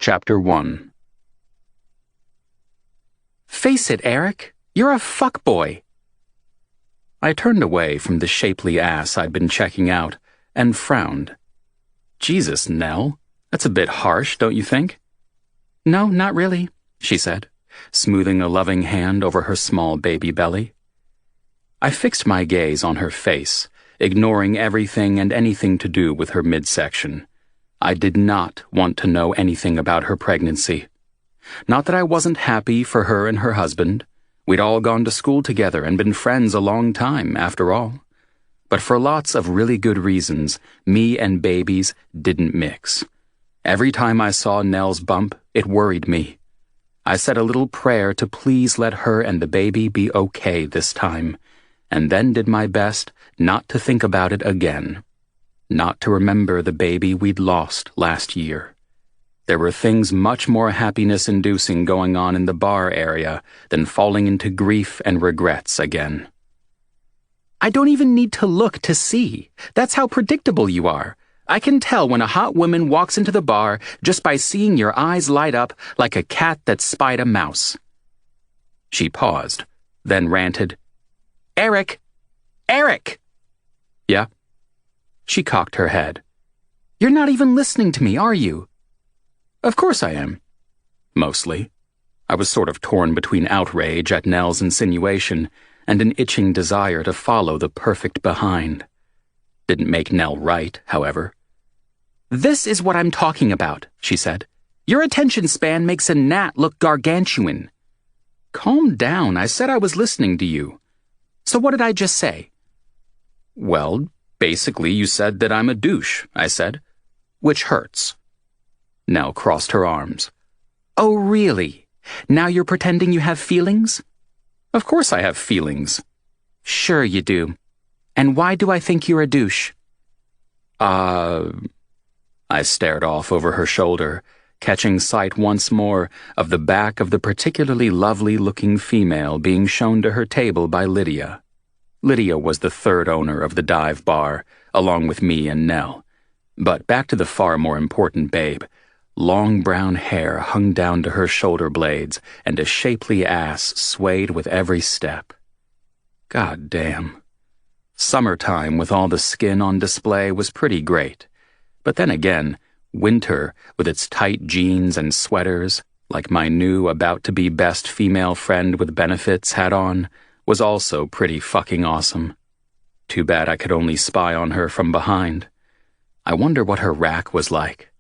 Chapter 1. Face it, Eric. You're a fuckboy. I turned away from the shapely ass I'd been checking out and frowned. Jesus, Nell, that's a bit harsh, don't you think? No, not really, she said, smoothing a loving hand over her small baby belly. I fixed my gaze on her face, ignoring everything and anything to do with her midsection. I did not want to know anything about her pregnancy. Not that I wasn't happy for her and her husband. We'd all gone to school together and been friends a long time, after all. But for lots of really good reasons, me and babies didn't mix. Every time I saw Nell's bump, it worried me. I said a little prayer to please let her and the baby be okay this time, and then did my best not to think about it again. Not to remember the baby we'd lost last year. There were things much more happiness-inducing going on in the bar area than falling into grief and regrets again. I don't even need to look to see. That's how predictable you are. I can tell when a hot woman walks into the bar just by seeing your eyes light up like a cat that spied a mouse. She paused, then ranted, Eric! Eric! Yeah? She cocked her head. You're not even listening to me, are you? Of course I am. Mostly. I was sort of torn between outrage at Nell's insinuation and an itching desire to follow the perfect behind. Didn't make Nell right, however. This is what I'm talking about, she said. Your attention span makes a gnat look gargantuan. Calm down, I said I was listening to you. So what did I just say? Well, basically you said that I'm a douche, I said. Which hurts. Nell crossed her arms. Oh, really? Now you're pretending you have feelings? Of course I have feelings. Sure you do. And why do I think you're a douche? I stared off over her shoulder, catching sight once more of the back of the particularly lovely-looking female being shown to her table by Lydia. Lydia was the third owner of the dive bar, along with me and Nell. But back to the far more important babe. Long brown hair hung down to her shoulder blades, and a shapely ass swayed with every step. God damn. Summertime with all the skin on display was pretty great. But then again, winter with its tight jeans and sweaters, like my new about-to-be best female friend with benefits had on, was also pretty fucking awesome. Too bad I could only spy on her from behind. I wonder what her rack was like.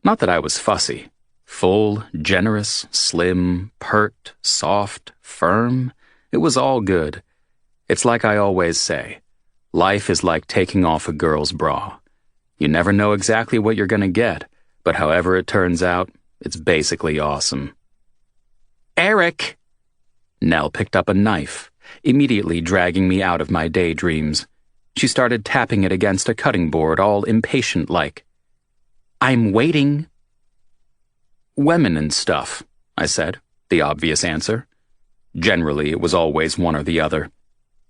Not that I was fussy. Full, generous, slim, pert, soft, firm. It was all good. It's like I always say, life is like taking off a girl's bra. You never know exactly what you're gonna get, but however it turns out, it's basically awesome. Eric! Nell picked up a knife, immediately dragging me out of my daydreams. She started tapping it against a cutting board, all impatient-like. I'm waiting. Women and stuff, I said, the obvious answer. Generally, it was always one or the other.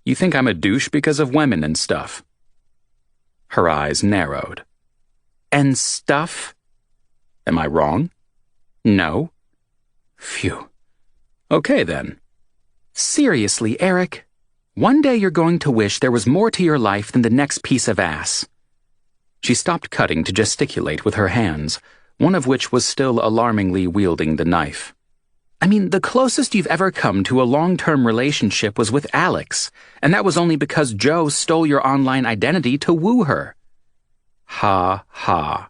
You think I'm a douche because of women and stuff? Her eyes narrowed. And stuff? Am I wrong? No. Phew. Okay, then. Seriously, Eric. One day you're going to wish there was more to your life than the next piece of ass. She stopped cutting to gesticulate with her hands, one of which was still alarmingly wielding the knife. I mean, the closest you've ever come to a long-term relationship was with Alex, and that was only because Joe stole your online identity to woo her. Ha ha.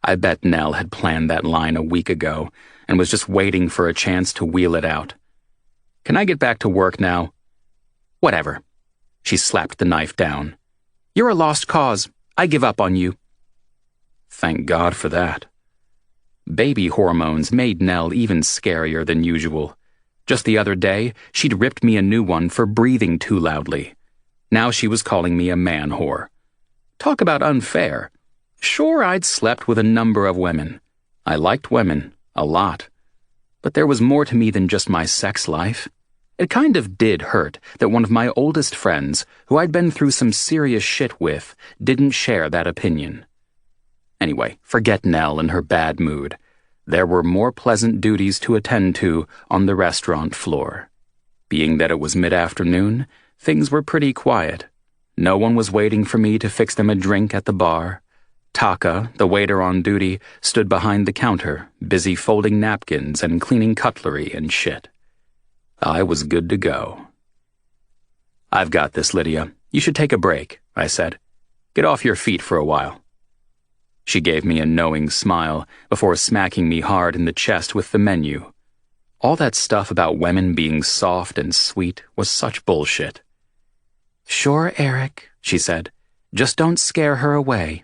I bet Nell had planned that line a week ago and was just waiting for a chance to wheel it out. Can I get back to work now? Whatever. She slapped the knife down. You're a lost cause. I give up on you. Thank God for that. Baby hormones made Nell even scarier than usual. Just the other day, she'd ripped me a new one for breathing too loudly. Now she was calling me a man whore. Talk about unfair. Sure, I'd slept with a number of women. I liked women, a lot. But there was more to me than just my sex life. It kind of did hurt that one of my oldest friends, who I'd been through some serious shit with, didn't share that opinion. Anyway, forget Nell and her bad mood. There were more pleasant duties to attend to on the restaurant floor. Being that it was mid-afternoon, things were pretty quiet. No one was waiting for me to fix them a drink at the bar. Taka, the waiter on duty, stood behind the counter, busy folding napkins and cleaning cutlery and shit. I was good to go. "I've got this, Lydia. You should take a break," I said. "Get off your feet for a while." She gave me a knowing smile before smacking me hard in the chest with the menu. All that stuff about women being soft and sweet was such bullshit. "Sure, Eric," she said. "Just don't scare her away."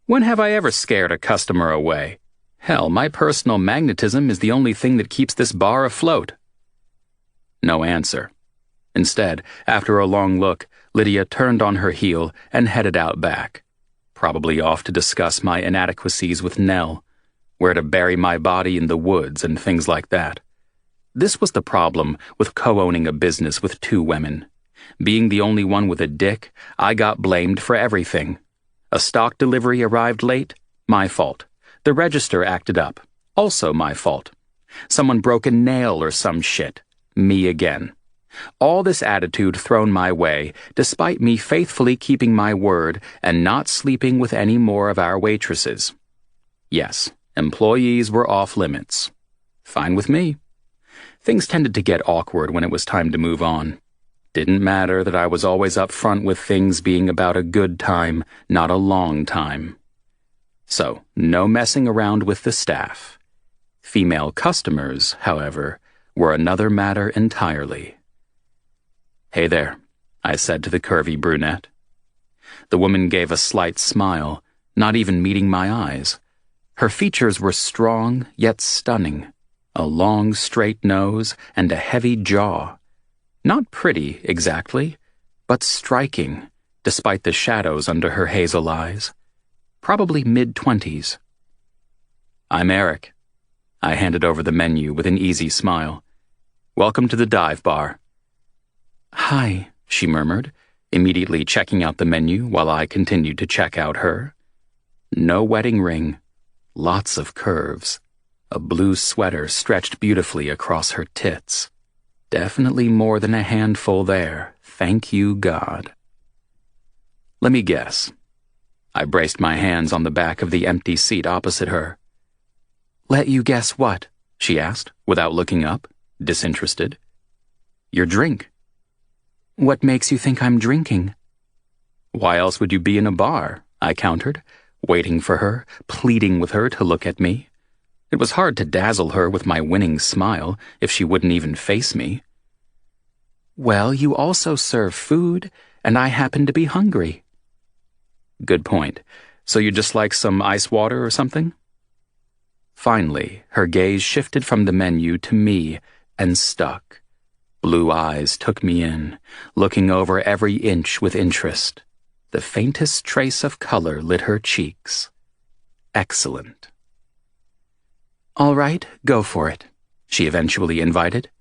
When have I ever scared a customer away? Hell, my personal magnetism is the only thing that keeps this bar afloat. No answer. Instead, after a long look, Lydia turned on her heel and headed out back, probably off to discuss my inadequacies with Nell, where to bury my body in the woods and things like that. This was the problem with co-owning a business with two women. Being the only one with a dick, I got blamed for everything. A stock delivery arrived late? My fault. The register acted up? Also my fault. Someone broke a nail or some shit? Me again. All this attitude thrown my way, despite me faithfully keeping my word and not sleeping with any more of our waitresses. Yes, employees were off limits. Fine with me. Things tended to get awkward when it was time to move on. Didn't matter that I was always up front with things being about a good time, not a long time. So, no messing around with the staff. Female customers, however, were another matter entirely. "Hey there," I said to the curvy brunette. The woman gave a slight smile, not even meeting my eyes. Her features were strong yet stunning. A long, straight nose and a heavy jaw. Not pretty, exactly, but striking, despite the shadows under her hazel eyes. Probably mid-20s. "I'm Eric." I handed over the menu with an easy smile. "Welcome to the dive bar." "Hi," she murmured, immediately checking out the menu while I continued to check out her. No wedding ring. Lots of curves. A blue sweater stretched beautifully across her tits. Definitely more than a handful there, thank you, God. Let me guess. I braced my hands on the back of the empty seat opposite her. "Let you guess what?" she asked, without looking up, disinterested. "Your drink." "What makes you think I'm drinking?" "Why else would you be in a bar?" I countered, waiting for her, pleading with her to look at me. It was hard to dazzle her with my winning smile if she wouldn't even face me. "Well, you also serve food, and I happen to be hungry." "Good point. So you just like some ice water or something?" Finally, her gaze shifted from the menu to me and stuck. Blue eyes took me in, looking over every inch with interest. The faintest trace of color lit her cheeks. Excellent. "All right, go for it," she eventually invited.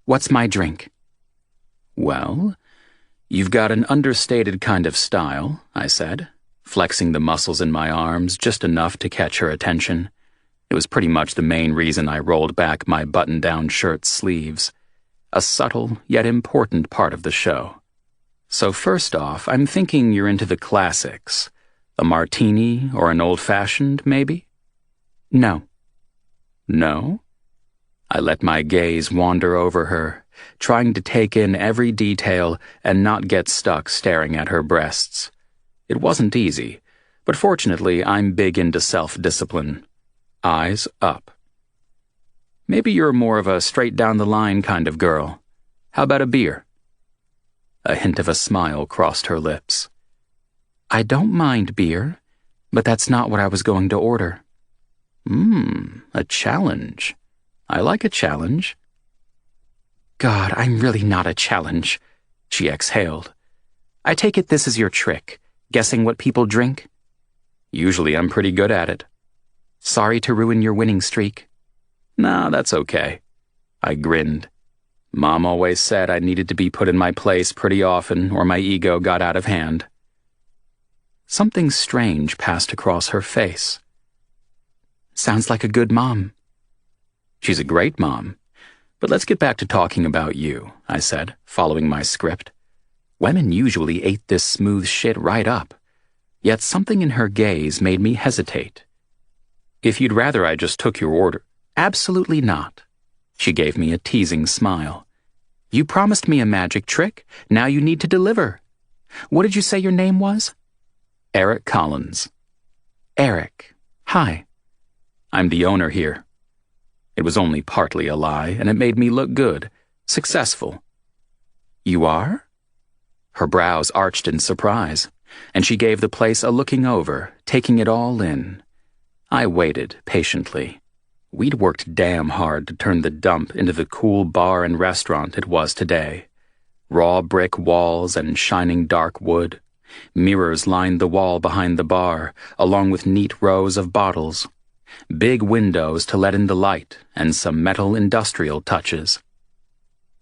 "What's my drink?" "Well, you've got an understated kind of style," I said, flexing the muscles in my arms just enough to catch her attention. It was pretty much the main reason I rolled back my button-down shirt's sleeves. A subtle yet important part of the show. "So first off, I'm thinking you're into the classics. A martini or an old-fashioned, maybe?" "No." "No?" I let my gaze wander over her, trying to take in every detail and not get stuck staring at her breasts. It wasn't easy, but fortunately I'm big into self-discipline. Eyes up. "Maybe you're more of a straight-down-the-line kind of girl. How about a beer?" A hint of a smile crossed her lips. "I don't mind beer, but that's not what I was going to order." A challenge. I like a challenge." "God, I'm really not a challenge," she exhaled. "I take it this is your trick, guessing what people drink?" "Usually I'm pretty good at it." "Sorry to ruin your winning streak." "Nah, that's okay." I grinned. Mom always said I needed to be put in my place pretty often or my ego got out of hand. Something strange passed across her face. Sounds like a good mom. She's a great mom. But let's get back to talking about you, I said, following my script. Women usually ate this smooth shit right up. Yet something in her gaze made me hesitate. If you'd rather I just took your order. Absolutely not. She gave me a teasing smile. You promised me a magic trick. Now you need to deliver. What did you say your name was? Eric Collins. Eric. Hi. I'm the owner here. It was only partly a lie, and it made me look good, successful. You are? Her brows arched in surprise, and she gave the place a looking over, taking it all in. I waited patiently. We'd worked damn hard to turn the dump into the cool bar and restaurant it was today. Raw brick walls and shining dark wood. Mirrors lined the wall behind the bar, along with neat rows of bottles. Big windows to let in the light, and some metal industrial touches.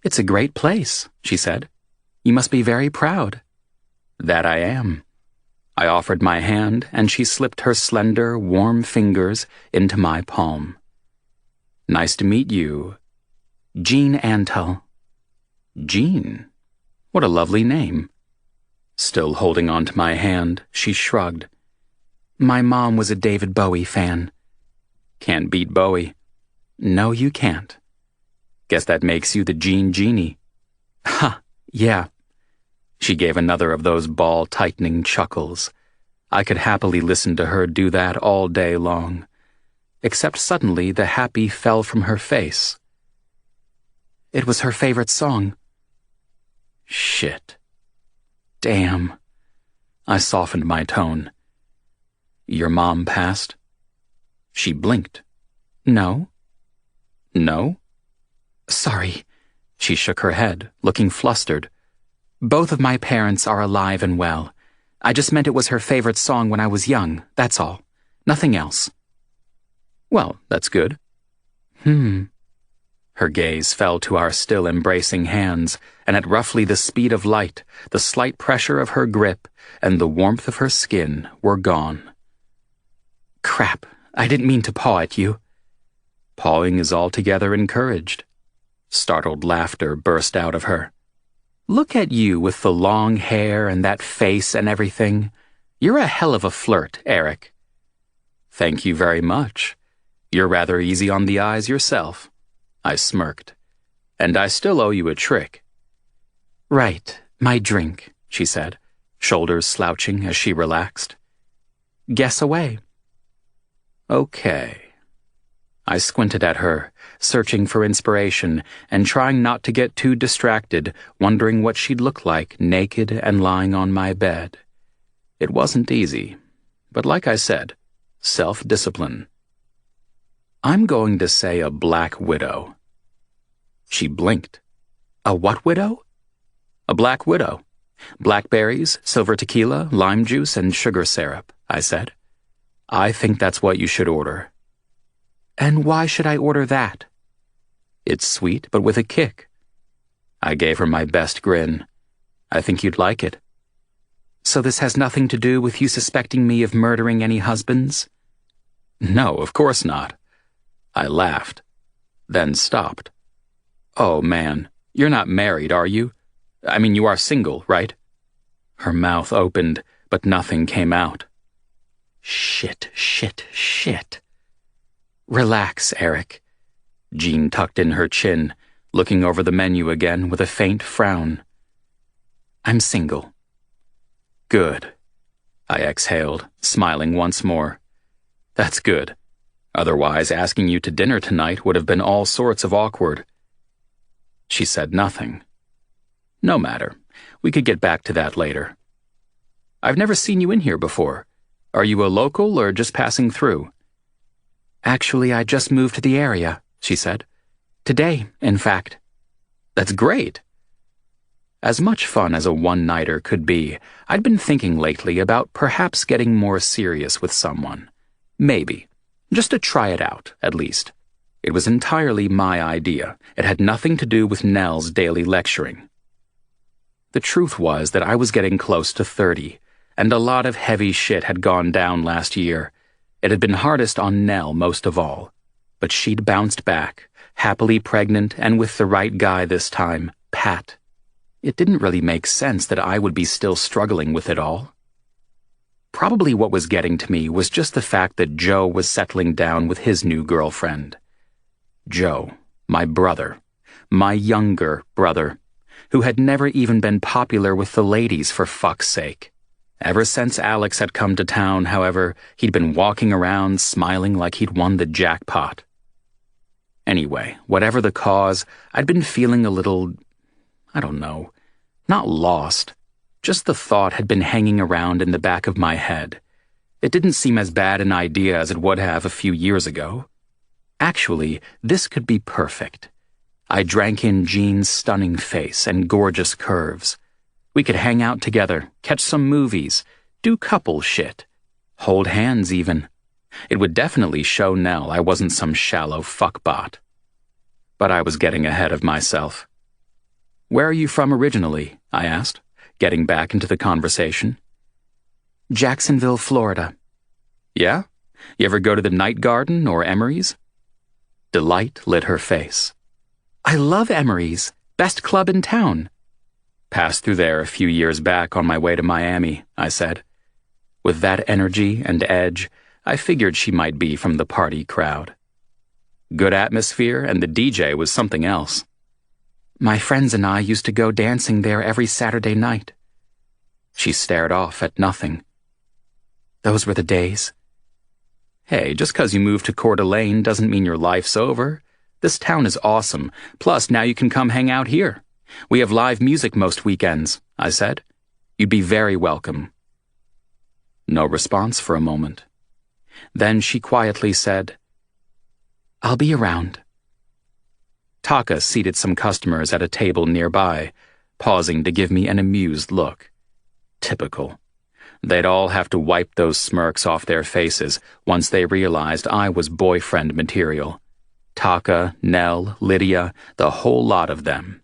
It's a great place, she said. You must be very proud. That I am. I offered my hand, and she slipped her slender, warm fingers into my palm. Nice to meet you. Jean Antel. Jean? What a lovely name. Still holding on to my hand, she shrugged. My mom was a David Bowie fan. Can't beat Bowie. No, you can't. Guess that makes you the Jean Genie. Ha, yeah. She gave another of those ball-tightening chuckles. I could happily listen to her do that all day long. Except suddenly the happy fell from her face. It was her favorite song. Shit. Damn. I softened my tone. Your mom passed? She blinked. No. No? Sorry. She shook her head, looking flustered. Both of my parents are alive and well. I just meant it was her favorite song when I was young, that's all. Nothing else. Well, that's good. Her gaze fell to our still embracing hands, and at roughly the speed of light, the slight pressure of her grip and the warmth of her skin were gone. Crap, I didn't mean to paw at you. Pawing is altogether encouraged. Startled laughter burst out of her. Look at you with the long hair and that face and everything. You're a hell of a flirt, Eric. Thank you very much. You're rather easy on the eyes yourself. I smirked. And I still owe you a trick. Right, my drink, she said, shoulders slouching as she relaxed. Guess away. Okay. I squinted at her, searching for inspiration and trying not to get too distracted, wondering what she'd look like naked and lying on my bed. It wasn't easy, but like I said, self-discipline. I'm going to say a black widow. She blinked. A what widow? A black widow. Blackberries, silver tequila, lime juice, and sugar syrup, I said. I think that's what you should order. And why should I order that? It's sweet, but with a kick. I gave her my best grin. I think you'd like it. So this has nothing to do with you suspecting me of murdering any husbands? No, of course not. I laughed, then stopped. Oh, man, you're not married, are you? I mean, you are single, right? Her mouth opened, but nothing came out. Shit. Relax, Eric. Jean tucked in her chin, looking over the menu again with a faint frown. I'm single. Good. I exhaled, smiling once more. That's good. Otherwise, asking you to dinner tonight would have been all sorts of awkward. She said nothing. No matter. We could get back to that later. I've never seen you in here before. Are you a local or just passing through? Actually, I just moved to the area, she said. Today, in fact. That's great. As much fun as a one-nighter could be, I'd been thinking lately about perhaps getting more serious with someone. Maybe. Just to try it out, at least. It was entirely my idea. It had nothing to do with Nell's daily lecturing. The truth was that I was getting close to 30, and a lot of heavy shit had gone down last year. It had been hardest on Nell most of all, but she'd bounced back, happily pregnant and with the right guy this time, Pat. It didn't really make sense that I would be still struggling with it all. Probably what was getting to me was just the fact that Joe was settling down with his new girlfriend. Joe, my brother, my younger brother, who had never even been popular with the ladies for fuck's sake. Ever since Alex had come to town, however, he'd been walking around smiling like he'd won the jackpot. Anyway, whatever the cause, I'd been feeling a little, I don't know, not lost. Just the thought had been hanging around in the back of my head. It didn't seem as bad an idea as it would have a few years ago. Actually, this could be perfect. I drank in Jean's stunning face and gorgeous curves. We could hang out together, catch some movies, do couple shit, hold hands even. It would definitely show Nell I wasn't some shallow fuckbot. But I was getting ahead of myself. "Where are you from originally?" I asked, getting back into the conversation. "Jacksonville, Florida." "Yeah? You ever go to the Night Garden or Emery's?" Delight lit her face. "I love Emery's. Best club in town." "Passed through there a few years back on my way to Miami," I said. With that energy and edge, I figured she might be from the party crowd. Good atmosphere, and the DJ was something else. "My friends and I used to go dancing there every Saturday night." She stared off at nothing. "Those were the days." "Hey, just 'cause you moved to Coeur d'Alene doesn't mean your life's over. This town is awesome, plus now you can come hang out here. We have live music most weekends," I said. "You'd be very welcome." No response for a moment. Then she quietly said, "I'll be around." Taka seated some customers at a table nearby, pausing to give me an amused look. Typical. They'd all have to wipe those smirks off their faces once they realized I was boyfriend material. Taka, Nell, Lydia, the whole lot of them.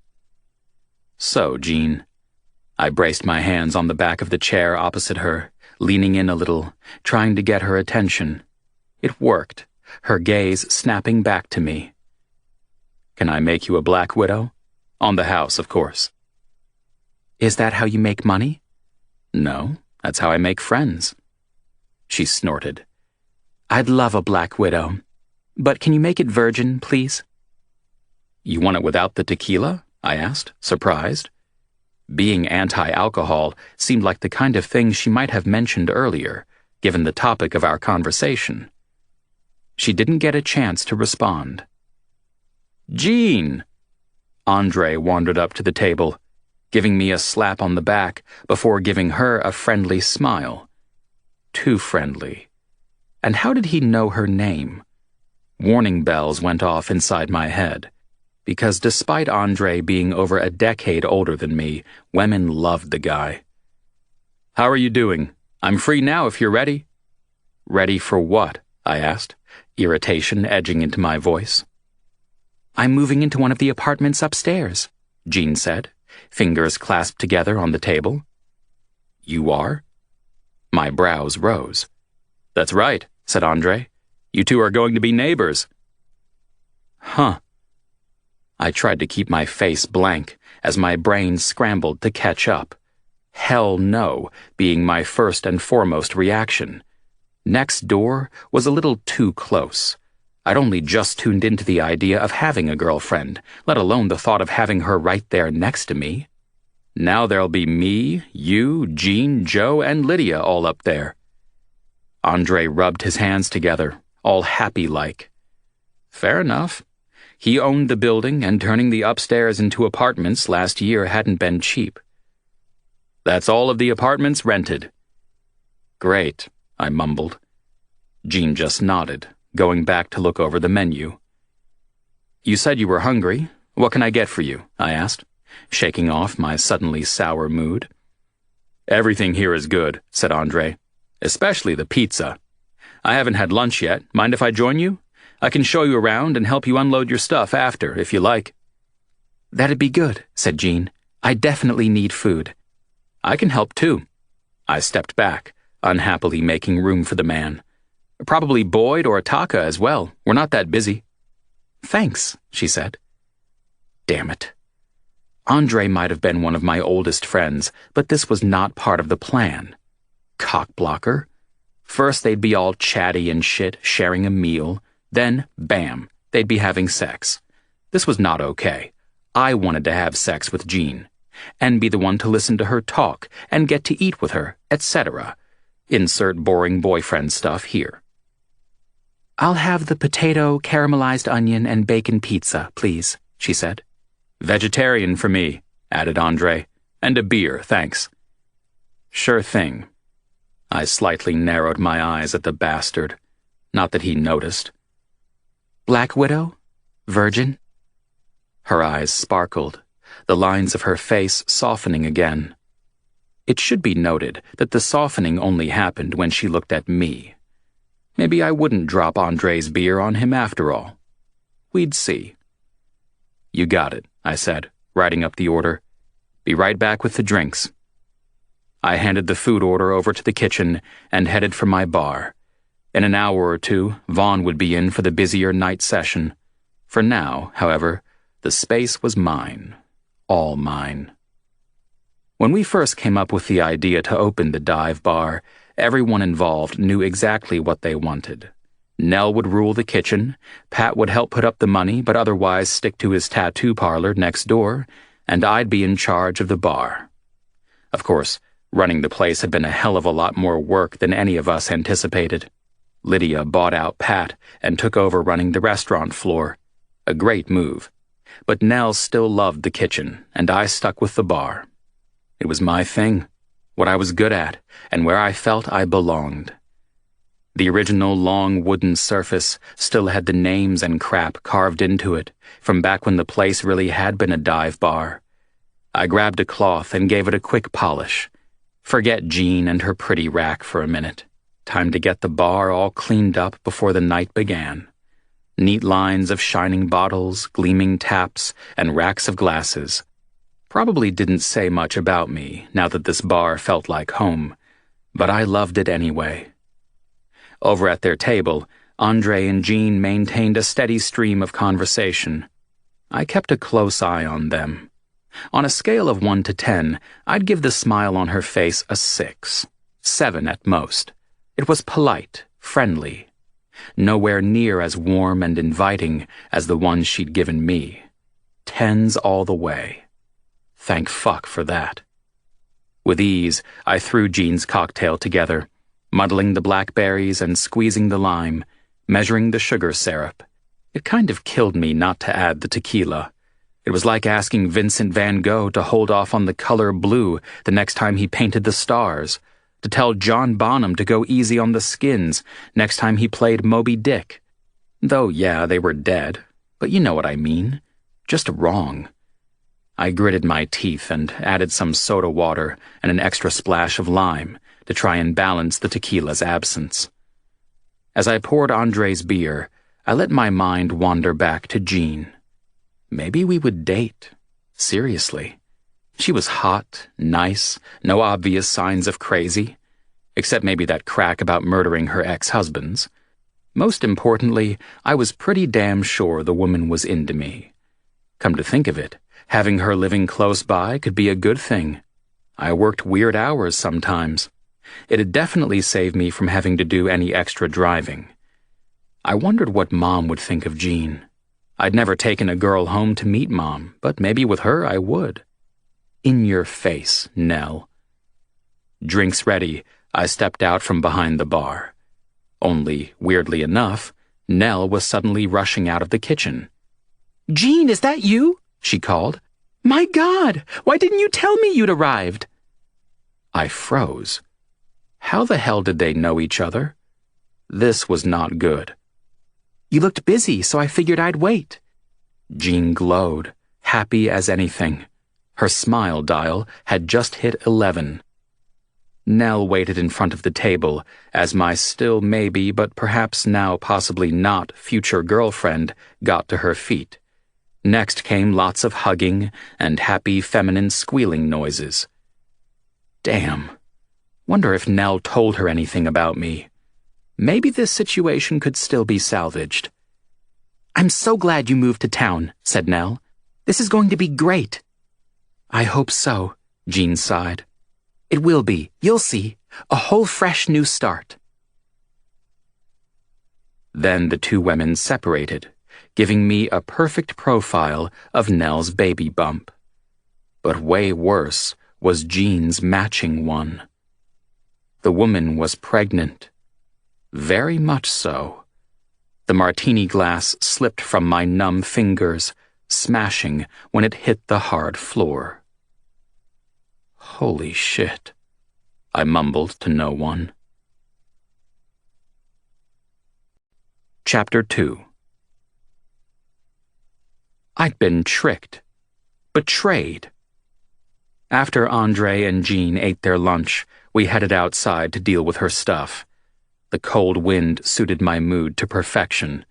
"So, Jean." I braced my hands on the back of the chair opposite her, leaning in a little, trying to get her attention. It worked, her gaze snapping back to me. "Can I make you a black widow? On the house, of course." "Is that how you make money?" "No, that's how I make friends." She snorted. "I'd love a black widow. But can you make it virgin, please?" "You want it without the tequila?" I asked, surprised. Being anti-alcohol seemed like the kind of thing she might have mentioned earlier, given the topic of our conversation. She didn't get a chance to respond. "Jean!" Andre wandered up to the table, giving me a slap on the back before giving her a friendly smile. Too friendly. And how did he know her name? Warning bells went off inside my head, because despite Andre being over a decade older than me, women loved the guy. "How are you doing? I'm free now if you're ready." "Ready for what?" I asked, irritation edging into my voice. "I'm moving into one of the apartments upstairs," Jean said, fingers clasped together on the table. "You are?" My brows rose. "That's right," said Andre. "You two are going to be neighbors." "Huh." I tried to keep my face blank as my brain scrambled to catch up. Hell no, being my first and foremost reaction. Next door was a little too close. I'd only just tuned into the idea of having a girlfriend, let alone the thought of having her right there next to me. Now there'll be me, you, Jean, Joe, and Lydia all up there. Andre rubbed his hands together, all happy-like. Fair enough. He owned the building, and turning the upstairs into apartments last year hadn't been cheap. "That's all of the apartments rented." "Great," I mumbled. Jean just nodded, going back to look over the menu. "You said you were hungry. What can I get for you?" I asked, shaking off my suddenly sour mood. "Everything here is good," said Andre. "Especially the pizza. I haven't had lunch yet. Mind if I join you? I can show you around and help you unload your stuff after, if you like." "That'd be good," said Jean. "I definitely need food." "I can help too." I stepped back, unhappily making room for the man. Probably Boyd or Taka as well. We're not that busy. Thanks, she said. Damn it. Andre might have been one of my oldest friends, but this was not part of the plan. Cockblocker. First they'd be all chatty and shit, sharing a meal. Then, bam, they'd be having sex. This was not okay. I wanted to have sex with Jean, and be the one to listen to her talk and get to eat with her, etc. Insert boring boyfriend stuff here. I'll have the potato, caramelized onion, and bacon pizza, please, she said. Vegetarian for me, added Andre, and a beer, thanks. Sure thing. I slightly narrowed my eyes at the bastard. Not that he noticed. Black widow? Virgin? Her eyes sparkled, the lines of her face softening again. It should be noted that the softening only happened when she looked at me. Maybe I wouldn't drop Andre's beer on him after all. We'd see. You got it, I said, writing up the order. Be right back with the drinks. I handed the food order over to the kitchen and headed for my bar. In an hour or two, Vaughn would be in for the busier night session. For now, however, the space was mine. All mine. When we first came up with the idea to open the dive bar, everyone involved knew exactly what they wanted. Nell would rule the kitchen, Pat would help put up the money but otherwise stick to his tattoo parlor next door, and I'd be in charge of the bar. Of course, running the place had been a hell of a lot more work than any of us anticipated. Lydia bought out Pat and took over running the restaurant floor. A great move. But Nell still loved the kitchen, and I stuck with the bar. It was my thing, what I was good at, and where I felt I belonged. The original long wooden surface still had the names and crap carved into it, from back when the place really had been a dive bar. I grabbed a cloth and gave it a quick polish. Forget Jean and her pretty rack for a minute. Time to get the bar all cleaned up before the night began. Neat lines of shining bottles, gleaming taps, and racks of glasses. Probably didn't say much about me, now that this bar felt like home, but I loved it anyway. Over at their table, Andre and Jean maintained a steady stream of conversation. I kept a close eye on them. On a scale of 1 to 10, I'd give the smile on her face a 6, 7 at most. It was polite, friendly. Nowhere near as warm and inviting as the one she'd given me. 10s all the way. Thank fuck for that. With ease, I threw Jean's cocktail together, muddling the blackberries and squeezing the lime, measuring the sugar syrup. It kind of killed me not to add the tequila. It was like asking Vincent van Gogh to hold off on the color blue the next time he painted the stars, to tell John Bonham to go easy on the skins next time he played Moby Dick. Though, yeah, they were dead, but you know what I mean. Just wrong. I gritted my teeth and added some soda water and an extra splash of lime to try and balance the tequila's absence. As I poured Andre's beer, I let my mind wander back to Jean. Maybe we would date. Seriously. She was hot, nice, no obvious signs of crazy, except maybe that crack about murdering her ex-husbands. Most importantly, I was pretty damn sure the woman was into me. Come to think of it, having her living close by could be a good thing. I worked weird hours sometimes. It'd definitely save me from having to do any extra driving. I wondered what Mom would think of Jean. I'd never taken a girl home to meet Mom, but maybe with her I would. In your face, Nell. Drinks ready, I stepped out from behind the bar. Only, weirdly enough, Nell was suddenly rushing out of the kitchen. "Jean, is that you?" she called. "My God, why didn't you tell me you'd arrived?" I froze. How the hell did they know each other? This was not good. "You looked busy, so I figured I'd wait." Jean glowed, happy as anything. Her smile dial had just hit 11. Nell waited in front of the table as my still maybe but perhaps now possibly not future girlfriend got to her feet. Next came lots of hugging and happy feminine squealing noises. Damn. Wonder if Nell told her anything about me. Maybe this situation could still be salvaged. "I'm so glad you moved to town," said Nell. "This is going to be great." "I hope so," Jean sighed. "It will be. You'll see. A whole fresh new start." Then the two women separated, giving me a perfect profile of Nell's baby bump. But way worse was Jean's matching one. The woman was pregnant. Very much so. The martini glass slipped from my numb fingers, smashing when it hit the hard floor. "Holy shit," I mumbled to no one. Chapter 2. I'd been tricked. Betrayed. After Andre and Jean ate their lunch, we headed outside to deal with her stuff. The cold wind suited my mood to perfection.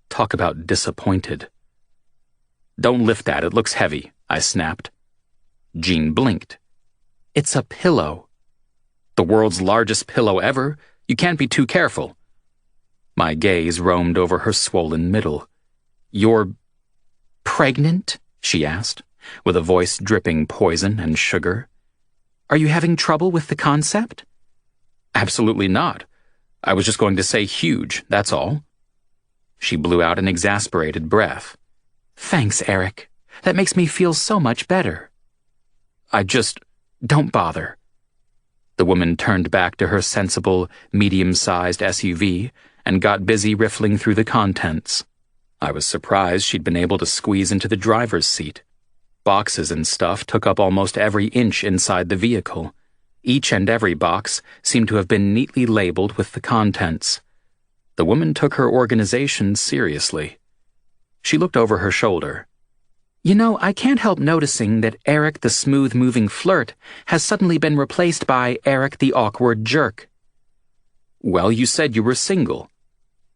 Talk about disappointed. "Don't lift that, it looks heavy," I snapped. Jean blinked. "It's a pillow." "The world's largest pillow ever. You can't be too careful." My gaze roamed over her swollen middle. "You're pregnant?" she asked, with a voice dripping poison and sugar. "Are you having trouble with the concept?" "Absolutely not. I was just going to say huge, that's all." She blew out an exasperated breath. "Thanks, Eric. That makes me feel so much better." Don't bother." The woman turned back to her sensible, medium-sized SUV and got busy riffling through the contents. I was surprised she'd been able to squeeze into the driver's seat. Boxes and stuff took up almost every inch inside the vehicle. Each and every box seemed to have been neatly labeled with the contents. The woman took her organization seriously. She looked over her shoulder. "You know, I can't help noticing that Eric the smooth-moving flirt has suddenly been replaced by Eric the awkward jerk." "Well, you said you were single."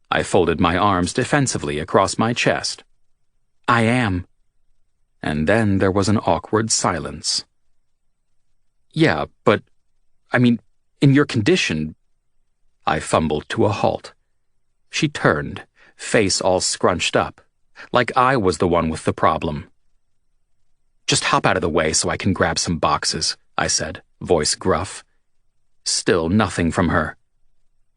I folded my arms defensively across my chest. "I am." And then there was an awkward silence. "Yeah, but, in your condition—" I fumbled to a halt. She turned, face all scrunched up, like I was the one with the problem. "Just hop out of the way so I can grab some boxes," I said, voice gruff. Still nothing from her.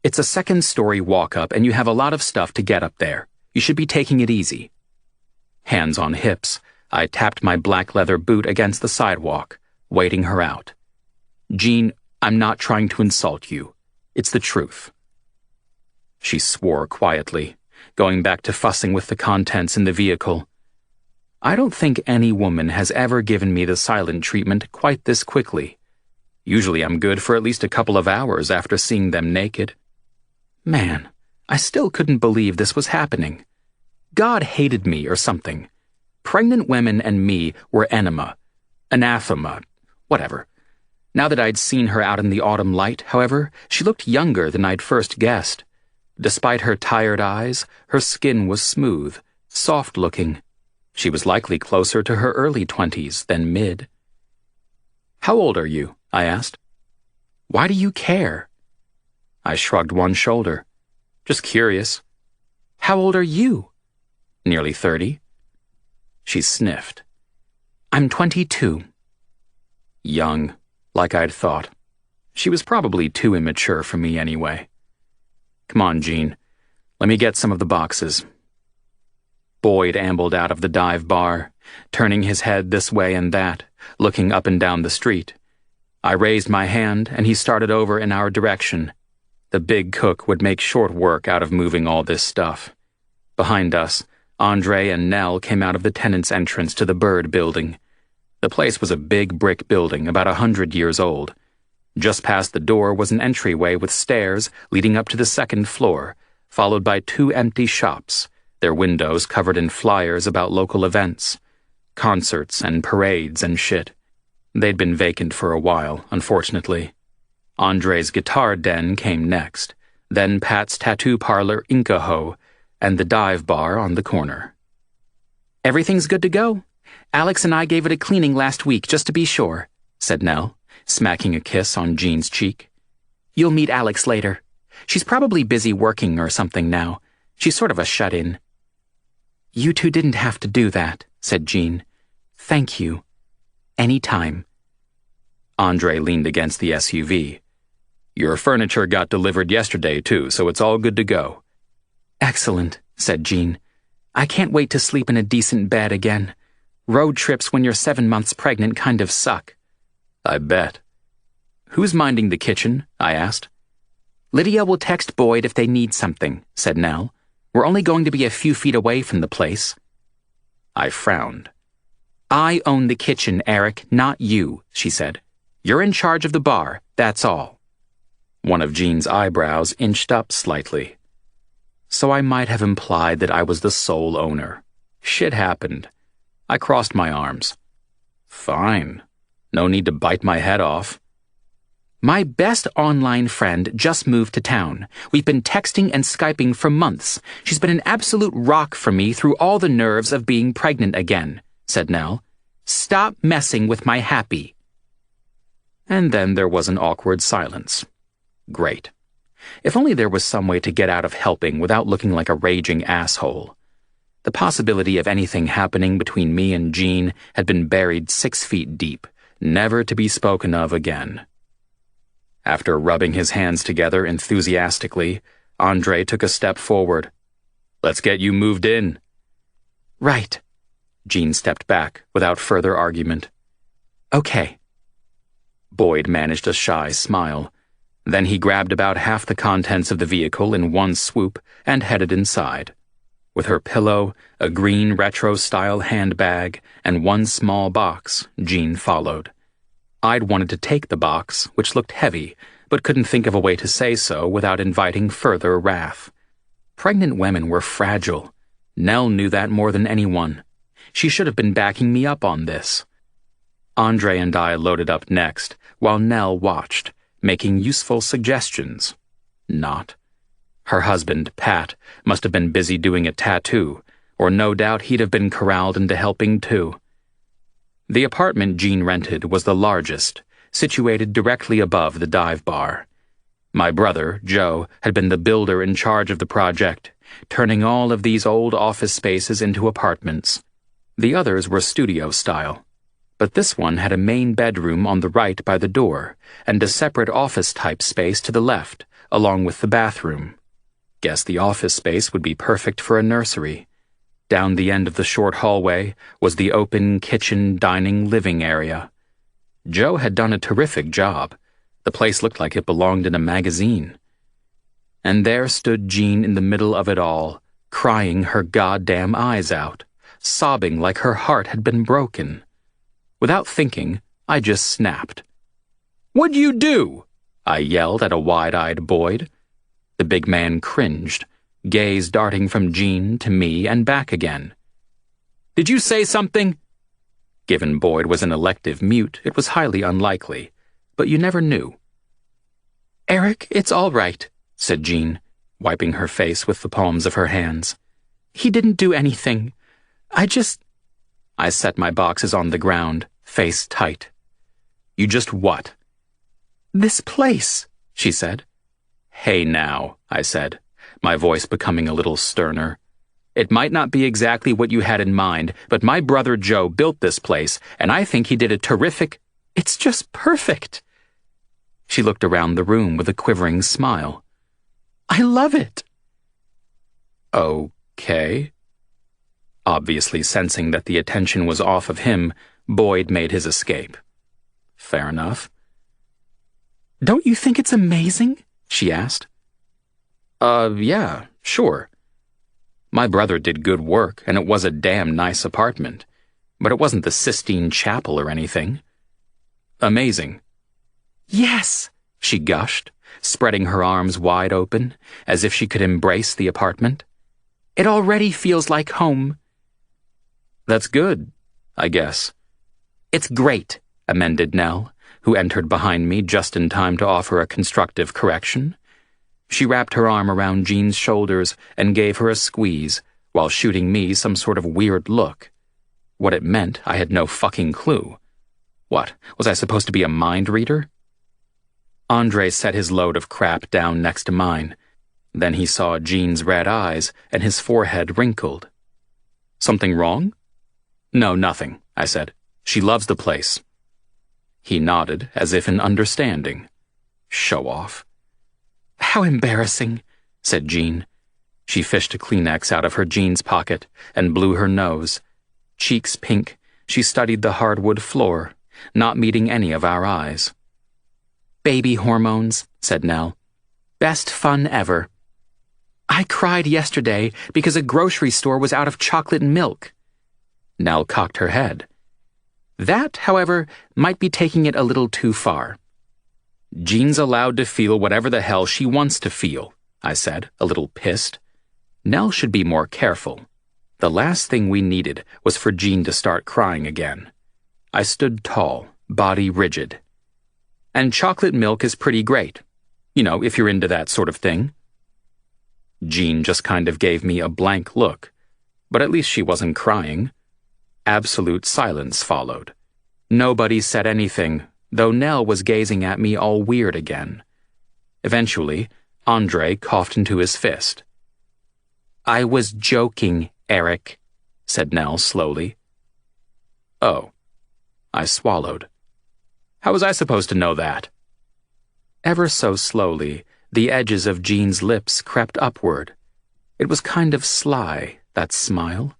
"It's a second-story walk-up and you have a lot of stuff to get up there. You should be taking it easy." Hands on hips, I tapped my black leather boot against the sidewalk, waiting her out. "Jean, I'm not trying to insult you. It's the truth." She swore quietly, going back to fussing with the contents in the vehicle. I don't think any woman has ever given me the silent treatment quite this quickly. Usually I'm good for at least a couple of hours after seeing them naked. Man, I still couldn't believe this was happening. God hated me or something. Pregnant women and me were anathema, whatever. Now that I'd seen her out in the autumn light, however, she looked younger than I'd first guessed. Despite her tired eyes, her skin was smooth, soft-looking. She was likely closer to her early 20s than mid. "How old are you?" I asked. "Why do you care?" I shrugged one shoulder. "Just curious." "How old are you?" "Nearly 30. She sniffed. "I'm 22. Young, like I'd thought. She was probably too immature for me anyway. "Come on, Jean. Let me get some of the boxes." Boyd ambled out of the dive bar, turning his head this way and that, looking up and down the street. I raised my hand, and he started over in our direction. The big cook would make short work out of moving all this stuff. Behind us, Andre and Nell came out of the tenant's entrance to the Bird building. The place was a big brick building about 100 years old. Just past the door was an entryway with stairs leading up to the second floor, followed by 2 empty shops, their windows covered in flyers about local events, concerts and parades and shit. They'd been vacant for a while, unfortunately. Andre's guitar den came next, then Pat's tattoo parlor Incaho, and the dive bar on the corner. "Everything's good to go. Alex and I gave it a cleaning last week just to be sure," said Nell, smacking a kiss on Jean's cheek. "You'll meet Alex later. She's probably busy working or something now. She's sort of a shut-in. You two didn't have to do that, said Jean. Thank you. Any time. Andre leaned against the SUV. Your furniture got delivered yesterday, too, so it's all good to go. Excellent, said Jean. I can't wait to sleep in a decent bed again. Road trips when you're 7 months pregnant kind of suck. I bet. Who's minding the kitchen? I asked. Lydia will text Boyd if they need something, said Nell. We're only going to be a few feet away from the place. I frowned. I own the kitchen, Eric, not you, she said. You're in charge of the bar, that's all. One of Jean's eyebrows inched up slightly. So I might have implied that I was the sole owner. Shit happened. I crossed my arms. Fine. No need to bite my head off. My best online friend just moved to town. We've been texting and Skyping for months. She's been an absolute rock for me through all the nerves of being pregnant again, said Nell. Stop messing with my happy. And then there was an awkward silence. Great. If only there was some way to get out of helping without looking like a raging asshole. The possibility of anything happening between me and Jean had been buried 6 feet deep, never to be spoken of again. After rubbing his hands together enthusiastically, Andre took a step forward. Let's get you moved in. Right. Jean stepped back without further argument. Okay. Boyd managed a shy smile. Then he grabbed about half the contents of the vehicle in one swoop and headed inside. With her pillow, a green retro-style handbag, and one small box, Jean followed. I'd wanted to take the box, which looked heavy, but couldn't think of a way to say so without inviting further wrath. Pregnant women were fragile. Nell knew that more than anyone. She should have been backing me up on this. Andre and I loaded up next, while Nell watched, making useful suggestions. Not. Her husband, Pat, must have been busy doing a tattoo, or no doubt he'd have been corralled into helping too. The apartment Jean rented was the largest, situated directly above the dive bar. My brother, Joe, had been the builder in charge of the project, turning all of these old office spaces into apartments. The others were studio style, but this one had a main bedroom on the right by the door, and a separate office-type space to the left, along with the bathroom. Guess the office space would be perfect for a nursery. Down the end of the short hallway was the open kitchen, dining, living area. Joe had done a terrific job. The place looked like it belonged in a magazine. And there stood Jean in the middle of it all, crying her goddamn eyes out, sobbing like her heart had been broken. Without thinking, I just snapped. "What'd you do?" I yelled at a wide-eyed Boyd. The big man cringed, gaze darting from Jean to me and back again. "Did you say something?" Given Boyd was an elective mute, it was highly unlikely, but you never knew. "Eric, it's all right," said Jean, wiping her face with the palms of her hands. "He didn't do anything. I set my boxes on the ground, face tight. "You just what?" "This place," she said. "Hey now," I said, my voice becoming a little sterner. "It might not be exactly what you had in mind, but my brother Joe built this place, and I think he did a terrific—" "It's just perfect." She looked around the room with a quivering smile. "I love it." "Okay." Obviously sensing that the attention was off of him, Boyd made his escape. Fair enough. "Don't you think it's amazing?" she asked. Yeah, sure. My brother did good work, and it was a damn nice apartment, but it wasn't the Sistine Chapel or anything. Amazing. "Yes," she gushed, spreading her arms wide open, as if she could embrace the apartment. "It already feels like home." "That's good, I guess." "It's great," amended Nell, who entered behind me just in time to offer a constructive correction. She wrapped her arm around Jean's shoulders and gave her a squeeze, while shooting me some sort of weird look. What it meant, I had no fucking clue. What, was I supposed to be a mind reader? Andre set his load of crap down next to mine. Then he saw Jean's red eyes and his forehead wrinkled. Something wrong? No, nothing, I said. She loves the place. He nodded as if in understanding. Show off. How embarrassing, said Jean. She fished a Kleenex out of her jeans pocket and blew her nose. Cheeks pink, she studied the hardwood floor, not meeting any of our eyes. Baby hormones, said Nell. Best fun ever. I cried yesterday because a grocery store was out of chocolate milk. Nell cocked her head. That, however, might be taking it a little too far. Jean's allowed to feel whatever the hell she wants to feel, I said, a little pissed. Nell should be more careful. The last thing we needed was for Jean to start crying again. I stood tall, body rigid. And chocolate milk is pretty great. You know, if you're into that sort of thing. Jean just kind of gave me a blank look, but at least she wasn't crying. Absolute silence followed. Nobody said anything, though Nell was gazing at me all weird again. Eventually, Andre coughed into his fist. I was joking, Eric, said Nell slowly. Oh. I swallowed. How was I supposed to know that? Ever so slowly, the edges of Jean's lips crept upward. It was kind of sly, that smile.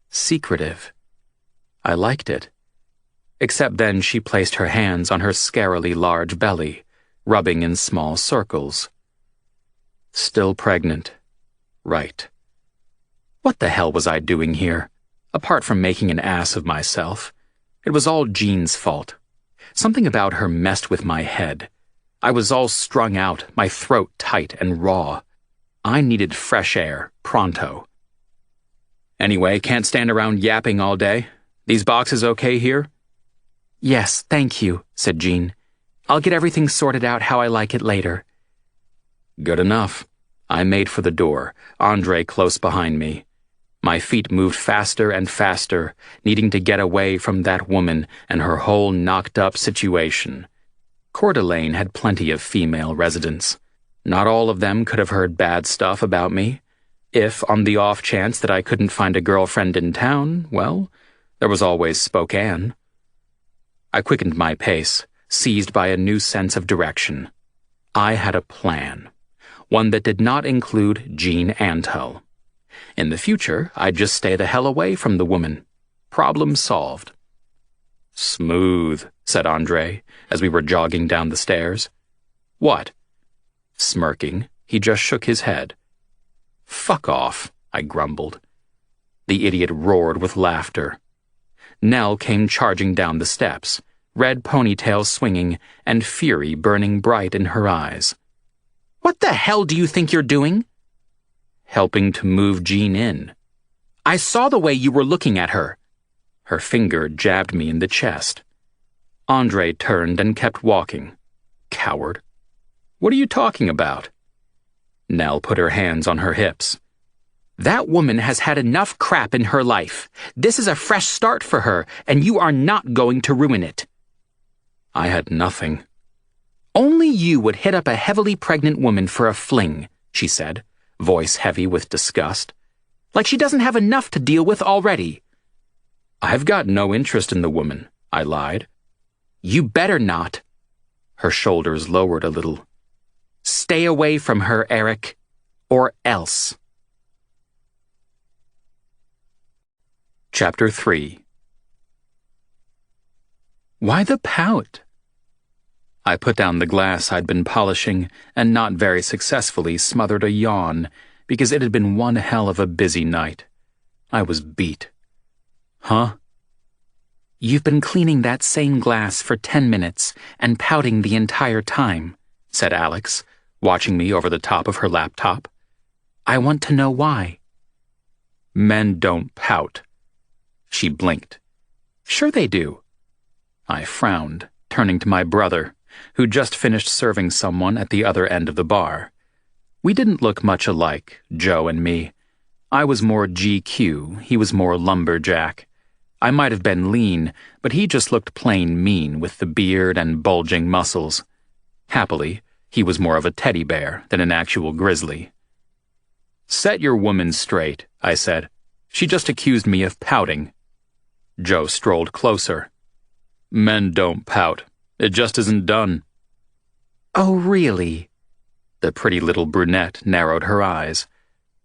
Secretive. I liked it. Except then she placed her hands on her scarily large belly, rubbing in small circles. Still pregnant. Right. What the hell was I doing here? Apart from making an ass of myself. It was all Jean's fault. Something about her messed with my head. I was all strung out, my throat tight and raw. I needed fresh air, pronto. Anyway, can't stand around yapping all day. These boxes okay here? Yes, thank you, said Jean. I'll get everything sorted out how I like it later. Good enough. I made for the door, Andre close behind me. My feet moved faster and faster, needing to get away from that woman and her whole knocked-up situation. Coeur d'Alene had plenty of female residents. Not all of them could have heard bad stuff about me. If, on the off chance that I couldn't find a girlfriend in town, well, there was always Spokane. I quickened my pace, seized by a new sense of direction. I had a plan. One that did not include Jean Antel. In the future, I'd just stay the hell away from the woman. Problem solved. Smooth, said Andre, as we were jogging down the stairs. What? Smirking, he just shook his head. Fuck off, I grumbled. The idiot roared with laughter. Nell came charging down the steps, red ponytail swinging and fury burning bright in her eyes. What the hell do you think you're doing? Helping to move Jean in. I saw the way you were looking at her. Her finger jabbed me in the chest. Andre turned and kept walking. Coward. What are you talking about? Nell put her hands on her hips. That woman has had enough crap in her life. This is a fresh start for her, and you are not going to ruin it. I had nothing. Only you would hit up a heavily pregnant woman for a fling, she said, voice heavy with disgust. Like she doesn't have enough to deal with already. I've got no interest in the woman, I lied. You better not. Her shoulders lowered a little. Stay away from her, Eric. Or else. Chapter 3. Why the pout? I put down the glass I'd been polishing and not very successfully smothered a yawn because it had been one hell of a busy night. I was beat. Huh? You've been cleaning that same glass for 10 minutes and pouting the entire time, said Alex, watching me over the top of her laptop. I want to know why. Men don't pout. She blinked. Sure they do. I frowned, turning to my brother, who'd just finished serving someone at the other end of the bar. We didn't look much alike, Joe and me. I was more GQ, he was more lumberjack. I might have been lean, but he just looked plain mean with the beard and bulging muscles. Happily, he was more of a teddy bear than an actual grizzly. "Set your woman straight," I said. "She just accused me of pouting." Joe strolled closer. "Men don't pout. It just isn't done." "Oh, really?" The pretty little brunette narrowed her eyes.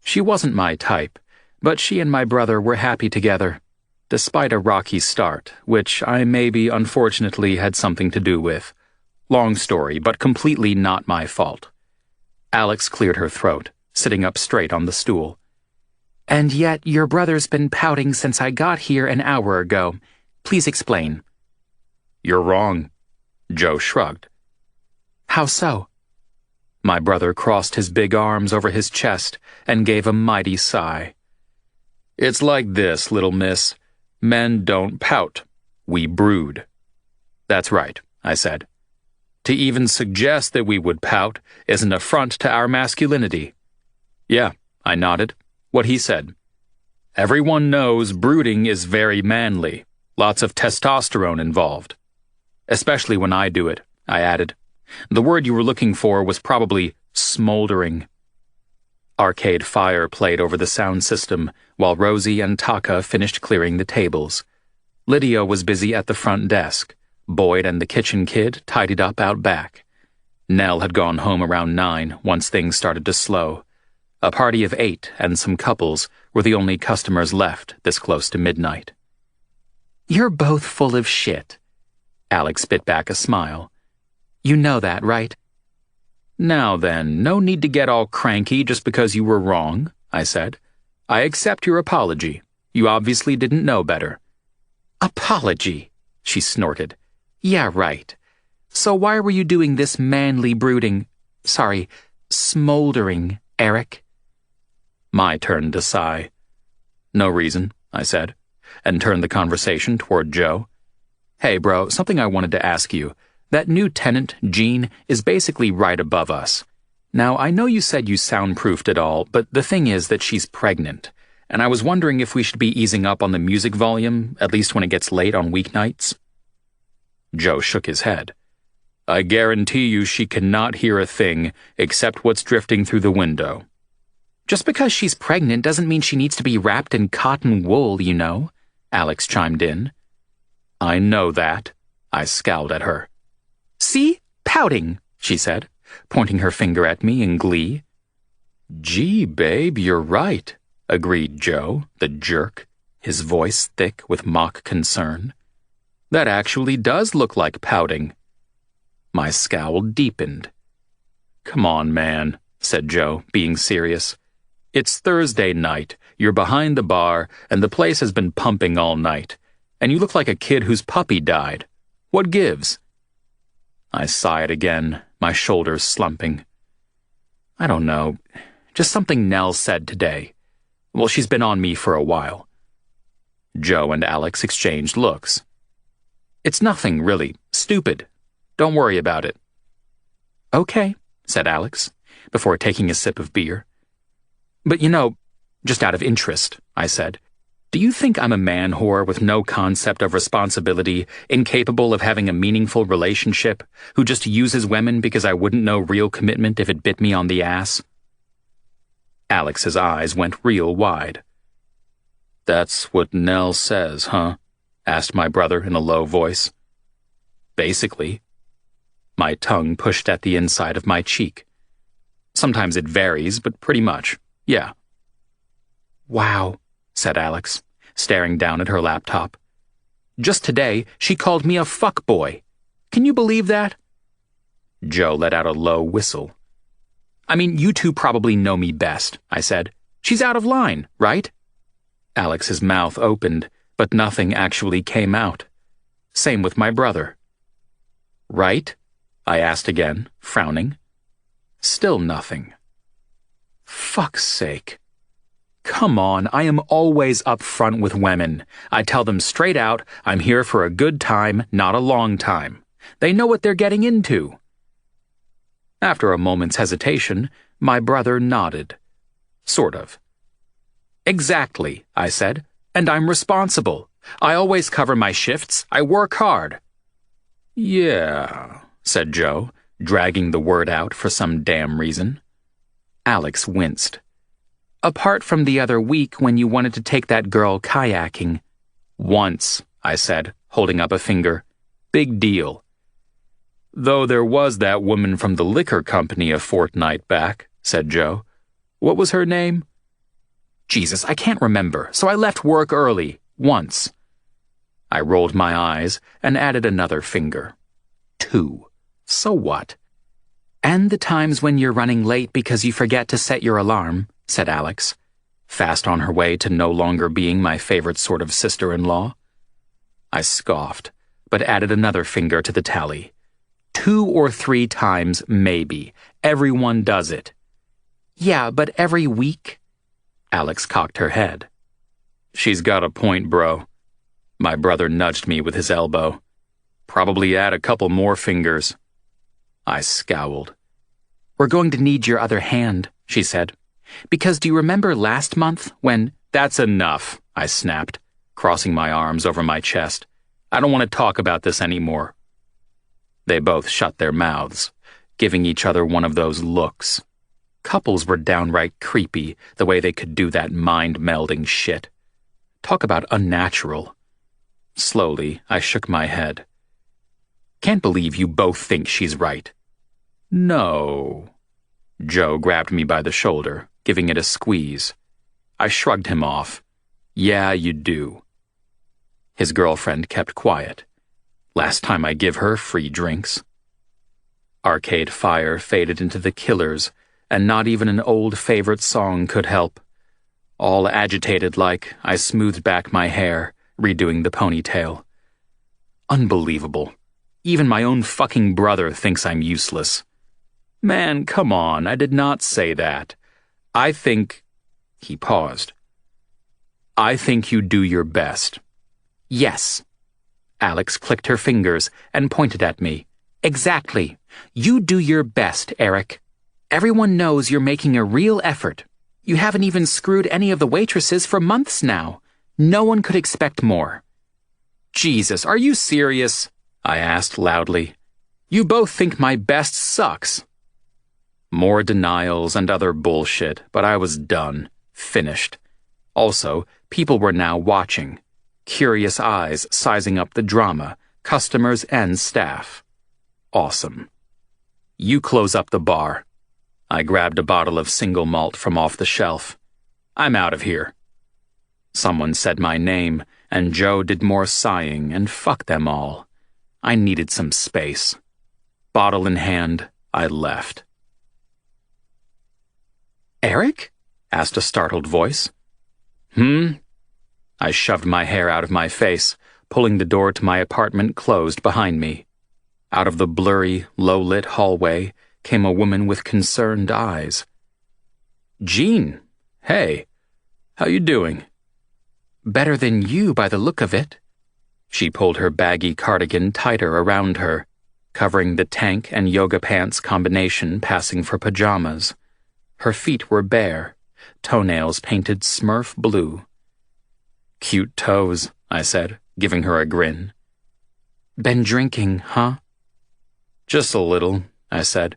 She wasn't my type, but she and my brother were happy together, despite a rocky start, which I maybe unfortunately had something to do with. Long story, but completely not my fault. Alex cleared her throat, sitting up straight on the stool. "And yet your brother's been pouting since I got here an hour ago. Please explain." "You're wrong." Joe shrugged. "How so?" My brother crossed his big arms over his chest and gave a mighty sigh. "It's like this, little miss. Men don't pout. We brood." "That's right," I said. "To even suggest that we would pout is an affront to our masculinity." "Yeah," I nodded. "What he said. Everyone knows brooding is very manly. Lots of testosterone involved. Especially when I do it," I added. "The word you were looking for was probably smoldering." Arcade Fire played over the sound system while Rosie and Taka finished clearing the tables. Lydia was busy at the front desk. Boyd and the kitchen kid tidied up out back. Nell had gone home around 9 once things started to slow. A party of 8 and some couples were the only customers left this close to midnight. "You're both full of shit." Alex spit back a smile. "You know that, right?" "Now then, no need to get all cranky just because you were wrong," I said. "I accept your apology. You obviously didn't know better." "Apology," she snorted. "Yeah, right. So why were you doing this manly brooding, smoldering, Eric?" My turn to sigh. "No reason," I said, and turned the conversation toward Joe. "Hey, bro, something I wanted to ask you. That new tenant, Jean, is basically right above us. Now, I know you said you soundproofed it all, but the thing is that she's pregnant, and I was wondering if we should be easing up on the music volume, at least when it gets late on weeknights." Joe shook his head. "I guarantee you she cannot hear a thing except what's drifting through the window." "Just because she's pregnant doesn't mean she needs to be wrapped in cotton wool, you know," Alex chimed in. "I know that." I scowled at her. "See? Pouting," she said, pointing her finger at me in glee. "Gee, babe, you're right," agreed Joe, the jerk, his voice thick with mock concern. "That actually does look like pouting." My scowl deepened. "Come on, man," said Joe, being serious. "It's Thursday night, you're behind the bar, and the place has been pumping all night, and you look like a kid whose puppy died. What gives?" I sighed again, my shoulders slumping. "I don't know. Just something Nell said today. Well, she's been on me for a while." Joe and Alex exchanged looks. "It's nothing, really. Stupid. Don't worry about it." "Okay," said Alex, before taking a sip of beer. "But just out of interest," I said, "do you think I'm a man whore with no concept of responsibility, incapable of having a meaningful relationship, who just uses women because I wouldn't know real commitment if it bit me on the ass?" Alex's eyes went real wide. "That's what Nell says, huh?" asked my brother in a low voice. "Basically." My tongue pushed at the inside of my cheek. "Sometimes it varies, but pretty much, yeah." "Wow," said Alex, staring down at her laptop. "Just today, she called me a fuckboy. Can you believe that?" Joe let out a low whistle. "I mean, you two probably know me best," I said. "She's out of line, right?" Alex's mouth opened, but nothing actually came out. Same with my brother. "Right?" I asked again, frowning. Still nothing. Fuck's sake. Come on, I am always up front with women. I tell them straight out, I'm here for a good time, not a long time. They know what they're getting into. After a moment's hesitation, my brother nodded. Sort of. "Exactly," I said, "and I'm responsible. I always cover my shifts. I work hard." "Yeah," said Joe, dragging the word out for some damn reason. Alex winced. Apart from the other week when you wanted to take that girl kayaking. Once, I said, holding up a finger. Big deal. Though there was that woman from the liquor company a fortnight back, said Joe. What was her name? Jesus, I can't remember, so I left work early, once. I rolled my eyes and added another finger. 2. So what? And the times when you're running late because you forget to set your alarm, said Alex, fast on her way to no longer being my favorite sort of sister-in-law. I scoffed, but added another finger to the tally. 2 or 3 times, maybe. Everyone does it. Yeah, but every week? Alex cocked her head. She's got a point, bro. My brother nudged me with his elbow. Probably add a couple more fingers. I scowled. We're going to need your other hand, she said. Because do you remember last month when— That's enough, I snapped, crossing my arms over my chest. I don't want to talk about this anymore. They both shut their mouths, giving each other one of those looks. Couples were downright creepy, the way they could do that mind-melding shit. Talk about unnatural. Slowly, I shook my head. Can't believe you both think she's right. No. Joe grabbed me by the shoulder, giving it a squeeze. I shrugged him off. Yeah, you do. His girlfriend kept quiet. Last time I give her free drinks. Arcade Fire faded into the Killers, and not even an old favorite song could help. All agitated like, I smoothed back my hair, redoing the ponytail. Unbelievable. Even my own fucking brother thinks I'm useless. Man, come on, I did not say that. I think— He paused. I think you do your best. Yes. Alex clicked her fingers and pointed at me. Exactly. You do your best, Eric. Everyone knows you're making a real effort. You haven't even screwed any of the waitresses for months now. No one could expect more. Jesus, are you serious? I asked loudly. You both think my best sucks. More denials and other bullshit, but I was done. Finished. Also, people were now watching. Curious eyes sizing up the drama, customers and staff. Awesome. You close up the bar. I grabbed a bottle of single malt from off the shelf. I'm out of here. Someone said my name, and Joe did more sighing, and fuck them all. I needed some space. Bottle in hand, I left. Eric? Asked a startled voice. I shoved my hair out of my face, pulling the door to my apartment closed behind me. Out of the blurry, low-lit hallway came a woman with concerned eyes. Jean, hey, how you doing? Better than you by the look of it. She pulled her baggy cardigan tighter around her, covering the tank and yoga pants combination passing for pajamas. Her feet were bare, toenails painted Smurf blue. Cute toes, I said, giving her a grin. Been drinking, huh? Just a little, I said.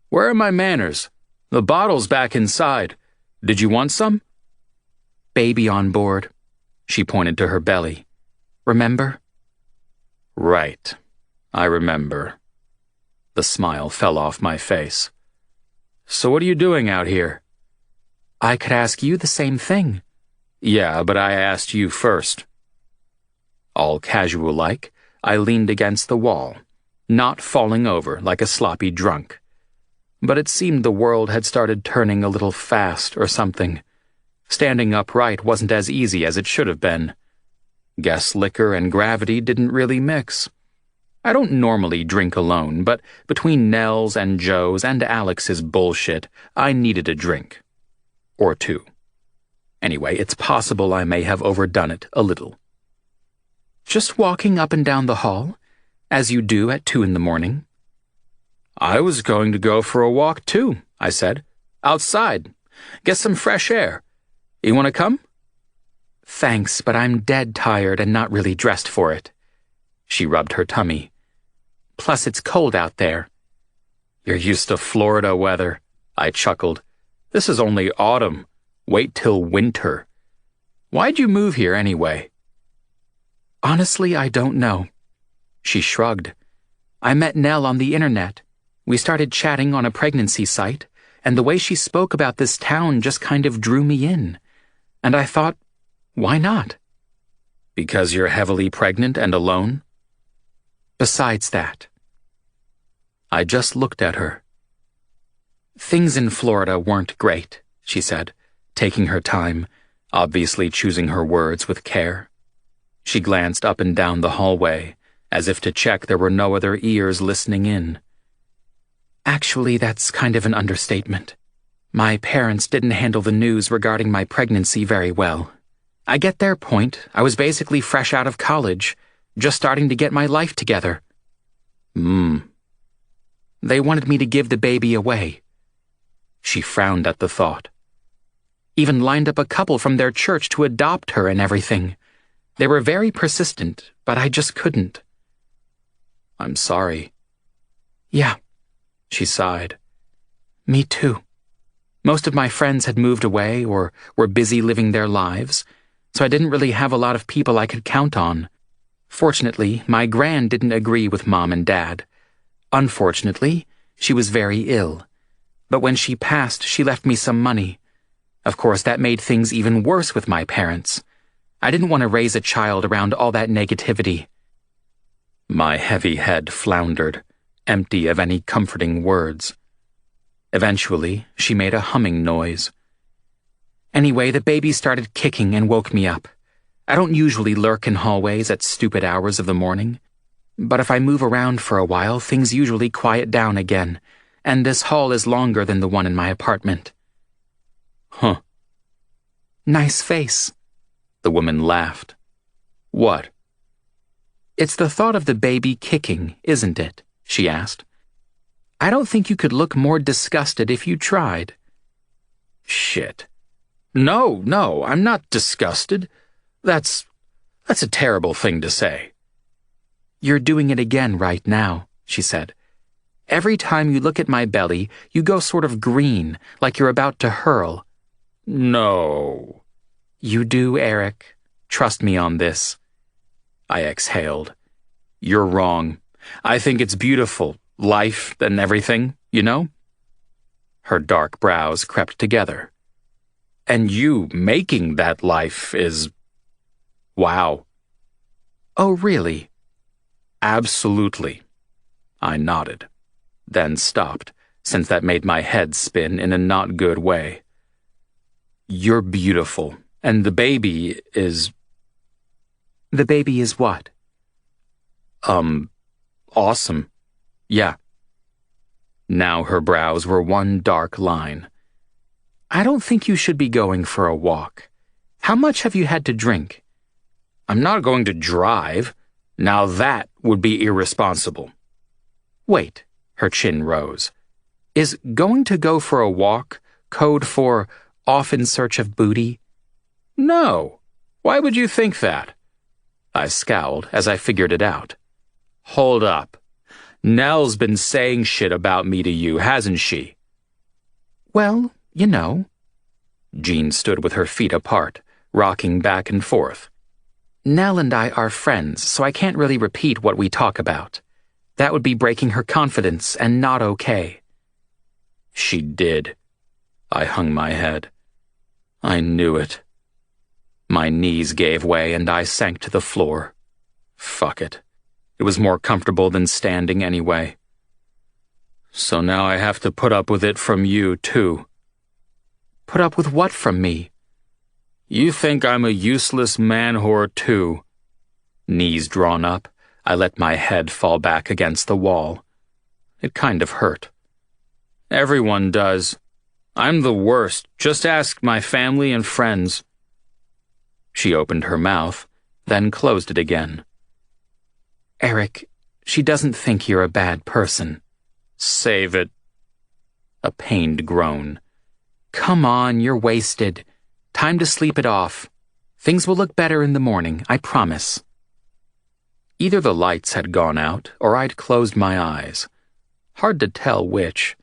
Where are my manners? The bottle's back inside. Did you want some? Baby on board. She pointed to her belly. Remember? Right. I remember. The smile fell off my face. So what are you doing out here? I could ask you the same thing. Yeah, but I asked you first. All casual-like, I leaned against the wall, not falling over like a sloppy drunk. But it seemed the world had started turning a little fast or something. Standing upright wasn't as easy as it should have been. Guess liquor and gravity didn't really mix. I don't normally drink alone, but between Nell's and Joe's and Alex's bullshit, I needed a drink. Or two. Anyway, it's possible I may have overdone it a little. Just walking up and down the hall, as you do at 2 a.m? I was going to go for a walk too, I said. Outside. Get some fresh air. You want to come? Thanks, but I'm dead tired and not really dressed for it. She rubbed her tummy. Plus, it's cold out there. You're used to Florida weather, I chuckled. This is only autumn. Wait till winter. Why'd you move here anyway? Honestly, I don't know. She shrugged. I met Nell on the internet. We started chatting on a pregnancy site, and the way she spoke about this town just kind of drew me in. And I thought, why not? Because you're heavily pregnant and alone? Besides that. I just looked at her. Things in Florida weren't great, she said, taking her time, obviously choosing her words with care. She glanced up and down the hallway, as if to check there were no other ears listening in. Actually, that's kind of an understatement. My parents didn't handle the news regarding my pregnancy very well. I get their point. I was basically fresh out of college, just starting to get my life together. They wanted me to give the baby away. She frowned at the thought. Even lined up a couple from their church to adopt her and everything. They were very persistent, but I just couldn't. I'm sorry. Yeah, she sighed. Me too. Most of my friends had moved away or were busy living their lives, so I didn't really have a lot of people I could count on. Fortunately, my gran didn't agree with Mom and Dad. Unfortunately, she was very ill. But when she passed, she left me some money. Of course, that made things even worse with my parents. I didn't want to raise a child around all that negativity. My heavy head floundered, empty of any comforting words. Eventually, she made a humming noise. Anyway, the baby started kicking and woke me up. I don't usually lurk in hallways at stupid hours of the morning. But if I move around for a while, things usually quiet down again, and this hall is longer than the one in my apartment. Huh. Nice face. The woman laughed. What? It's the thought of the baby kicking, isn't it? She asked. I don't think you could look more disgusted if you tried. Shit. No, I'm not disgusted. That's a terrible thing to say. You're doing it again right now, she said. Every time you look at my belly, you go sort of green, like you're about to hurl. No. You do, Eric. Trust me on this. I exhaled. You're wrong. I think it's beautiful. Life and everything, you know? Her dark brows crept together. And you making that life is... wow. Oh, really? Absolutely. I nodded, then stopped, since that made my head spin in a not good way. You're beautiful, and the baby is... The baby is what? Awesome. Yeah. Now her brows were one dark line. I don't think you should be going for a walk. How much have you had to drink? I'm not going to drive. Now that would be irresponsible. Wait, her chin rose. Is going to go for a walk code for off in search of booty? No. Why would you think that? I scowled as I figured it out. Hold up. Nell's been saying shit about me to you, hasn't she? Well, you know. Jean stood with her feet apart, rocking back and forth. Nell and I are friends, so I can't really repeat what we talk about. That would be breaking her confidence and not okay. She did. I hung my head. I knew it. My knees gave way and I sank to the floor. Fuck it. It was more comfortable than standing anyway. So now I have to put up with it from you, too. Put up with what from me? You think I'm a useless man-whore, too. Knees drawn up, I let my head fall back against the wall. It kind of hurt. Everyone does. I'm the worst. Just ask my family and friends. She opened her mouth, then closed it again. Eric, she doesn't think you're a bad person. Save it. A pained groan. Come on, you're wasted. Time to sleep it off. Things will look better in the morning, I promise. Either the lights had gone out, or I'd closed my eyes. Hard to tell which.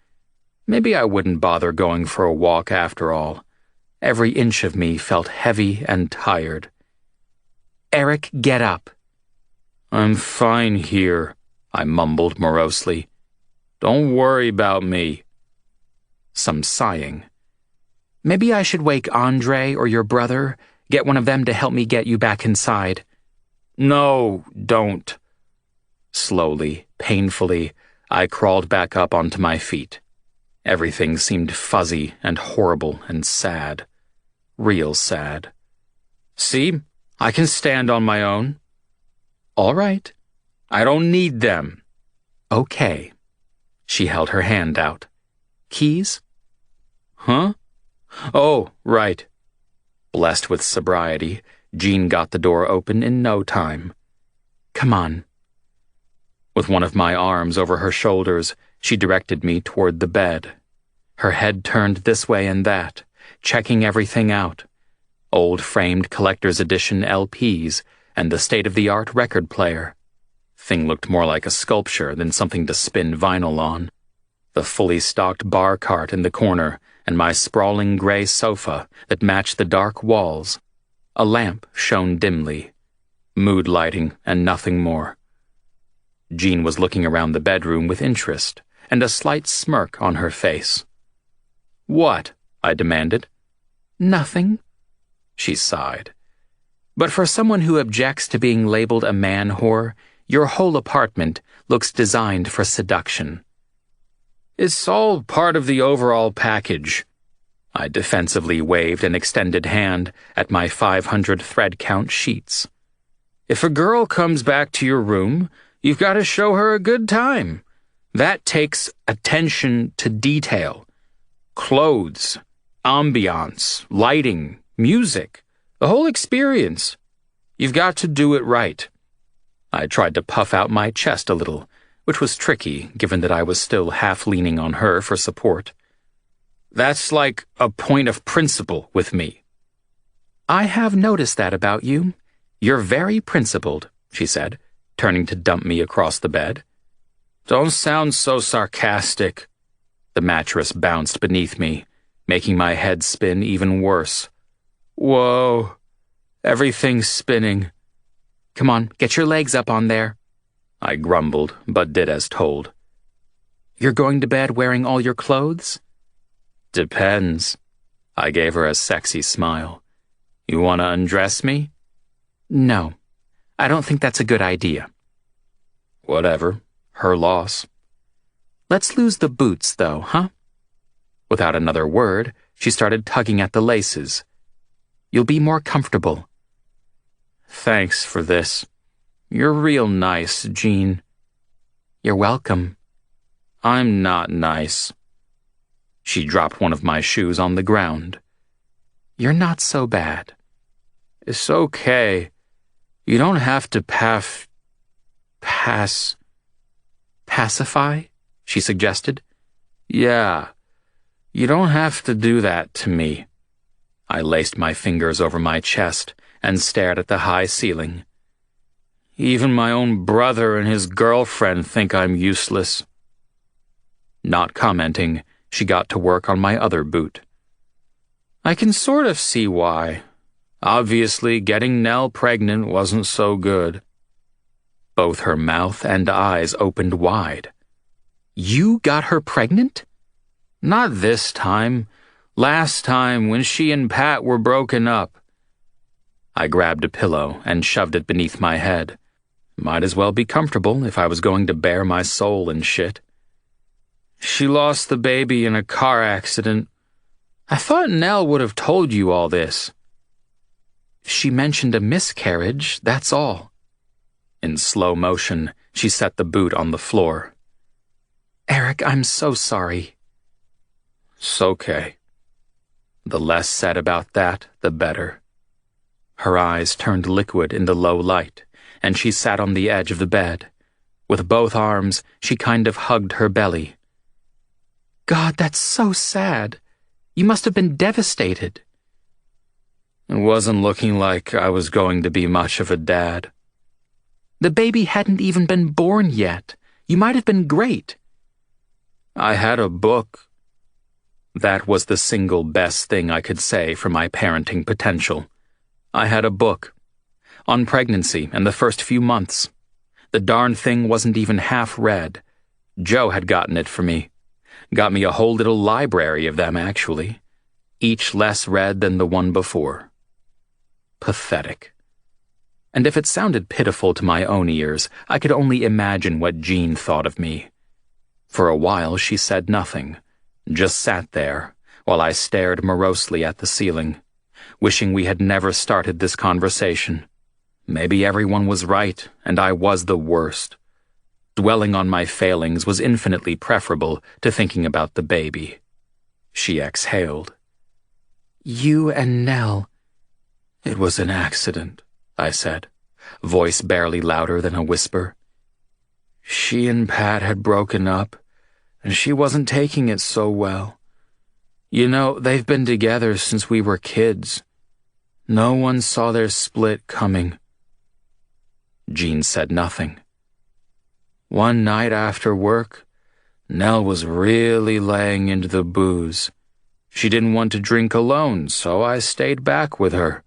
Maybe I wouldn't bother going for a walk after all. Every inch of me felt heavy and tired. Eric, get up. I'm fine here, I mumbled morosely. Don't worry about me. Some sighing. Maybe I should wake Andre or your brother, get one of them to help me get you back inside. No, don't. Slowly, painfully, I crawled back up onto my feet. Everything seemed fuzzy and horrible and sad. Real sad. See, I can stand on my own. All right. I don't need them. Okay. She held her hand out. Keys? Huh? Oh, right. Blessed with sobriety, Jean got the door open in no time. Come on. With one of my arms over her shoulders, she directed me toward the bed. Her head turned this way and that, checking everything out. Old framed collector's edition LPs and the state-of-the-art record player. Thing looked more like a sculpture than something to spin vinyl on. The fully stocked bar cart in the corner and my sprawling gray sofa that matched the dark walls. A lamp shone dimly. Mood lighting and nothing more. Jean was looking around the bedroom with interest and a slight smirk on her face. What? I demanded. Nothing, she sighed. But for someone who objects to being labeled a man whore, your whole apartment looks designed for seduction. It's all part of the overall package. I defensively waved an extended hand at my 500 thread count sheets. If a girl comes back to your room, you've got to show her a good time. That takes attention to detail. Clothes, ambiance, lighting, music, the whole experience. You've got to do it right. I tried to puff out my chest a little, which was tricky given that I was still half leaning on her for support. That's like a point of principle with me. I have noticed that about you. You're very principled, she said, turning to dump me across the bed. Don't sound so sarcastic. The mattress bounced beneath me, making my head spin even worse. Whoa, everything's spinning. Come on, get your legs up on there. I grumbled, but did as told. You're going to bed wearing all your clothes? Depends. I gave her a sexy smile. You want to undress me? No, I don't think that's a good idea. Whatever, her loss. Let's lose the boots, though, huh? Without another word, she started tugging at the laces. You'll be more comfortable. Thanks for this. You're real nice, Jean. You're welcome. I'm not nice. She dropped one of my shoes on the ground. You're not so bad. It's okay. You don't have to Pacify? She suggested. Yeah, you don't have to do that to me. I laced my fingers over my chest and stared at the high ceiling. Even my own brother and his girlfriend think I'm useless. Not commenting, she got to work on my other boot. I can sort of see why. Obviously, getting Nell pregnant wasn't so good. Both her mouth and eyes opened wide. You got her pregnant? Not this time. Last time, when she and Pat were broken up. I grabbed a pillow and shoved it beneath my head. Might as well be comfortable if I was going to bare my soul and shit. She lost the baby in a car accident. I thought Nell would have told you all this. She mentioned a miscarriage, that's all. In slow motion, she set the boot on the floor. Eric, I'm so sorry. It's okay. The less said about that, the better. Her eyes turned liquid in the low light, and she sat on the edge of the bed. With both arms, she kind of hugged her belly. God, that's so sad. You must have been devastated. It wasn't looking like I was going to be much of a dad. The baby hadn't even been born yet. You might have been great. I had a book. That was the single best thing I could say for my parenting potential. I had a book. On pregnancy and the first few months. The darn thing wasn't even half read. Joe had gotten it for me. Got me a whole little library of them, actually. Each less read than the one before. Pathetic. And if it sounded pitiful to my own ears, I could only imagine what Jean thought of me. For a while she said nothing, just sat there, while I stared morosely at the ceiling, wishing we had never started this conversation. Maybe everyone was right, and I was the worst. Dwelling on my failings was infinitely preferable to thinking about the baby. She exhaled. You and Nell. It was an accident, I said, voice barely louder than a whisper. She and Pat had broken up, and she wasn't taking it so well. You know, they've been together since we were kids. No one saw their split coming. Jean said nothing. One night after work, Nell was really laying into the booze. She didn't want to drink alone, so I stayed back with her.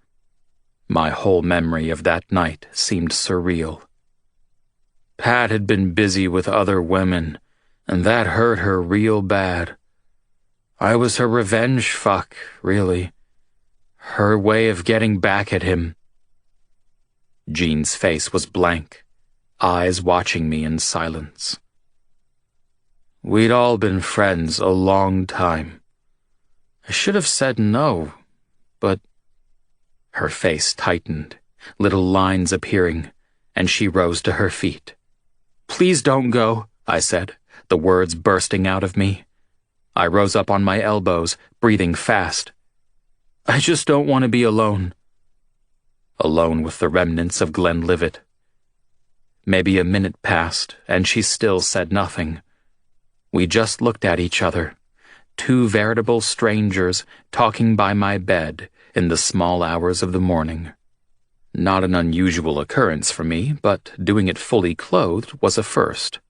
My whole memory of that night seemed surreal. Pat had been busy with other women, and that hurt her real bad. I was her revenge fuck, really. Her way of getting back at him. Jean's face was blank, eyes watching me in silence. We'd all been friends a long time. I should have said no, but... Her face tightened, little lines appearing, and she rose to her feet. Please don't go, I said, the words bursting out of me. I rose up on my elbows, breathing fast. I just don't want to be alone. Alone with the remnants of Glenlivet. Maybe a minute passed, and she still said nothing. We just looked at each other, two veritable strangers talking by my bed in the small hours of the morning. Not an unusual occurrence for me, but doing it fully clothed was a first.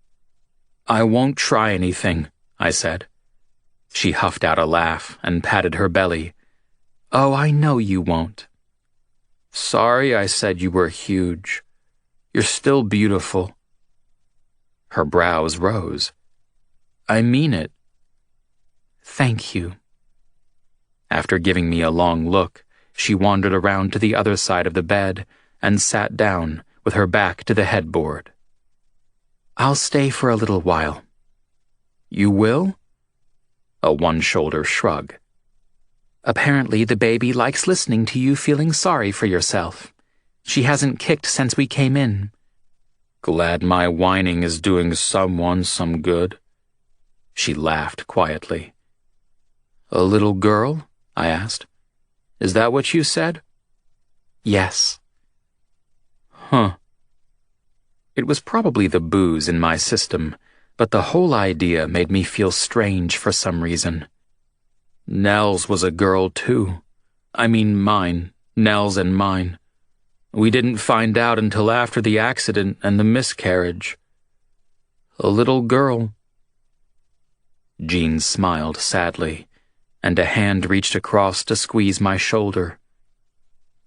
I won't try anything, I said. She huffed out a laugh and patted her belly. Oh, I know you won't. Sorry I said you were huge. You're still beautiful. Her brows rose. I mean it. Thank you. After giving me a long look, she wandered around to the other side of the bed and sat down with her back to the headboard. I'll stay for a little while. You will? A one-shoulder shrug. Apparently the baby likes listening to you feeling sorry for yourself. She hasn't kicked since we came in. Glad my whining is doing someone some good. She laughed quietly. A little girl? I asked. Is that what you said? Yes. Huh. It was probably the booze in my system, but the whole idea made me feel strange for some reason. Nell's was a girl too. I mean mine, Nell's and mine. We didn't find out until after the accident and the miscarriage. A little girl. Jean smiled sadly, and a hand reached across to squeeze my shoulder.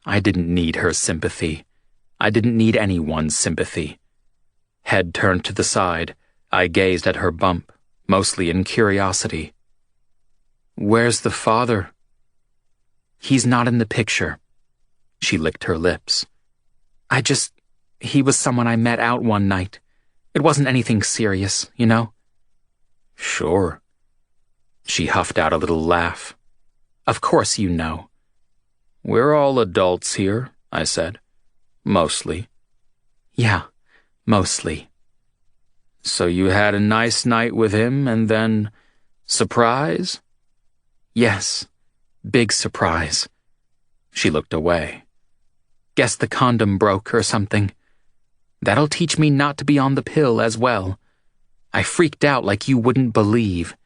I didn't need her sympathy. I didn't need anyone's sympathy. Head turned to the side, I gazed at her bump, mostly in curiosity. Where's the father? He's not in the picture. She licked her lips. He was someone I met out one night. It wasn't anything serious, you know? Sure. She huffed out a little laugh. Of course you know. We're all adults here, I said. Mostly. Yeah, mostly. So you had a nice night with him and then... surprise? Yes, big surprise. She looked away. Guess the condom broke or something. That'll teach me not to be on the pill as well. I freaked out like you wouldn't believe.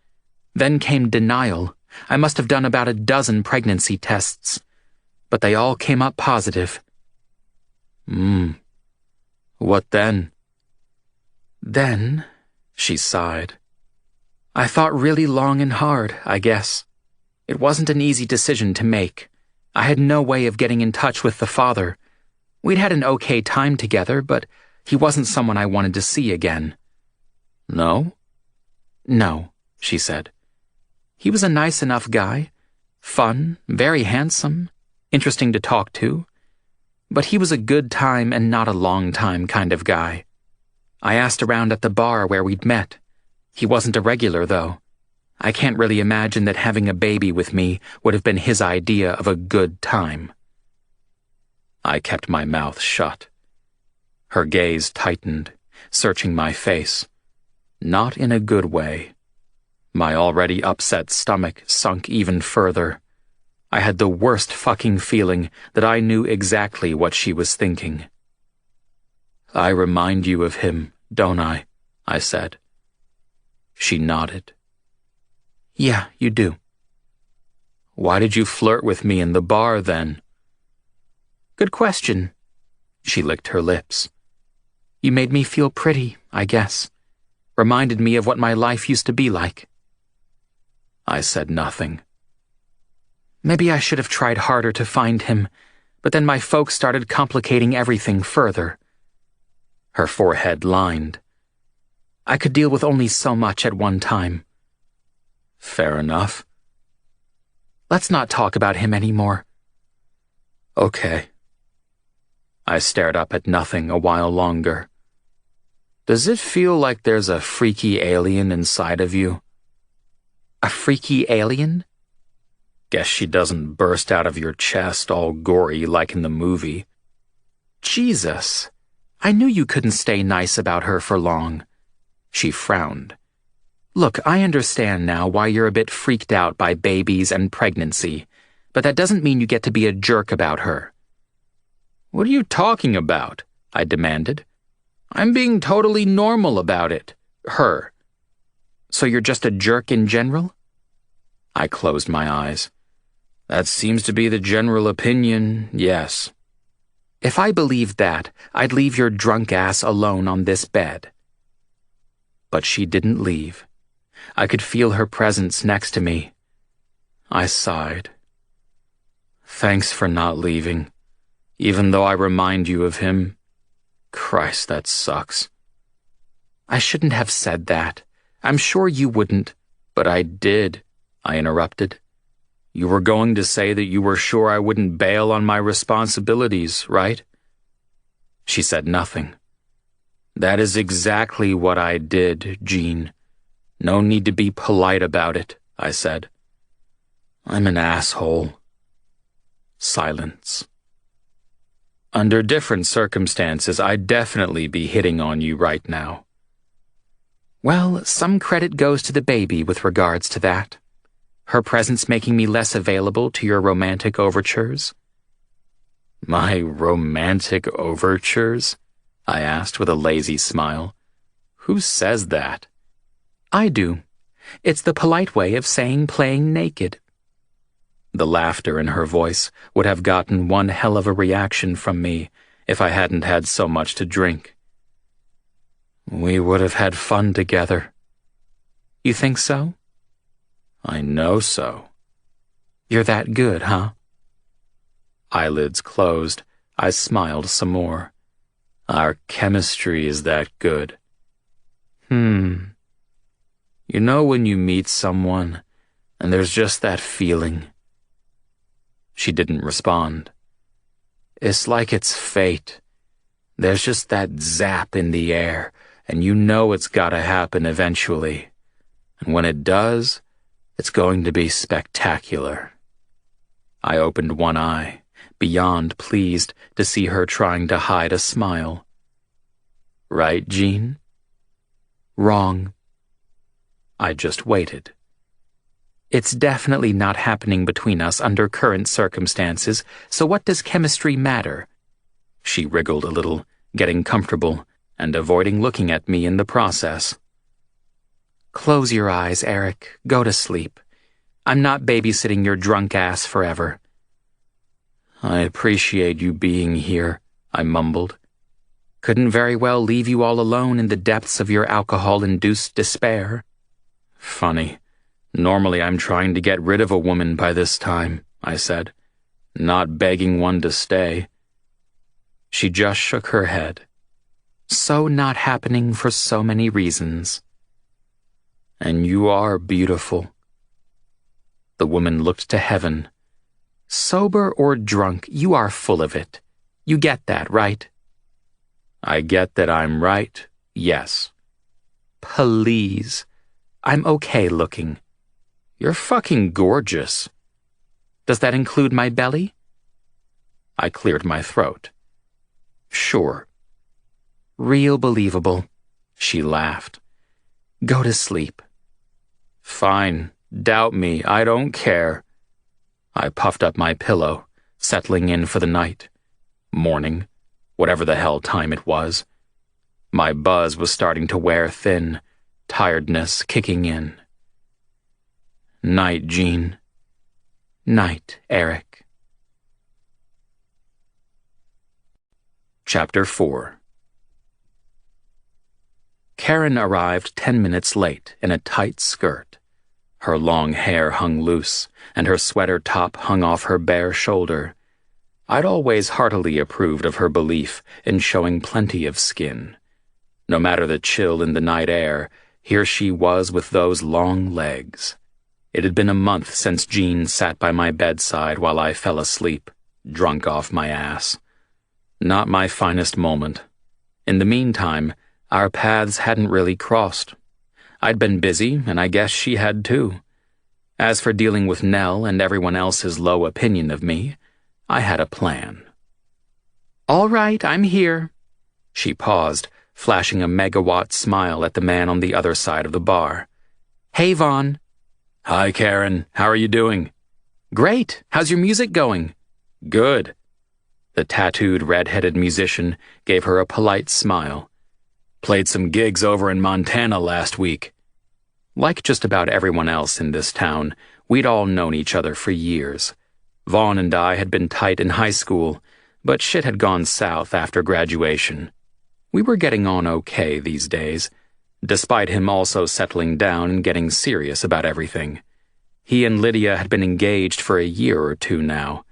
Then came denial. I must have done about a dozen pregnancy tests. But they all came up positive. What then? Then, she sighed. I thought really long and hard, I guess. It wasn't an easy decision to make. I had no way of getting in touch with the father. We'd had an okay time together, but he wasn't someone I wanted to see again. No? No, she said. He was a nice enough guy. Fun, very handsome, interesting to talk to. But he was a good time and not a long time kind of guy. I asked around at the bar where we'd met. He wasn't a regular, though. I can't really imagine that having a baby with me would have been his idea of a good time. I kept my mouth shut. Her gaze tightened, searching my face. Not in a good way. My already upset stomach sunk even further. I had the worst fucking feeling that I knew exactly what she was thinking. I remind you of him, don't I? I said. She nodded. Yeah, you do. Why did you flirt with me in the bar then? Good question. She licked her lips. You made me feel pretty, I guess. Reminded me of what my life used to be like. I said nothing. Maybe I should have tried harder to find him, but then my folks started complicating everything further. Her forehead lined. I could deal with only so much at one time. Fair enough. Let's not talk about him anymore. Okay. I stared up at nothing a while longer. Does it feel like there's a freaky alien inside of you? A freaky alien? Guess she doesn't burst out of your chest all gory like in the movie. Jesus. I knew you couldn't stay nice about her for long. She frowned. Look, I understand now why you're a bit freaked out by babies and pregnancy, but that doesn't mean you get to be a jerk about her. What are you talking about? I demanded. I'm being totally normal about it. Her. So you're just a jerk in general? I closed my eyes. That seems to be the general opinion, yes. If I believed that, I'd leave your drunk ass alone on this bed. But she didn't leave. I could feel her presence next to me. I sighed. Thanks for not leaving, even though I remind you of him. Christ, that sucks. I shouldn't have said that. I'm sure you wouldn't. But I did, I interrupted. You were going to say that you were sure I wouldn't bail on my responsibilities, right? She said nothing. That is exactly what I did, Jean. No need to be polite about it, I said. I'm an asshole. Silence. Under different circumstances, I'd definitely be hitting on you right now. Well, some credit goes to the baby with regards to that. Her presence making me less available to your romantic overtures. My romantic overtures? I asked with a lazy smile. Who says that? I do. It's the polite way of saying playing naked. The laughter in her voice would have gotten one hell of a reaction from me if I hadn't had so much to drink. We would have had fun together. You think so? I know so. You're that good, huh? Eyelids closed, I smiled some more. Our chemistry is that good. You know when you meet someone, and there's just that feeling? She didn't respond. It's like it's fate. There's just that zap in the air, and you know it's gotta happen eventually. And when it does, it's going to be spectacular. I opened one eye, beyond pleased to see her trying to hide a smile. Right, Jean? Wrong. I just waited. It's definitely not happening between us under current circumstances, so what does chemistry matter? She wriggled a little, getting comfortable, and avoiding looking at me in the process. Close your eyes, Eric. Go to sleep. I'm not babysitting your drunk ass forever. I appreciate you being here, I mumbled. Couldn't very well leave you all alone in the depths of your alcohol-induced despair. Funny. Normally I'm trying to get rid of a woman by this time, I said, not begging one to stay. She just shook her head. So not happening for so many reasons. And you are beautiful. The woman looked to heaven. Sober or drunk, you are full of it. You get that, right? I get that I'm right, yes. Please. I'm okay looking. You're fucking gorgeous. Does that include my belly? I cleared my throat. Sure. Real believable. She laughed. Go to sleep. Fine. Doubt me. I don't care. I puffed up my pillow, settling in for the night. Morning. Whatever the hell time it was. My buzz was starting to wear thin, tiredness kicking in. Night, Jean. Night, Eric. Chapter 4. Karen arrived 10 minutes late in a tight skirt. Her long hair hung loose, and her sweater top hung off her bare shoulder. I'd always heartily approved of her belief in showing plenty of skin. No matter the chill in the night air, here she was with those long legs. It had been a month since Jean sat by my bedside while I fell asleep, drunk off my ass. Not my finest moment. In the meantime, our paths hadn't really crossed. I'd been busy, and I guess she had too. As for dealing with Nell and everyone else's low opinion of me, I had a plan. All right, I'm here. She paused, flashing a megawatt smile at the man on the other side of the bar. Hey, Vaughn. Hi, Karen. How are you doing? Great. How's your music going? Good. The tattooed, red-headed musician gave her a polite smile. Played some gigs over in Montana last week. Like just about everyone else in this town, we'd all known each other for years. Vaughn and I had been tight in high school, but shit had gone south after graduation. We were getting on okay these days, despite him also settling down and getting serious about everything. He and Lydia had been engaged for a year or two now.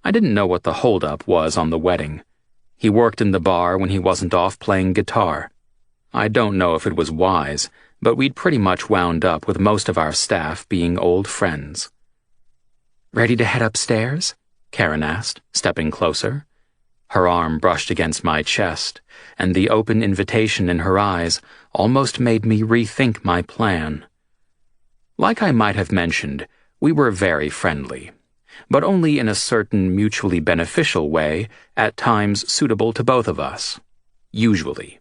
I didn't know what the holdup was on the wedding. He worked in the bar when he wasn't off playing guitar. I don't know if it was wise, but we'd pretty much wound up with most of our staff being old friends. Ready to head upstairs? Karen asked, stepping closer. Her arm brushed against my chest, and the open invitation in her eyes almost made me rethink my plan. Like I might have mentioned, we were very friendly, but only in a certain mutually beneficial way, at times suitable to both of us. Usually.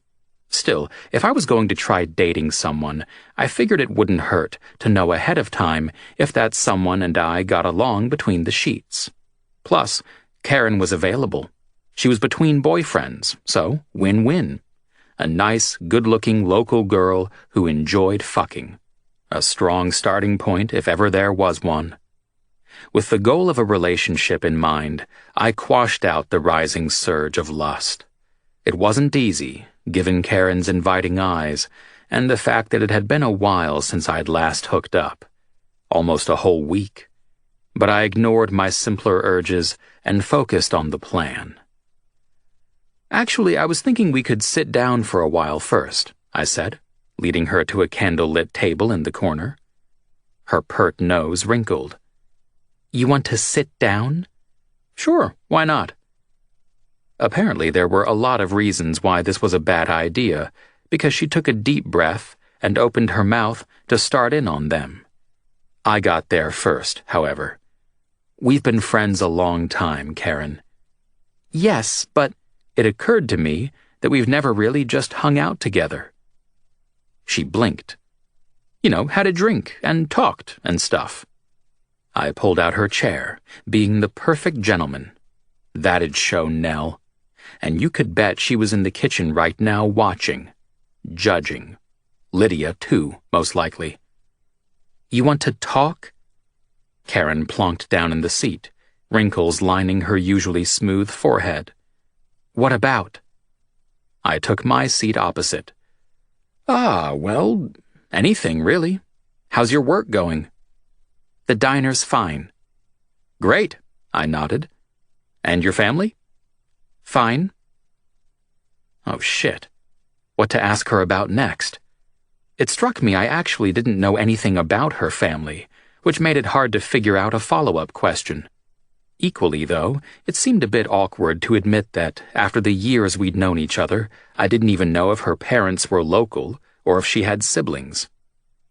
Still, if I was going to try dating someone, I figured it wouldn't hurt to know ahead of time if that someone and I got along between the sheets. Plus, Karen was available. She was between boyfriends, so win-win. A nice, good-looking local girl who enjoyed fucking. A strong starting point if ever there was one. With the goal of a relationship in mind, I quashed out the rising surge of lust. It wasn't easy, given Karen's inviting eyes, and the fact that it had been a while since I'd last hooked up. Almost a whole week. But I ignored my simpler urges and focused on the plan. Actually, I was thinking we could sit down for a while first, I said, leading her to a candle-lit table in the corner. Her pert nose wrinkled. You want to sit down? Sure, why not? Apparently there were a lot of reasons why this was a bad idea, because she took a deep breath and opened her mouth to start in on them. I got there first, however. We've been friends a long time, Karen. Yes, but it occurred to me that we've never really just hung out together. She blinked. You know, had a drink and talked and stuff. I pulled out her chair, being the perfect gentleman. That'd show Nell. And you could bet she was in the kitchen right now watching, judging. Lydia, too, most likely. You want to talk? Karen plonked down in the seat, wrinkles lining her usually smooth forehead. What about? I took my seat opposite. Well, anything, really. How's your work going? The diner's fine. Great, I nodded. And your family? Fine. Oh, shit. What to ask her about next? It struck me I actually didn't know anything about her family, which made it hard to figure out a follow-up question. Equally, though, it seemed a bit awkward to admit that, after the years we'd known each other, I didn't even know if her parents were local or if she had siblings.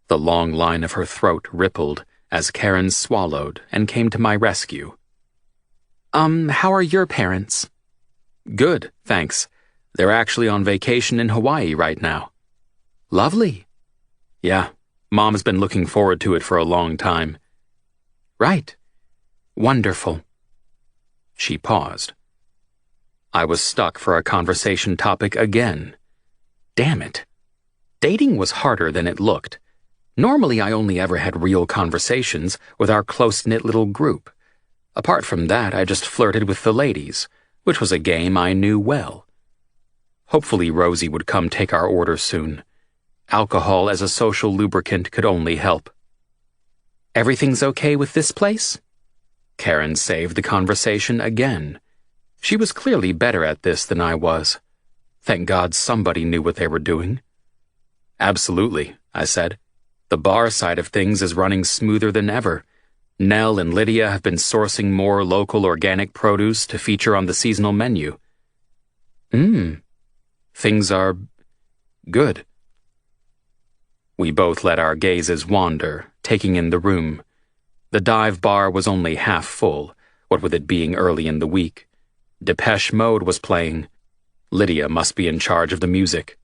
The long line of her throat rippled as Karen swallowed and came to my rescue. How are your parents? Good, thanks. They're actually on vacation in Hawaii right now. Lovely. Yeah, Mom's been looking forward to it for a long time. Right. Wonderful. She paused. I was stuck for a conversation topic again. Damn it. Dating was harder than it looked. Normally, I only ever had real conversations with our close-knit little group. Apart from that, I just flirted with the ladies, which was a game I knew well. Hopefully Rosie would come take our order soon. Alcohol as a social lubricant could only help. Everything's okay with this place? Karen saved the conversation again. She was clearly better at this than I was. Thank God somebody knew what they were doing. Absolutely, I said. The bar side of things is running smoother than ever. Nell and Lydia have been sourcing more local organic produce to feature on the seasonal menu. Things are good. We both let our gazes wander, taking in the room. The dive bar was only half full, what with it being early in the week. Depeche Mode was playing. Lydia must be in charge of the music.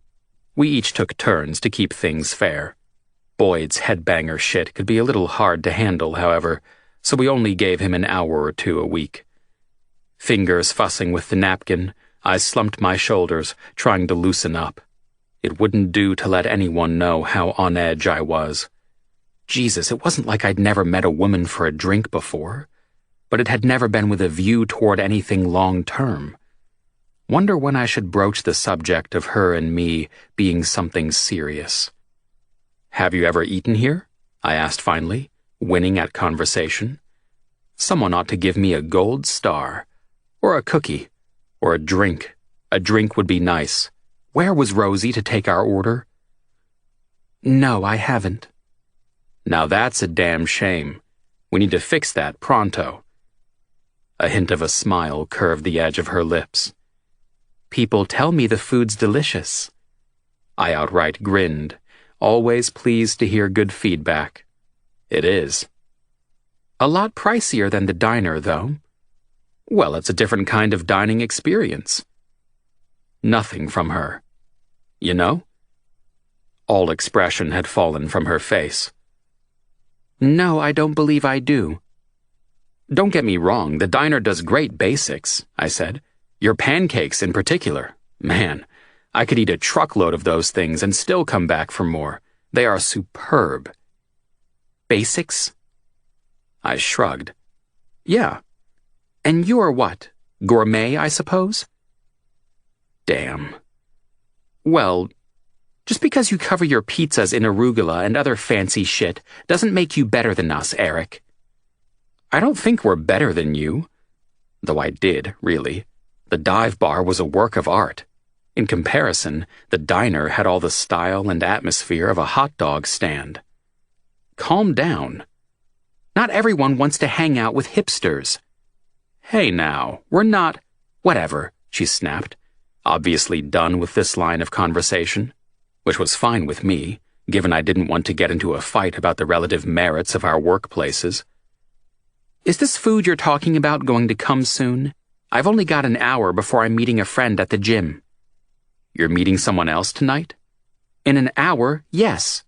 We each took turns to keep things fair. Boyd's headbanger shit could be a little hard to handle, however, so we only gave him an hour or two a week. Fingers fussing with the napkin, I slumped my shoulders, trying to loosen up. It wouldn't do to let anyone know how on edge I was. Jesus, it wasn't like I'd never met a woman for a drink before, but it had never been with a view toward anything long-term. Wonder when I should broach the subject of her and me being something serious. Have you ever eaten here? I asked finally, winning at conversation. Someone ought to give me a gold star. Or a cookie. Or a drink. A drink would be nice. Where was Rosie to take our order? No, I haven't. Now that's a damn shame. We need to fix that pronto. A hint of a smile curved the edge of her lips. People tell me the food's delicious. I outright grinned, always pleased to hear good feedback. It is. A lot pricier than the diner, though. Well, it's a different kind of dining experience. Nothing from her. You know? All expression had fallen from her face. No, I don't believe I do. Don't get me wrong, the diner does great basics, I said. Your pancakes in particular. Man, I could eat a truckload of those things and still come back for more. They are superb. Basics? I shrugged. Yeah. And you're what? Gourmet, I suppose? Damn. Well, just because you cover your pizzas in arugula and other fancy shit doesn't make you better than us, Eric. I don't think we're better than you. Though I did, really. The dive bar was a work of art. In comparison, the diner had all the style and atmosphere of a hot dog stand. Calm down. Not everyone wants to hang out with hipsters. Hey now, we're not— Whatever, she snapped, obviously done with this line of conversation, which was fine with me, given I didn't want to get into a fight about the relative merits of our workplaces. Is this food you're talking about going to come soon? I've only got an hour before I'm meeting a friend at the gym. You're meeting someone else tonight? In an hour, yes.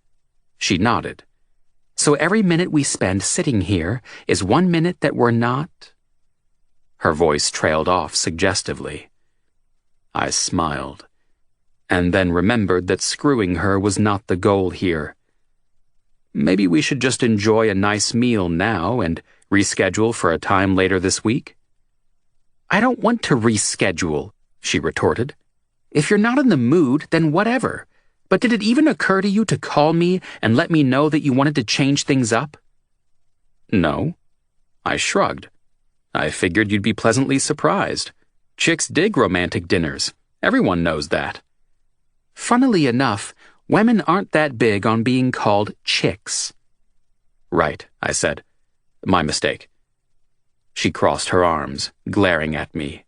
She nodded. So every minute we spend sitting here is 1 minute that we're not? Her voice trailed off suggestively. I smiled, and then remembered that screwing her was not the goal here. Maybe we should just enjoy a nice meal now and reschedule for a time later this week? I don't want to reschedule, she retorted. If you're not in the mood, then whatever. But did it even occur to you to call me and let me know that you wanted to change things up? No. I shrugged. I figured you'd be pleasantly surprised. Chicks dig romantic dinners. Everyone knows that. Funnily enough, women aren't that big on being called chicks. Right, I said. My mistake. She crossed her arms, glaring at me.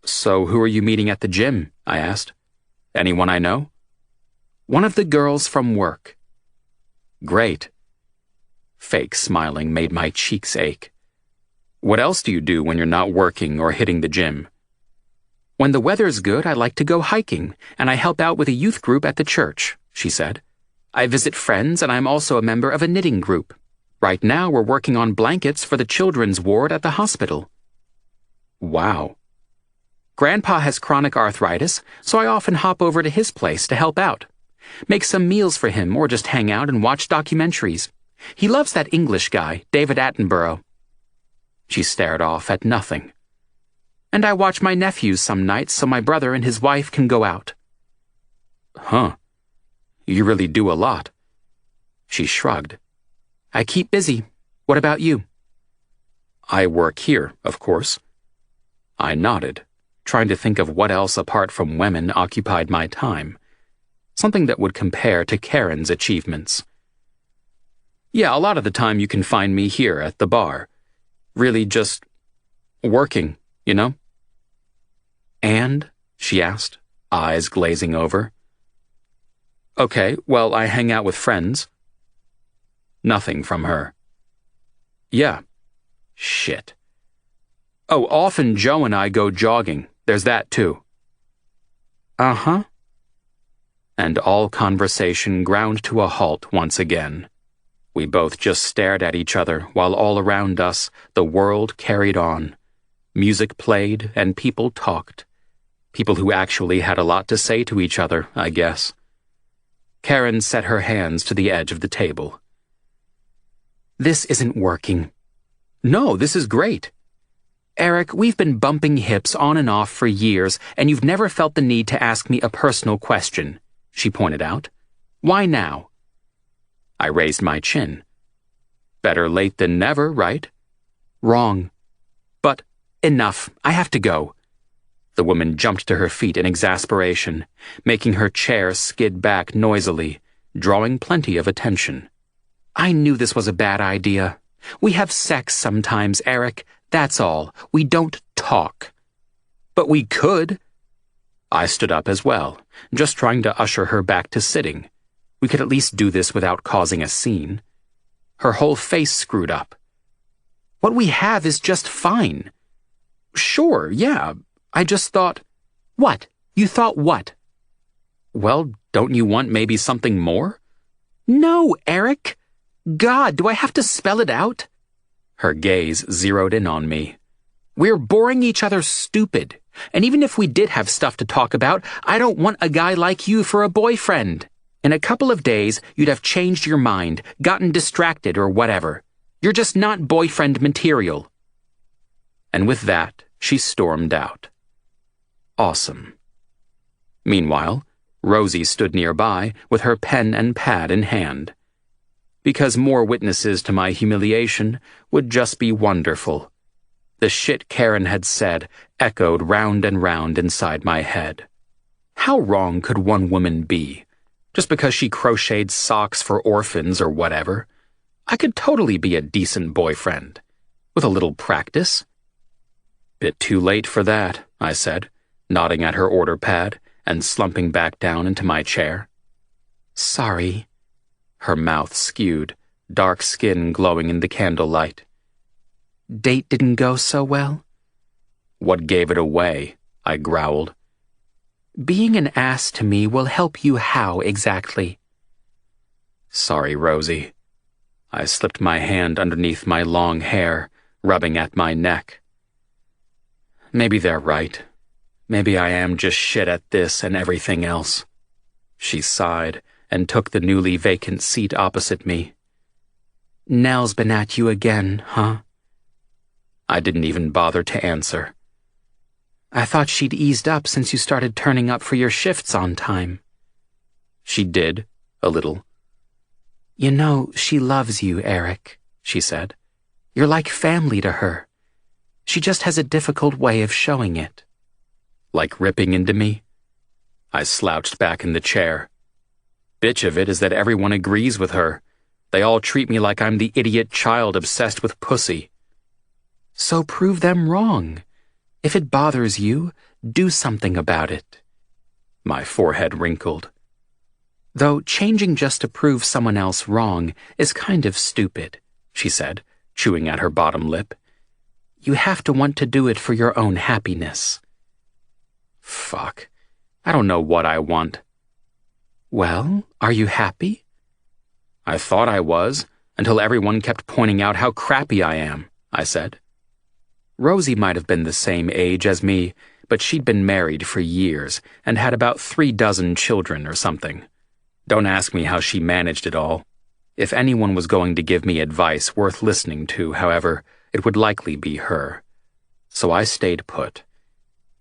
So who are you meeting at the gym? I asked. Anyone I know? One of the girls from work. Great. Fake smiling made my cheeks ache. What else do you do when you're not working or hitting the gym? When the weather's good, I like to go hiking, and I help out with a youth group at the church, she said. I visit friends, and I'm also a member of a knitting group. Right now, we're working on blankets for the children's ward at the hospital. Wow. Grandpa has chronic arthritis, so I often hop over to his place to help out. Make some meals for him or just hang out and watch documentaries. He loves that English guy, David Attenborough. She stared off at nothing. And I watch my nephews some nights so my brother and his wife can go out. Huh. You really do a lot. She shrugged. I keep busy. What about you? I work here, of course. I nodded, trying to think of what else apart from women occupied my time. Something that would compare to Karen's achievements. Yeah, a lot of the time you can find me here at the bar. Really just working, you know? And? She asked, eyes glazing over. Okay, well, I hang out with friends. Nothing from her. Yeah. Shit. Oh, often Joe and I go jogging. There's that too. Uh-huh. And all conversation ground to a halt once again. We both just stared at each other while all around us the world carried on. Music played and people talked. People who actually had a lot to say to each other, I guess. Karen set her hands to the edge of the table. This isn't working. No, this is great. Eric, we've been bumping hips on and off for years, and you've never felt the need to ask me a personal question, she pointed out. Why now? I raised my chin. Better late than never, right? Wrong. But enough. I have to go. The woman jumped to her feet in exasperation, making her chair skid back noisily, drawing plenty of attention. I knew this was a bad idea. We have sex sometimes, Eric. That's all. We don't talk. But we could. I stood up as well, just trying to usher her back to sitting. We could at least do this without causing a scene. Her whole face screwed up. What we have is just fine. Sure, yeah. I just thought... What? You thought what? Well, don't you want maybe something more? No, Eric. God, do I have to spell it out? Her gaze zeroed in on me. We're boring each other stupid. And even if we did have stuff to talk about, I don't want a guy like you for a boyfriend. In a couple of days, you'd have changed your mind, gotten distracted or whatever. You're just not boyfriend material. And with that, she stormed out. Awesome. Meanwhile, Rosie stood nearby with her pen and pad in hand. Because more witnesses to my humiliation would just be wonderful. The shit Karen had said echoed round and round inside my head. How wrong could one woman be? Just because she crocheted socks for orphans or whatever. I could totally be a decent boyfriend. With a little practice. Bit too late for that, I said, nodding at her order pad and slumping back down into my chair. Sorry. Her mouth skewed, dark skin glowing in the candlelight. Date didn't go so well? What gave it away? I growled. Being an ass to me will help you how exactly? Sorry, Rosie. I slipped my hand underneath my long hair, rubbing at my neck. Maybe they're right. Maybe I am just shit at this and everything else. She sighed and took the newly vacant seat opposite me. Nell's been at you again, huh? I didn't even bother to answer. I thought she'd eased up since you started turning up for your shifts on time. She did, a little. You know, she loves you, Eric, she said. You're like family to her. She just has a difficult way of showing it. Like ripping into me? I slouched back in the chair. Bitch of it is that everyone agrees with her. They all treat me like I'm the idiot child obsessed with pussy. So prove them wrong. If it bothers you, do something about it. My forehead wrinkled. Though changing just to prove someone else wrong is kind of stupid, she said, chewing at her bottom lip. You have to want to do it for your own happiness. Fuck. I don't know what I want. Well, are you happy? I thought I was, until everyone kept pointing out how crappy I am, I said. Rosie might have been the same age as me, but she'd been married for years and had about 36 children or something. Don't ask me how she managed it all. If anyone was going to give me advice worth listening to, however, it would likely be her. So I stayed put.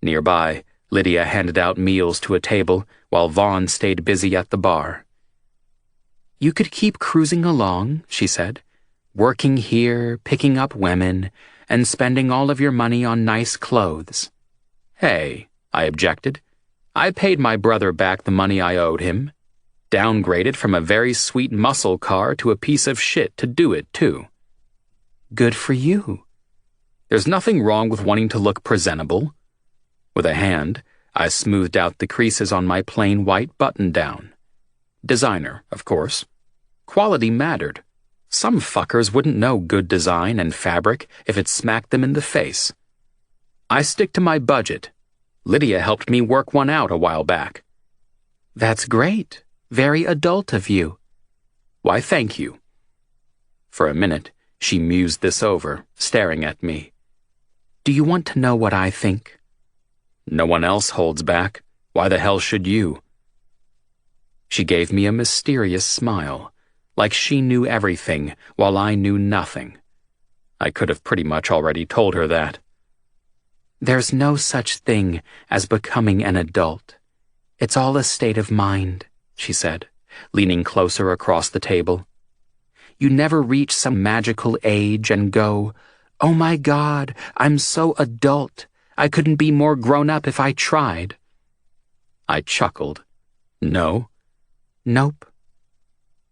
Nearby, Lydia handed out meals to a table while Vaughn stayed busy at the bar. You could keep cruising along, she said, working here, picking up women, and spending all of your money on nice clothes. Hey, I objected. I paid my brother back the money I owed him. Downgraded from a very sweet muscle car to a piece of shit to do it, too. Good for you. There's nothing wrong with wanting to look presentable. With a hand, I smoothed out the creases on my plain white button-down. Designer, of course. Quality mattered. Some fuckers wouldn't know good design and fabric if it smacked them in the face. I stick to my budget. Lydia helped me work one out a while back. That's great. Very adult of you. Why, thank you. For a minute, she mused this over, staring at me. Do you want to know what I think? No one else holds back. Why the hell should you? She gave me a mysterious smile, like she knew everything while I knew nothing. I could have pretty much already told her that. There's no such thing as becoming an adult. It's all a state of mind, she said, leaning closer across the table. You never reach some magical age and go, oh my God, I'm so adult. I couldn't be more grown up if I tried. I chuckled. No? Nope.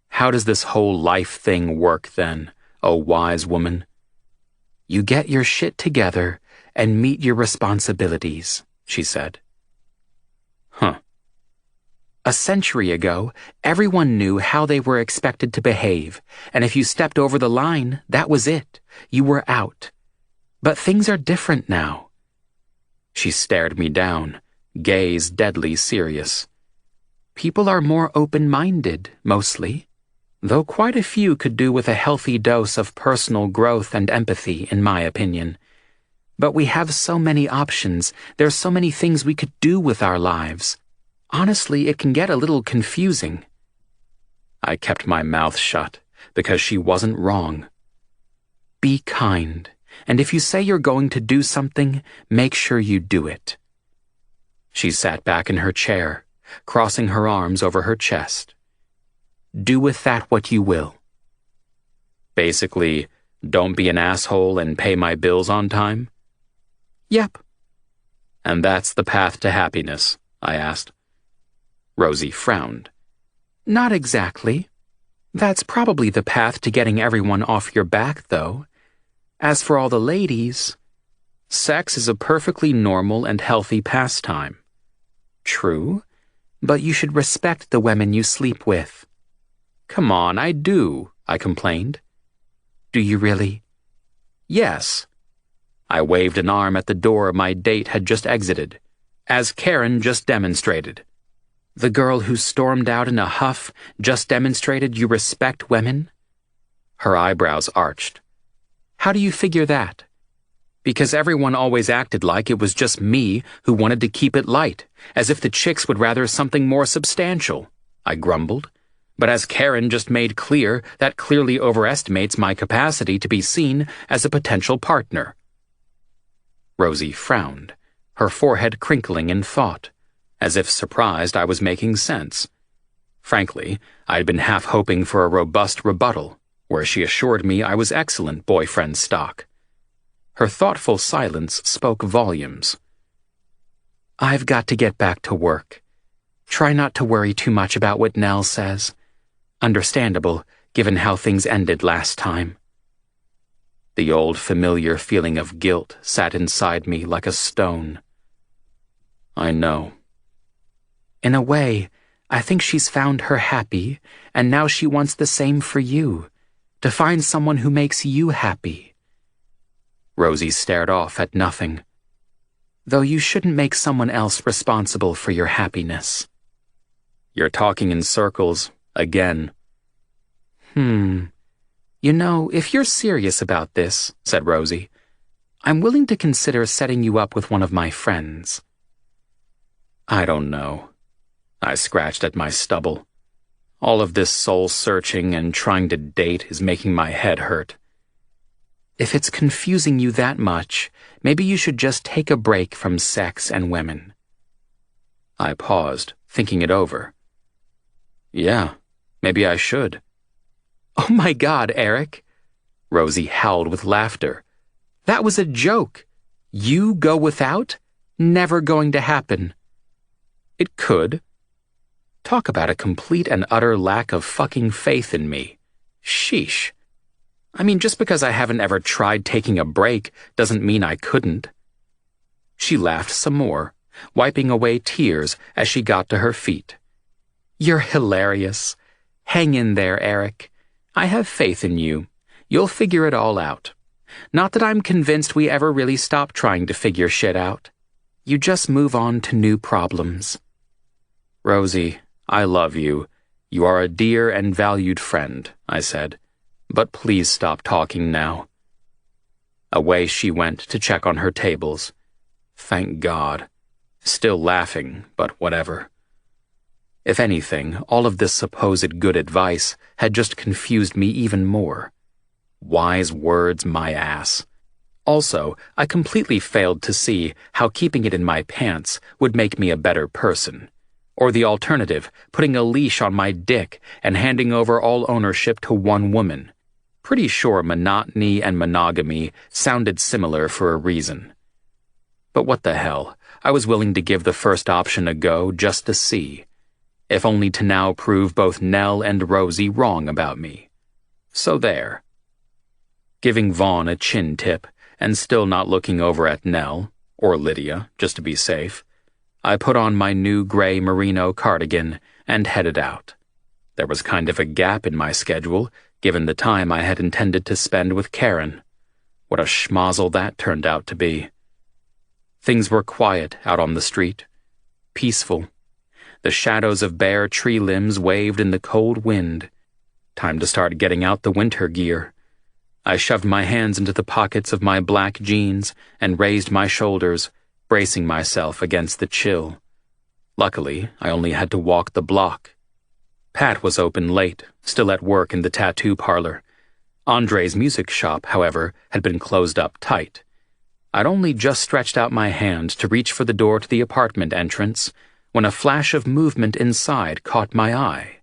How does this whole life thing work then, oh wise woman? You get your shit together and meet your responsibilities, she said. Huh. A century ago, everyone knew how they were expected to behave, and if you stepped over the line, that was it. You were out. But things are different now. She stared me down, gaze deadly serious. People are more open-minded, mostly, though quite a few could do with a healthy dose of personal growth and empathy, in my opinion. But we have so many options, there's so many things we could do with our lives. Honestly, it can get a little confusing. I kept my mouth shut, because she wasn't wrong. Be kind, and if you say you're going to do something, make sure you do it. She sat back in her chair, crossing her arms over her chest. Do with that what you will. Basically, don't be an asshole and pay my bills on time? Yep. And that's the path to happiness, I asked. Rosie frowned. Not exactly. That's probably the path to getting everyone off your back, though. As for all the ladies, sex is a perfectly normal and healthy pastime. True, but you should respect the women you sleep with. Come on, I do, I complained. Do you really? Yes. I waved an arm at the door my date had just exited, as Karen just demonstrated. The girl who stormed out in a huff just demonstrated you respect women? Her eyebrows arched. How do you figure that? Because everyone always acted like it was just me who wanted to keep it light, as if the chicks would rather something more substantial, I grumbled. But as Karen just made clear, that clearly overestimates my capacity to be seen as a potential partner. Rosie frowned, her forehead crinkling in thought, as if surprised I was making sense. Frankly, I had been half hoping for a robust rebuttal, where she assured me I was excellent boyfriend stock. Her thoughtful silence spoke volumes. I've got to get back to work. Try not to worry too much about what Nell says. Understandable, given how things ended last time. The old familiar feeling of guilt sat inside me like a stone. I know. In a way, I think she's found her happy, and now she wants the same for you, to find someone who makes you happy. Rosie stared off at nothing. Though you shouldn't make someone else responsible for your happiness. You're talking in circles, again. You know, if you're serious about this, said Rosie, I'm willing to consider setting you up with one of my friends. I don't know. I scratched at my stubble. All of this soul-searching and trying to date is making my head hurt. If it's confusing you that much, maybe you should just take a break from sex and women. I paused, thinking it over. Yeah, maybe I should. Oh my God, Eric! Rosie howled with laughter. That was a joke. You go without? Never going to happen. It could. Talk about a complete and utter lack of fucking faith in me. Sheesh. I mean, just because I haven't ever tried taking a break doesn't mean I couldn't. She laughed some more, wiping away tears as she got to her feet. You're hilarious. Hang in there, Eric. I have faith in you. You'll figure it all out. Not that I'm convinced we ever really stop trying to figure shit out. You just move on to new problems. Rosie, I love you. You are a dear and valued friend, I said. But please stop talking now. Away she went to check on her tables. Thank God. Still laughing, but whatever. If anything, all of this supposed good advice had just confused me even more. Wise words, my ass. Also, I completely failed to see how keeping it in my pants would make me a better person. Or the alternative, putting a leash on my dick and handing over all ownership to one woman. Pretty sure monotony and monogamy sounded similar for a reason. But what the hell, I was willing to give the first option a go just to see. If only to now prove both Nell and Rosie wrong about me. So there. Giving Vaughn a chin tip, and still not looking over at Nell, or Lydia, just to be safe, I put on my new gray merino cardigan and headed out. There was kind of a gap in my schedule, given the time I had intended to spend with Karen. What a schmozzle that turned out to be. Things were quiet out on the street. Peaceful. The shadows of bare tree limbs waved in the cold wind. Time to start getting out the winter gear. I shoved my hands into the pockets of my black jeans and raised my shoulders, bracing myself against the chill. Luckily, I only had to walk the block. Pat was open late, still at work in the tattoo parlor. Andre's music shop, however, had been closed up tight. I'd only just stretched out my hand to reach for the door to the apartment entrance when a flash of movement inside caught my eye.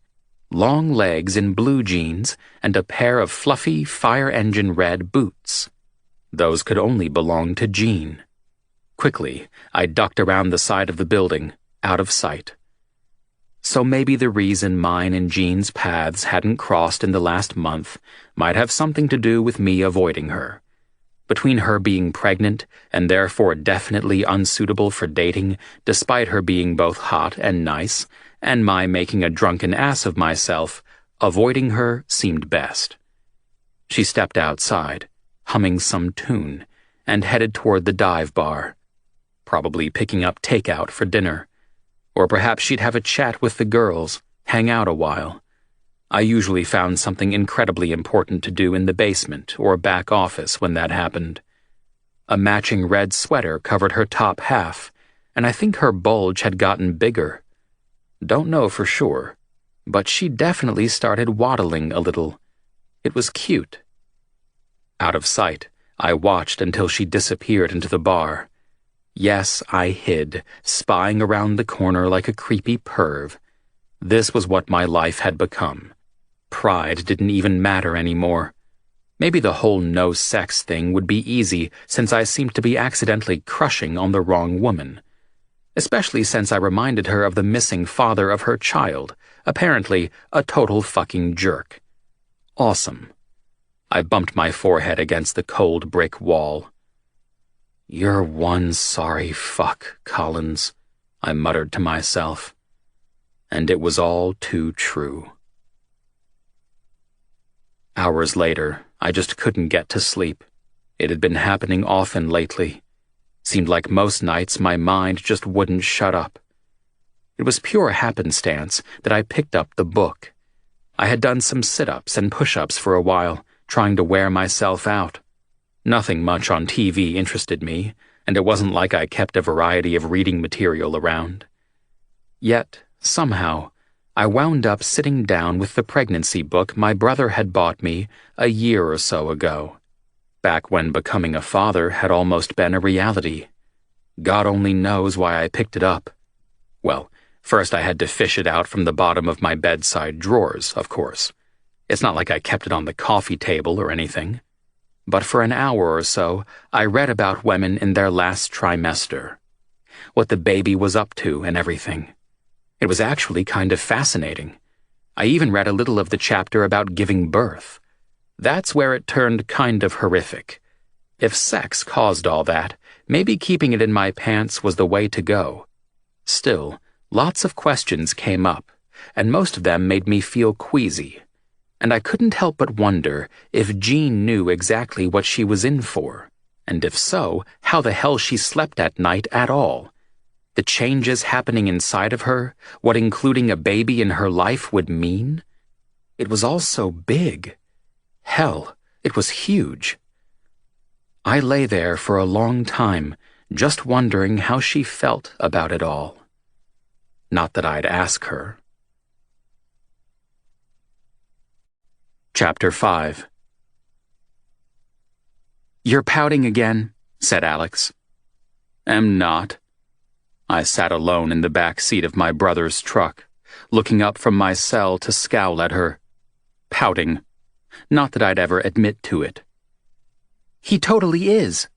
Long legs in blue jeans and a pair of fluffy fire engine red boots. Those could only belong to Jean. Quickly, I ducked around the side of the building, out of sight. So maybe the reason mine and Jean's paths hadn't crossed in the last month might have something to do with me avoiding her. Between her being pregnant and therefore definitely unsuitable for dating, despite her being both hot and nice, and my making a drunken ass of myself, avoiding her seemed best. She stepped outside, humming some tune, and headed toward the dive bar. Probably picking up takeout for dinner. Or perhaps she'd have a chat with the girls, hang out a while. I usually found something incredibly important to do in the basement or back office when that happened. A matching red sweater covered her top half, and I think her bulge had gotten bigger. Don't know for sure, but she definitely started waddling a little. It was cute. Out of sight, I watched until she disappeared into the bar. Yes, I hid, spying around the corner like a creepy perv. This was what my life had become. Pride didn't even matter anymore. Maybe the whole no-sex thing would be easy since I seemed to be accidentally crushing on the wrong woman. Especially since I reminded her of the missing father of her child, apparently a total fucking jerk. Awesome. I bumped my forehead against the cold brick wall. "You're one sorry fuck, Collins," I muttered to myself. And it was all too true. Hours later, I just couldn't get to sleep. It had been happening often lately. Seemed like most nights my mind just wouldn't shut up. It was pure happenstance that I picked up the book. I had done some sit-ups and push-ups for a while, trying to wear myself out. Nothing much on TV interested me, and it wasn't like I kept a variety of reading material around. Yet, somehow, I wound up sitting down with the pregnancy book my brother had bought me a year or so ago, back when becoming a father had almost been a reality. God only knows why I picked it up. Well, first I had to fish it out from the bottom of my bedside drawers, of course. It's not like I kept it on the coffee table or anything. But for an hour or so, I read about women in their last trimester, what the baby was up to and everything. It was actually kind of fascinating. I even read a little of the chapter about giving birth. That's where it turned kind of horrific. If sex caused all that, maybe keeping it in my pants was the way to go. Still, lots of questions came up, and most of them made me feel queasy. And I couldn't help but wonder if Jean knew exactly what she was in for, and if so, how the hell she slept at night at all. The changes happening inside of her, what including a baby in her life would mean? It was all so big. Hell, it was huge. I lay there for a long time, just wondering how she felt about it all. Not that I'd ask her. Chapter 5. "You're pouting again," said Alex. "Am not." I sat alone in the back seat of my brother's truck, looking up from my cell to scowl at her. Pouting. Not that I'd ever admit to it. "He totally is."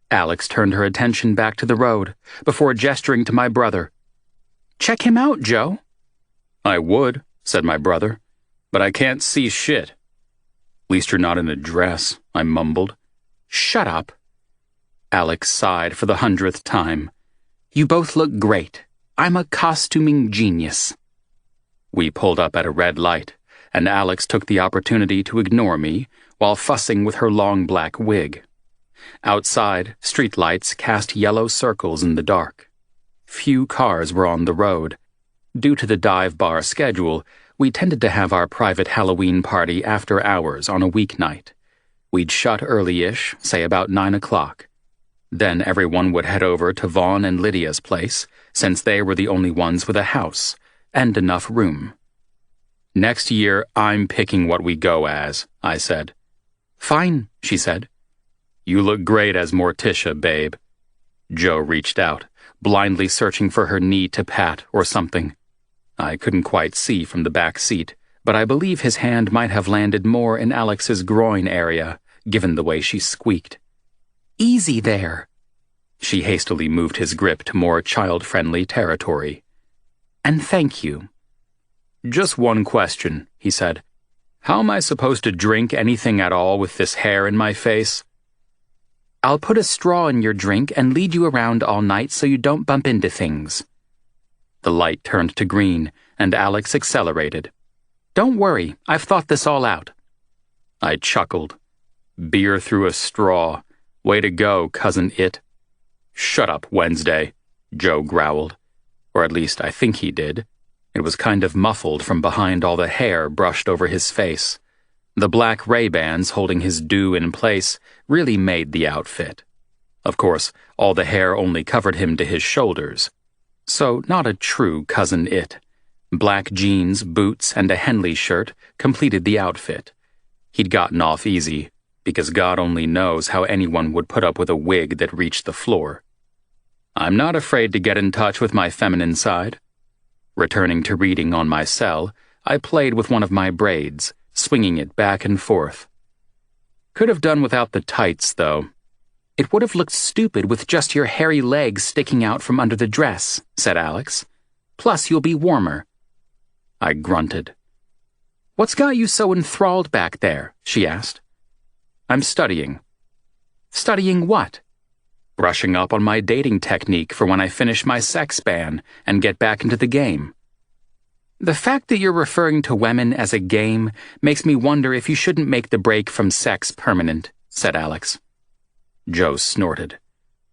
Alex turned her attention back to the road, before gesturing to my brother. "Check him out, Joe." "I would," said my brother, "but I can't see shit." "Least you're not in a dress," I mumbled. "Shut up." Alex sighed for the 100th time. "You both look great. I'm a costuming genius." We pulled up at a red light, and Alex took the opportunity to ignore me while fussing with her long black wig. Outside, streetlights cast yellow circles in the dark. Few cars were on the road. Due to the dive bar schedule, we tended to have our private Halloween party after hours on a weeknight. We'd shut early-ish, say about 9 o'clock. Then everyone would head over to Vaughn and Lydia's place, since they were the only ones with a house, and enough room. "Next year, I'm picking what we go as," I said. "Fine," she said. "You look great as Morticia, babe." Joe reached out, blindly searching for her knee to pat or something. I couldn't quite see from the back seat, but I believe his hand might have landed more in Alex's groin area, given the way she squeaked. "Easy there." She hastily moved his grip to more child-friendly territory. "And thank you." "Just one question," he said. "How am I supposed to drink anything at all with this hair in my face?" "I'll put a straw in your drink and lead you around all night so you don't bump into things." The light turned to green, and Alex accelerated. "Don't worry, I've thought this all out." I chuckled. "Beer through a straw. Way to go, cousin It." "Shut up, Wednesday," Joe growled. Or at least I think he did. It was kind of muffled from behind all the hair brushed over his face. The black Ray-Bans holding his do in place really made the outfit. Of course, all the hair only covered him to his shoulders. So not a true cousin It. Black jeans, boots, and a Henley shirt completed the outfit. He'd gotten off easy, because God only knows how anyone would put up with a wig that reached the floor. "I'm not afraid to get in touch with my feminine side." Returning to reading on my cell, I played with one of my braids, swinging it back and forth. Could have done without the tights, though. It would have looked stupid with just your hairy legs sticking out from under the dress, said Alex. Plus, you'll be warmer. I grunted. What's got you so enthralled back there? She asked. I'm studying. Studying what? Brushing up on my dating technique for when I finish my sex ban and get back into the game. The fact that you're referring to women as a game makes me wonder if you shouldn't make the break from sex permanent, said Alex. Joe snorted.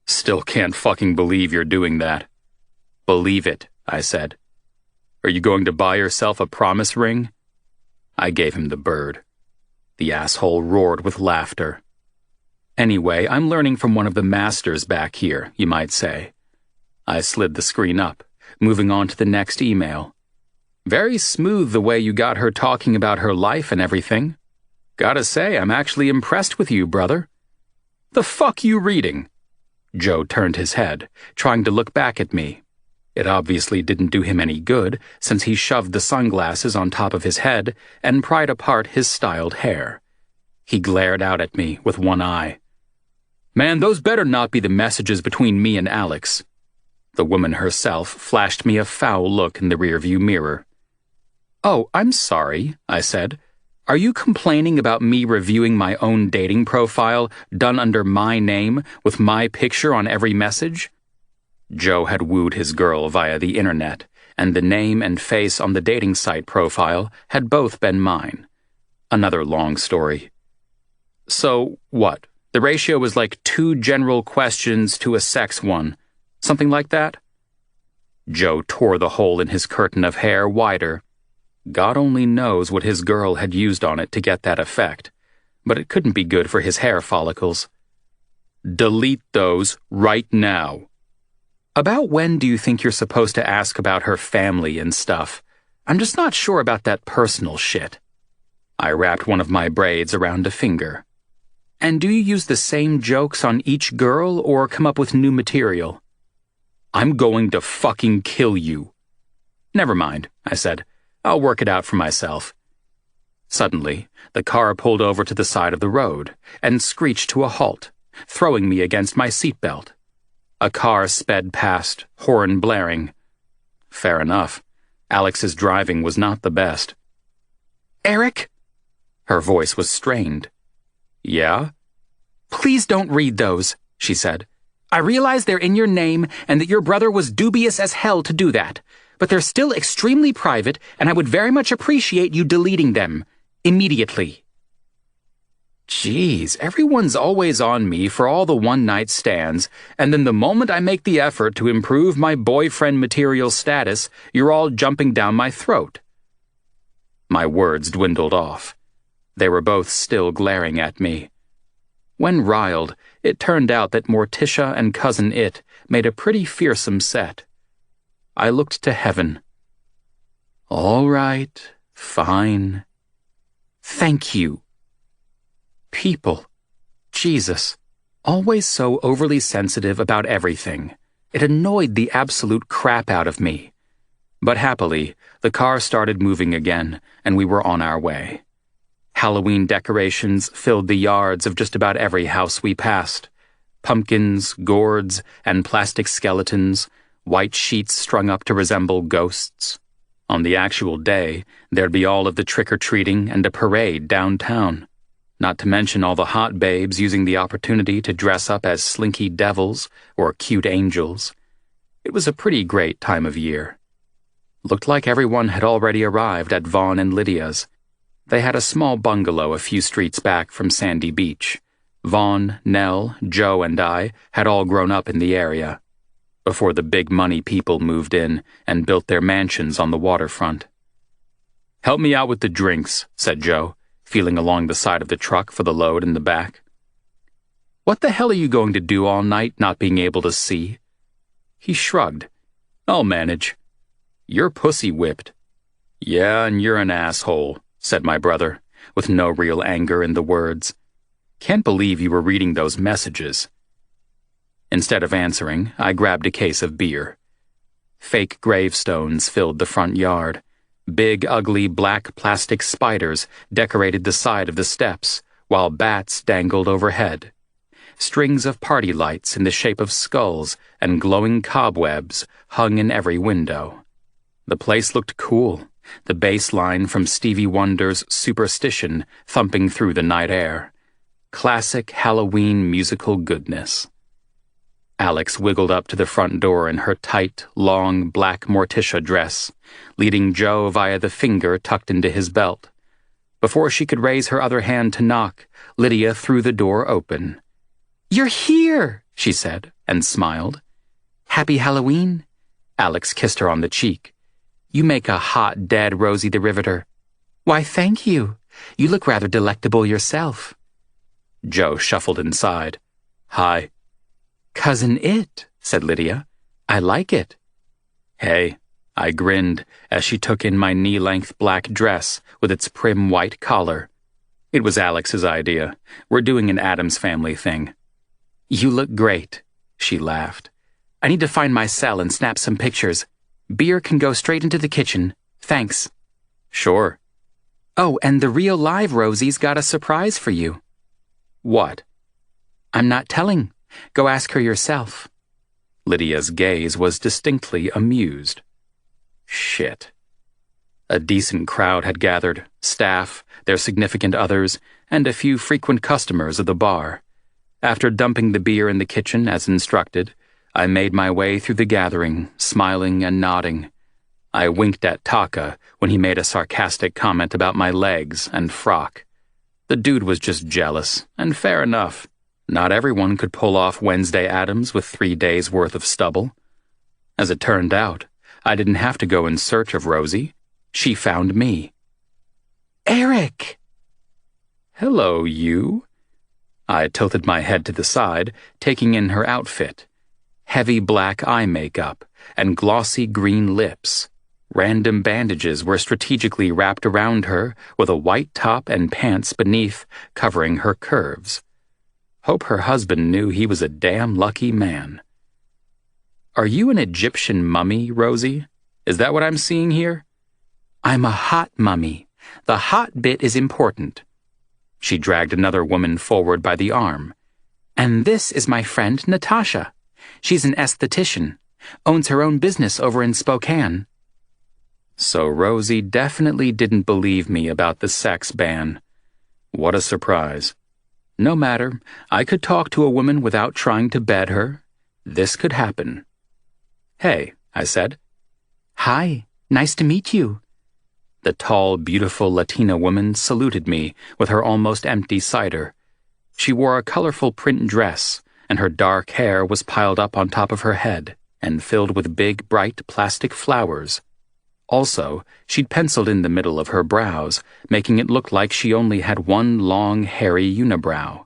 Still can't fucking believe you're doing that. Believe it, I said. Are you going to buy yourself a promise ring? I gave him the bird. The asshole roared with laughter. Anyway, I'm learning from one of the masters back here, you might say. I slid the screen up, moving on to the next email. Very smooth the way you got her talking about her life and everything. Gotta say, I'm actually impressed with you, brother. The fuck you reading? Joe turned his head, trying to look back at me. It obviously didn't do him any good, since he shoved the sunglasses on top of his head and pried apart his styled hair. He glared out at me with one eye. Man, those better not be the messages between me and Alex. The woman herself flashed me a foul look in the rearview mirror. Oh, I'm sorry, I said. Are you complaining about me reviewing my own dating profile done under my name with my picture on every message? Joe had wooed his girl via the internet, and the name and face on the dating site profile had both been mine. Another long story. So, what? The ratio was like 2 general questions to a sex one. Something like that? Joe tore the hole in his curtain of hair wider. God only knows what his girl had used on it to get that effect, but it couldn't be good for his hair follicles. Delete those right now. About when do you think you're supposed to ask about her family and stuff? I'm just not sure about that personal shit. I wrapped one of my braids around a finger. And do you use the same jokes on each girl or come up with new material? I'm going to fucking kill you. Never mind, I said. I'll work it out for myself. Suddenly, the car pulled over to the side of the road and screeched to a halt, throwing me against my seatbelt. A car sped past, horn blaring. Fair enough. Alex's driving was not the best. Eric? Her voice was strained. Yeah? Please don't read those, she said. I realize they're in your name and that your brother was dubious as hell to do that, but they're still extremely private and I would very much appreciate you deleting them. Immediately. Jeez, everyone's always on me for all the one-night stands, and then the moment I make the effort to improve my boyfriend material status, you're all jumping down my throat. My words dwindled off. They were both still glaring at me. When riled, it turned out that Morticia and Cousin It made a pretty fearsome set. I looked to heaven. All right, fine. Thank you. People. Jesus. Always so overly sensitive about everything. It annoyed the absolute crap out of me. But happily, the car started moving again, and we were on our way. Halloween decorations filled the yards of just about every house we passed. Pumpkins, gourds, and plastic skeletons, white sheets strung up to resemble ghosts. On the actual day, there'd be all of the trick-or-treating and a parade downtown. Not to mention all the hot babes using the opportunity to dress up as slinky devils or cute angels. It was a pretty great time of year. Looked like everyone had already arrived at Vaughn and Lydia's. They had a small bungalow a few streets back from Sandy Beach. Vaughn, Nell, Joe, and I had all grown up in the area, before the big money people moved in and built their mansions on the waterfront. Help me out with the drinks, said Joe, feeling along the side of the truck for the load in the back. What the hell are you going to do all night not being able to see? He shrugged. I'll manage. You're pussy whipped. Yeah, and you're an asshole, said my brother, with no real anger in the words. Can't believe you were reading those messages. Instead of answering, I grabbed a case of beer. Fake gravestones filled the front yard. Big, ugly, black plastic spiders decorated the side of the steps, while bats dangled overhead. Strings of party lights in the shape of skulls and glowing cobwebs hung in every window. The place looked cool, the bass line from Stevie Wonder's Superstition thumping through the night air. Classic Halloween musical goodness. Alex wiggled up to the front door in her tight, long, black Morticia dress, leading Joe via the finger tucked into his belt. Before she could raise her other hand to knock, Lydia threw the door open. "You're here," she said, and smiled. "Happy Halloween." Alex kissed her on the cheek. "You make a hot, dead Rosie the Riveter." "Why, thank you. You look rather delectable yourself." Joe shuffled inside. "Hi." "Cousin It," said Lydia. "I like it." "Hey," I grinned as she took in my knee-length black dress with its prim white collar. It was Alex's idea. We're doing an Addams Family thing. "You look great," she laughed. "I need to find my cell and snap some pictures. Beer can go straight into the kitchen. Thanks." "Sure." "Oh, and the real live Rosie's got a surprise for you." "What?" "I'm not telling. Go ask her yourself." Lydia's gaze was distinctly amused. Shit. A decent crowd had gathered, staff, their significant others, and a few frequent customers of the bar. After dumping the beer in the kitchen as instructed, I made my way through the gathering, smiling and nodding. I winked at Taka when he made a sarcastic comment about my legs and frock. The dude was just jealous, and fair enough. Not everyone could pull off Wednesday Addams with 3 days' worth of stubble. As it turned out, I didn't have to go in search of Rosie. She found me. "Eric!" "Hello, you." I tilted my head to the side, taking in her outfit. Heavy black eye makeup and glossy green lips. Random bandages were strategically wrapped around her with a white top and pants beneath covering her curves. Hope her husband knew he was a damn lucky man. "Are you an Egyptian mummy, Rosie? Is that what I'm seeing here?" "I'm a hot mummy. The hot bit is important." She dragged another woman forward by the arm. "And this is my friend Natasha. She's an esthetician. Owns her own business over in Spokane." So Rosie definitely didn't believe me about the sex ban. What a surprise. No matter, I could talk to a woman without trying to bed her. This could happen. "Hey," I said. "Hi, nice to meet you." The tall, beautiful Latina woman saluted me with her almost empty cider. She wore a colorful print dress, and her dark hair was piled up on top of her head and filled with big, bright plastic flowers. Also, she'd penciled in the middle of her brows, making it look like she only had one long, hairy unibrow.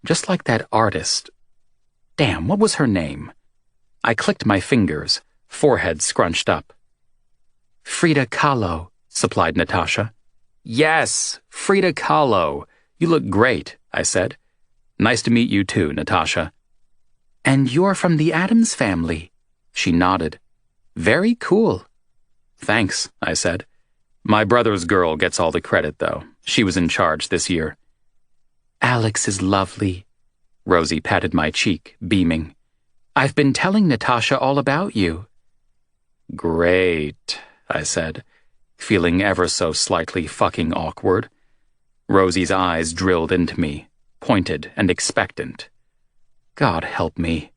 Just like that artist. Damn, what was her name? I clicked my fingers, forehead scrunched up. "Frida Kahlo," supplied Natasha. "Yes, Frida Kahlo. You look great," I said. "Nice to meet you too, Natasha." "And you're from the Addams family." She nodded. "Very cool." "Thanks," I said. "My brother's girl gets all the credit, though. She was in charge this year." "Alex is lovely." Rosie patted my cheek, beaming. "I've been telling Natasha all about you." "Great," I said, feeling ever so slightly fucking awkward. Rosie's eyes drilled into me, pointed and expectant. God help me.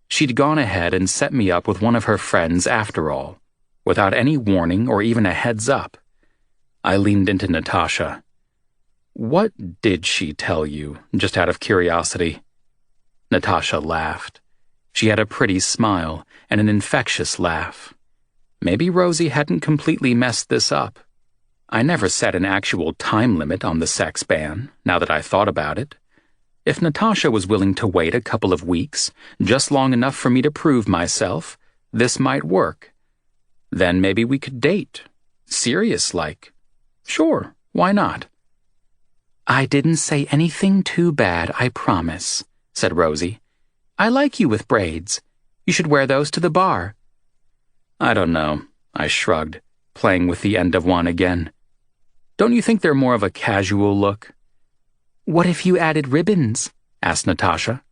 She'd gone ahead and set me up with one of her friends after all, without any warning or even a heads up. I leaned into Natasha. "What did she tell you, just out of curiosity?" Natasha laughed. She had a pretty smile and an infectious laugh. Maybe Rosie hadn't completely messed this up. I never set an actual time limit on the sex ban, now that I thought about it. If Natasha was willing to wait a couple of weeks, just long enough for me to prove myself, this might work. Then maybe we could date. Serious-like. Sure, why not? "I didn't say anything too bad, I promise," said Rosie. "I like you with braids. You should wear those to the bar." I don't know, I shrugged, playing with the end of one again. Don't you think they're more of a casual look? What if you added ribbons? Asked Natasha.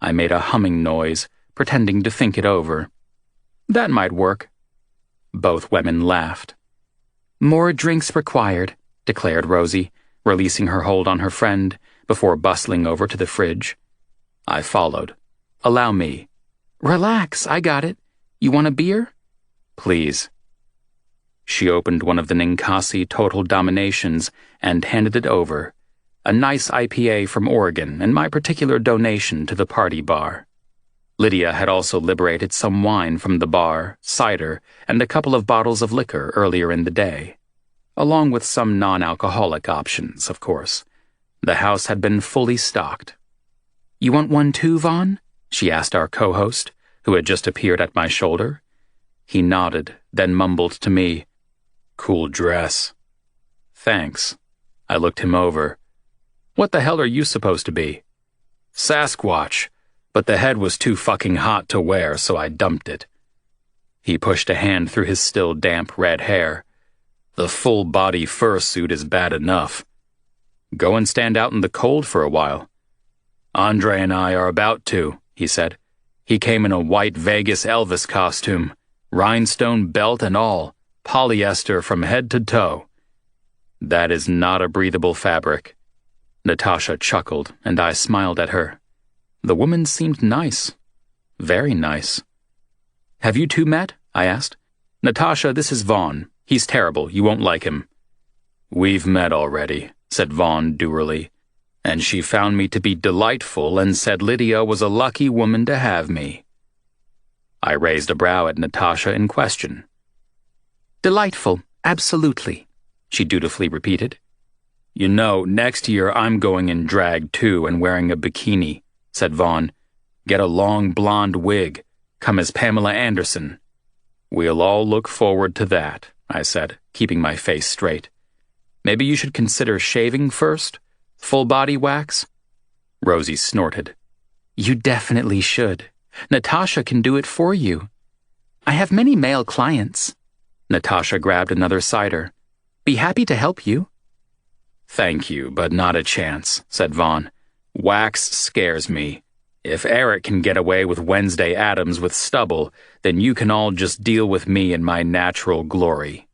I made a humming noise, pretending to think it over. That might work. Both women laughed. More drinks required, declared Rosie, releasing her hold on her friend before bustling over to the fridge. I followed. Allow me. Relax, I got it. You want a beer? Please. She opened one of the Ninkasi Total Dominations and handed it over, a nice IPA from Oregon and my particular donation to the party bar. Lydia had also liberated some wine from the bar, cider, and a couple of bottles of liquor earlier in the day, along with some non-alcoholic options, of course. The house had been fully stocked. You want one too, Vaughn? She asked our co-host, who had just appeared at my shoulder. He nodded, then mumbled to me, "Cool dress." "Thanks." I looked him over. "What the hell are you supposed to be?" "Sasquatch, but the head was too fucking hot to wear, so I dumped it." He pushed a hand through his still damp red hair. "The full-body fursuit is bad enough. Go and stand out in the cold for a while." "Andre and I are about to," he said. "He came in a white Vegas Elvis costume, rhinestone belt and all, polyester from head to toe." "That is not a breathable fabric." Natasha chuckled, and I smiled at her. The woman seemed nice. Very nice. "Have you two met?" I asked. "Natasha, this is Vaughn. He's terrible. You won't like him." "We've met already," said Vaughn dourly. "And she found me to be delightful and said Lydia was a lucky woman to have me." I raised a brow at Natasha in question. "Delightful, absolutely," she dutifully repeated. "You know, next year I'm going in drag too and wearing a bikini," said Vaughn. "Get a long blonde wig. Come as Pamela Anderson." "We'll all look forward to that," I said, keeping my face straight. "Maybe you should consider shaving first? Full body wax?" Rosie snorted. "You definitely should. Natasha can do it for you. I have many male clients." Natasha grabbed another cider. "Be happy to help you." "Thank you, but not a chance," said Vaughn. "Wax scares me. If Eric can get away with Wednesday Addams with stubble, then you can all just deal with me in my natural glory."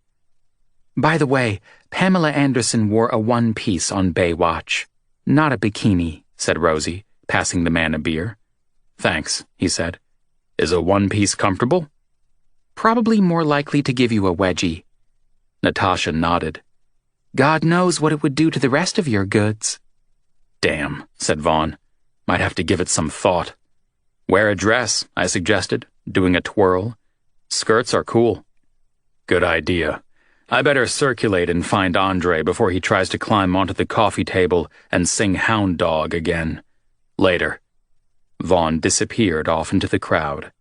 "By the way, Pamela Anderson wore a one-piece on Baywatch. Not a bikini," said Rosie, passing the man a beer. "Thanks," he said. "Is a one-piece comfortable?" "Probably more likely to give you a wedgie." Natasha nodded. "God knows what it would do to the rest of your goods." "Damn," said Vaughn. "Might have to give it some thought." "Wear a dress," I suggested, doing a twirl. "Skirts are cool." "Good idea. I better circulate and find Andre before he tries to climb onto the coffee table and sing Hound Dog again. Later." Vaughn disappeared off into the crowd.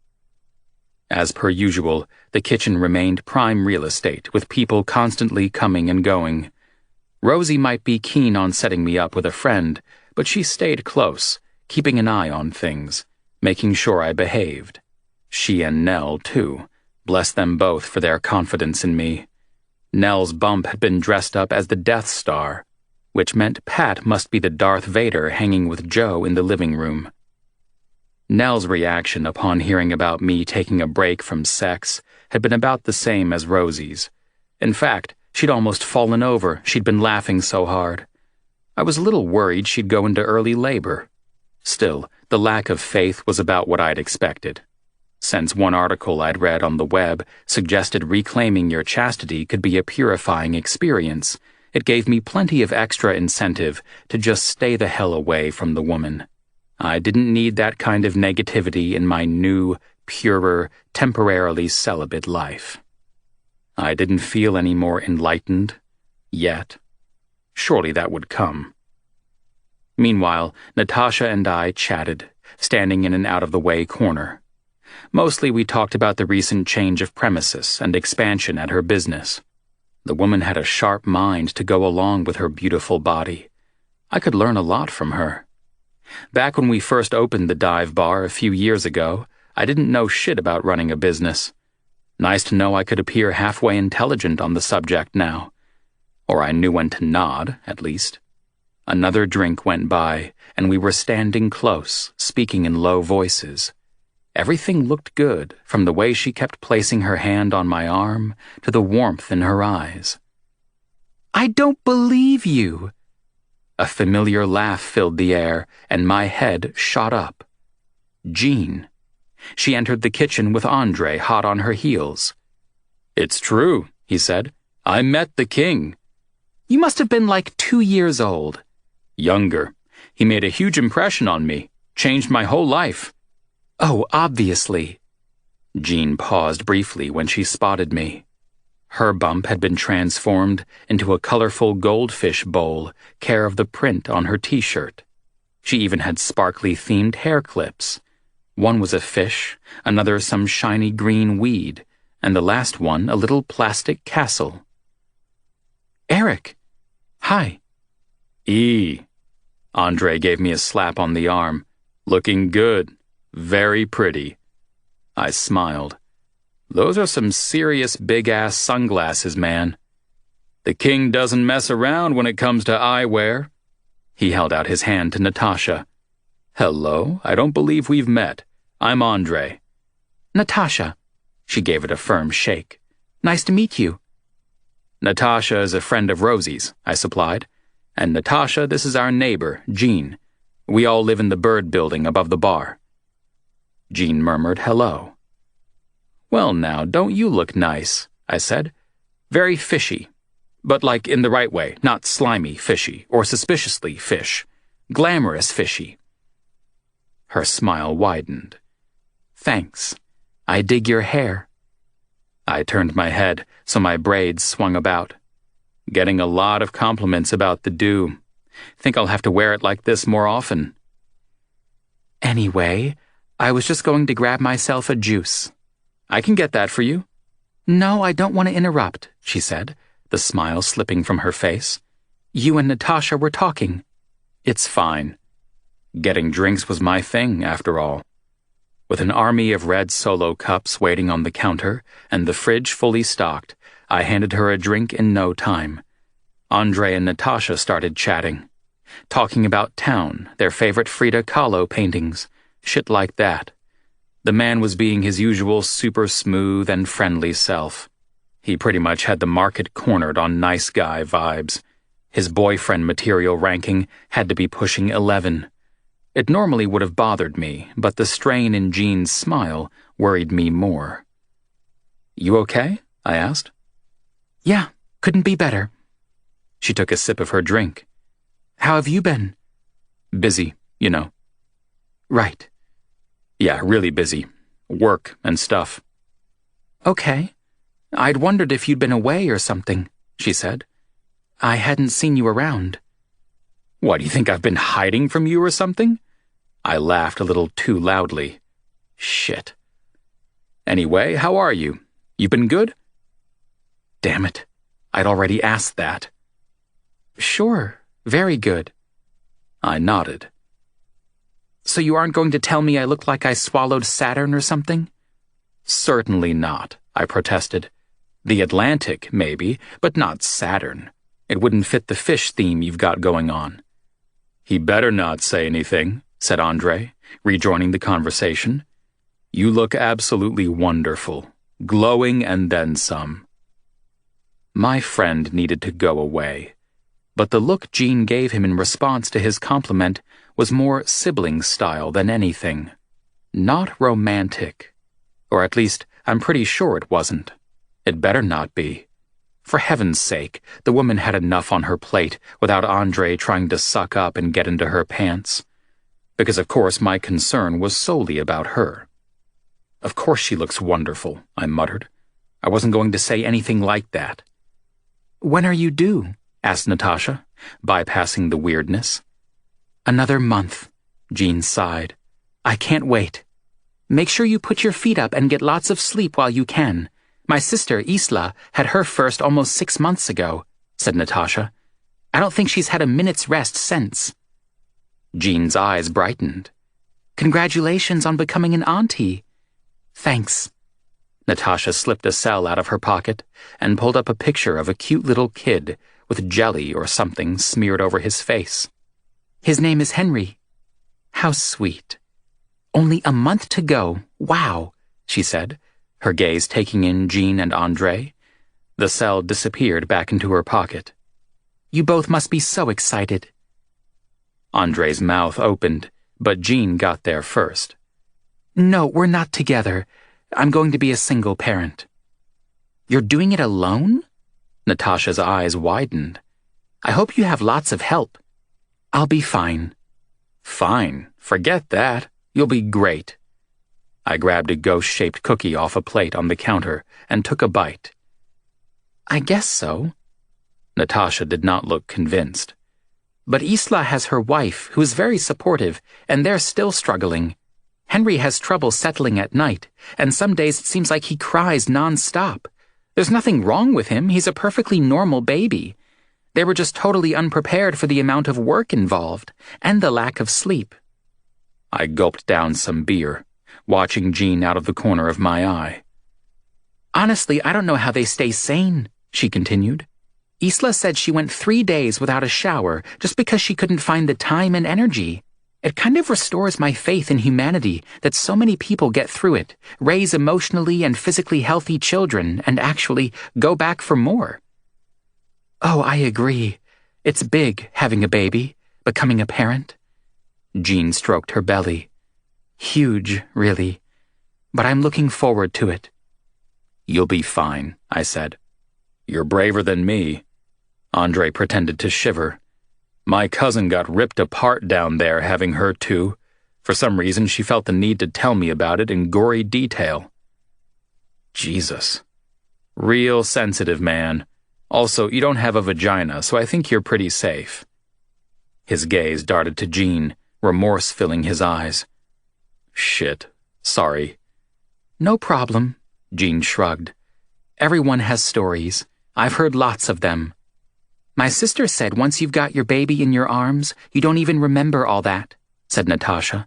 As per usual, the kitchen remained prime real estate, with people constantly coming and going. Rosie might be keen on setting me up with a friend, but she stayed close, keeping an eye on things, making sure I behaved. She and Nell, too. Bless them both for their confidence in me. Nell's bump had been dressed up as the Death Star, which meant Pat must be the Darth Vader hanging with Joe in the living room. Nell's reaction upon hearing about me taking a break from sex had been about the same as Rosie's. In fact, she'd almost fallen over. She'd been laughing so hard. I was a little worried she'd go into early labor. Still, the lack of faith was about what I'd expected. Since one article I'd read on the web suggested reclaiming your chastity could be a purifying experience, it gave me plenty of extra incentive to just stay the hell away from the woman. I didn't need that kind of negativity in my new, purer, temporarily celibate life. I didn't feel any more enlightened, yet. Surely that would come. Meanwhile, Natasha and I chatted, standing in an out-of-the-way corner. Mostly we talked about the recent change of premises and expansion at her business. The woman had a sharp mind to go along with her beautiful body. I could learn a lot from her. Back when we first opened the dive bar a few years ago, I didn't know shit about running a business. Nice to know I could appear halfway intelligent on the subject now. Or I knew when to nod, at least. Another drink went by, and we were standing close, speaking in low voices. Everything looked good, from the way she kept placing her hand on my arm to the warmth in her eyes. I don't believe you. A familiar laugh filled the air, and my head shot up. Jean. She entered the kitchen with Andre hot on her heels. "It's true," he said. "I met the king." You must have been like 2 years old. Younger. He made a huge impression on me. Changed my whole life. Oh, obviously. Jean paused briefly when she spotted me. Her bump had been transformed into a colorful goldfish bowl, care of the print on her t-shirt. She even had sparkly-themed hair clips. One was a fish, another some shiny green weed, and the last one a little plastic castle. Eric. Hi. Andre gave me a slap on the arm. Looking good. Very pretty. I smiled. Those are some serious big-ass sunglasses, man. The king doesn't mess around when it comes to eyewear. He held out his hand to Natasha. Hello, I don't believe we've met. I'm Andre. Natasha. She gave it a firm shake. Nice to meet you. Natasha is a friend of Rosie's, I supplied. And Natasha, this is our neighbor, Jean. We all live in the bird building above the bar. Jean murmured hello. Well now, don't you look nice, I said. Very fishy. But like in the right way, not slimy fishy or suspiciously fish. Glamorous fishy. Her smile widened. Thanks. I dig your hair. I turned my head so my braids swung about. Getting a lot of compliments about the do. Think I'll have to wear it like this more often. Anyway, I was just going to grab myself a juice. I can get that for you. No, I don't want to interrupt, she said, the smile slipping from her face. You and Natasha were talking. It's fine. Getting drinks was my thing, after all. With an army of red Solo cups waiting on the counter and the fridge fully stocked, I handed her a drink in no time. Andre and Natasha started chatting, talking about town, their favorite Frida Kahlo paintings, shit like that. The man was being his usual super smooth and friendly self. He pretty much had the market cornered on nice guy vibes. His boyfriend material ranking had to be pushing 11. It normally would have bothered me, but the strain in Jean's smile worried me more. You okay? I asked. Yeah, couldn't be better. She took a sip of her drink. How have you been? Busy, you know. Right. Yeah, really busy. Work and stuff. Okay. I'd wondered if you'd been away or something, she said. I hadn't seen you around. What, do you think I've been hiding from you or something? I laughed a little too loudly. Shit. Anyway, how are you? You been good? Damn it. I'd already asked that. Sure, very good. I nodded. So you aren't going to tell me I look like I swallowed Saturn or something? Certainly not, I protested. The Atlantic, maybe, but not Saturn. It wouldn't fit the fish theme you've got going on. He better not say anything, said Andre, rejoining the conversation. You look absolutely wonderful, glowing and then some. My friend needed to go away, but the look Jean gave him in response to his compliment was more sibling style than anything. Not romantic. Or at least, I'm pretty sure it wasn't. It better not be. For heaven's sake, the woman had enough on her plate without Andre trying to suck up and get into her pants. Because of course my concern was solely about her. Of course she looks wonderful, I muttered. I wasn't going to say anything like that. When are you due? Asked Natasha, bypassing the weirdness. Another month, Jean sighed. I can't wait. Make sure you put your feet up and get lots of sleep while you can. My sister, Isla, had her first almost 6 months ago, said Natasha. I don't think she's had a minute's rest since. Jean's eyes brightened. Congratulations on becoming an auntie. Thanks. Natasha slipped a cell out of her pocket and pulled up a picture of a cute little kid with jelly or something smeared over his face. His name is Henry. How sweet. Only a month to go. Wow, she said, her gaze taking in Jean and Andre. The cell disappeared back into her pocket. You both must be so excited. Andre's mouth opened, but Jean got there first. No, we're not together. I'm going to be a single parent. You're doing it alone? Natasha's eyes widened. I hope you have lots of help. I'll be fine. Fine. Forget that. You'll be great. I grabbed a ghost-shaped cookie off a plate on the counter and took a bite. I guess so. Natasha did not look convinced. But Isla has her wife, who is very supportive, and they're still struggling. Henry has trouble settling at night, and some days it seems like he cries non-stop. There's nothing wrong with him. He's a perfectly normal baby. They were just totally unprepared for the amount of work involved, and the lack of sleep. I gulped down some beer, watching Jean out of the corner of my eye. Honestly, I don't know how they stay sane, she continued. Isla said she went 3 days without a shower just because she couldn't find the time and energy. It kind of restores my faith in humanity that so many people get through it, raise emotionally and physically healthy children, and actually go back for more. Oh, I agree. It's big, having a baby, becoming a parent. Jean stroked her belly. Huge, really. But I'm looking forward to it. You'll be fine, I said. You're braver than me. Andre pretended to shiver. My cousin got ripped apart down there having her too. For some reason, she felt the need to tell me about it in gory detail. Jesus. Real sensitive, man. Also, you don't have a vagina, so I think you're pretty safe. His gaze darted to Jean, remorse filling his eyes. Shit. Sorry. No problem, Jean shrugged. Everyone has stories. I've heard lots of them. My sister said once you've got your baby in your arms, you don't even remember all that, said Natasha.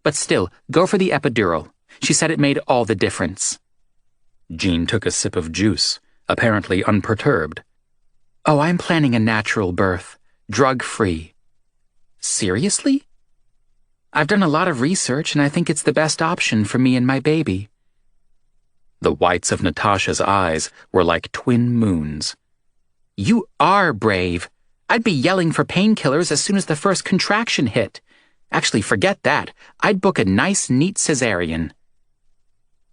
But still, go for the epidural. She said it made all the difference. Jean took a sip of juice, apparently unperturbed. Oh, I'm planning a natural birth, drug-free. Seriously? I've done a lot of research and I think it's the best option for me and my baby. The whites of Natasha's eyes were like twin moons. You are brave. I'd be yelling for painkillers as soon as the first contraction hit. Actually, forget that. I'd book a nice, neat cesarean.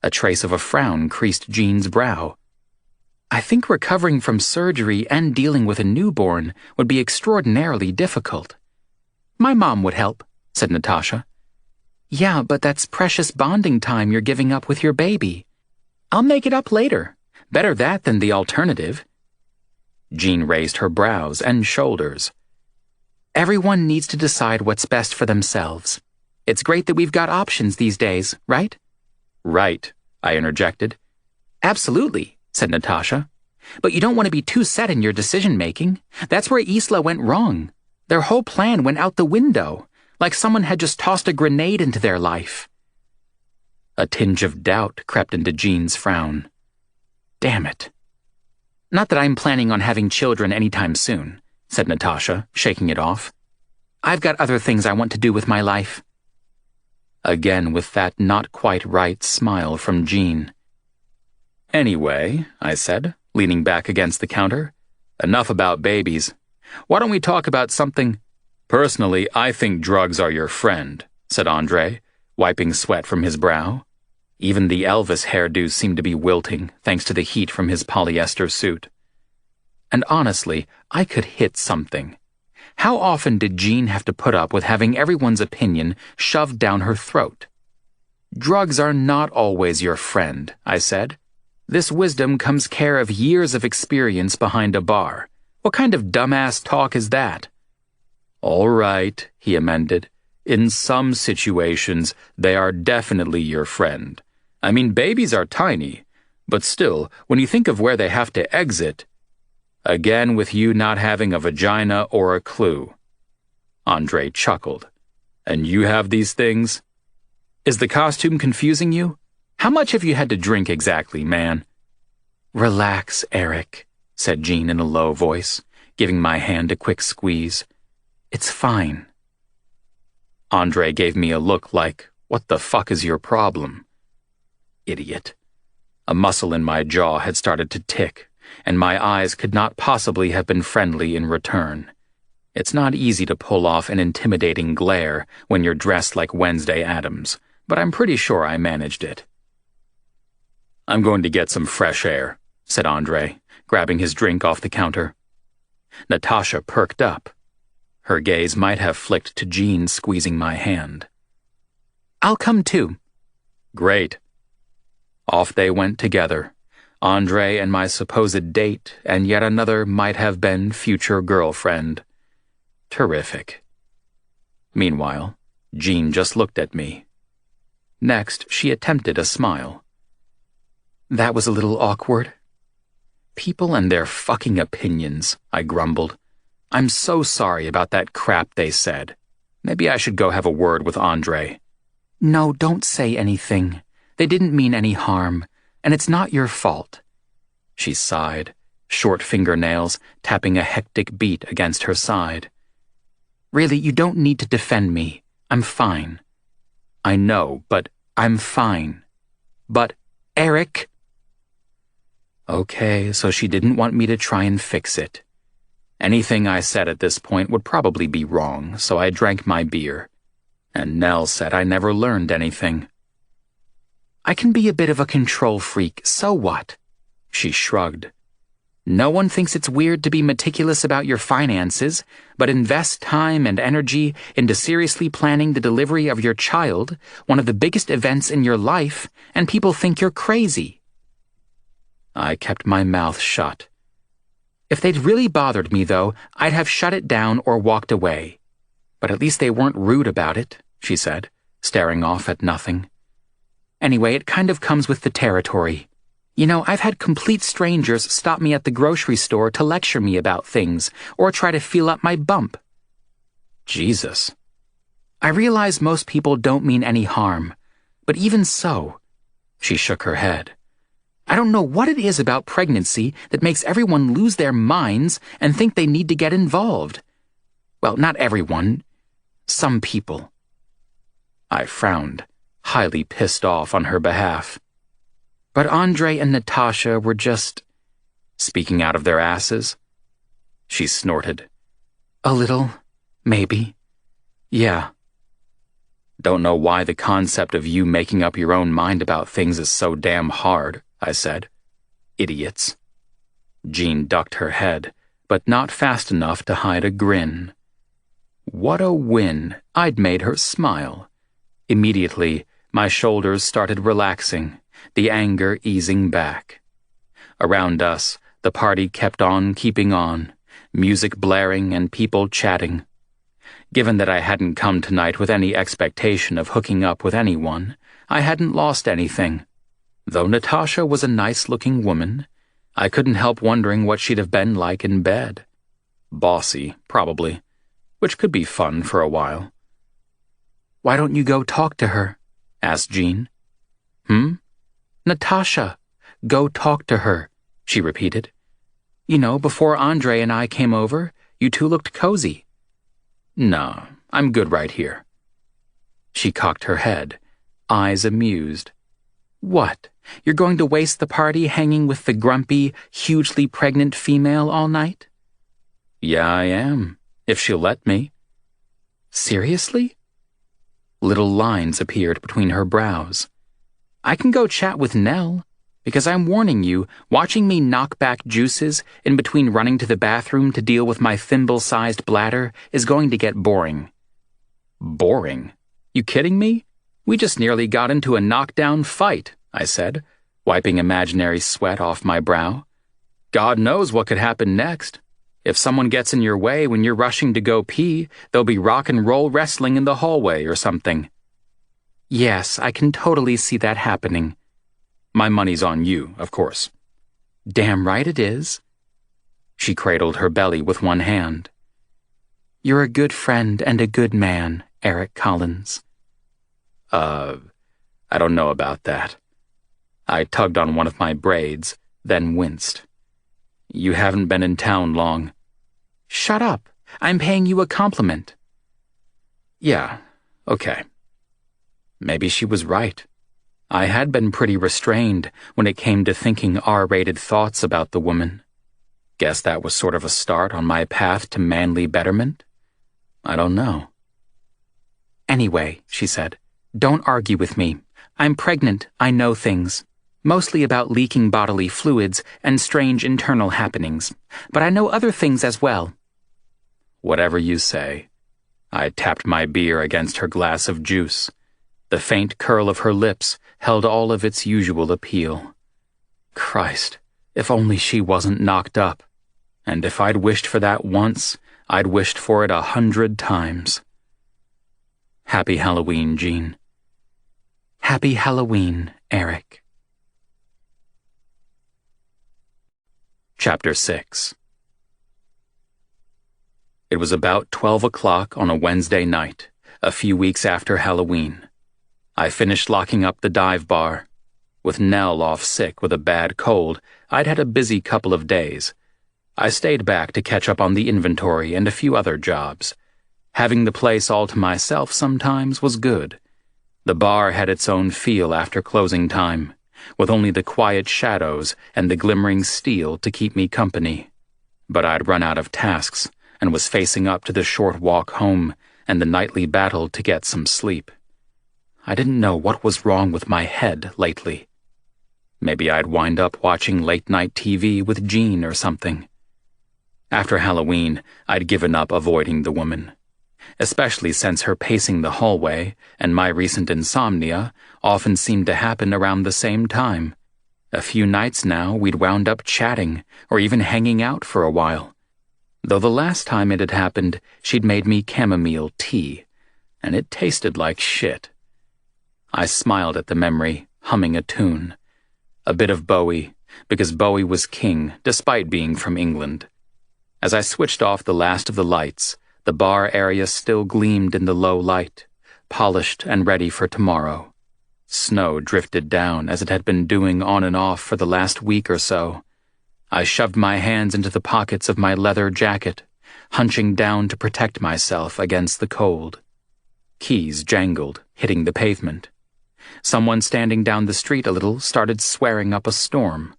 A trace of a frown creased Jean's brow. I think recovering from surgery and dealing with a newborn would be extraordinarily difficult. My mom would help, said Natasha. Yeah, but that's precious bonding time you're giving up with your baby. I'll make it up later. Better that than the alternative. Jean raised her brows and shoulders. Everyone needs to decide what's best for themselves. It's great that we've got options these days, right? Right, I interjected. Absolutely, said Natasha. But you don't want to be too set in your decision-making. That's where Isla went wrong. Their whole plan went out the window, like someone had just tossed a grenade into their life. A tinge of doubt crept into Jean's frown. Damn it. Not that I'm planning on having children anytime soon, said Natasha, shaking it off. I've got other things I want to do with my life. Again with that not quite right smile from Jean. Anyway, I said, leaning back against the counter, enough about babies. Why don't we talk about something? Personally, I think drugs are your friend, said Andre, wiping sweat from his brow. Even the Elvis hairdo seemed to be wilting, thanks to the heat from his polyester suit. And honestly, I could hit something. How often did Jean have to put up with having everyone's opinion shoved down her throat? Drugs are not always your friend, I said. This wisdom comes care of years of experience behind a bar. What kind of dumbass talk is that? All right, he amended. In some situations, they are definitely your friend. I mean, babies are tiny, but still, when you think of where they have to exit, again with you not having a vagina or a clue. Andre chuckled. And you have these things? Is the costume confusing you? How much have you had to drink exactly, man? Relax, Eric, said Jean in a low voice, giving my hand a quick squeeze. It's fine. Andre gave me a look like, what the fuck is your problem? Idiot. A muscle in my jaw had started to tick, and my eyes could not possibly have been friendly in return. It's not easy to pull off an intimidating glare when you're dressed like Wednesday Addams, but I'm pretty sure I managed it. I'm going to get some fresh air, said Andre, grabbing his drink off the counter. Natasha perked up. Her gaze might have flicked to Jean squeezing my hand. I'll come too. Great. Off they went together, Andre and my supposed date and yet another might-have-been future girlfriend. Terrific. Meanwhile, Jean just looked at me. Next, she attempted a smile. That was a little awkward. People and their fucking opinions, I grumbled. I'm so sorry about that crap they said. Maybe I should go have a word with Andre. No, don't say anything. They didn't mean any harm, and it's not your fault. She sighed, short fingernails tapping a hectic beat against her side. Really, you don't need to defend me. I'm fine. I know, but I'm fine. But, Eric. Okay, so she didn't want me to try and fix it. Anything I said at this point would probably be wrong, so I drank my beer. And Nell said I never learned anything. I can be a bit of a control freak, so what? She shrugged. No one thinks it's weird to be meticulous about your finances, but invest time and energy into seriously planning the delivery of your child, one of the biggest events in your life, and people think you're crazy. I kept my mouth shut. If they'd really bothered me, though, I'd have shut it down or walked away. But at least they weren't rude about it, she said, staring off at nothing. Anyway, it kind of comes with the territory. You know, I've had complete strangers stop me at the grocery store to lecture me about things, or try to feel up my bump. Jesus. I realize most people don't mean any harm, but even so, she shook her head. I don't know what it is about pregnancy that makes everyone lose their minds and think they need to get involved. Well, not everyone. Some people. I frowned, highly pissed off on her behalf. But Andre and Natasha were just speaking out of their asses. She snorted. A little, maybe. Yeah. Don't know why the concept of you making up your own mind about things is so damn hard, I said. Idiots. Jean ducked her head, but not fast enough to hide a grin. What a win. I'd made her smile. Immediately, my shoulders started relaxing, the anger easing back. Around us, the party kept on keeping on, music blaring and people chatting. Given that I hadn't come tonight with any expectation of hooking up with anyone, I hadn't lost anything. Though Natasha was a nice-looking woman, I couldn't help wondering what she'd have been like in bed. Bossy, probably, which could be fun for a while. Why don't you go talk to her? Asked Jean. Natasha. Go talk to her, she repeated. You know, before Andre and I came over, you two looked cozy. No, I'm good right here. She cocked her head, eyes amused. What? You're going to waste the party hanging with the grumpy, hugely pregnant female all night? Yeah, I am, if she'll let me. Seriously? Little lines appeared between her brows. I can go chat with Nell, because I'm warning you, watching me knock back juices in between running to the bathroom to deal with my thimble-sized bladder is going to get boring. Boring? You kidding me? We just nearly got into a knockdown fight, I said, wiping imaginary sweat off my brow. God knows what could happen next. If someone gets in your way when you're rushing to go pee, there'll be rock and roll wrestling in the hallway or something. Yes, I can totally see that happening. My money's on you, of course. Damn right it is. She cradled her belly with one hand. You're a good friend and a good man, Eric Collins. I don't know about that. I tugged on one of my braids, then winced. You haven't been in town long. Shut up. I'm paying you a compliment. Yeah, okay. Maybe she was right. I had been pretty restrained when it came to thinking R-rated thoughts about the woman. Guess that was sort of a start on my path to manly betterment? I don't know. Anyway, she said, don't argue with me. I'm pregnant, I know things. Mostly about leaking bodily fluids and strange internal happenings. But I know other things as well. Whatever you say. I tapped my beer against her glass of juice. The faint curl of her lips held all of its usual appeal. Christ, if only she wasn't knocked up. And if I'd wished for that once, I'd wished for it 100 times. Happy Halloween, Jean. Happy Halloween, Eric. Chapter 6. It was about 12 o'clock on a Wednesday night, a few weeks after Halloween. I finished locking up the dive bar. With Nell off sick with a bad cold, I'd had a busy couple of days. I stayed back to catch up on the inventory and a few other jobs. Having the place all to myself sometimes was good. The bar had its own feel after closing time, with only the quiet shadows and the glimmering steel to keep me company. But I'd run out of tasks and was facing up to the short walk home and the nightly battle to get some sleep. I didn't know what was wrong with my head lately. Maybe I'd wind up watching late-night TV with Jean or something. After Halloween, I'd given up avoiding the woman, especially since her pacing the hallway and my recent insomnia often seemed to happen around the same time. A few nights now we'd wound up chatting or even hanging out for a while. Though the last time it had happened, she'd made me chamomile tea, and it tasted like shit. I smiled at the memory, humming a tune. A bit of Bowie, because Bowie was king, despite being from England. As I switched off the last of the lights, the bar area still gleamed in the low light, polished and ready for tomorrow. Snow drifted down as it had been doing on and off for the last week or so. I shoved my hands into the pockets of my leather jacket, hunching down to protect myself against the cold. Keys jangled, hitting the pavement. Someone standing down the street a little started swearing up a storm.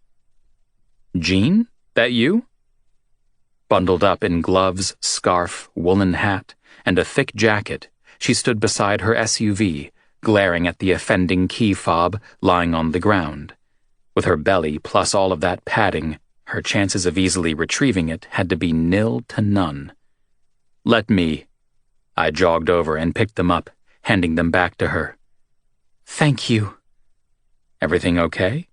Jean? That you? Bundled up in gloves, scarf, woolen hat, and a thick jacket, she stood beside her SUV, glaring at the offending key fob lying on the ground. With her belly plus all of that padding, her chances of easily retrieving it had to be nil to none. Let me. I jogged over and picked them up, handing them back to her. Thank you. Everything okay?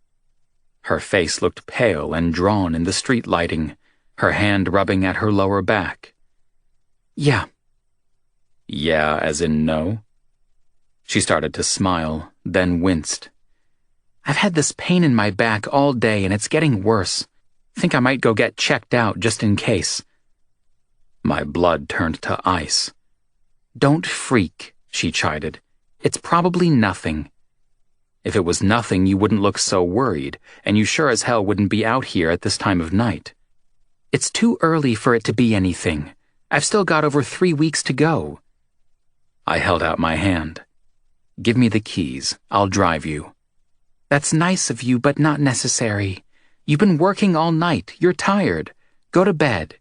Her face looked pale and drawn in the street lighting, her hand rubbing at her lower back. Yeah. Yeah, as in no? She started to smile, then winced. I've had this pain in my back all day and it's getting worse. Think I might go get checked out just in case. My blood turned to ice. Don't freak, she chided. It's probably nothing. If it was nothing, you wouldn't look so worried, and you sure as hell wouldn't be out here at this time of night. It's too early for it to be anything. I've still got over 3 weeks to go. I held out my hand. Give me the keys. I'll drive you. That's nice of you, but not necessary. You've been working all night. You're tired. Go to bed.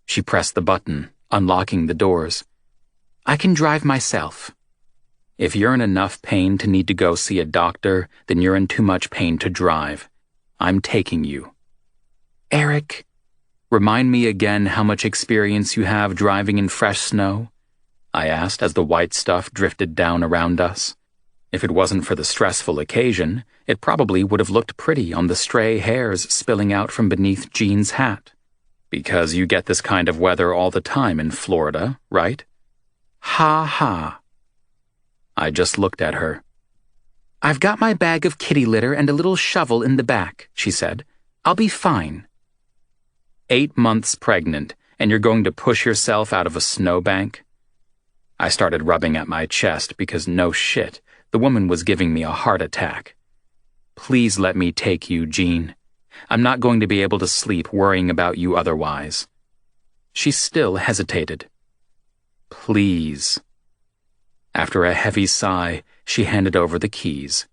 She pressed the button, unlocking the doors. I can drive myself. If you're in enough pain to need to go see a doctor, then you're in too much pain to drive. I'm taking you. Eric. Remind me again how much experience you have driving in fresh snow? I asked as the white stuff drifted down around us. If it wasn't for the stressful occasion, it probably would have looked pretty on the stray hairs spilling out from beneath Jean's hat. Because you get this kind of weather all the time in Florida, right? Ha ha. I just looked at her. I've got my bag of kitty litter and a little shovel in the back, she said. I'll be fine. 8 months pregnant, and you're going to push yourself out of a snowbank? I started rubbing at my chest because no shit, the woman was giving me a heart attack. Please let me take you, Jean. I'm not going to be able to sleep worrying about you otherwise. She still hesitated. Please. After a heavy sigh, she handed over the keys.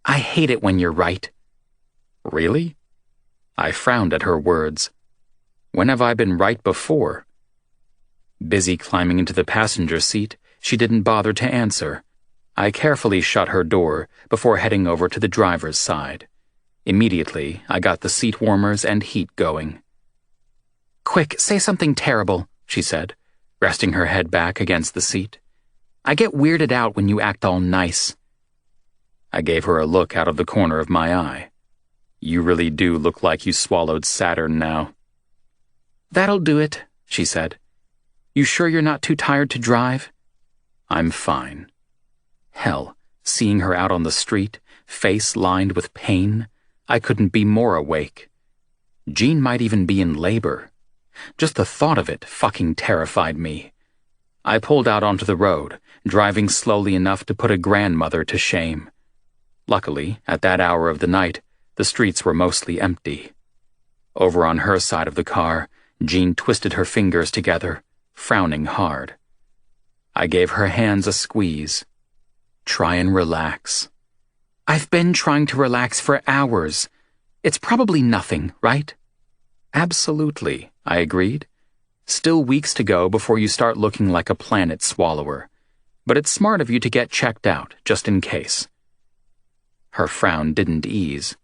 I hate it when you're right. Really? I frowned at her words. When have I been right before? Busy climbing into the passenger seat, she didn't bother to answer. I carefully shut her door before heading over to the driver's side. Immediately, I got the seat warmers and heat going. Quick, say something terrible, she said, resting her head back against the seat. I get weirded out when you act all nice. I gave her a look out of the corner of my eye. You really do look like you swallowed Saturn now. That'll do it, she said. You sure you're not too tired to drive? I'm fine. Hell, seeing her out on the street, face lined with pain, I couldn't be more awake. Jean might even be in labor. Just the thought of it fucking terrified me. I pulled out onto the road, driving slowly enough to put a grandmother to shame. Luckily, at that hour of the night, the streets were mostly empty. Over on her side of the car, Jean twisted her fingers together, frowning hard. I gave her hands a squeeze. Try and relax. I've been trying to relax for hours. It's probably nothing, right? Absolutely, I agreed. Still weeks to go before you start looking like a planet swallower. But it's smart of you to get checked out, just in case. Her frown didn't ease.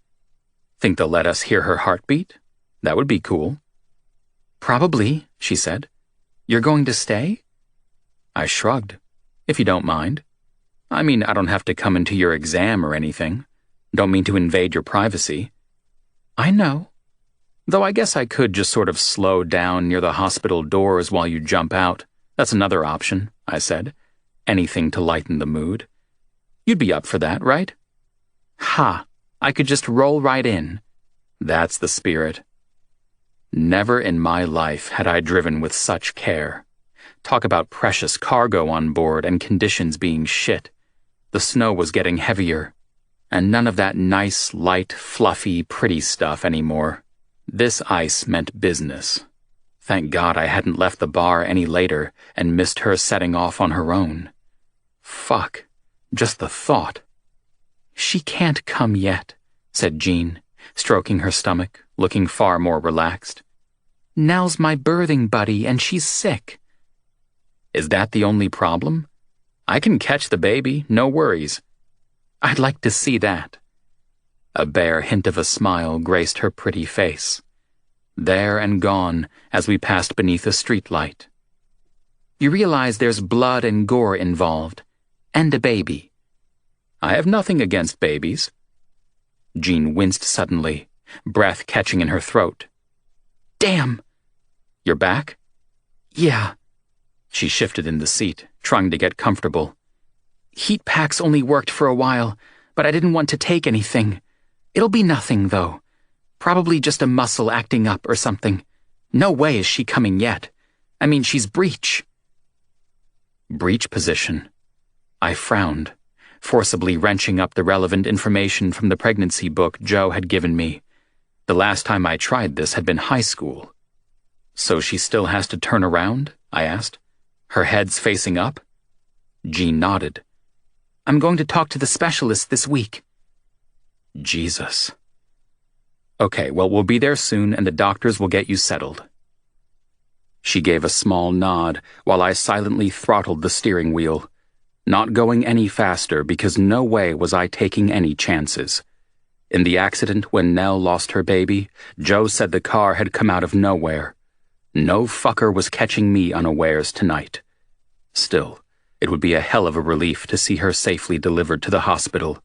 Think they'll let us hear her heartbeat? That would be cool. Probably, she said. You're going to stay? I shrugged. If you don't mind. I mean, I don't have to come into your exam or anything. Don't mean to invade your privacy. I know. Though I guess I could just sort of slow down near the hospital doors while you jump out. That's another option, I said. Anything to lighten the mood. You'd be up for that, right? Ha! I could just roll right in. That's the spirit. Never in my life had I driven with such care. Talk about precious cargo on board and conditions being shit. The snow was getting heavier, and none of that nice, light, fluffy, pretty stuff anymore. This ice meant business. Thank God I hadn't left the bar any later and missed her setting off on her own. Fuck, just the thought. She can't come yet, said Jean, stroking her stomach, looking far more relaxed. Nell's my birthing buddy and she's sick. Is that the only problem? I can catch the baby, no worries. I'd like to see that. A bare hint of a smile graced her pretty face. There and gone as we passed beneath a streetlight. You realize there's blood and gore involved, and a baby. I have nothing against babies. Jean winced suddenly, breath catching in her throat. Damn! You're back? Yeah. She shifted in the seat, trying to get comfortable. Heat packs only worked for a while, but I didn't want to take anything. It'll be nothing, though. Probably just a muscle acting up or something. No way is she coming yet. I mean, she's breech. Breech position. I frowned, forcibly wrenching up the relevant information from the pregnancy book Joe had given me. The last time I tried this had been high school. So she still has to turn around? I asked. Her head's facing up? Jean nodded. I'm going to talk to the specialist this week. Jesus. Okay, well, we'll be there soon and the doctors will get you settled. She gave a small nod while I silently throttled the steering wheel, not going any faster because no way was I taking any chances. In the accident when Nell lost her baby, Joe said the car had come out of nowhere. No fucker was catching me unawares tonight. Still, it would be a hell of a relief to see her safely delivered to the hospital.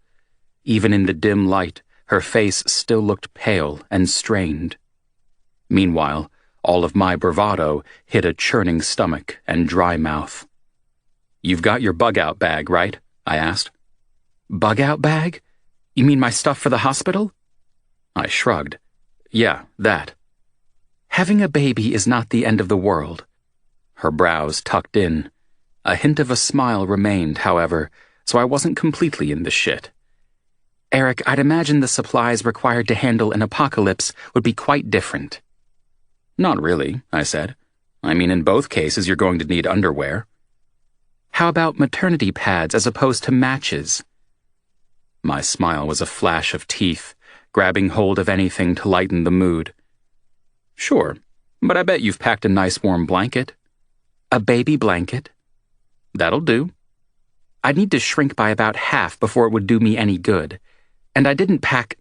Even in the dim light, her face still looked pale and strained. Meanwhile, all of my bravado hid a churning stomach and dry mouth. You've got your bug-out bag, right? I asked. Bug-out bag? You mean my stuff for the hospital? I shrugged. Yeah, that. Having a baby is not the end of the world. Her brows tucked in. A hint of a smile remained, however, so I wasn't completely in the shit. Eric, I'd imagine the supplies required to handle an apocalypse would be quite different. Not really, I said. I mean, in both cases, you're going to need underwear. How about maternity pads as opposed to matches? My smile was a flash of teeth, grabbing hold of anything to lighten the mood. Sure, but I bet you've packed a nice warm blanket. A baby blanket? That'll do. I'd need to shrink by about half before it would do me any good. And I didn't pack...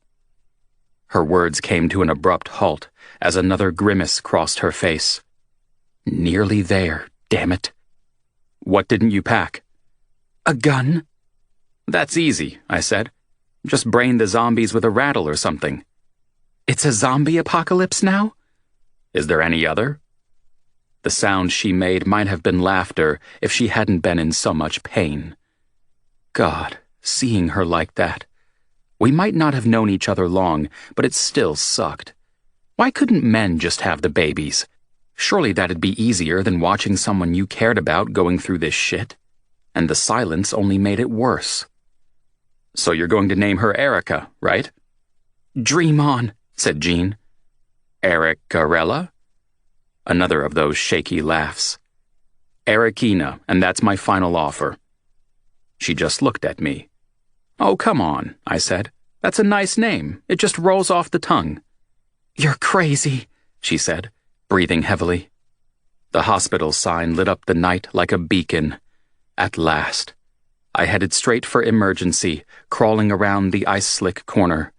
Her words came to an abrupt halt as another grimace crossed her face. Nearly there, damn it. What didn't you pack? A gun? That's easy, I said. Just brain the zombies with a rattle or something. It's a zombie apocalypse now? Is there any other? The sound she made might have been laughter if she hadn't been in so much pain. God, seeing her like that. We might not have known each other long, but it still sucked. Why couldn't men just have the babies? Surely that'd be easier than watching someone you cared about going through this shit. And the silence only made it worse. So you're going to name her Erica, right? Dream on, said Jean. Ericarella? Another of those shaky laughs. Ericina, and that's my final offer. She just looked at me. Oh, come on, I said. That's a nice name. It just rolls off the tongue. You're crazy, she said, breathing heavily. The hospital sign lit up the night like a beacon. At last. I headed straight for emergency, crawling around the ice-slick corner.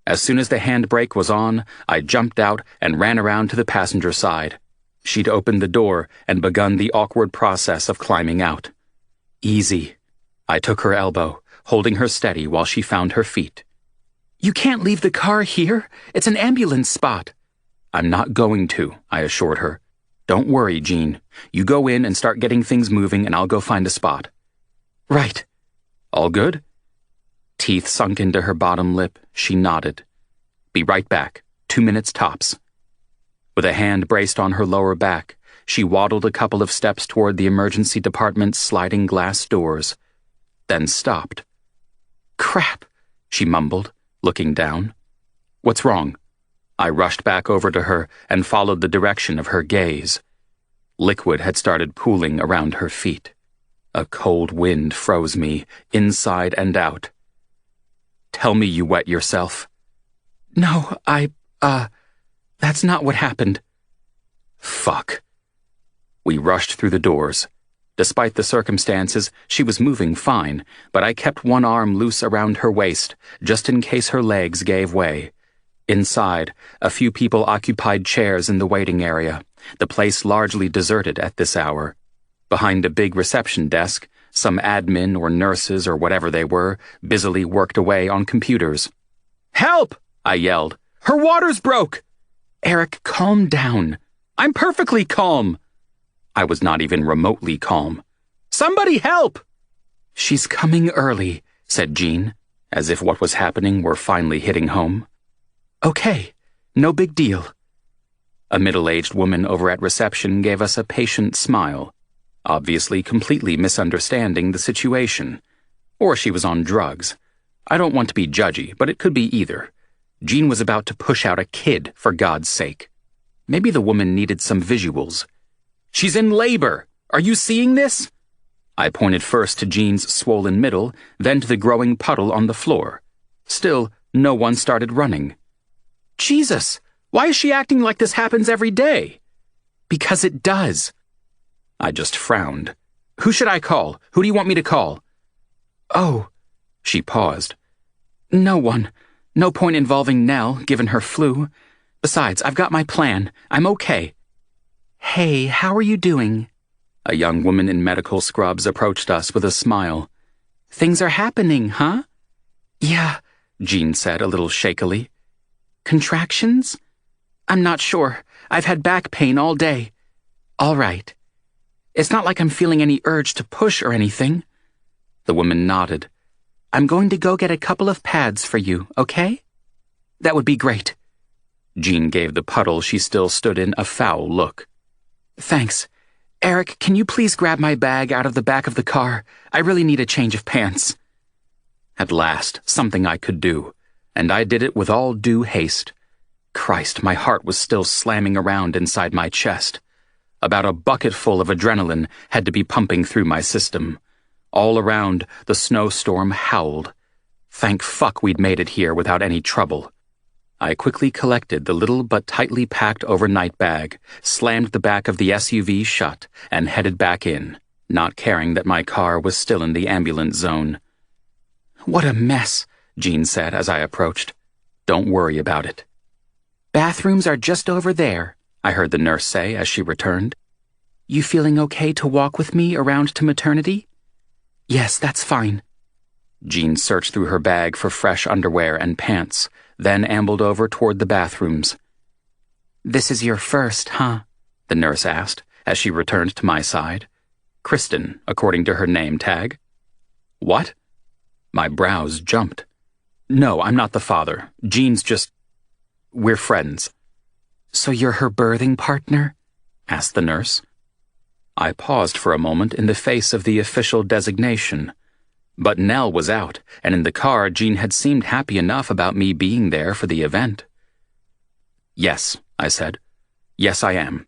As soon as the handbrake was on, I jumped out and ran around to the passenger side. She'd opened the door and begun the awkward process of climbing out. Easy. I took her elbow, holding her steady while she found her feet. You can't leave the car here. It's an ambulance spot. I'm not going to, I assured her. Don't worry, Jean. You go in and start getting things moving and I'll go find a spot. Right. All good? Teeth sunk into her bottom lip, she nodded. Be right back. 2 minutes tops. With a hand braced on her lower back, she waddled a couple of steps toward the emergency department's sliding glass doors, then stopped. Crap, she mumbled, looking down. What's wrong? I rushed back over to her and followed the direction of her gaze. Liquid had started pooling around her feet. A cold wind froze me, inside and out. Tell me you wet yourself. No, that's not what happened. Fuck. We rushed through the doors. Despite the circumstances, she was moving fine, but I kept one arm loose around her waist, just in case her legs gave way. Inside, a few people occupied chairs in the waiting area, the place largely deserted at this hour. Behind a big reception desk, some admin or nurses or whatever they were busily worked away on computers. Help! I yelled. Her water's broke! Eric, calm down. I'm perfectly calm. I was not even remotely calm. Somebody help! She's coming early, said Jean, as if what was happening were finally hitting home. Okay, no big deal. A middle-aged woman over at reception gave us a patient smile, obviously completely misunderstanding the situation. Or she was on drugs. I don't want to be judgy, but it could be either. Jean was about to push out a kid, for God's sake. Maybe the woman needed some visuals. She's in labor. Are you seeing this? I pointed first to Jean's swollen middle, then to the growing puddle on the floor. Still, no one started running. Jesus, why is she acting like this happens every day? Because it does. I just frowned. Who should I call? Who do you want me to call? Oh. She paused. No one. No point involving Nell, given her flu. Besides, I've got my plan. I'm okay. Hey, how are you doing? A young woman in medical scrubs approached us with a smile. Things are happening, huh? Yeah, Jean said a little shakily. Contractions? I'm not sure. I've had back pain all day. All right. It's not like I'm feeling any urge to push or anything. The woman nodded. I'm going to go get a couple of pads for you, okay? That would be great. Jean gave the puddle she still stood in a foul look. Thanks. Eric, can you please grab my bag out of the back of the car? I really need a change of pants. At last, something I could do, and I did it with all due haste. Christ, my heart was still slamming around inside my chest. About a bucketful of adrenaline had to be pumping through my system. All around, the snowstorm howled. Thank fuck we'd made it here without any trouble. I quickly collected the little but tightly packed overnight bag, slammed the back of the SUV shut, and headed back in, not caring that my car was still in the ambulance zone. "What a mess," Jean said as I approached. "Don't worry about it." "Bathrooms are just over there," I heard the nurse say as she returned. "You feeling okay to walk with me around to maternity?" "Yes, that's fine." Jean searched through her bag for fresh underwear and pants, then ambled over toward the bathrooms. "This is your first, huh?" the nurse asked as she returned to my side. Kristen, according to her name tag. What? My brows jumped. No, I'm not the father. Jean's just... We're friends. "So you're her birthing partner?" asked the nurse. I paused for a moment in the face of the official designation. But Nell was out, and in the car Jean had seemed happy enough about me being there for the event. "Yes," I said. "Yes, I am."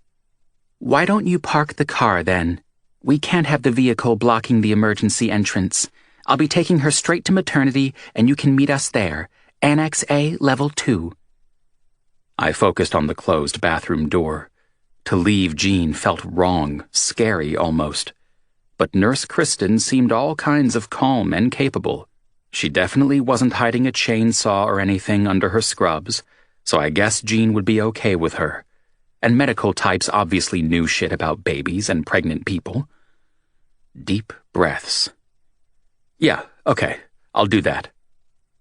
"Why don't you park the car, then? We can't have the vehicle blocking the emergency entrance. I'll be taking her straight to maternity, and you can meet us there. Annex A, Level 2. I focused on the closed bathroom door. To leave Jean felt wrong, scary almost. But Nurse Kristen seemed all kinds of calm and capable. She definitely wasn't hiding a chainsaw or anything under her scrubs, so I guess Jean would be okay with her. And medical types obviously knew shit about babies and pregnant people. Deep breaths. "Yeah, okay, I'll do that."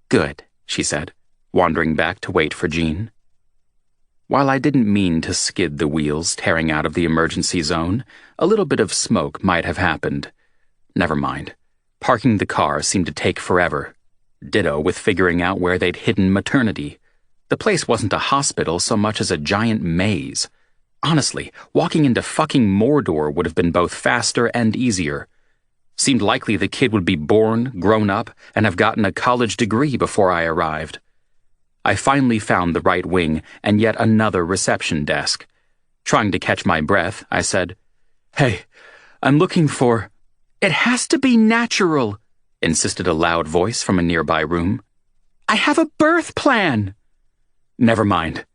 "Good," she said, wandering back to wait for Jean. While I didn't mean to skid the wheels tearing out of the emergency zone, a little bit of smoke might have happened. Never mind. Parking the car seemed to take forever. Ditto with figuring out where they'd hidden maternity. The place wasn't a hospital so much as a giant maze. Honestly, walking into fucking Mordor would have been both faster and easier. Seemed likely the kid would be born, grown up, and have gotten a college degree before I arrived. I finally found the right wing and yet another reception desk. Trying to catch my breath, I said, "Hey, I'm looking for—" "It has to be natural," insisted a loud voice from a nearby room. "I have a birth plan." "Never mind."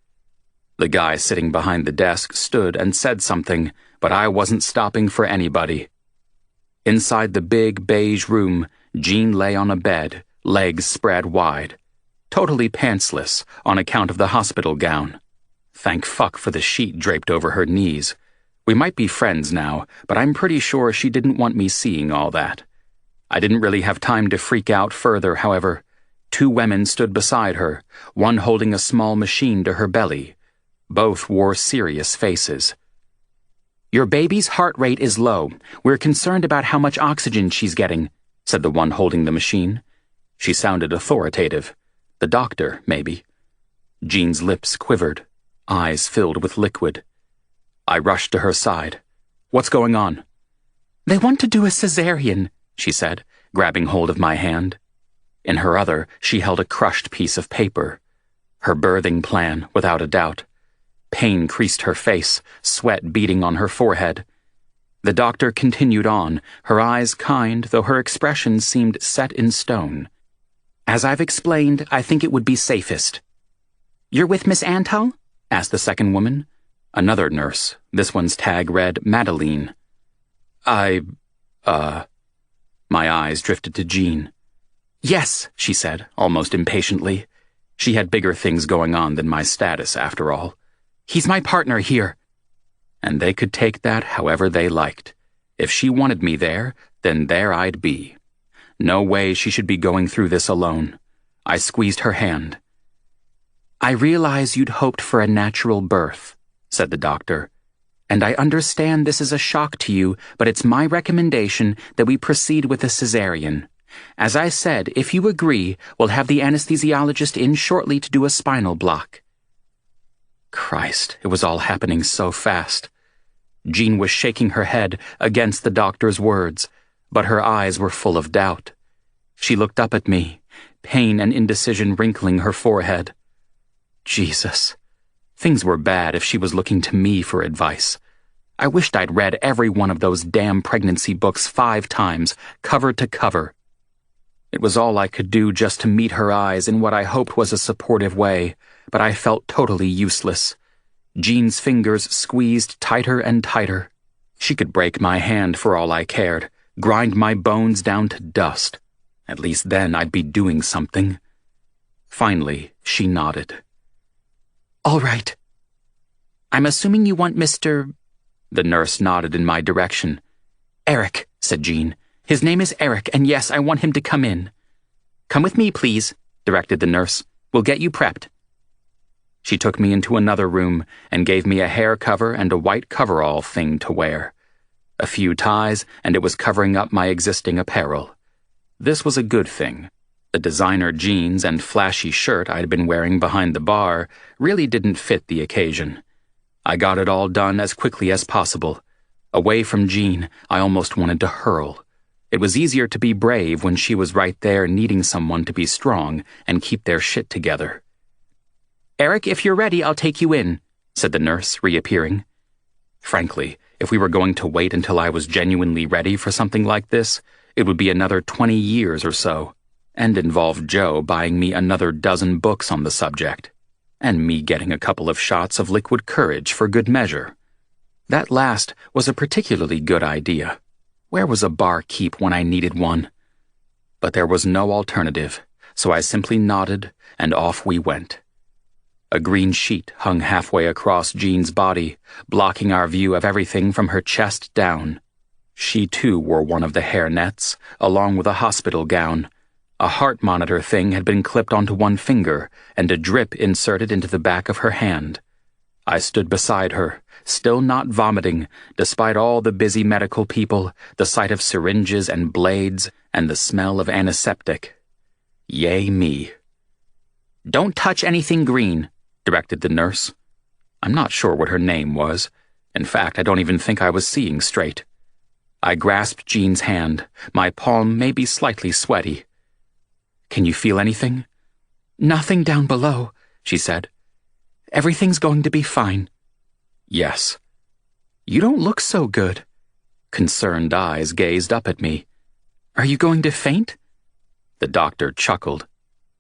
The guy sitting behind the desk stood and said something, but I wasn't stopping for anybody. Inside the big beige room, Jean lay on a bed, legs spread wide. Totally pantsless on account of the hospital gown. Thank fuck for the sheet draped over her knees. We might be friends now, but I'm pretty sure she didn't want me seeing all that. I didn't really have time to freak out further, however. 2 women stood beside her, one holding a small machine to her belly. Both wore serious faces. "Your baby's heart rate is low. We're concerned about how much oxygen she's getting," said the one holding the machine. She sounded authoritative. The doctor, maybe. Jean's lips quivered, eyes filled with liquid. I rushed to her side. "What's going on?" "They want to do a cesarean," she said, grabbing hold of my hand. In her other, she held a crushed piece of paper. Her birthing plan, without a doubt. Pain creased her face, sweat beading on her forehead. The doctor continued on, her eyes kind, though her expression seemed set in stone. "As I've explained, I think it would be safest." "You're with Miss Antal?" asked the second woman. Another nurse. This one's tag read Madeline. My eyes drifted to Jean. "Yes," she said, almost impatiently. She had bigger things going on than my status, after all. "He's my partner here." And they could take that however they liked. If she wanted me there, then there I'd be. No way she should be going through this alone. I squeezed her hand. "I realize you'd hoped for a natural birth," said the doctor. "And I understand this is a shock to you, but it's my recommendation that we proceed with a cesarean. As I said, if you agree, we'll have the anesthesiologist in shortly to do a spinal block." Christ, it was all happening so fast. Jean was shaking her head against the doctor's words, but her eyes were full of doubt. She looked up at me, pain and indecision wrinkling her forehead. Jesus. Things were bad if she was looking to me for advice. I wished I'd read every one of those damn pregnancy books 5 times, cover to cover. It was all I could do just to meet her eyes in what I hoped was a supportive way, but I felt totally useless. Jean's fingers squeezed tighter and tighter. She could break my hand for all I cared, grind my bones down to dust. At least then I'd be doing something. Finally, she nodded. All right. I'm assuming you want Mr. The nurse nodded in my direction. Eric, said Jean. His name is Eric, and yes, I want him to come in. Come with me, please, directed the nurse. We'll get you prepped. She took me into another room and gave me a hair cover and a white coverall thing to wear. A few ties, and it was covering up my existing apparel. This was a good thing. The designer jeans and flashy shirt I'd been wearing behind the bar really didn't fit the occasion. I got it all done as quickly as possible. Away from Jean, I almost wanted to hurl. It was easier to be brave when she was right there needing someone to be strong and keep their shit together. Eric, if you're ready, I'll take you in, said the nurse, reappearing. Frankly, if we were going to wait until I was genuinely ready for something like this, it would be another 20 years or so, and involve Joe buying me another dozen books on the subject, and me getting a couple of shots of liquid courage for good measure. That last was a particularly good idea. Where was a barkeep when I needed one? But there was no alternative, so I simply nodded, and off we went. A green sheet hung halfway across Jean's body, blocking our view of everything from her chest down. She too wore one of the hair nets, along with a hospital gown. A heart monitor thing had been clipped onto one finger, and a drip inserted into the back of her hand. I stood beside her, still not vomiting, despite all the busy medical people, the sight of syringes and blades, and the smell of antiseptic. Yay me. Don't touch anything green, directed the nurse. I'm not sure what her name was. In fact, I don't even think I was seeing straight. I grasped Jean's hand, my palm maybe slightly sweaty. Can you feel anything? Nothing down below, she said. Everything's going to be fine. Yes. You don't look so good. Concerned eyes gazed up at me. Are you going to faint? The doctor chuckled.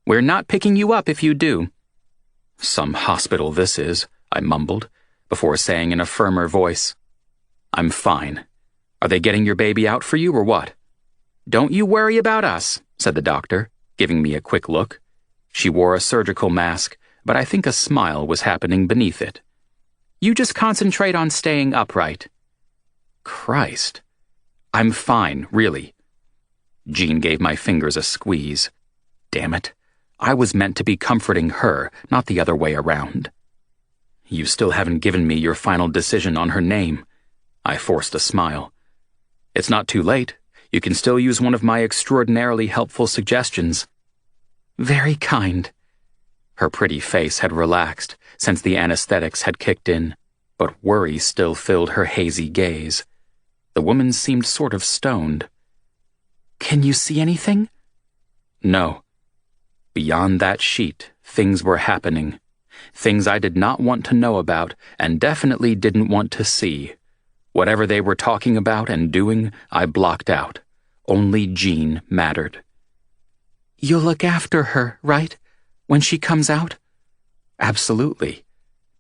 We're not picking you up if you do. Some hospital this is, I mumbled, before saying in a firmer voice. I'm fine. Are they getting your baby out for you or what? Don't you worry about us, said the doctor, giving me a quick look. She wore a surgical mask, but I think a smile was happening beneath it. You just concentrate on staying upright. Christ. I'm fine, really. Jean gave my fingers a squeeze. Damn it. I was meant to be comforting her, not the other way around. You still haven't given me your final decision on her name. I forced a smile. It's not too late. You can still use one of my extraordinarily helpful suggestions. Very kind. Her pretty face had relaxed since the anesthetics had kicked in, but worry still filled her hazy gaze. The woman seemed sort of stoned. Can you see anything? No. Beyond that sheet, things were happening. Things I did not want to know about and definitely didn't want to see. Whatever they were talking about and doing, I blocked out. Only Jean mattered. You'll look after her, right? When she comes out? Absolutely.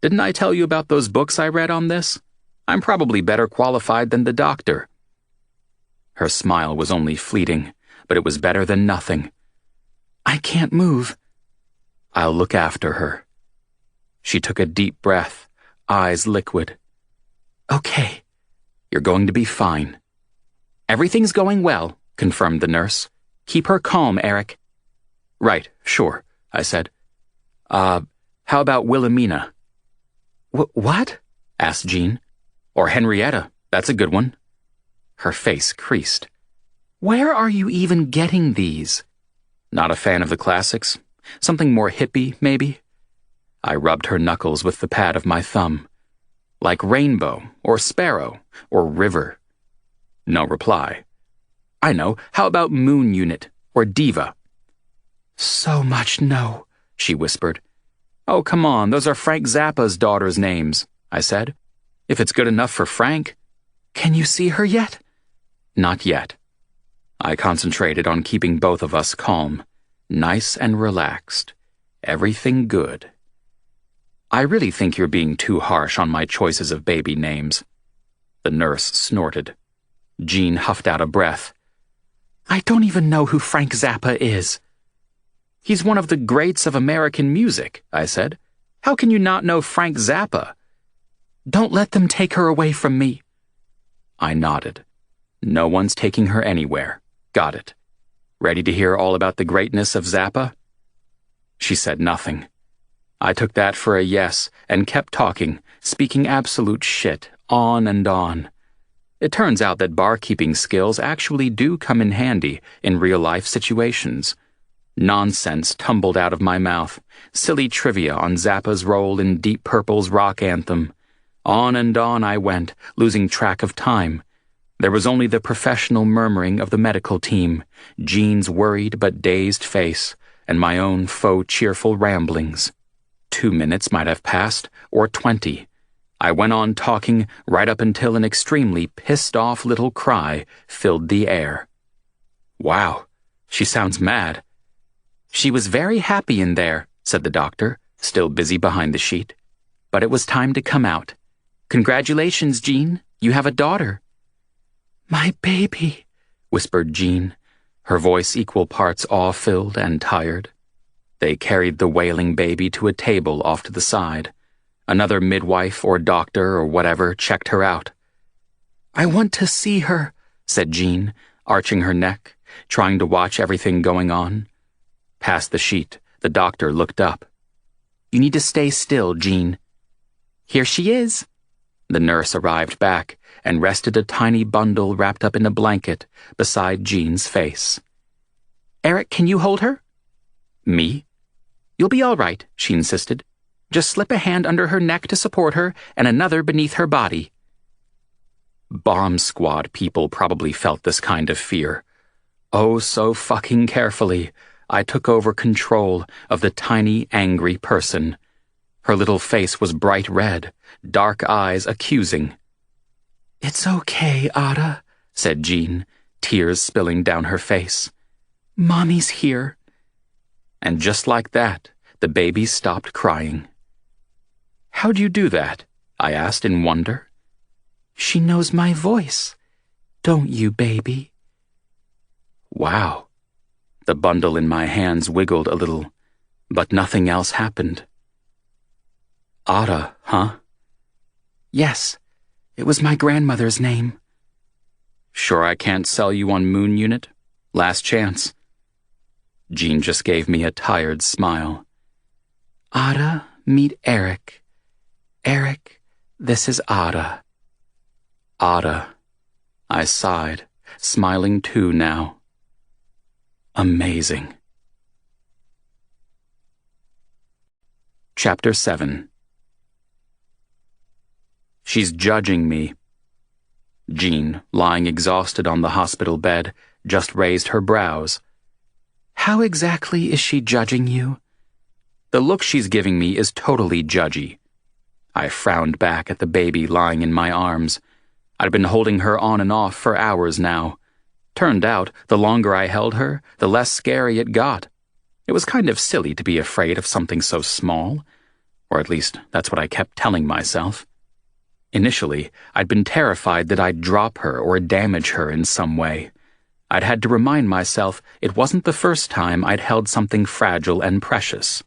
Didn't I tell you about those books I read on this? I'm probably better qualified than the doctor. Her smile was only fleeting, but it was better than nothing. I can't move. I'll look after her. She took a deep breath, eyes liquid. Okay. You're going to be fine. Everything's going well, confirmed the nurse. Keep her calm, Eric. Right, sure, I said. How about Wilhelmina? What? Asked Jean. Or Henrietta, that's a good one. Her face creased. Where are you even getting these? Not a fan of the classics? Something more hippie, maybe? I rubbed her knuckles with the pad of my thumb. Like Rainbow, or Sparrow, or River. No reply. I know, how about Moon Unit, or Diva? So much no, she whispered. Oh, come on, those are Frank Zappa's daughters' names, I said. If it's good enough for Frank. Can you see her yet? Not yet. I concentrated on keeping both of us calm, nice and relaxed. Everything good. I really think you're being too harsh on my choices of baby names. The nurse snorted. Jean huffed out a breath. I don't even know who Frank Zappa is. He's one of the greats of American music, I said. How can you not know Frank Zappa? Don't let them take her away from me. I nodded. No one's taking her anywhere. Got it. Ready to hear all about the greatness of Zappa? She said nothing. I took that for a yes and kept talking, speaking absolute shit, on and on. It turns out that barkeeping skills actually do come in handy in real-life situations. Nonsense tumbled out of my mouth, silly trivia on Zappa's role in Deep Purple's rock anthem. On and on I went, losing track of time. There was only the professional murmuring of the medical team, Jean's worried but dazed face, and my own faux cheerful ramblings. 2 minutes might have passed, or 20. I went on talking right up until an extremely pissed-off little cry filled the air. Wow, she sounds mad. She was very happy in there, said the doctor, still busy behind the sheet. But it was time to come out. Congratulations, Jean. You have a daughter. My baby, whispered Jean, her voice equal parts awe-filled and tired. They carried the wailing baby to a table off to the side. Another midwife or doctor or whatever checked her out. I want to see her, said Jean, arching her neck, trying to watch everything going on. Past the sheet, the doctor looked up. You need to stay still, Jean. Here she is. The nurse arrived back and rested a tiny bundle wrapped up in a blanket beside Jean's face. Eric, can you hold her? Me? You'll be all right, she insisted. Just slip a hand under her neck to support her and another beneath her body. Bomb squad people probably felt this kind of fear. Oh, so fucking carefully, I took over control of the tiny, angry person. Her little face was bright red, dark eyes accusing. It's okay, Ada, said Jean, tears spilling down her face. Mommy's here. And just like that, the baby stopped crying. How'd you do that? I asked in wonder. She knows my voice. Don't you, baby? Wow. The bundle in my hands wiggled a little, but nothing else happened. Ada, huh? Yes, it was my grandmother's name. Sure I can't sell you on Moon Unit? Last chance. Jean just gave me a tired smile. Ada, meet Eric. Eric, this is Ada. Ada. I sighed, smiling too now. Amazing. Chapter 7. She's judging me. Jean, lying exhausted on the hospital bed, just raised her brows. How exactly is she judging you? The look she's giving me is totally judgy. I frowned back at the baby lying in my arms. I'd been holding her on and off for hours now. Turned out, the longer I held her, the less scary it got. It was kind of silly to be afraid of something so small. Or at least, that's what I kept telling myself. Initially, I'd been terrified that I'd drop her or damage her in some way. I'd had to remind myself it wasn't the first time I'd held something fragile and precious.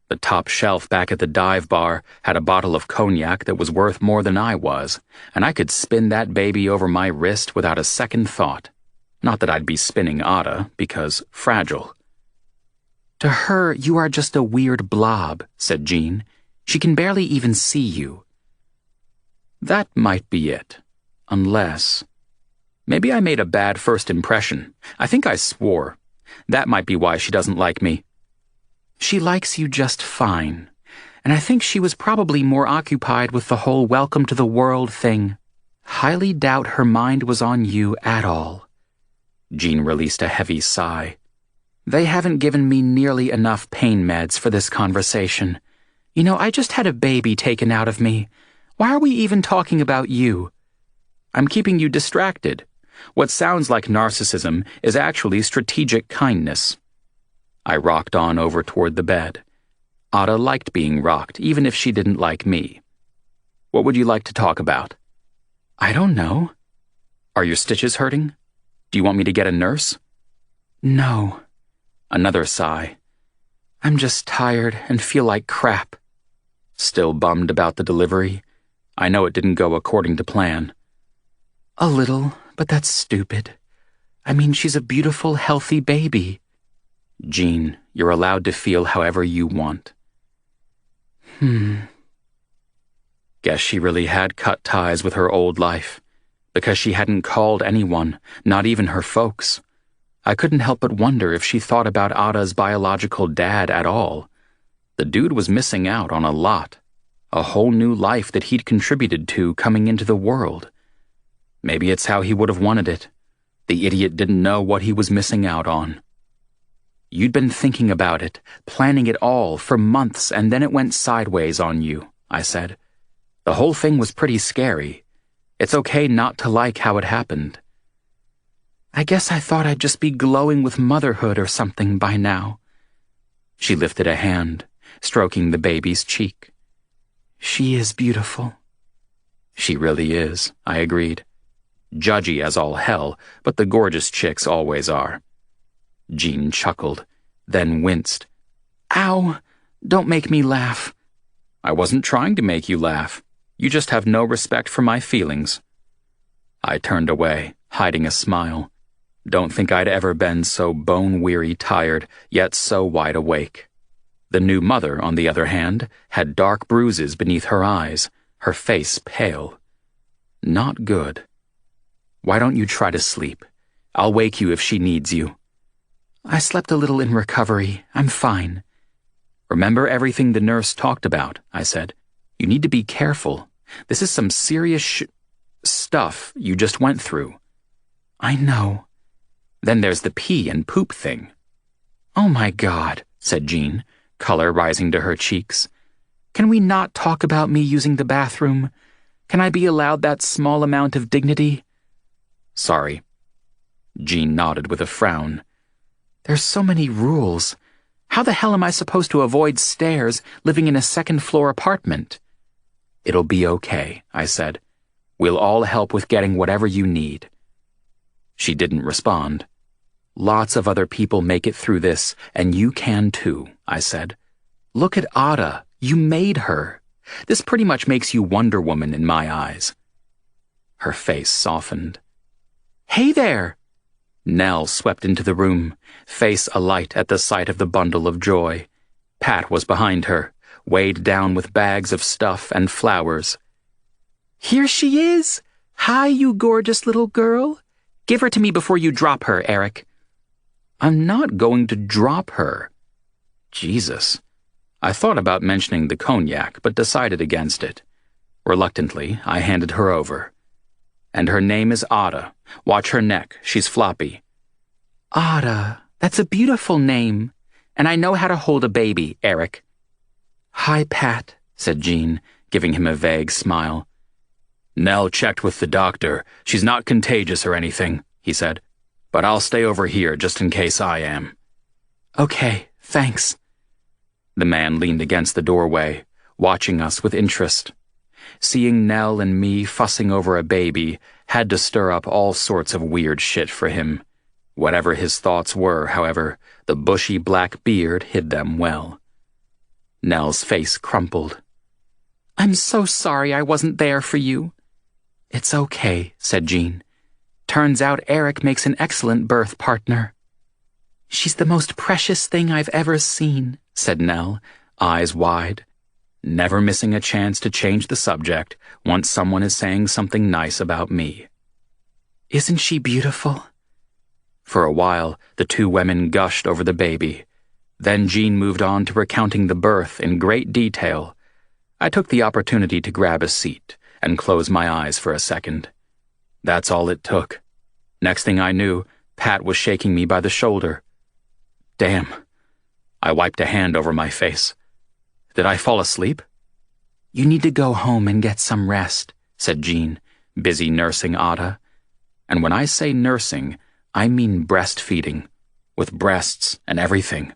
The top shelf back at the dive bar had a bottle of cognac that was worth more than I was, and I could spin that baby over my wrist without a second thought. Not that I'd be spinning Ada, because fragile. To her, you are just a weird blob, said Jean. She can barely even see you. That might be it. Unless... Maybe I made a bad first impression. I think I swore. That might be why she doesn't like me. She likes you just fine. And I think she was probably more occupied with the whole welcome to the world thing. Highly doubt her mind was on you at all. Jean released a heavy sigh. They haven't given me nearly enough pain meds for this conversation. You know, I just had a baby taken out of me. Why are we even talking about you? I'm keeping you distracted. What sounds like narcissism is actually strategic kindness. I rocked on over toward the bed. Ada liked being rocked, even if she didn't like me. What would you like to talk about? I don't know. Are your stitches hurting? Do you want me to get a nurse? No. Another sigh. I'm just tired and feel like crap. Still bummed about the delivery? I know it didn't go according to plan. A little, but that's stupid. I mean, she's a beautiful, healthy baby. Jean, you're allowed to feel however you want. Guess she really had cut ties with her old life, because she hadn't called anyone, not even her folks. I couldn't help but wonder if she thought about Ada's biological dad at all. The dude was missing out on a lot, a whole new life that he'd contributed to coming into the world. Maybe it's how he would have wanted it. The idiot didn't know what he was missing out on. You'd been thinking about it, planning it all for months, and then it went sideways on you, I said. The whole thing was pretty scary. It's okay not to like how it happened. I guess I thought I'd just be glowing with motherhood or something by now. She lifted a hand, stroking the baby's cheek. She is beautiful. She really is, I agreed. Judgy as all hell, but the gorgeous chicks always are. Jean chuckled, then winced. Ow! Don't make me laugh. I wasn't trying to make you laugh. You just have no respect for my feelings. I turned away, hiding a smile. Don't think I'd ever been so bone-weary tired, yet so wide awake. The new mother, on the other hand, had dark bruises beneath her eyes, her face pale. Not good. Why don't you try to sleep? I'll wake you if she needs you. I slept a little in recovery. I'm fine. Remember everything the nurse talked about, I said. You need to be careful. This is some serious stuff you just went through. I know. Then there's the pee and poop thing. Oh my God, said Jean, color rising to her cheeks. Can we not talk about me using the bathroom? Can I be allowed that small amount of dignity? Sorry. Jean nodded with a frown. There's so many rules. How the hell am I supposed to avoid stairs living in a second-floor apartment? It'll be okay, I said. We'll all help with getting whatever you need. She didn't respond. Lots of other people make it through this, and you can too, I said. Look at Ada. You made her. This pretty much makes you Wonder Woman in my eyes. Her face softened. Hey there! Nell swept into the room, face alight at the sight of the bundle of joy. Pat was behind her, weighed down with bags of stuff and flowers. Here she is! Hi, you gorgeous little girl. Give her to me before you drop her, Eric. I'm not going to drop her. Jesus. I thought about mentioning the cognac, but decided against it. Reluctantly, I handed her over. And her name is Ada. Watch her neck, she's floppy. Ada, that's a beautiful name. And I know how to hold a baby, Eric. Hi, Pat, said Jean, giving him a vague smile. Nell checked with the doctor. She's not contagious or anything, he said. But I'll stay over here just in case I am. Okay, thanks. The man leaned against the doorway, watching us with interest. Seeing Nell and me fussing over a baby had to stir up all sorts of weird shit for him. Whatever his thoughts were, however, the bushy black beard hid them well. Nell's face crumpled. I'm so sorry I wasn't there for you. It's okay, said Jean. Turns out Eric makes an excellent birth partner. She's the most precious thing I've ever seen, said Nell, eyes wide. Never missing a chance to change the subject once someone is saying something nice about me. Isn't she beautiful? For a while, the two women gushed over the baby. Then Jean moved on to recounting the birth in great detail. I took the opportunity to grab a seat and close my eyes for a second. That's all it took. Next thing I knew, Pat was shaking me by the shoulder. Damn. I wiped a hand over my face. Did I fall asleep? You need to go home and get some rest, said Jean, busy nursing Ada. And when I say nursing, I mean breastfeeding, with breasts and everything.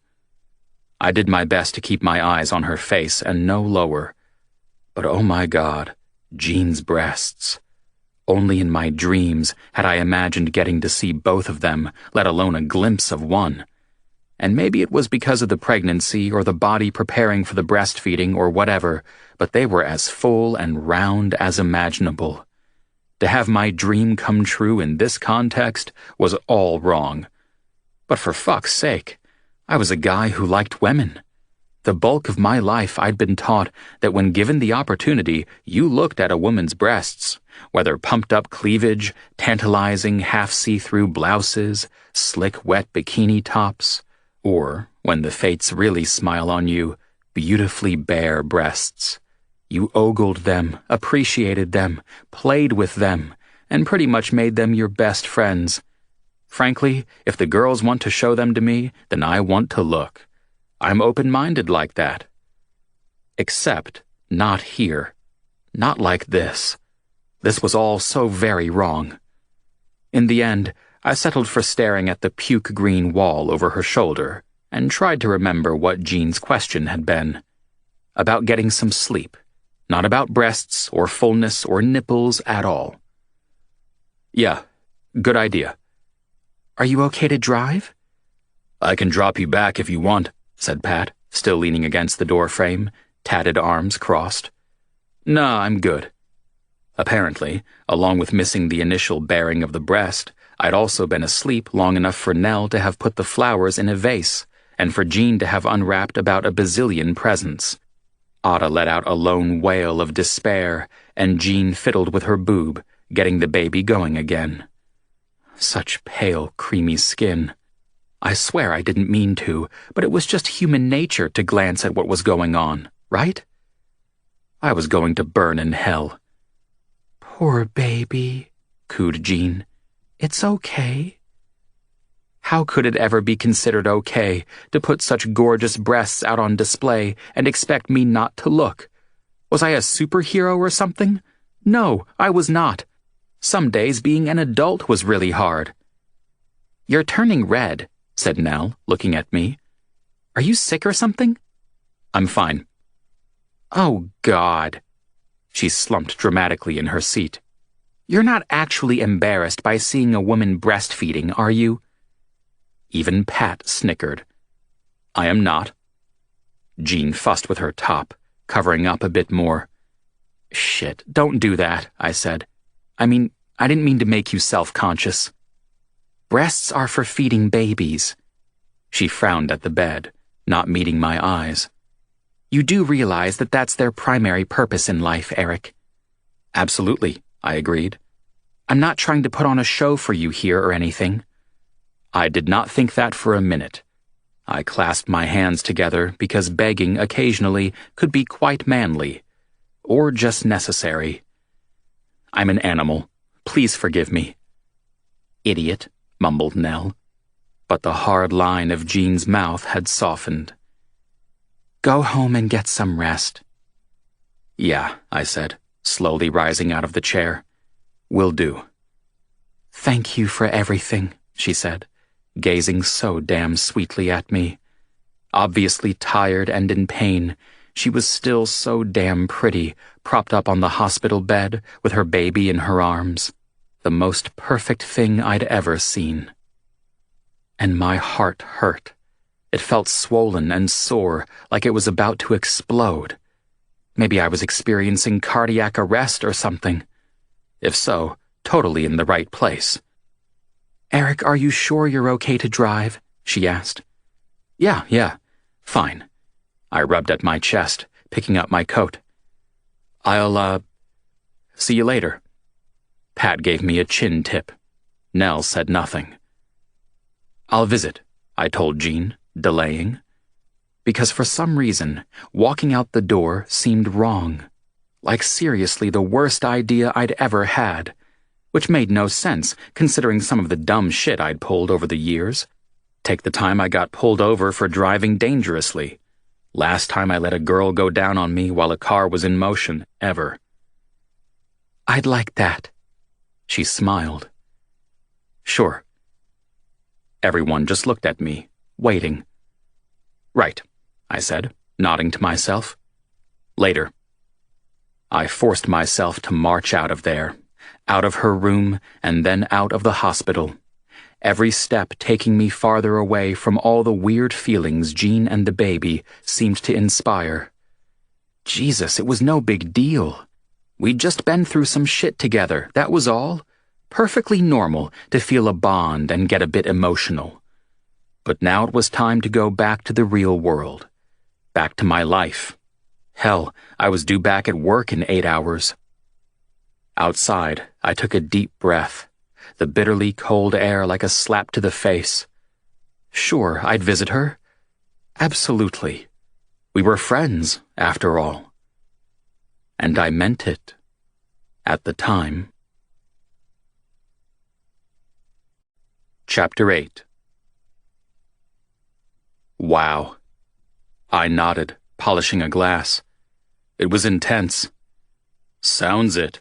I did my best to keep my eyes on her face and no lower. But oh my God, Jean's breasts. Only in my dreams had I imagined getting to see both of them, let alone a glimpse of one. And maybe it was because of the pregnancy or the body preparing for the breastfeeding or whatever, but they were as full and round as imaginable. To have my dream come true in this context was all wrong. But for fuck's sake, I was a guy who liked women. The bulk of my life I'd been taught that when given the opportunity, you looked at a woman's breasts, whether pumped-up cleavage, tantalizing half-see-through blouses, slick wet bikini tops, or, when the fates really smile on you, beautifully bare breasts. You ogled them, appreciated them, played with them, and pretty much made them your best friends. Frankly, if the girls want to show them to me, then I want to look. I'm open-minded like that. Except not here. Not like this. This was all so very wrong. In the end, I settled for staring at the puke-green wall over her shoulder and tried to remember what Jean's question had been. About getting some sleep. Not about breasts or fullness or nipples at all. Yeah, good idea. Are you okay to drive? I can drop you back if you want, said Pat, still leaning against the door frame, tatted arms crossed. Nah, I'm good. Apparently, along with missing the initial bearing of the breast, I'd also been asleep long enough for Nell to have put the flowers in a vase, and for Jean to have unwrapped about a bazillion presents. Ada let out a lone wail of despair, and Jean fiddled with her boob, getting the baby going again. Such pale, creamy skin. I swear I didn't mean to, but it was just human nature to glance at what was going on, right? I was going to burn in hell. Poor baby, cooed Jean. It's okay. How could it ever be considered okay to put such gorgeous breasts out on display and expect me not to look? Was I a superhero or something? No, I was not. Some days being an adult was really hard. You're turning red, said Nell, looking at me. Are you sick or something? I'm fine. Oh, God. She slumped dramatically in her seat. You're not actually embarrassed by seeing a woman breastfeeding, are you? Even Pat snickered. I am not. Jean fussed with her top, covering up a bit more. Shit, don't do that, I said. I didn't mean to make you self-conscious. Breasts are for feeding babies. She frowned at the bed, not meeting my eyes. You do realize that that's their primary purpose in life, Eric. Absolutely, I agreed. I'm not trying to put on a show for you here or anything. I did not think that for a minute. I clasped my hands together because begging occasionally could be quite manly, or just necessary. I'm an animal. Please forgive me. Idiot, mumbled Nell. But the hard line of Jean's mouth had softened. Go home and get some rest. Yeah, I said, slowly rising out of the chair. Will do. Thank you for everything, she said, gazing so damn sweetly at me. Obviously tired and in pain, she was still so damn pretty, propped up on the hospital bed with her baby in her arms. The most perfect thing I'd ever seen. And my heart hurt. It felt swollen and sore, like it was about to explode. Maybe I was experiencing cardiac arrest or something. If so, totally in the right place. Eric, are you sure you're okay to drive? She asked. Yeah, fine. I rubbed at my chest, picking up my coat. I'll, see you later. Pat gave me a chin tip. Nell said nothing. I'll visit, I told Jean, delaying. Because for some reason, walking out the door seemed wrong. Like seriously the worst idea I'd ever had. Which made no sense, considering some of the dumb shit I'd pulled over the years. Take the time I got pulled over for driving dangerously. Last time I let a girl go down on me while a car was in motion, ever. I'd like that. She smiled. Sure. Everyone just looked at me, waiting. Right, I said, nodding to myself. Later. I forced myself to march out of there, out of her room, and then out of the hospital. Every step taking me farther away from all the weird feelings Jean and the baby seemed to inspire. Jesus, it was no big deal. We'd just been through some shit together, that was all. Perfectly normal to feel a bond and get a bit emotional. But now it was time to go back to the real world. Back to my life. Hell, I was due back at work in 8 hours. Outside, I took a deep breath. The bitterly cold air like a slap to the face. Sure, I'd visit her. Absolutely. We were friends, after all. And I meant it. At the time. Chapter 8. Wow. I nodded, polishing a glass. It was intense. Sounds it.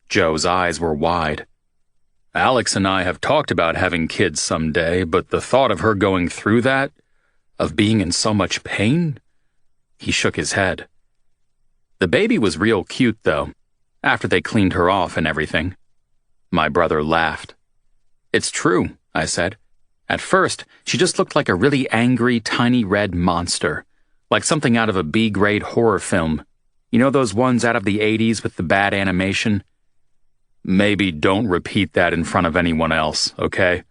Joe's eyes were wide. Alex and I have talked about having kids someday, but the thought of her going through that, of being in so much pain? He shook his head. The baby was real cute, though, after they cleaned her off and everything. My brother laughed. It's true, I said. At first, she just looked like a really angry, tiny red monster, like something out of a B-grade horror film. You know those ones out of the 80s with the bad animation? Maybe don't repeat that in front of anyone else, okay?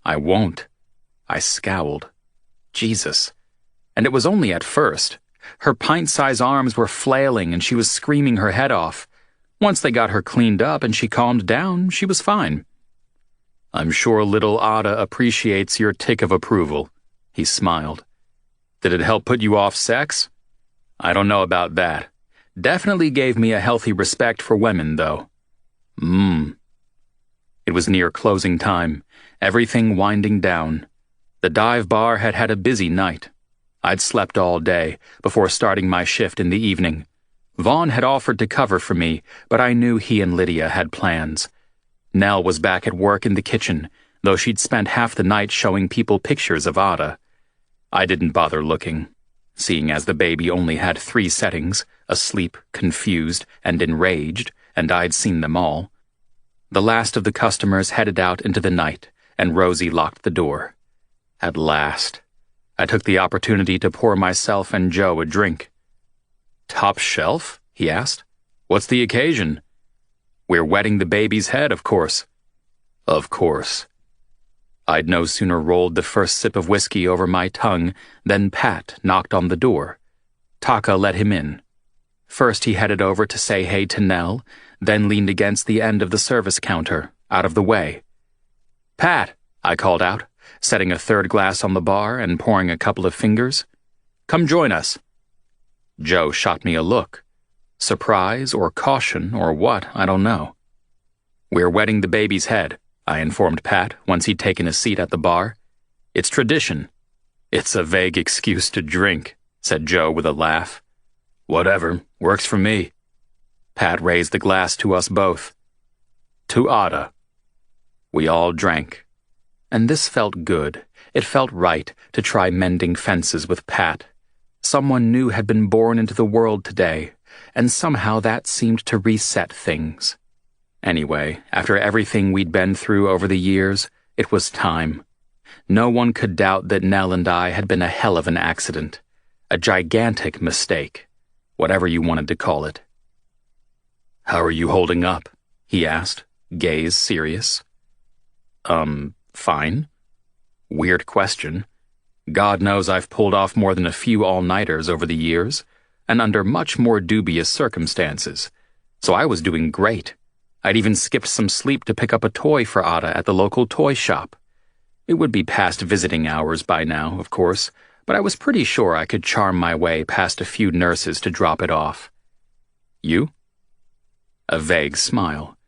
I won't. I scowled. Jesus. And it was only at first. Her pint-sized arms were flailing and she was screaming her head off. Once they got her cleaned up and she calmed down, she was fine. I'm sure little Ada appreciates your tick of approval, he smiled. Did it help put you off sex? I don't know about that. Definitely gave me a healthy respect for women, though. It was near closing time, everything winding down. The dive bar had had a busy night. I'd slept all day before starting my shift in the evening. Vaughn had offered to cover for me, but I knew he and Lydia had plans. Nell was back at work in the kitchen, though she'd spent half the night showing people pictures of Ada. I didn't bother looking, seeing as the baby only had 3 settings, asleep, confused, and enraged, and I'd seen them all. The last of the customers headed out into the night, and Rosie locked the door. At last. I took the opportunity to pour myself and Joe a drink. Top shelf? He asked. What's the occasion? We're wetting the baby's head, of course. Of course. I'd no sooner rolled the first sip of whiskey over my tongue than Pat knocked on the door. Taka let him in. First he headed over to say hey to Nell, then leaned against the end of the service counter, out of the way. Pat, I called out, setting a third glass on the bar and pouring a couple of fingers. Come join us. Joe shot me a look. Surprise or caution or what, I don't know. We're wetting the baby's head, I informed Pat once he'd taken a seat at the bar. It's tradition. It's a vague excuse to drink, said Joe with a laugh. Whatever, works for me. Pat raised the glass to us both. To Ada. We all drank. And this felt good. It felt right to try mending fences with Pat. Someone new had been born into the world today, and somehow that seemed to reset things. Anyway, after everything we'd been through over the years, it was time. No one could doubt that Nell and I had been a hell of an accident. A gigantic mistake. Whatever you wanted to call it. How are you holding up? He asked, gaze serious. Fine. Weird question. God knows I've pulled off more than a few all-nighters over the years, and under much more dubious circumstances. So I was doing great. I'd even skipped some sleep to pick up a toy for Ada at the local toy shop. It would be past visiting hours by now, of course, but I was pretty sure I could charm my way past a few nurses to drop it off. You? A vague smile.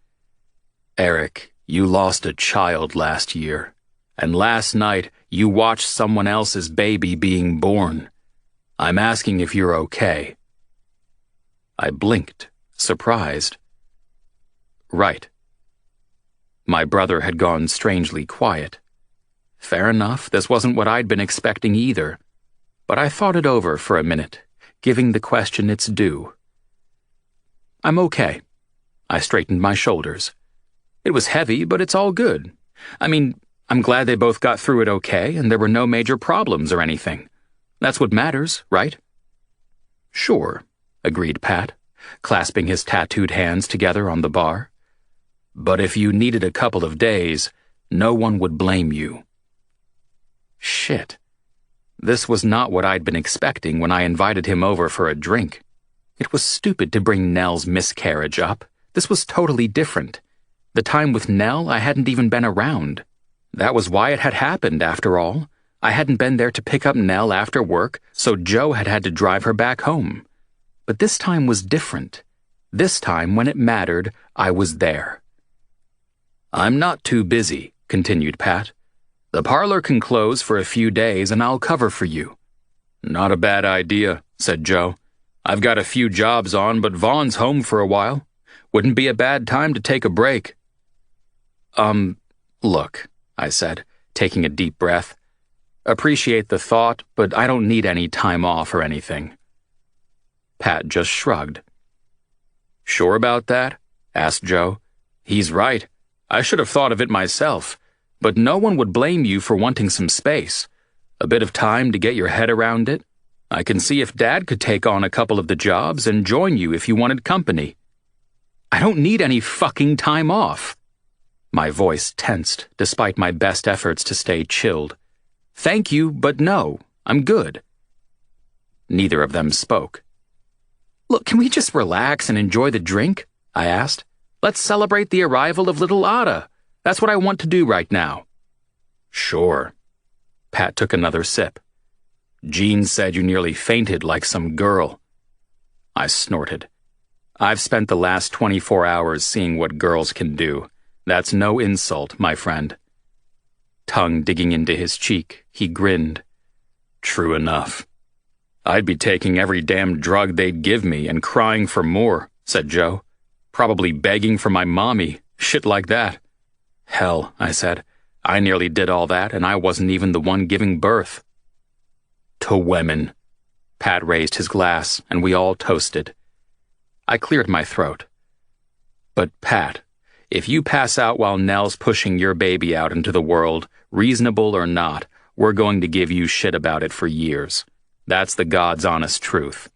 Eric, you lost a child last year. And last night, you watched someone else's baby being born. I'm asking if you're okay." I blinked, surprised. "Right." My brother had gone strangely quiet. Fair enough, this wasn't what I'd been expecting either. But I thought it over for a minute, giving the question its due. "I'm okay." I straightened my shoulders. "It was heavy, but it's all good. I mean, I'm glad they both got through it okay and there were no major problems or anything. That's what matters, right?" "Sure," agreed Pat, clasping his tattooed hands together on the bar. "But if you needed a couple of days, no one would blame you." Shit. This was not what I'd been expecting when I invited him over for a drink. It was stupid to bring Nell's miscarriage up. This was totally different. The time with Nell, I hadn't even been around. That was why it had happened, after all. I hadn't been there to pick up Nell after work, so Joe had had to drive her back home. But this time was different. This time, when it mattered, I was there. "I'm not too busy," continued Pat. "The parlor can close for a few days and I'll cover for you." "Not a bad idea," said Joe. "I've got a few jobs on, but Vaughn's home for a while. Wouldn't be a bad time to take a break." Look," I said, taking a deep breath. "Appreciate the thought, but I don't need any time off or anything." Pat just shrugged. "Sure about that?" asked Joe. "He's right. I should have thought of it myself, but no one would blame you for wanting some space. A bit of time to get your head around it. I can see if Dad could take on a couple of the jobs and join you if you wanted company." "I don't need any fucking time off." My voice tensed, despite my best efforts to stay chilled. "Thank you, but no, I'm good." Neither of them spoke. "Look, can we just relax and enjoy the drink?" I asked. "Let's celebrate the arrival of little Ada. That's what I want to do right now." "Sure." Pat took another sip. "Jean said you nearly fainted like some girl." I snorted. "I've spent the last 24 hours seeing what girls can do. That's no insult, my friend." Tongue digging into his cheek, he grinned. "True enough. I'd be taking every damn drug they'd give me and crying for more," said Joe. "Probably begging for my mommy, shit like that." "Hell," I said, "I nearly did all that and I wasn't even the one giving birth." "To women." Pat raised his glass and we all toasted. I cleared my throat. "But Pat, if you pass out while Nell's pushing your baby out into the world, reasonable or not, we're going to give you shit about it for years. That's the God's honest truth."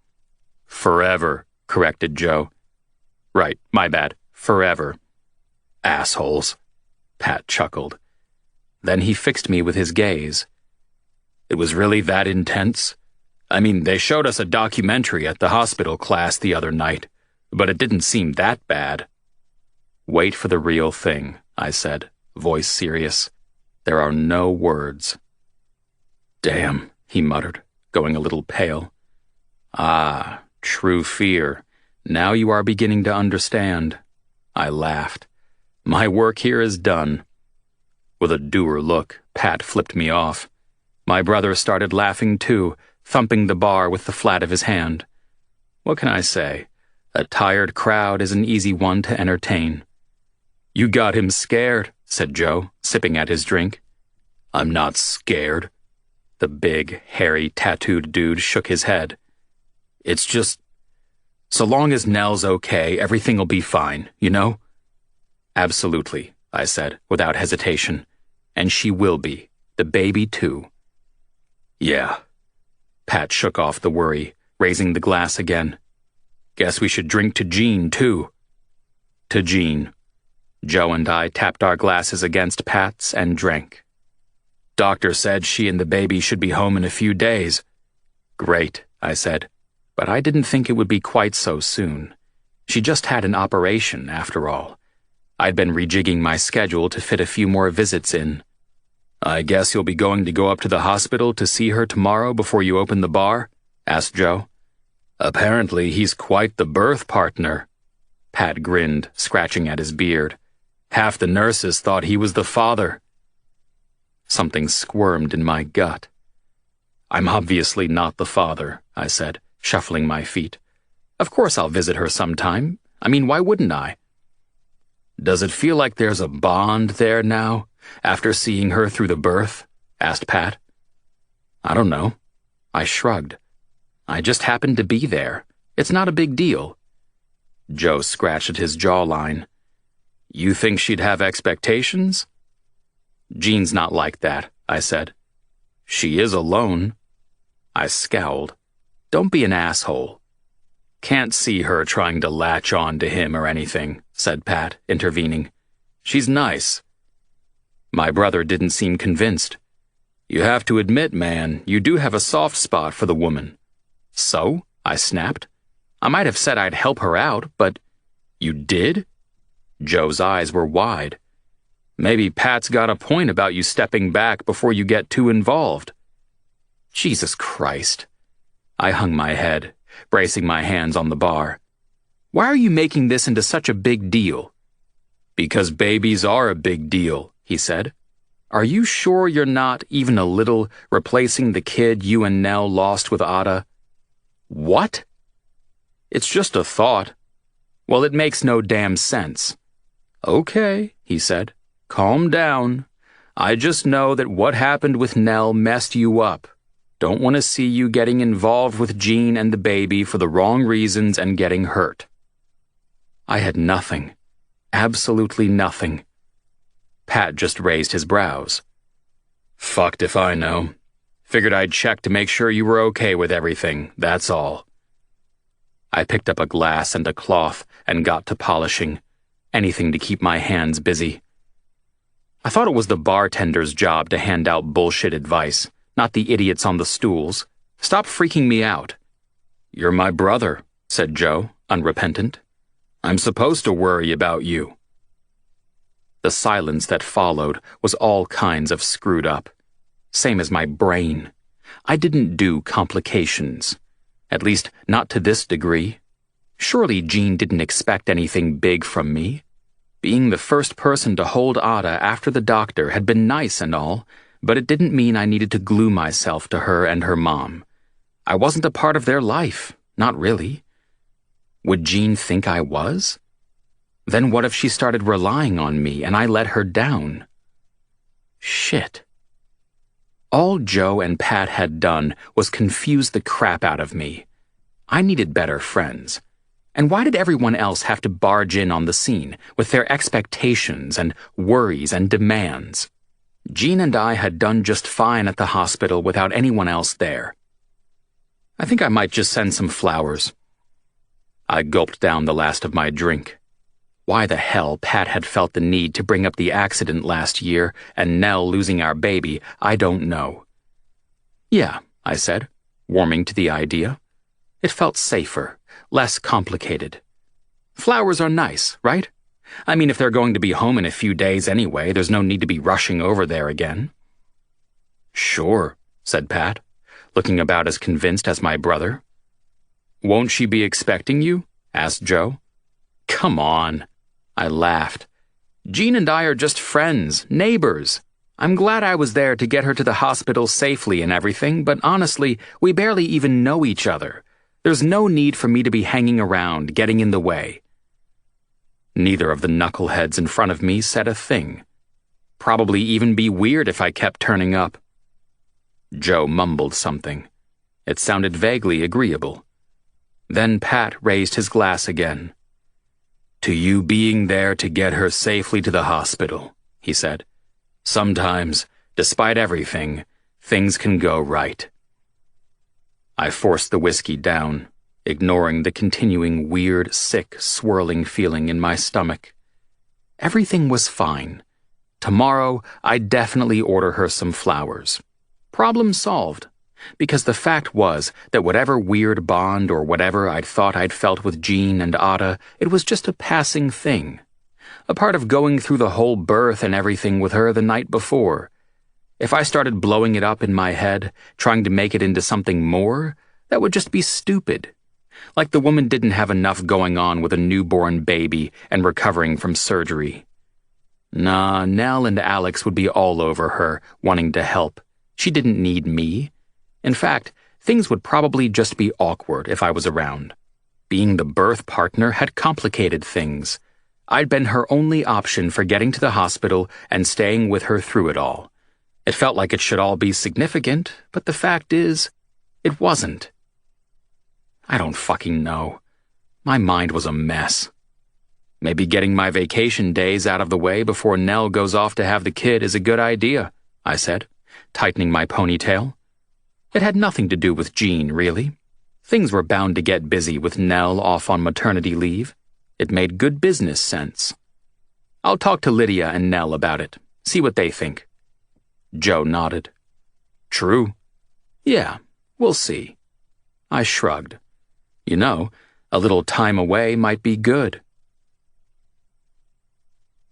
"Forever," corrected Joe. "Right, my bad. Forever." "Assholes." Pat chuckled. Then he fixed me with his gaze. "It was really that intense? I mean, they showed us a documentary at the hospital class the other night, but it didn't seem that bad." "Wait for the real thing," I said, voice serious. "There are no words." "Damn," he muttered, going a little pale. "Ah, true fear. Now you are beginning to understand." I laughed. "My work here is done." With a dour look, Pat flipped me off. My brother started laughing too, thumping the bar with the flat of his hand. What can I say? A tired crowd is an easy one to entertain. "You got him scared," said Joe, sipping at his drink. "I'm not scared." The big, hairy, tattooed dude shook his head. "It's just, so long as Nell's okay, everything'll be fine, you know?" "Absolutely," I said, without hesitation. "And she will be. The baby, too." "Yeah." Pat shook off the worry, raising the glass again. "Guess we should drink to Jean, too." To Jean. Joe and I tapped our glasses against Pat's and drank. "Doctor said she and the baby should be home in a few days." "Great," I said, but I didn't think it would be quite so soon. She just had an operation, after all. I'd been rejigging my schedule to fit a few more visits in. "I guess you'll be going to go up to the hospital to see her tomorrow before you open the bar?" asked Joe. "Apparently he's quite the birth partner." Pat grinned, scratching at his beard. "Half the nurses thought he was the father." Something squirmed in my gut. I'm obviously not the father, I said, shuffling my feet. Of course I'll visit her sometime. I mean, why wouldn't I? Does it feel like there's a bond there now, after seeing her through the birth? Asked Pat. I don't know. I shrugged. I just happened to be there. It's not a big deal. Joe scratched at his jawline. You think she'd have expectations? Jean's not like that, I said. She is alone. I scowled. Don't be an asshole. Can't see her trying to latch on to him or anything, said Pat, intervening. She's nice. My brother didn't seem convinced. You have to admit, man, you do have a soft spot for the woman. So? I snapped. I might have said I'd help her out, but... You did? Joe's eyes were wide. Maybe Pat's got a point about you stepping back before you get too involved. Jesus Christ. I hung my head, bracing my hands on the bar. Why are you making this into such a big deal? Because babies are a big deal, he said. Are you sure you're not, even a little, replacing the kid you and Nell lost with Ada? What? It's just a thought. Well, it makes no damn sense. Okay, he said. Calm down. I just know that what happened with Nell messed you up. Don't want to see you getting involved with Jean and the baby for the wrong reasons and getting hurt. I had nothing. Absolutely nothing. Pat just raised his brows. Fucked if I know. Figured I'd check to make sure you were okay with everything, that's all. I picked up a glass and a cloth and got to polishing. Anything to keep my hands busy. I thought it was the bartender's job to hand out bullshit advice, not the idiots on the stools. Stop freaking me out. You're my brother, said Joe, unrepentant. I'm supposed to worry about you. The silence that followed was all kinds of screwed up. Same as my brain. I didn't do complications. At least, not to this degree. Surely Jean didn't expect anything big from me. Being the first person to hold Ada after the doctor had been nice and all, but it didn't mean I needed to glue myself to her and her mom. I wasn't a part of their life, not really. Would Jean think I was? Then what if she started relying on me and I let her down? Shit. All Joe and Pat had done was confuse the crap out of me. I needed better friends. And why did everyone else have to barge in on the scene with their expectations and worries and demands? Jean and I had done just fine at the hospital without anyone else there. I think I might just send some flowers. I gulped down the last of my drink. Why the hell Pat had felt the need to bring up the accident last year and Nell losing our baby, I don't know. Yeah, I said, warming to the idea. It felt safer, less complicated. Flowers are nice, right? I mean, if they're going to be home in a few days anyway, there's no need to be rushing over there again. Sure, said Pat, looking about as convinced as my brother. Won't she be expecting you? Asked Joe. Come on. I laughed. Jean and I are just friends, neighbors. I'm glad I was there to get her to the hospital safely and everything, but honestly, we barely even know each other. There's no need for me to be hanging around, getting in the way. Neither of the knuckleheads in front of me said a thing. Probably even be weird if I kept turning up. Joe mumbled something. It sounded vaguely agreeable. Then Pat raised his glass again. To you being there to get her safely to the hospital, he said. Sometimes, despite everything, things can go right. I forced the whiskey down, ignoring the continuing weird, sick, swirling feeling in my stomach. Everything was fine. Tomorrow, I'd definitely order her some flowers. Problem solved. Because the fact was that whatever weird bond or whatever I'd thought I'd felt with Jean and Ada, it was just a passing thing. A part of going through the whole birth and everything with her the night before. If I started blowing it up in my head, trying to make it into something more, that would just be stupid. Like the woman didn't have enough going on with a newborn baby and recovering from surgery. Nah, Nell and Alex would be all over her, wanting to help. She didn't need me. In fact, things would probably just be awkward if I was around. Being the birth partner had complicated things. I'd been her only option for getting to the hospital and staying with her through it all. It felt like it should all be significant, but the fact is, it wasn't. I don't fucking know. My mind was a mess. Maybe getting my vacation days out of the way before Nell goes off to have the kid is a good idea, I said, tightening my ponytail. It had nothing to do with Jean, really. Things were bound to get busy with Nell off on maternity leave. It made good business sense. I'll talk to Lydia and Nell about it, see what they think. Joe nodded. True. Yeah, we'll see. I shrugged. You know, a little time away might be good.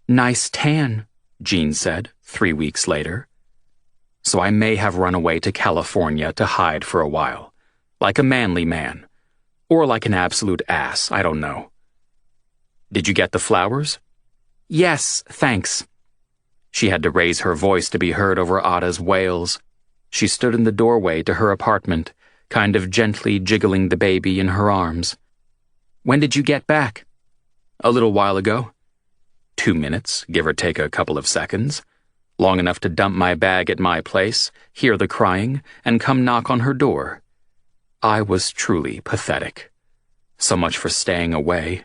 Nice tan, Jean said 3 weeks later. So I may have run away to California to hide for a while. Like a manly man. Or like an absolute ass, I don't know. Did you get the flowers? Yes, thanks. She had to raise her voice to be heard over Ada's wails. She stood in the doorway to her apartment, kind of gently jiggling the baby in her arms. When did you get back? A little while ago. 2 minutes, give or take a couple of seconds. Long enough to dump my bag at my place, hear the crying, and come knock on her door. I was truly pathetic. So much for staying away.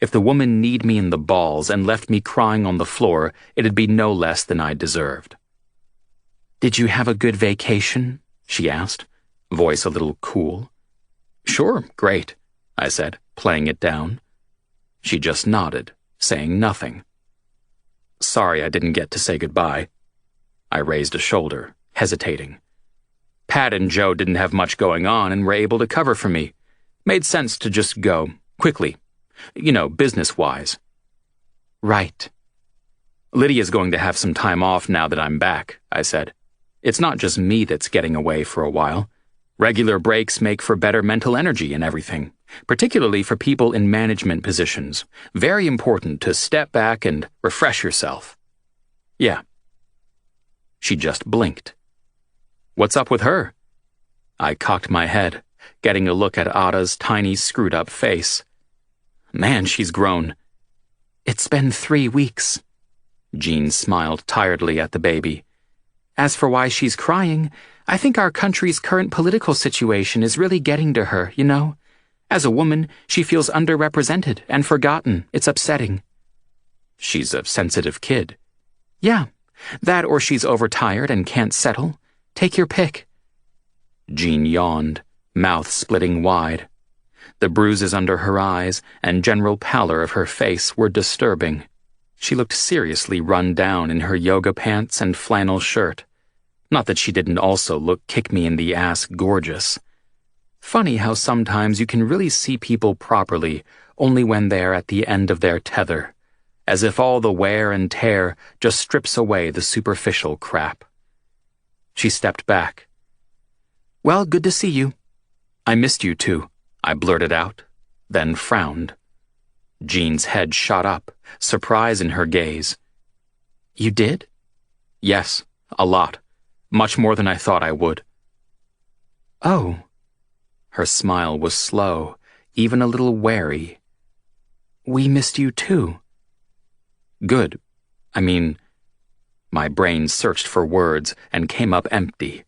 If the woman kneed me in the balls and left me crying on the floor, it'd be no less than I deserved. Did you have a good vacation? She asked, voice a little cool. Sure, great, I said, playing it down. She just nodded, saying nothing. Sorry I didn't get to say goodbye. I raised a shoulder, hesitating. Pat and Joe didn't have much going on and were able to cover for me. Made sense to just go, quickly. You know, business-wise. Right. Lydia's going to have some time off now that I'm back, I said. It's not just me that's getting away for a while. Regular breaks make for better mental energy and everything, particularly for people in management positions. Very important to step back and refresh yourself. Yeah. She just blinked. What's up with her? I cocked my head, getting a look at Ada's tiny screwed-up face. Man, she's grown. It's been 3 weeks. Jean smiled tiredly at the baby. As for why she's crying, I think our country's current political situation is really getting to her, you know? As a woman, she feels underrepresented and forgotten. It's upsetting. She's a sensitive kid. Yeah, that or she's overtired and can't settle. Take your pick. Jean yawned, mouth splitting wide. The bruises under her eyes and general pallor of her face were disturbing. She looked seriously run down in her yoga pants and flannel shirt. Not that she didn't also look kick-me-in-the-ass gorgeous. Funny how sometimes you can really see people properly only when they're at the end of their tether, as if all the wear and tear just strips away the superficial crap. She stepped back. Well, good to see you. I missed you too, I blurted out, then frowned. Jean's head shot up, surprise in her gaze. You did? Yes, a lot. Much more than I thought I would. Oh. Her smile was slow, even a little wary. We missed you too. Good. I mean, my brain searched for words and came up empty.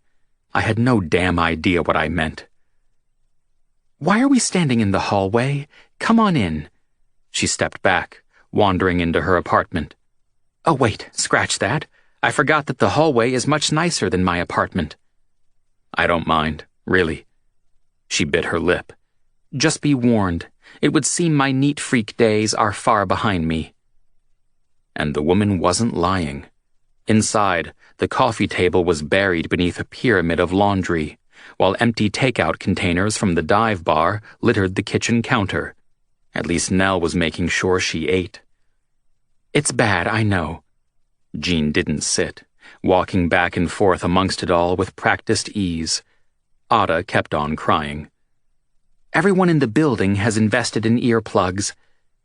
I had no damn idea what I meant. Why are we standing in the hallway? Come on in. She stepped back, wandering into her apartment. Oh, wait, scratch that. I forgot that the hallway is much nicer than my apartment. I don't mind, really. She bit her lip. Just be warned, it would seem my neat freak days are far behind me. And the woman wasn't lying. Inside, the coffee table was buried beneath a pyramid of laundry, while empty takeout containers from the dive bar littered the kitchen counter. At least Nell was making sure she ate. It's bad, I know. Jean didn't sit, walking back and forth amongst it all with practiced ease. Ada kept on crying. Everyone in the building has invested in earplugs.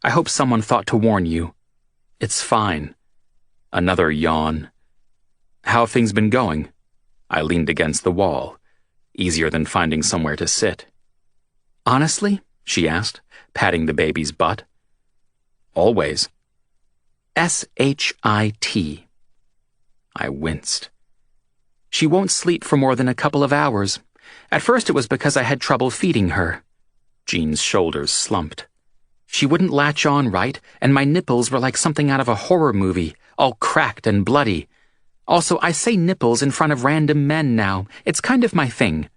I hope someone thought to warn you. It's fine. Another yawn. How have things been going? I leaned against the wall. Easier than finding somewhere to sit. Honestly? She asked, patting the baby's butt. Always. S-H-I-T. I winced. She won't sleep for more than a couple of hours. At first it was because I had trouble feeding her. Jean's shoulders slumped. She wouldn't latch on right, and my nipples were like something out of a horror movie, all cracked and bloody. Also, I say nipples in front of random men now. It's kind of my thing.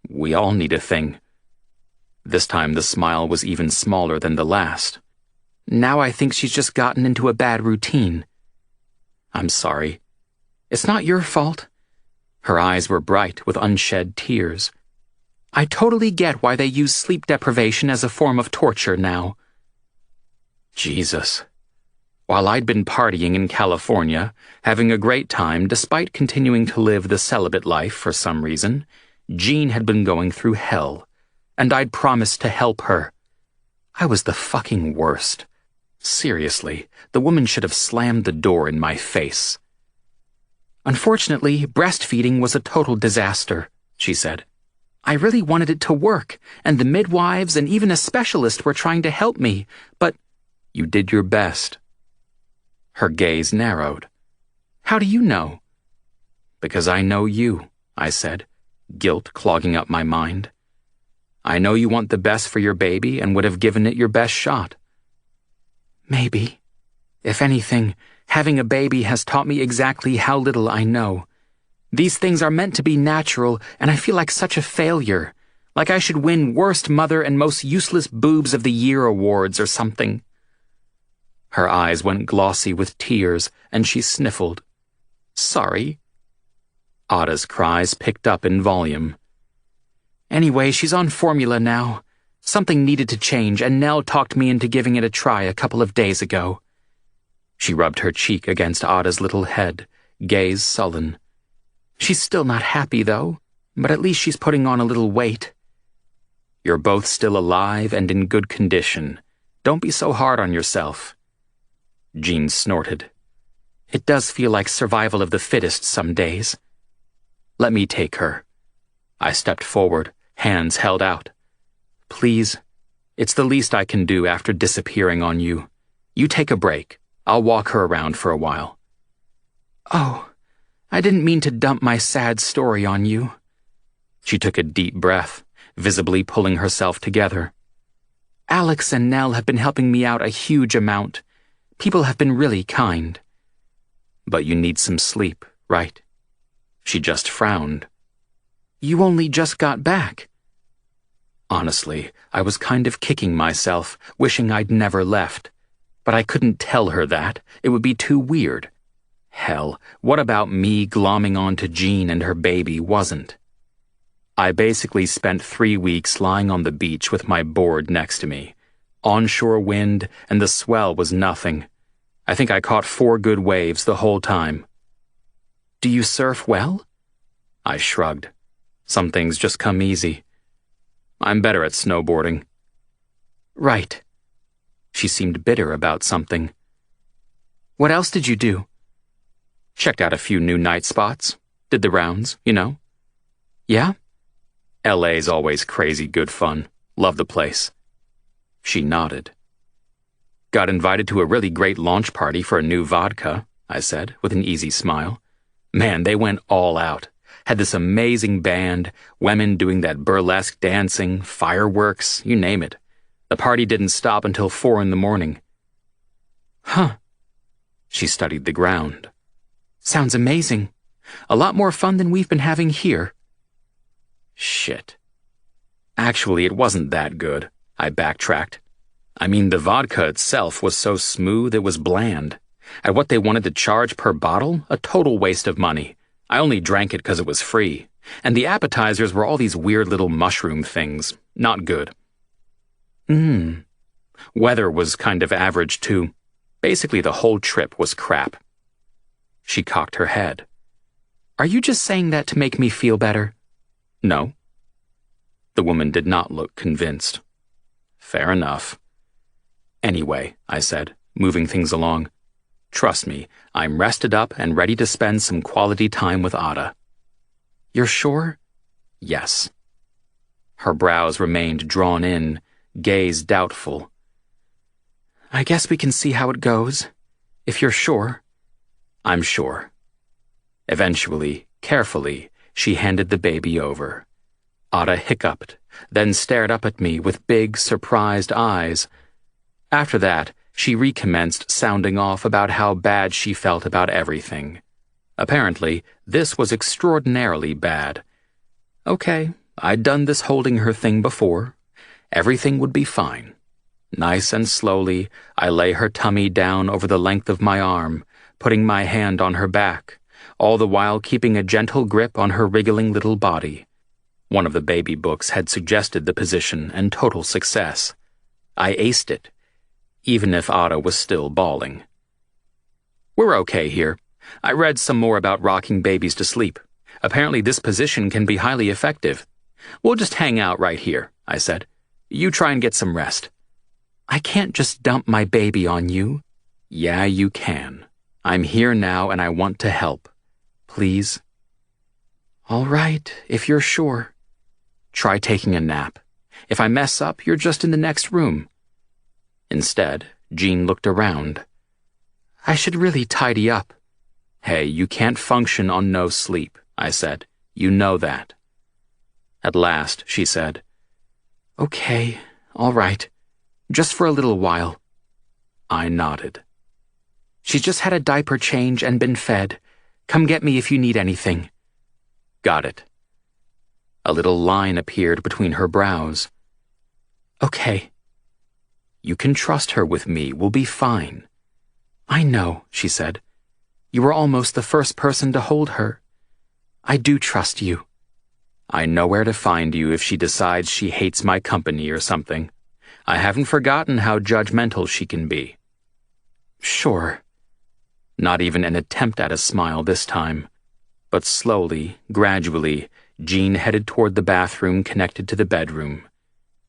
We all need a thing. This time the smile was even smaller than the last. Now I think she's just gotten into a bad routine. I'm sorry. It's not your fault. Her eyes were bright with unshed tears. I totally get why they use sleep deprivation as a form of torture now. Jesus. While I'd been partying in California, having a great time despite continuing to live the celibate life for some reason, Jean had been going through hell, and I'd promised to help her. I was the fucking worst. Seriously, the woman should have slammed the door in my face. Unfortunately, breastfeeding was a total disaster, she said. I really wanted it to work, and the midwives and even a specialist were trying to help me, but— You did your best. Her gaze narrowed. How do you know? Because I know you, I said, guilt clogging up my mind. I know you want the best for your baby and would have given it your best shot. Maybe. If anything, having a baby has taught me exactly how little I know. These things are meant to be natural, and I feel like such a failure. Like I should win Worst Mother and Most Useless Boobs of the Year awards or something. Her eyes went glossy with tears, and she sniffled. Sorry. Ada's cries picked up in volume. Anyway, she's on formula now. Something needed to change, and Nell talked me into giving it a try a couple of days ago. She rubbed her cheek against Ada's little head, gaze sullen. She's still not happy, though, but at least she's putting on a little weight. You're both still alive and in good condition. Don't be so hard on yourself. Jean snorted. It does feel like survival of the fittest some days. Let me take her. I stepped forward, hands held out. Please, it's the least I can do after disappearing on you. You take a break. I'll walk her around for a while. Oh, I didn't mean to dump my sad story on you. She took a deep breath, visibly pulling herself together. Alex and Nell have been helping me out a huge amount. People have been really kind. But you need some sleep, right? She just frowned. You only just got back. Honestly, I was kind of kicking myself, wishing I'd never left. But I couldn't tell her that. It would be too weird. Hell, what about me glomming onto Jean and her baby wasn't? I basically spent 3 weeks lying on the beach with my board next to me. Onshore wind, and the swell was nothing. I think I caught 4 good waves the whole time. Do you surf well? I shrugged. Some things just come easy. I'm better at snowboarding. Right. She seemed bitter about something. What else did you do? Checked out a few new night spots. Did the rounds, you know. Yeah? LA's always crazy good fun. Love the place. She nodded. Got invited to a really great launch party for a new vodka, I said, with an easy smile. Man, they went all out. Had this amazing band, women doing that burlesque dancing, fireworks, you name it. The party didn't stop until 4 a.m. Huh. She studied the ground. Sounds amazing. A lot more fun than we've been having here. Shit. Actually, it wasn't that good, I backtracked. I mean, the vodka itself was so smooth it was bland. At what they wanted to charge per bottle, a total waste of money. I only drank it because it was free. And the appetizers were all these weird little mushroom things. Not good. Weather was kind of average, too. Basically, the whole trip was crap. She cocked her head. Are you just saying that to make me feel better? No. The woman did not look convinced. Fair enough. Anyway, I said, moving things along. Trust me, I'm rested up and ready to spend some quality time with Ada. You're sure? Yes. Her brows remained drawn in, gaze doubtful. I guess we can see how it goes, if you're sure. I'm sure. Eventually, carefully, she handed the baby over. Ada hiccuped, then stared up at me with big, surprised eyes. After that, she recommenced sounding off about how bad she felt about everything. Apparently, this was extraordinarily bad. Okay, I'd done this holding her thing before. Everything would be fine. Nice and slowly, I lay her tummy down over the length of my arm, putting my hand on her back, all the while keeping a gentle grip on her wriggling little body. One of the baby books had suggested the position and total success. I aced it, even if Ada was still bawling. We're okay here. I read some more about rocking babies to sleep. Apparently this position can be highly effective. We'll just hang out right here, I said. You try and get some rest. I can't just dump my baby on you. Yeah, you can. I'm here now and I want to help. Please? All right, if you're sure. Try taking a nap. If I mess up, you're just in the next room. Instead, Jean looked around. I should really tidy up. Hey, you can't function on no sleep, I said. You know that. At last, she said, Okay, all right. Just for a little while. I nodded. She's just had a diaper change and been fed. Come get me if you need anything. Got it. A little line appeared between her brows. Okay. You can trust her with me. We'll be fine. I know, she said. You were almost the first person to hold her. I do trust you. I know where to find you if she decides she hates my company or something. I haven't forgotten how judgmental she can be. Sure. Not even an attempt at a smile this time. But slowly, gradually, Jean headed toward the bathroom connected to the bedroom.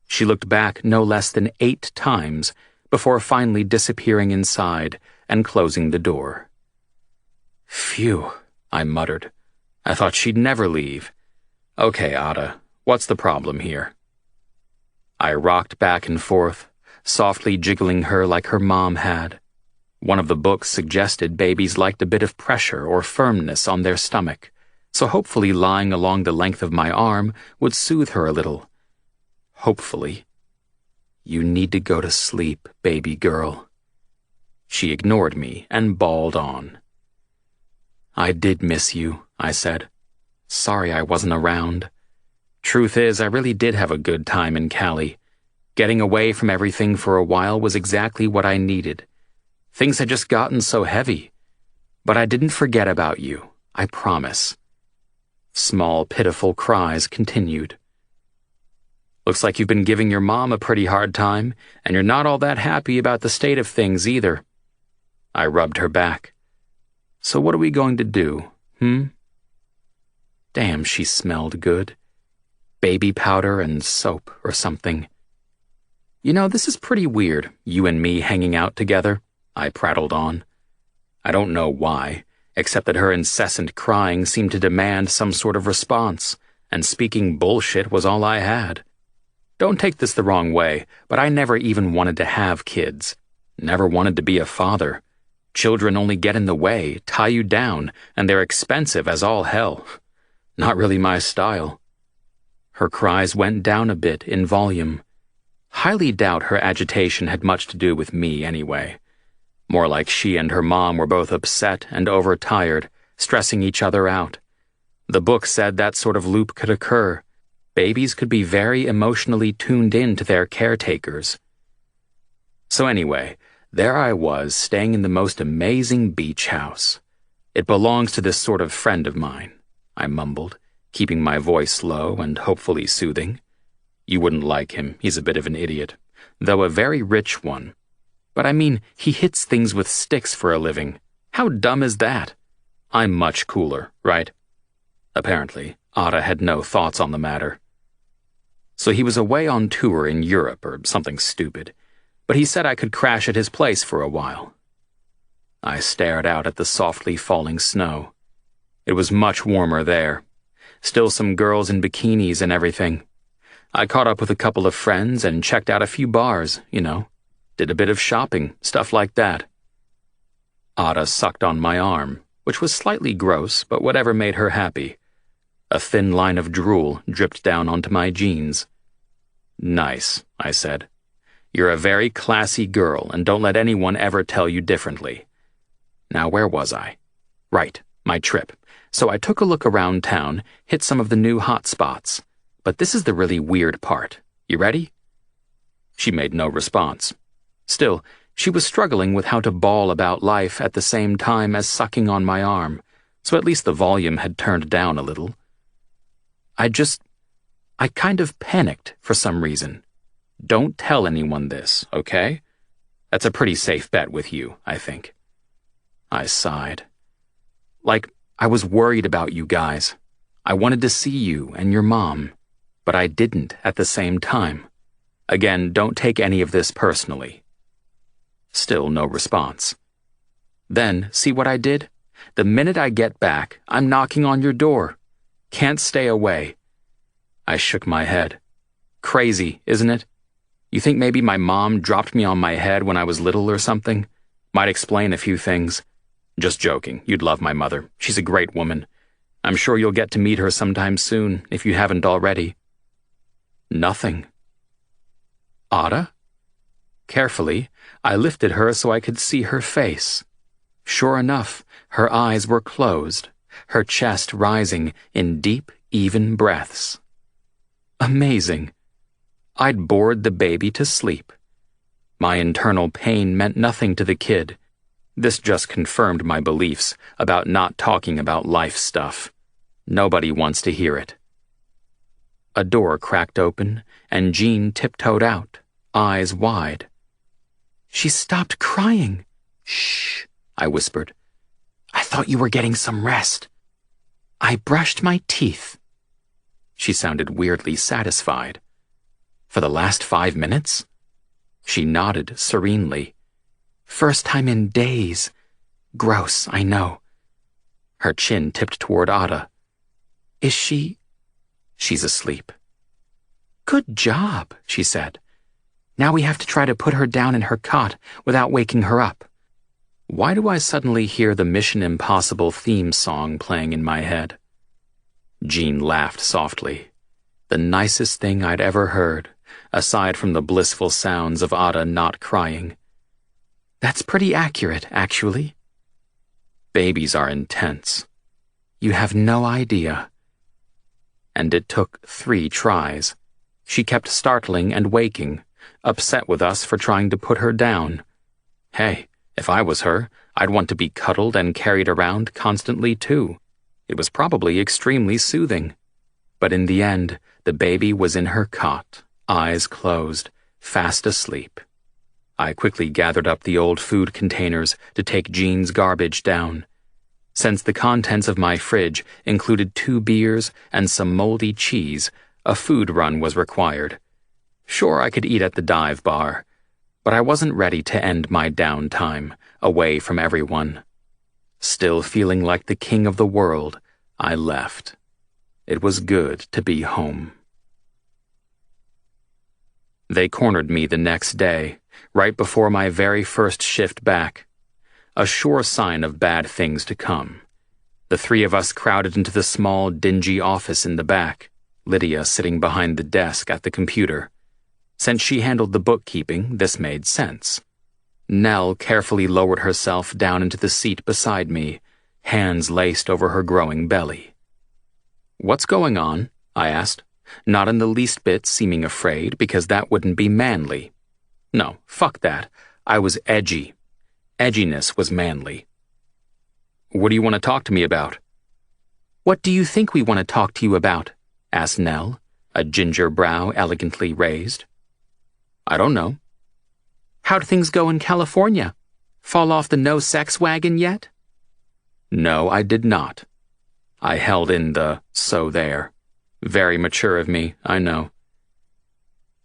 She looked back no less than 8 times before finally disappearing inside and closing the door. Phew, I muttered. I thought she'd never leave. Okay, Ada, what's the problem here? I rocked back and forth, softly jiggling her like her mom had. One of the books suggested babies liked a bit of pressure or firmness on their stomach, so hopefully lying along the length of my arm would soothe her a little. Hopefully. You need to go to sleep, baby girl. She ignored me and bawled on. I did miss you, I said. Sorry I wasn't around. Truth is, I really did have a good time in Kylie. Getting away from everything for a while was exactly what I needed. Things had just gotten so heavy. But I didn't forget about you, I promise. Small, pitiful cries continued. Looks like you've been giving your mom a pretty hard time, and you're not all that happy about the state of things either. I rubbed her back. So what are we going to do, Damn, she smelled good. Baby powder and soap or something. You know, this is pretty weird, you and me hanging out together, I prattled on. I don't know why, except that her incessant crying seemed to demand some sort of response, and speaking bullshit was all I had. Don't take this the wrong way, but I never even wanted to have kids. Never wanted to be a father. Children only get in the way, tie you down, and they're expensive as all hell. Not really my style. Her cries went down a bit in volume. Highly doubt her agitation had much to do with me anyway. More like she and her mom were both upset and overtired, stressing each other out. The book said that sort of loop could occur. Babies could be very emotionally tuned in to their caretakers. So anyway, there I was, staying in the most amazing beach house. It belongs to this sort of friend of mine, I mumbled, keeping my voice low and hopefully soothing. You wouldn't like him, he's a bit of an idiot, though a very rich one. But I mean, he hits things with sticks for a living. How dumb is that? I'm much cooler, right? Apparently, Ada had no thoughts on the matter. So he was away on tour in Europe or something stupid, but he said I could crash at his place for a while. I stared out at the softly falling snow. It was much warmer there. Still some girls in bikinis and everything. I caught up with a couple of friends and checked out a few bars, Did a bit of shopping, stuff like that. Ada sucked on my arm, which was slightly gross, but whatever made her happy. A thin line of drool dripped down onto my jeans. "Nice," I said. "You're a very classy girl, and don't let anyone ever tell you differently." Now where was I? Right, my trip. So I took a look around town, hit some of the new hot spots. But this is the really weird part. You ready? She made no response. Still, she was struggling with how to bawl about life at the same time as sucking on my arm, so at least the volume had turned down a little. I kind of panicked for some reason. Don't tell anyone this, okay? That's a pretty safe bet with you, I think. I sighed. Like, I was worried about you guys. I wanted to see you and your mom, but I didn't at the same time. Again, don't take any of this personally. Still no response. Then, see what I did? The minute I get back, I'm knocking on your door. Can't stay away. I shook my head. Crazy, isn't it? You think maybe my mom dropped me on my head when I was little or something? Might explain a few things. Just joking, you'd love my mother. She's a great woman. I'm sure you'll get to meet her sometime soon, if you haven't already. Nothing. Ada? Carefully, I lifted her so I could see her face. Sure enough, her eyes were closed, her chest rising in deep, even breaths. Amazing. I'd bored the baby to sleep. My internal pain meant nothing to the kid. This just confirmed my beliefs about not talking about life stuff. Nobody wants to hear it. A door cracked open, and Jean tiptoed out, eyes wide. She stopped crying. "Shh," I whispered. "I thought you were getting some rest." "I brushed my teeth." She sounded weirdly satisfied. "For the last 5 minutes?" She nodded serenely. "First time in days. Gross, I know." Her chin tipped toward Ada. "Is she—" "She's asleep." "Good job," she said. "Now we have to try to put her down in her cot without waking her up." Why do I suddenly hear the Mission Impossible theme song playing in my head? Jean laughed softly. The nicest thing I'd ever heard, aside from the blissful sounds of Ada not crying. "That's pretty accurate, actually." Babies are intense. You have no idea. And it took 3 tries. She kept startling and waking, upset with us for trying to put her down. Hey, if I was her, I'd want to be cuddled and carried around constantly too. It was probably extremely soothing. But in the end, the baby was in her cot, eyes closed, fast asleep. I quickly gathered up the old food containers to take Jean's garbage down. Since the contents of my fridge included 2 beers and some moldy cheese, a food run was required. Sure, I could eat at the dive bar, but I wasn't ready to end my downtime, away from everyone. Still feeling like the king of the world, I left. It was good to be home. They cornered me the next day, right before my very first shift back. A sure sign of bad things to come. The 3 of us crowded into the small, dingy office in the back, Lydia sitting behind the desk at the computer. Since she handled the bookkeeping, this made sense. Nell carefully lowered herself down into the seat beside me, hands laced over her growing belly. "What's going on?" I asked, not in the least bit seeming afraid, because that wouldn't be manly. No, fuck that. I was edgy. Edginess was manly. "What do you want to talk to me about?" "What do you think we want to talk to you about?" asked Nell, a ginger brow elegantly raised. "I don't know." "How'd things go in California? Fall off the no-sex wagon yet?" No, I did not. I held in the so there. Very mature of me, I know.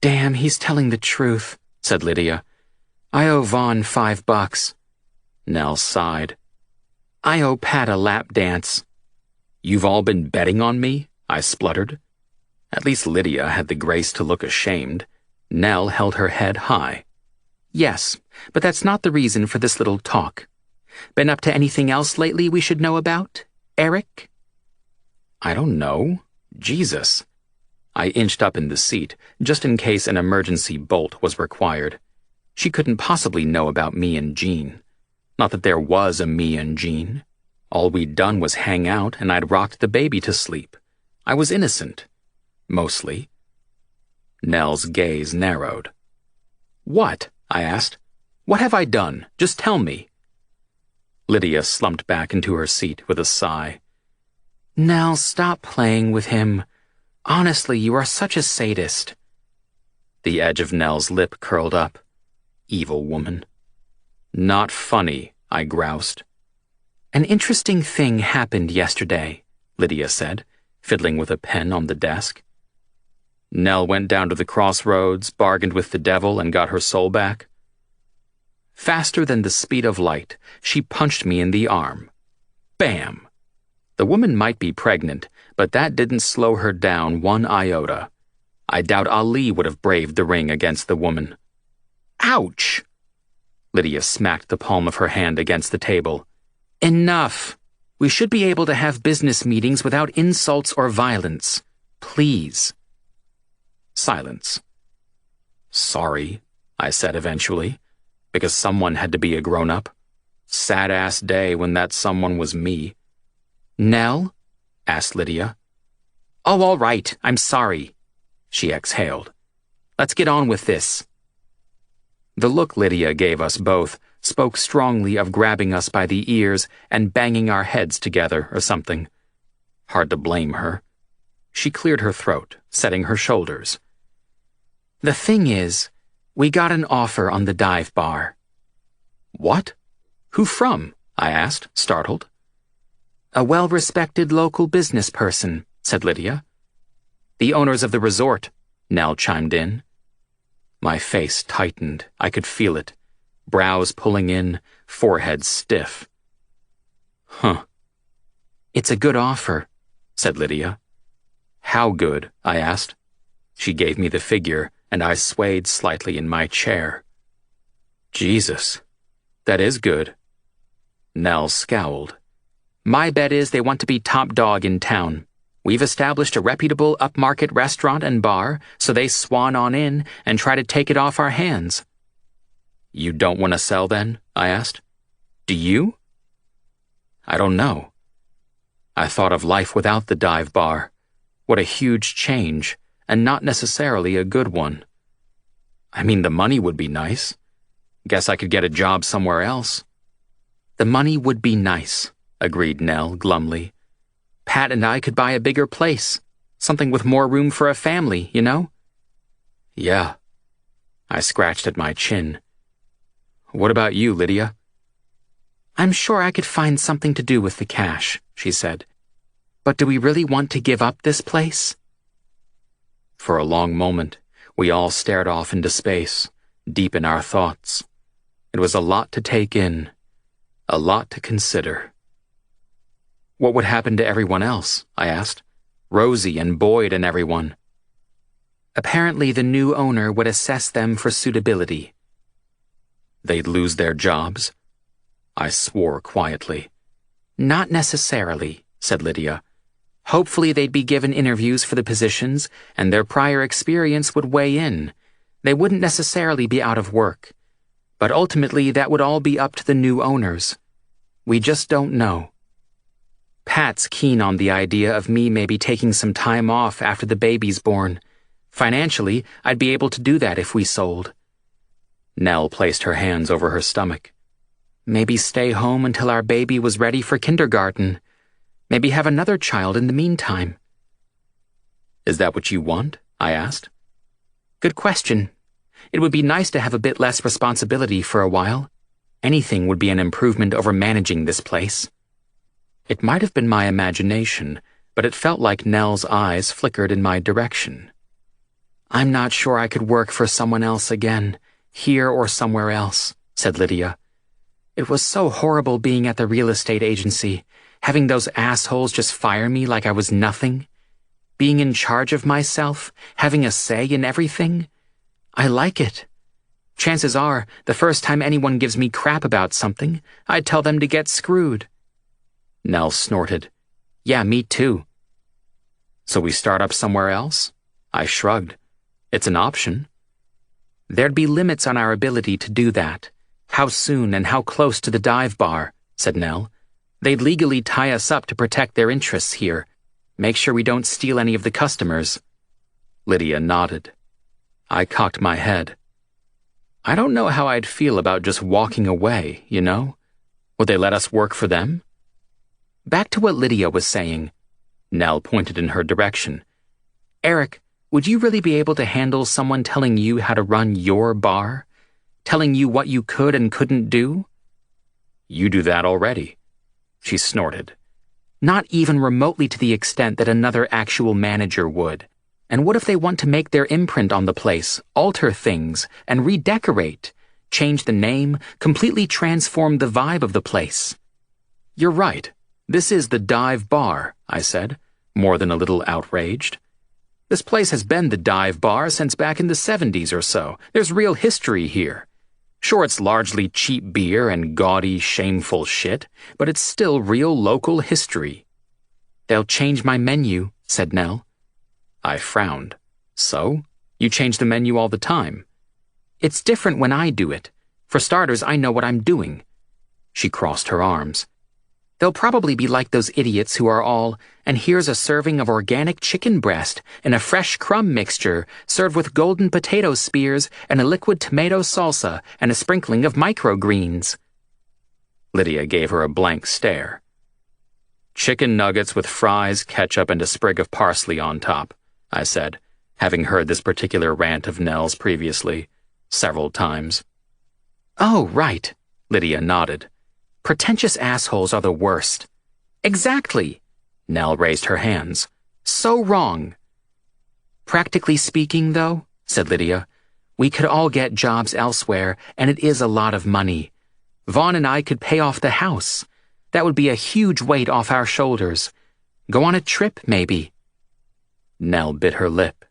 "Damn, he's telling the truth," said Lydia. "I owe Vaughn $5. Nell sighed. I owe Pat a lap dance. You've all been betting on me? I spluttered. At least Lydia had the grace to look ashamed. Nell held her head high. Yes, but that's not the reason for this little talk. Been up to anything else lately we should know about, Eric? I don't know. Jesus. I inched up in the seat, just in case an emergency bolt was required. She couldn't possibly know about me and Jean. Not that there was a me and Jean. All we'd done was hang out, and I'd rocked the baby to sleep. I was innocent. Mostly. Nell's gaze narrowed. What? I asked. What have I done? Just tell me. Lydia slumped back into her seat with a sigh. Nell, stop playing with him. Honestly, you are such a sadist. The edge of Nell's lip curled up. Evil woman. Not funny, I groused. An interesting thing happened yesterday, Lydia said, fiddling with a pen on the desk. Nell went down to the crossroads, bargained with the devil, and got her soul back. Faster than the speed of light, she punched me in the arm. Bam! The woman might be pregnant, but that didn't slow her down one iota. I doubt Ali would have braved the ring against the woman. Ouch! Lydia smacked the palm of her hand against the table. Enough! We should be able to have business meetings without insults or violence. Please. Silence. Sorry, I said eventually, because someone had to be a grown-up. Sad-ass day when that someone was me. Nell? Asked Lydia. Oh, all right, I'm sorry. She exhaled. Let's get on with this. The look Lydia gave us both spoke strongly of grabbing us by the ears and banging our heads together or something. Hard to blame her. She cleared her throat, setting her shoulders. The thing is, we got an offer on the dive bar. What? Who from? I asked, startled. A well-respected local business person, said Lydia. The owners of the resort, Nell chimed in. My face tightened. I could feel it. Brows pulling in, forehead stiff. Huh. It's a good offer, said Lydia. How good? I asked. She gave me the figure, and I swayed slightly in my chair. Jesus, that is good. Nell scowled. My bet is they want to be top dog in town. We've established a reputable upmarket restaurant and bar, so they swan on in and try to take it off our hands. You don't want to sell then? I asked. Do you? I don't know. I thought of life without the dive bar. What a huge change, and not necessarily a good one. I mean, the money would be nice. Guess I could get a job somewhere else. The money would be nice, agreed Nell glumly. Pat and I could buy a bigger place. Something with more room for a family, you know? Yeah. I scratched at my chin. What about you, Lydia? I'm sure I could find something to do with the cash, she said. But do we really want to give up this place? For a long moment, we all stared off into space, deep in our thoughts. It was a lot to take in, a lot to consider. What would happen to everyone else? I asked. Rosie and Boyd and everyone. Apparently the new owner would assess them for suitability. They'd lose their jobs? I swore quietly. Not necessarily, said Lydia. Hopefully they'd be given interviews for the positions, and their prior experience would weigh in. They wouldn't necessarily be out of work. But ultimately that would all be up to the new owners. We just don't know. Pat's keen on the idea of me maybe taking some time off after the baby's born. Financially, I'd be able to do that if we sold. Nell placed her hands over her stomach. Maybe stay home until our baby was ready for kindergarten. Maybe have another child in the meantime. Is that what you want? I asked. Good question. It would be nice to have a bit less responsibility for a while. Anything would be an improvement over managing this place. It might have been my imagination, but it felt like Nell's eyes flickered in my direction. I'm not sure I could work for someone else again, here or somewhere else, said Lydia. It was so horrible being at the real estate agency, having those assholes just fire me like I was nothing. Being in charge of myself, having a say in everything. I like it. Chances are, the first time anyone gives me crap about something, I'd tell them to get screwed. Nell snorted. Yeah, me too. So we start up somewhere else? I shrugged. It's an option. There'd be limits on our ability to do that. How soon and how close to the dive bar, said Nell. They'd legally tie us up to protect their interests here. Make sure we don't steal any of the customers. Lydia nodded. I cocked my head. I don't know how I'd feel about just walking away, you know? Would they let us work for them? Back to what Lydia was saying. Nell pointed in her direction. Eric, would you really be able to handle someone telling you how to run your bar? Telling you what you could and couldn't do? You do that already. She snorted. Not even remotely to the extent that another actual manager would. And what if they want to make their imprint on the place, alter things, and redecorate, change the name, completely transform the vibe of the place? You're right. This is the dive bar, I said, more than a little outraged. This place has been the dive bar since back in the 70s or so. There's real history here. Sure, it's largely cheap beer and gaudy, shameful shit, but it's still real local history. They'll change my menu, said Nell. I frowned. So? You change the menu all the time. It's different when I do it. For starters, I know what I'm doing. She crossed her arms. They'll probably be like those idiots who are all, and here's a serving of organic chicken breast and a fresh crumb mixture served with golden potato spears and a liquid tomato salsa and a sprinkling of microgreens. Lydia gave her a blank stare. Chicken nuggets with fries, ketchup, and a sprig of parsley on top, I said, having heard this particular rant of Nell's previously, several times. Oh, right, Lydia nodded. Pretentious assholes are the worst. Exactly. Nell raised her hands. So wrong. Practically speaking, though, said Lydia, we could all get jobs elsewhere, and it is a lot of money. Vaughn and I could pay off the house. That would be a huge weight off our shoulders. Go on a trip, maybe. Nell bit her lip.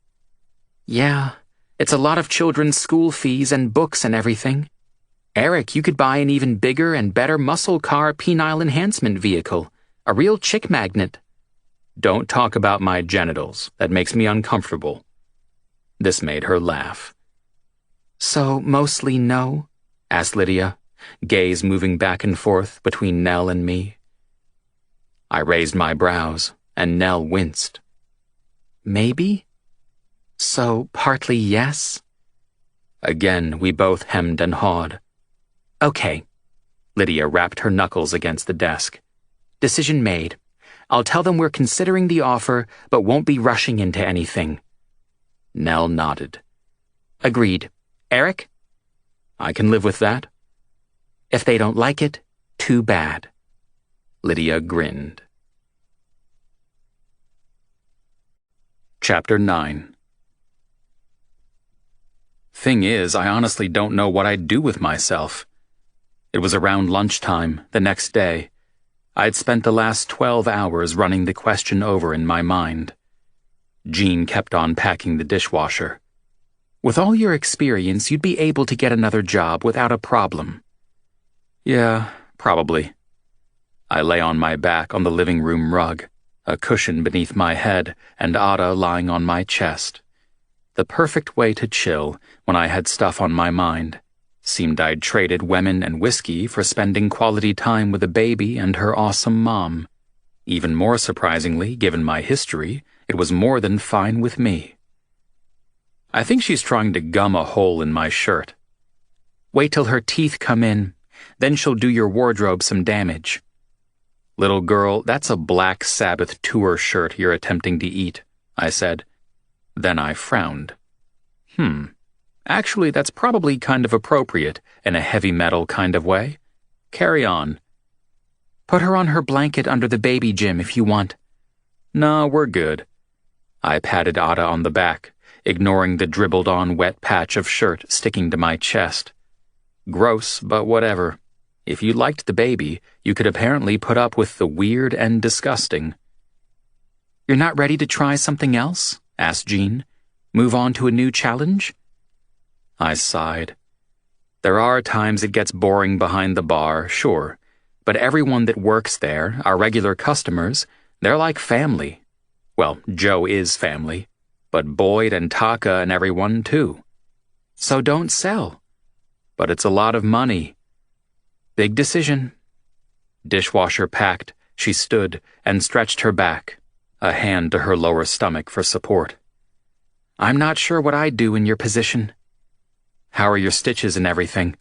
Yeah, it's a lot of children's school fees and books and everything. Eric, you could buy an even bigger and better muscle car penile enhancement vehicle. A real chick magnet. Don't talk about my genitals. That makes me uncomfortable. This made her laugh. So, mostly no? Asked Lydia, gaze moving back and forth between Nell and me. I raised my brows, and Nell winced. Maybe? So, partly yes? Again, we both hemmed and hawed. Okay. Lydia rapped her knuckles against the desk. Decision made. I'll tell them we're considering the offer, but won't be rushing into anything. Nell nodded. Agreed. Eric? I can live with that. If they don't like it, too bad. Lydia grinned. Chapter 9. Thing is, I honestly don't know what I'd do with myself. It was around lunchtime, the next day. I'd spent the last 12 hours running the question over in my mind. Jean kept on packing the dishwasher. With all your experience, you'd be able to get another job without a problem. Yeah, probably. I lay on my back on the living room rug, a cushion beneath my head and Ada lying on my chest. The perfect way to chill when I had stuff on my mind. Seemed I'd traded women and whiskey for spending quality time with a baby and her awesome mom. Even more surprisingly, given my history, it was more than fine with me. I think she's trying to gum a hole in my shirt. Wait till her teeth come in. Then she'll do your wardrobe some damage. Little girl, that's a Black Sabbath tour shirt you're attempting to eat, I said. Then I frowned. Actually, that's probably kind of appropriate in a heavy metal kind of way. Carry on. Put her on her blanket under the baby gym if you want. No, we're good. I patted Ada on the back, ignoring the dribbled-on wet patch of shirt sticking to my chest. Gross, but whatever. If you liked the baby, you could apparently put up with the weird and disgusting. You're not ready to try something else? Asked Jean. Move on to a new challenge? I sighed. There are times it gets boring behind the bar, sure, but everyone that works there, our regular customers, they're like family. Well, Joe is family, but Boyd and Taka and everyone too. So don't sell. But it's a lot of money. Big decision. Dishwasher packed, she stood and stretched her back, a hand to her lower stomach for support. I'm not sure what I'd do in your position. How are your stitches and everything?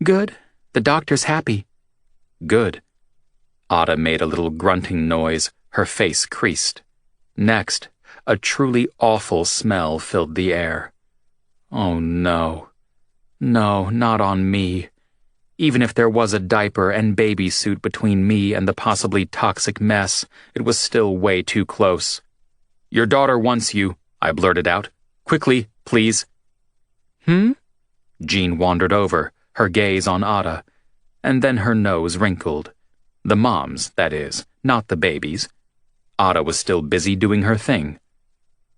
Good. The doctor's happy. Good. Ada made a little grunting noise, her face creased. Next, a truly awful smell filled the air. Oh no. No, not on me. Even if there was a diaper and baby suit between me and the possibly toxic mess, it was still way too close. Your daughter wants you, I blurted out. Quickly, please. Jean wandered over, her gaze on Ada, and then her nose wrinkled. The moms, that is, not the babies. Ada was still busy doing her thing.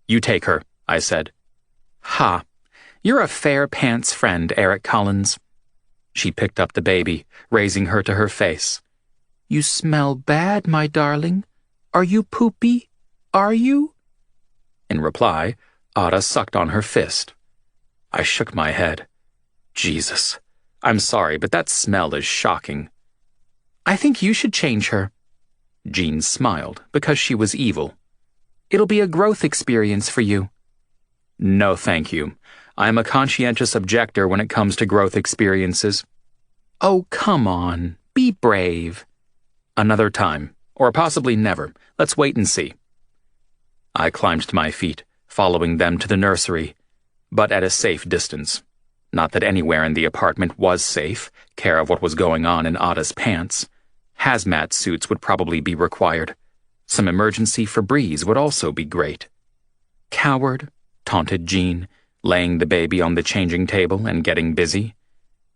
You take her, I said. Ha! You're a fair pants friend, Eric Collins. She picked up the baby, raising her to her face. You smell bad, my darling. Are you poopy? Are you? In reply, Ada sucked on her fist. I shook my head. Jesus, I'm sorry, but that smell is shocking. I think you should change her. Jean smiled, because she was evil. It'll be a growth experience for you. No, thank you. I'm a conscientious objector when it comes to growth experiences. Oh, come on. Be brave. Another time, or possibly never. Let's wait and see. I climbed to my feet, following them to the nursery, but at a safe distance. Not that anywhere in the apartment was safe, care of what was going on in Ada's pants. Hazmat suits would probably be required. Some emergency Febreze would also be great. Coward, taunted Jean, laying the baby on the changing table and getting busy.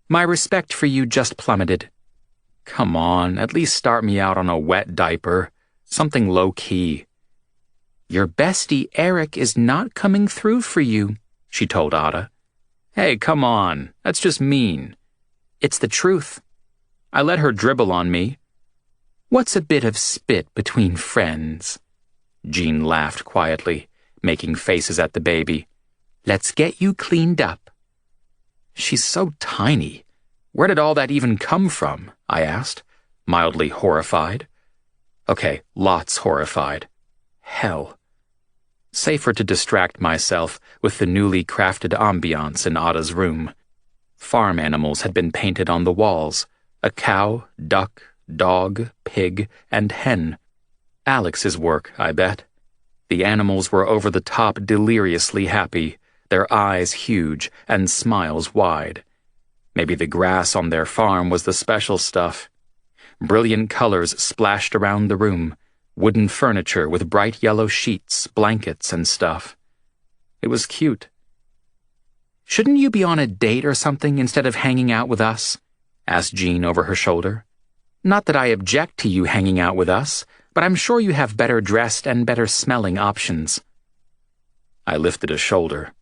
My respect for you just plummeted. Come on, at least start me out on a wet diaper. Something low-key. Your bestie Eric is not coming through for you, she told Ada. Hey, come on, that's just mean. It's the truth. I let her dribble on me. What's a bit of spit between friends? Jean laughed quietly, making faces at the baby. Let's get you cleaned up. She's so tiny. Where did all that even come from? I asked, mildly horrified. Okay, lots horrified. Hell. Safer to distract myself with the newly crafted ambiance in Ada's room. Farm animals had been painted on the walls. A cow, duck, dog, pig, and hen. Alex's work, I bet. The animals were over the top deliriously happy, their eyes huge and smiles wide. Maybe the grass on their farm was the special stuff. Brilliant colors splashed around the room, wooden furniture with bright yellow sheets, blankets, and stuff. It was cute. Shouldn't you be on a date or something instead of hanging out with us? Asked Jean over her shoulder. Not that I object to you hanging out with us, but I'm sure you have better dressed and better smelling options. I lifted a shoulder.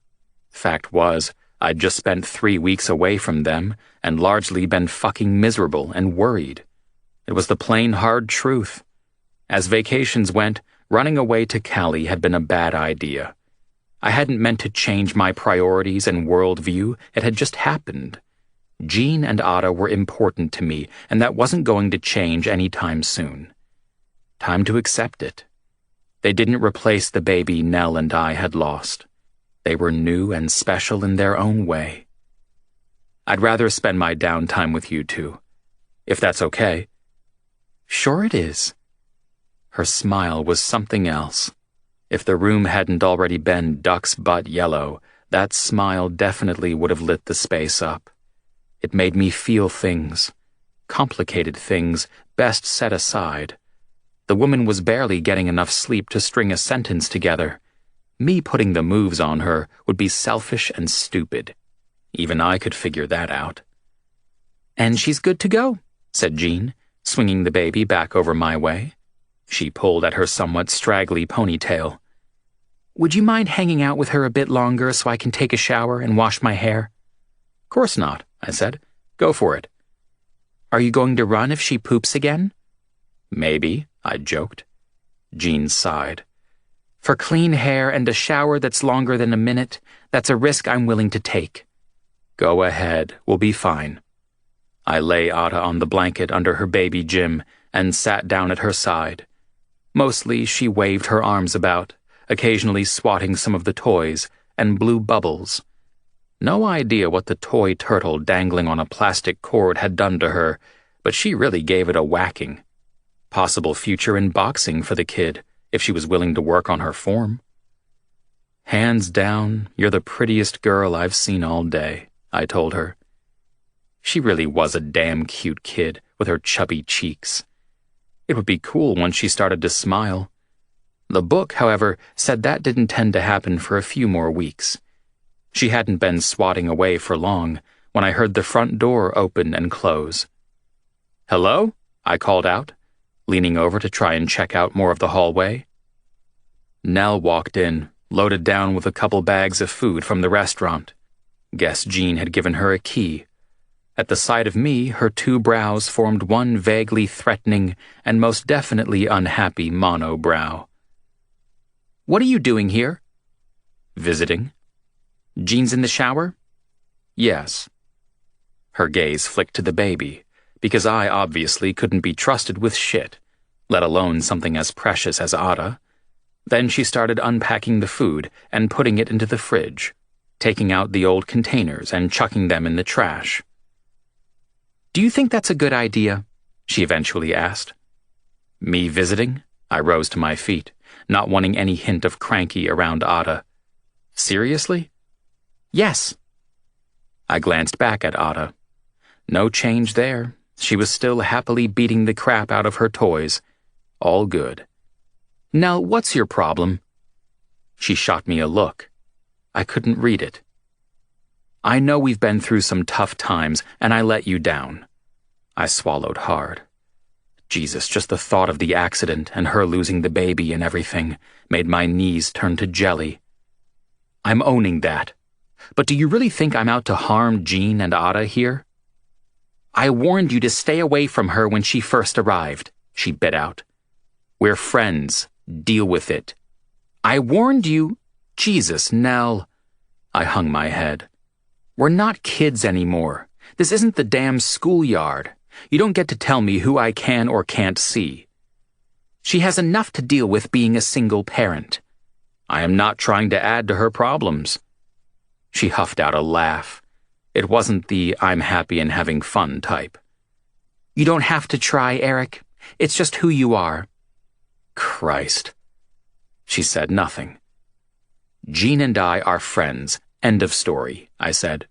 Fact was, I'd just spent 3 weeks away from them and largely been fucking miserable and worried. It was the plain hard truth. As vacations went, running away to Kylie had been a bad idea. I hadn't meant to change my priorities and worldview, it had just happened. Jean and Ada were important to me, and that wasn't going to change any time soon. Time to accept it. They didn't replace the baby Nell and I had lost. They were new and special in their own way. I'd rather spend my downtime with you two, if that's okay. Sure it is. Her smile was something else. If the room hadn't already been duck's butt yellow, that smile definitely would have lit the space up. It made me feel things, complicated things, best set aside. The woman was barely getting enough sleep to string a sentence together. Me putting the moves on her would be selfish and stupid. Even I could figure that out. And she's good to go, said Jean, swinging the baby back over my way. She pulled at her somewhat straggly ponytail. Would you mind hanging out with her a bit longer so I can take a shower and wash my hair? Course not, I said. Go for it. Are you going to run if she poops again? Maybe, I joked. Jean sighed. For clean hair and a shower that's longer than a minute, that's a risk I'm willing to take. Go ahead, we'll be fine. I lay Ada on the blanket under her baby Jim and sat down at her side. Mostly she waved her arms about, occasionally swatting some of the toys, and blew bubbles. No idea what the toy turtle dangling on a plastic cord had done to her, but she really gave it a whacking. Possible future in boxing for the kid, if she was willing to work on her form. Hands down, you're the prettiest girl I've seen all day, I told her. She really was a damn cute kid with her chubby cheeks. It would be cool once she started to smile. The book, however, said that didn't tend to happen for a few more weeks. She hadn't been swatting away for long when I heard the front door open and close. "Hello?" I called out, leaning over to try and check out more of the hallway. Nell walked in, loaded down with a couple bags of food from the restaurant. Guess Jean had given her a key. At the sight of me, her two brows formed one vaguely threatening and most definitely unhappy monobrow. "What are you doing here?" "Visiting." "Jean's in the shower?" "Yes." Her gaze flicked to the baby, because I obviously couldn't be trusted with shit, let alone something as precious as Ada. Then she started unpacking the food and putting it into the fridge, taking out the old containers and chucking them in the trash. "Do you think that's a good idea?" she eventually asked. Me visiting? I rose to my feet, not wanting any hint of cranky around Ada. Seriously? "Yes." I glanced back at Ada. No change there. She was still happily beating the crap out of her toys. All good. "Nell, what's your problem?" She shot me a look. I couldn't read it. "I know we've been through some tough times, and I let you down." I swallowed hard. Jesus, just the thought of the accident and her losing the baby and everything made my knees turn to jelly. "I'm owning that. But do you really think I'm out to harm Jean and Ada here?" "I warned you to stay away from her when she first arrived," she bit out. "We're friends. Deal with it." "I warned you—" Jesus, Nell. I hung my head. "We're not kids anymore. This isn't the damn schoolyard. You don't get to tell me who I can or can't see. She has enough to deal with being a single parent." "I am not trying to add to her problems." She huffed out a laugh. It wasn't the I'm happy and having fun type. "You don't have to try, Eric. It's just who you are." Christ. She said nothing. "Jean and I are friends. End of story," I said.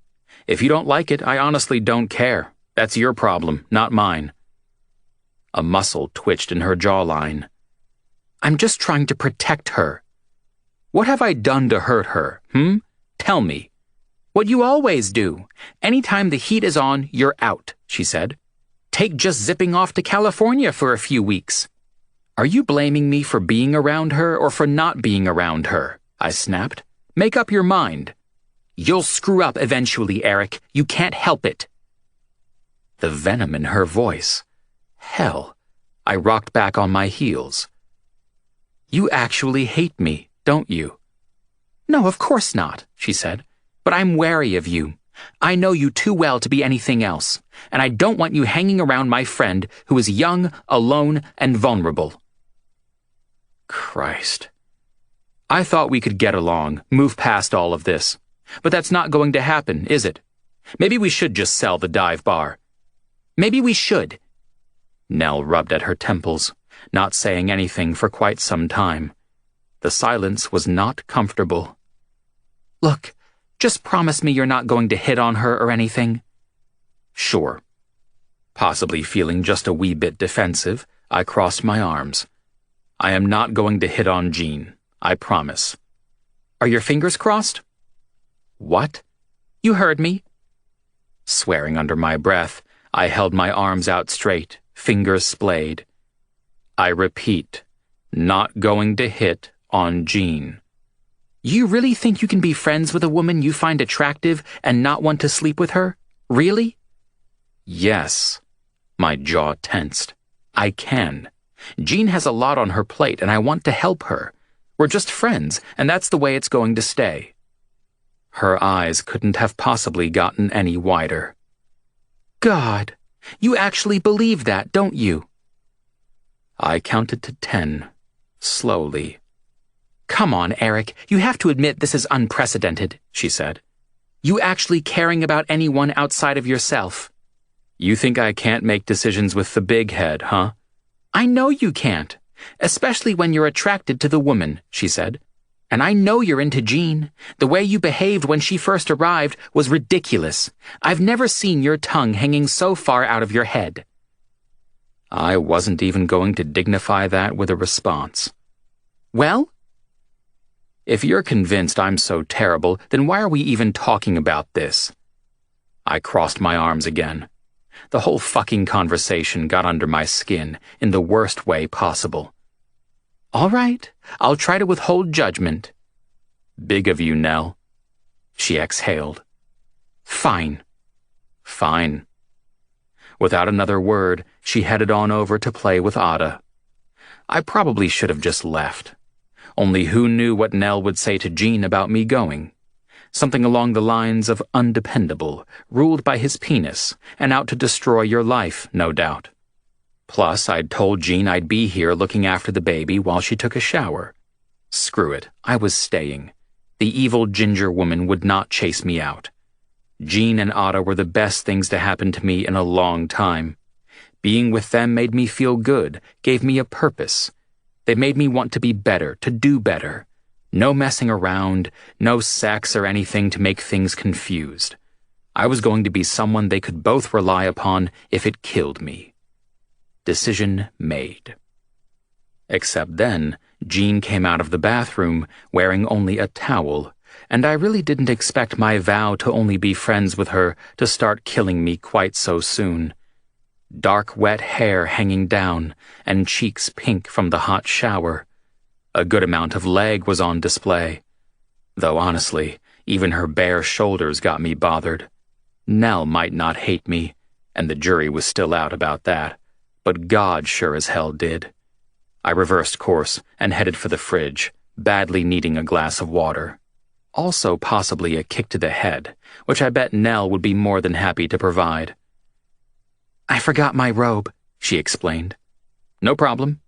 "If you don't like it, I honestly don't care. That's your problem, not mine." A muscle twitched in her jawline. "I'm just trying to protect her." "What have I done to hurt her, Tell me." "What you always do. Anytime the heat is on, you're out," she said. "Take just zipping off to California for a few weeks." "Are you blaming me for being around her or for not being around her?" I snapped. "Make up your mind." "You'll screw up eventually, Eric. You can't help it." The venom in her voice. Hell, I rocked back on my heels. "You actually hate me, don't you?" "No, of course not," she said. "But I'm wary of you. I know you too well to be anything else, and I don't want you hanging around my friend who is young, alone, and vulnerable." Christ. I thought we could get along, move past all of this. But that's not going to happen, is it? Maybe we should just sell the dive bar. "Maybe we should." Nell rubbed at her temples, not saying anything for quite some time. The silence was not comfortable. "Look, just promise me you're not going to hit on her or anything." "Sure." Possibly feeling just a wee bit defensive, I crossed my arms. "I am not going to hit on Jean, I promise." "Are your fingers crossed?" "What?" "You heard me." Swearing under my breath, I held my arms out straight, fingers splayed. I repeat, not going to hit on Jean. You really think you can be friends with a woman you find attractive and not want to sleep with her? Really? Yes. My jaw tensed. I can. Jean has a lot on her plate and I want to help her. We're just friends, and that's the way it's going to stay. Her eyes couldn't have possibly gotten any wider. God, you actually believe that, don't you? I counted to 10, slowly. Come on, Eric, you have to admit this is unprecedented, she said. You actually caring about anyone outside of yourself. You think I can't make decisions with the big head, huh? I know you can't, especially when you're attracted to the woman, she said. And I know you're into Jean. The way you behaved when she first arrived was ridiculous. I've never seen your tongue hanging so far out of your head. I wasn't even going to dignify that with a response. Well? If you're convinced I'm so terrible, then why are we even talking about this? I crossed my arms again. The whole fucking conversation got under my skin in the worst way possible. All right, I'll try to withhold judgment. Big of you, Nell. She exhaled. Fine. Fine. Without another word, she headed on over to play with Ada. I probably should have just left. Only who knew what Nell would say to Jean about me going? Something along the lines of undependable, ruled by his penis, and out to destroy your life, no doubt. Plus, I'd told Jean I'd be here looking after the baby while she took a shower. Screw it, I was staying. The evil ginger woman would not chase me out. Jean and Ada were the best things to happen to me in a long time. Being with them made me feel good, gave me a purpose. They made me want to be better, to do better. No messing around, no sex or anything to make things confused. I was going to be someone they could both rely upon if it killed me. Decision made. Except then, Jean came out of the bathroom wearing only a towel, and I really didn't expect my vow to only be friends with her to start killing me quite so soon. Dark, wet hair hanging down, and cheeks pink from the hot shower. A good amount of leg was on display. Though honestly, even her bare shoulders got me bothered. Nell might not hate me, and the jury was still out about that. But God sure as hell did. I reversed course and headed for the fridge, badly needing a glass of water. Also possibly a kick to the head, which I bet Nell would be more than happy to provide. I forgot my robe, she explained. No problem.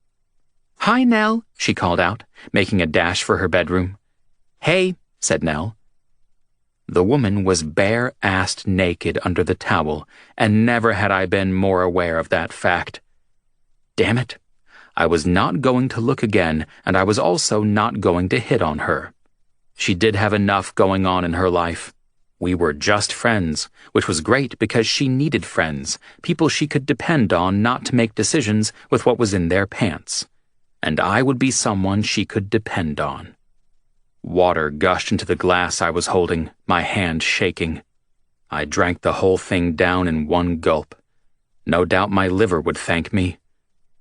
Hi, Nell, she called out, making a dash for her bedroom. Hey, said Nell. The woman was bare-assed naked under the towel, and never had I been more aware of that fact. Damn it. I was not going to look again, and I was also not going to hit on her. She did have enough going on in her life. We were just friends, which was great because she needed friends, people she could depend on not to make decisions with what was in their pants. And I would be someone she could depend on. Water gushed into the glass I was holding, my hand shaking. I drank the whole thing down in one gulp. No doubt my liver would thank me.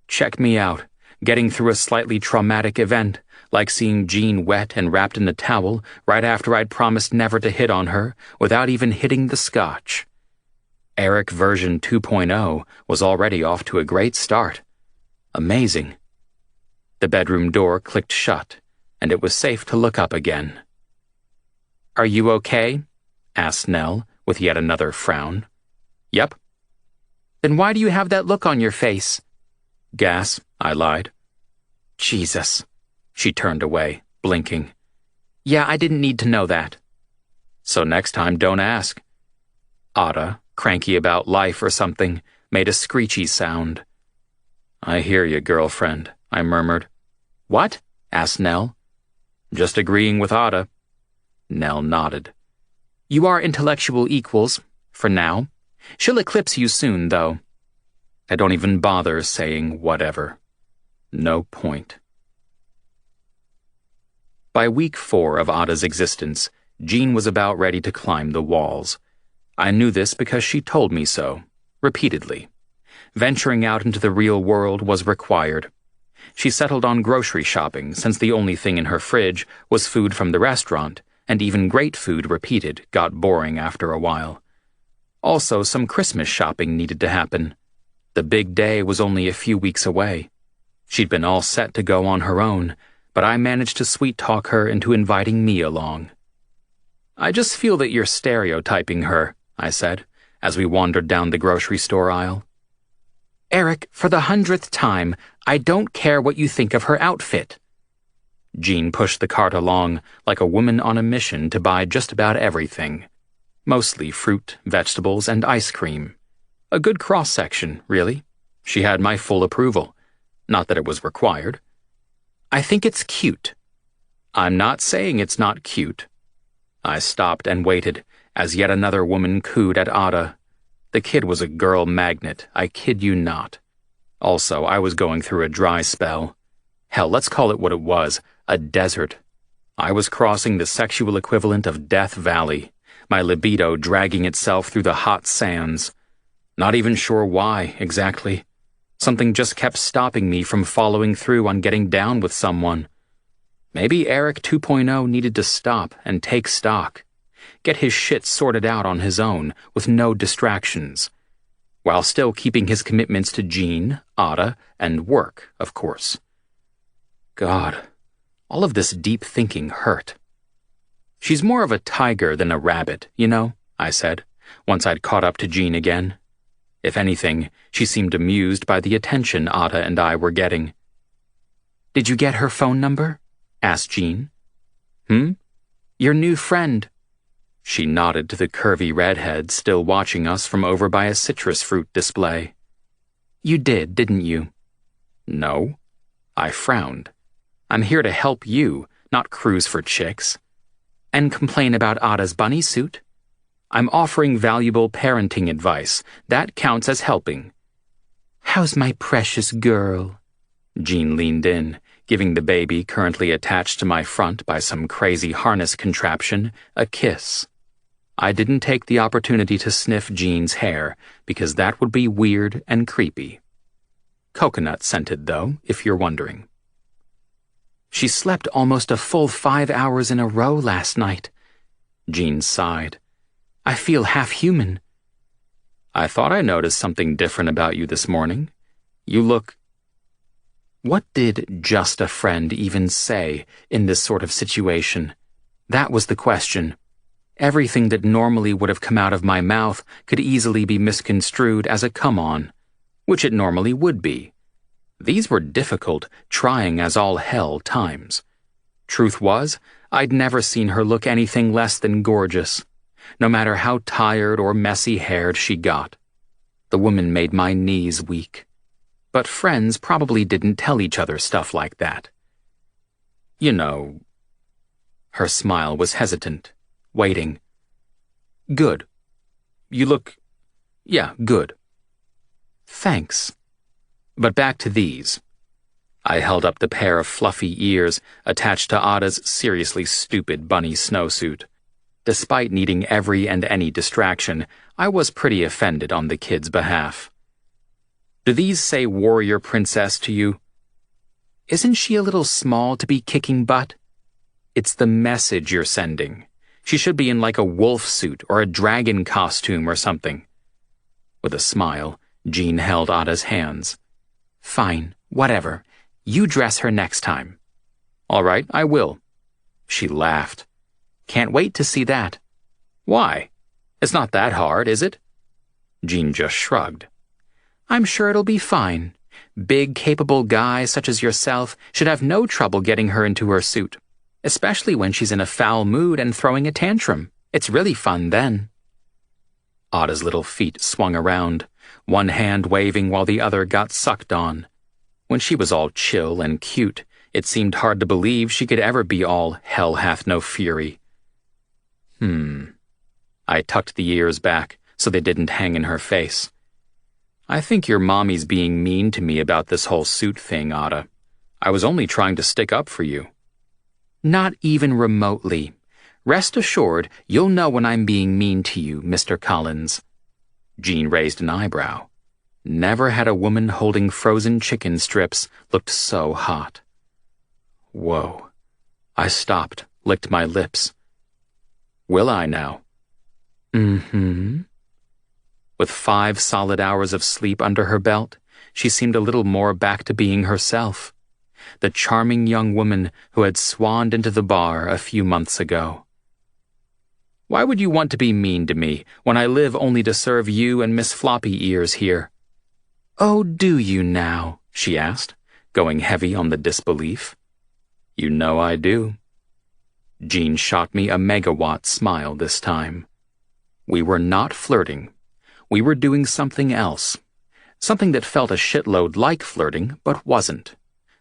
Check me out, getting through a slightly traumatic event, like seeing Jean wet and wrapped in a towel right after I'd promised never to hit on her, without even hitting the scotch. Eric version 2.0 was already off to a great start. Amazing. The bedroom door clicked shut, and it was safe to look up again. Are you okay? Asked Nell, with yet another frown. Yep. Then why do you have that look on your face? Gas, I lied. Jesus. She turned away, blinking. Yeah, I didn't need to know that. So next time, don't ask. Ada, cranky about life or something, made a screechy sound. I hear you, girlfriend, I murmured. What? Asked Nell. Just agreeing with Ada. Nell nodded. You are intellectual equals, for now. She'll eclipse you soon, though. I don't even bother saying whatever. No point. By week 4 of Ada's existence, Jean was about ready to climb the walls. I knew this because she told me so. repeatedly. Venturing out into the real world was required. She settled on grocery shopping since the only thing in her fridge was food from the restaurant, and even great food repeated got boring after a while. Also, some Christmas shopping needed to happen. The big day was only a few weeks away. She'd been all set to go on her own, but I managed to sweet-talk her into inviting me along. "I just feel that you're stereotyping her," I said, as we wandered down the grocery store aisle. "Eric, for the 100th time, I don't care what you think of her outfit." Jean pushed the cart along like a woman on a mission to buy just about everything. Mostly fruit, vegetables, and ice cream. A good cross-section, really. She had my full approval. Not that it was required. "I think it's cute." "I'm not saying it's not cute." I stopped and waited as yet another woman cooed at Ada. The kid was a girl magnet, I kid you not. Also, I was going through a dry spell. Hell, let's call it what it was, a desert. I was crossing the sexual equivalent of Death Valley, my libido dragging itself through the hot sands. Not even sure why, exactly. Something just kept stopping me from following through on getting down with someone. Maybe Eric 2.0 needed to stop and take stock. Get his shit sorted out on his own, with no distractions. While still keeping his commitments to Jean, Ada, and work, of course. God, all of this deep thinking hurt. "She's more of a tiger than a rabbit, you know," I said, once I'd caught up to Jean again. If anything, she seemed amused by the attention Ada and I were getting. "Did you get her phone number?" asked Jean. Your new friend." She nodded to the curvy redhead still watching us from over by a citrus fruit display. "You did, didn't you?" "No." I frowned. "I'm here to help you, not cruise for chicks." "And complain about Ada's bunny suit?" "I'm offering valuable parenting advice. That counts as helping." "How's my precious girl?" Jean leaned in, giving the baby currently attached to my front by some crazy harness contraption a kiss. I didn't take the opportunity to sniff Jean's hair, because that would be weird and creepy. Coconut scented, though, if you're wondering. "She slept almost a full 5 hours in a row last night." Jean sighed. "I feel half human." "I thought I noticed something different about you this morning. You look—" What did "just a friend" even say in this sort of situation? That was the question. Everything that normally would have come out of my mouth could easily be misconstrued as a come-on, which it normally would be. These were difficult, trying as all hell times. Truth was, I'd never seen her look anything less than gorgeous, no matter how tired or messy-haired she got. The woman made my knees weak. But friends probably didn't tell each other stuff like that. You know. Her smile was hesitant, waiting. "Good. You look... yeah, good." "Thanks. But back to these." I held up the pair of fluffy ears attached to Ada's seriously stupid bunny snowsuit. Despite needing every and any distraction, I was pretty offended on the kid's behalf. "Do these say warrior princess to you?" "Isn't she a little small to be kicking butt?" "It's the message you're sending. She should be in like a wolf suit or a dragon costume or something." With a smile, Jean held Ada's hands. "Fine, whatever. You dress her next time." "All right, I will." She laughed. "Can't wait to see that." "Why? It's not that hard, is it?" Jean just shrugged. "I'm sure it'll be fine. Big, capable guys such as yourself should have no trouble getting her into her suit, especially when she's in a foul mood and throwing a tantrum. It's really fun then." Ada's little feet swung around, one hand waving while the other got sucked on. When she was all chill and cute, it seemed hard to believe she could ever be all hell hath no fury. I tucked the ears back so they didn't hang in her face. "I think your mommy's being mean to me about this whole suit thing, Ada. I was only trying to stick up for you." "Not even remotely. Rest assured, you'll know when I'm being mean to you, Mr. Collins." Jean raised an eyebrow. Never had a woman holding frozen chicken strips looked so hot. Whoa. I stopped, licked my lips. Will I now? Mm-hmm. With 5 solid hours of sleep under her belt, she seemed a little more back to being herself. The charming young woman who had swanned into the bar a few months ago. Why would you want to be mean to me when I live only to serve you and Miss Floppy Ears here? Oh, do you now? She asked, going heavy on the disbelief. You know I do. Jean shot me a megawatt smile this time. We were not flirting. We were doing something else. Something that felt a shitload like flirting, but wasn't.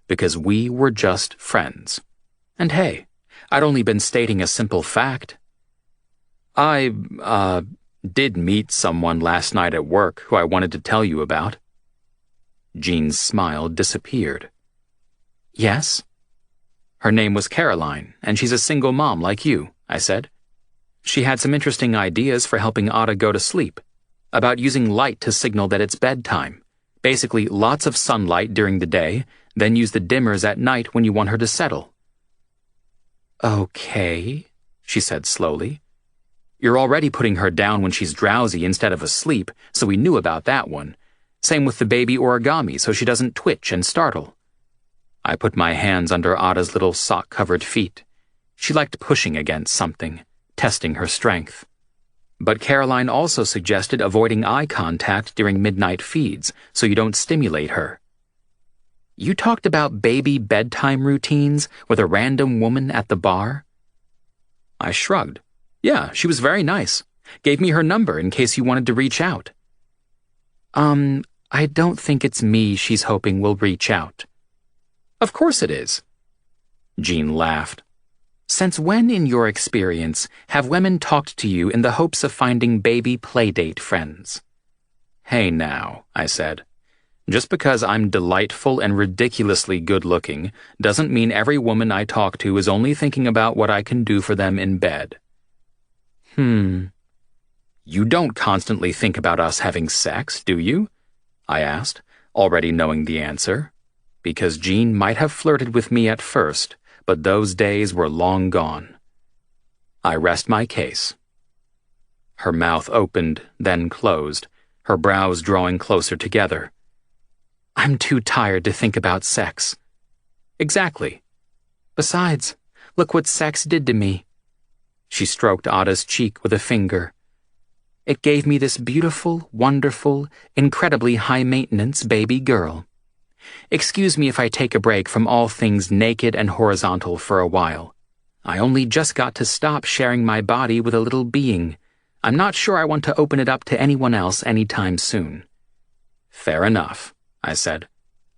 Because we were just friends. And hey, I'd only been stating a simple fact. I, did meet someone last night at work who I wanted to tell you about. Jean's smile disappeared. Yes? Her name was Caroline, and she's a single mom like you, I said. She had some interesting ideas for helping Ada go to sleep, about using light to signal that it's bedtime. Basically, lots of sunlight during the day, then use the dimmers at night when you want her to settle. Okay, she said slowly. You're already putting her down when she's drowsy instead of asleep, so we knew about that one. Same with the baby origami so she doesn't twitch and startle. I put my hands under Ada's little sock-covered feet. She liked pushing against something, testing her strength. But Caroline also suggested avoiding eye contact during midnight feeds so you don't stimulate her. You talked about baby bedtime routines with a random woman at the bar? I shrugged. Yeah, she was very nice. Gave me her number in case you wanted to reach out. I don't think it's me she's hoping will reach out. Of course it is. Jean laughed. Since when, in your experience, have women talked to you in the hopes of finding baby playdate friends? Hey now, I said. Just because I'm delightful and ridiculously good-looking doesn't mean every woman I talk to is only thinking about what I can do for them in bed. You don't constantly think about us having sex, do you? I asked, already knowing the answer. Because Jean might have flirted with me at first, but those days were long gone. I rest my case. Her mouth opened, then closed, her brows drawing closer together. I'm too tired to think about sex. Exactly. Besides, look what sex did to me. She stroked Ada's cheek with a finger. It gave me this beautiful, wonderful, incredibly high-maintenance baby girl. Excuse me if I take a break from all things naked and horizontal for a while. I only just got to stop sharing my body with a little being. I'm not sure I want to open it up to anyone else anytime soon. Fair enough, I said.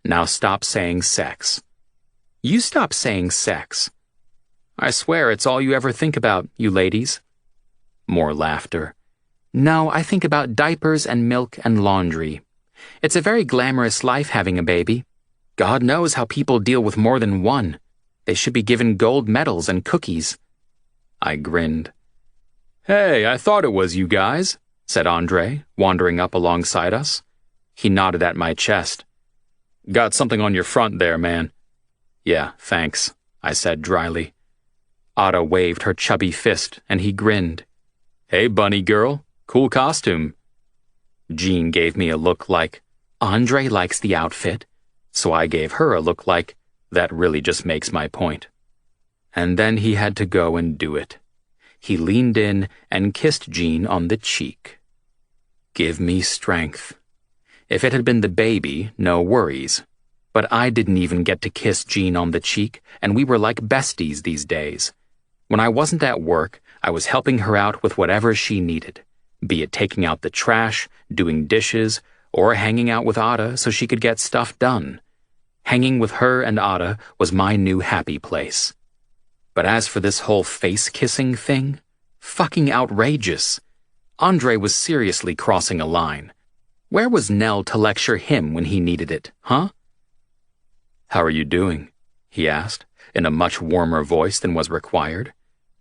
Now stop saying sex. You stop saying sex. I swear it's all you ever think about, you ladies. More laughter. No, I think about diapers and milk and laundry. It's a very glamorous life having a baby. God knows how people deal with more than one. They should be given gold medals and cookies. I grinned. Hey, I thought it was you guys, said Andre, wandering up alongside us. He nodded at my chest. Got something on your front there, man. Yeah, thanks, I said dryly. Ada waved her chubby fist, and he grinned. Hey, bunny girl, cool costume. Jean gave me a look like, Andre likes the outfit, so I gave her a look like, that really just makes my point. And then he had to go and do it. He leaned in and kissed Jean on the cheek. Give me strength. If it had been the baby, no worries. But I didn't even get to kiss Jean on the cheek, and we were like besties these days. When I wasn't at work, I was helping her out with whatever she needed, be it taking out the trash, doing dishes, or hanging out with Ada so she could get stuff done. Hanging with her and Ada was my new happy place. But as for this whole face-kissing thing, fucking outrageous. Andre was seriously crossing a line. Where was Nell to lecture him when he needed it, huh? How are you doing? He asked, in a much warmer voice than was required,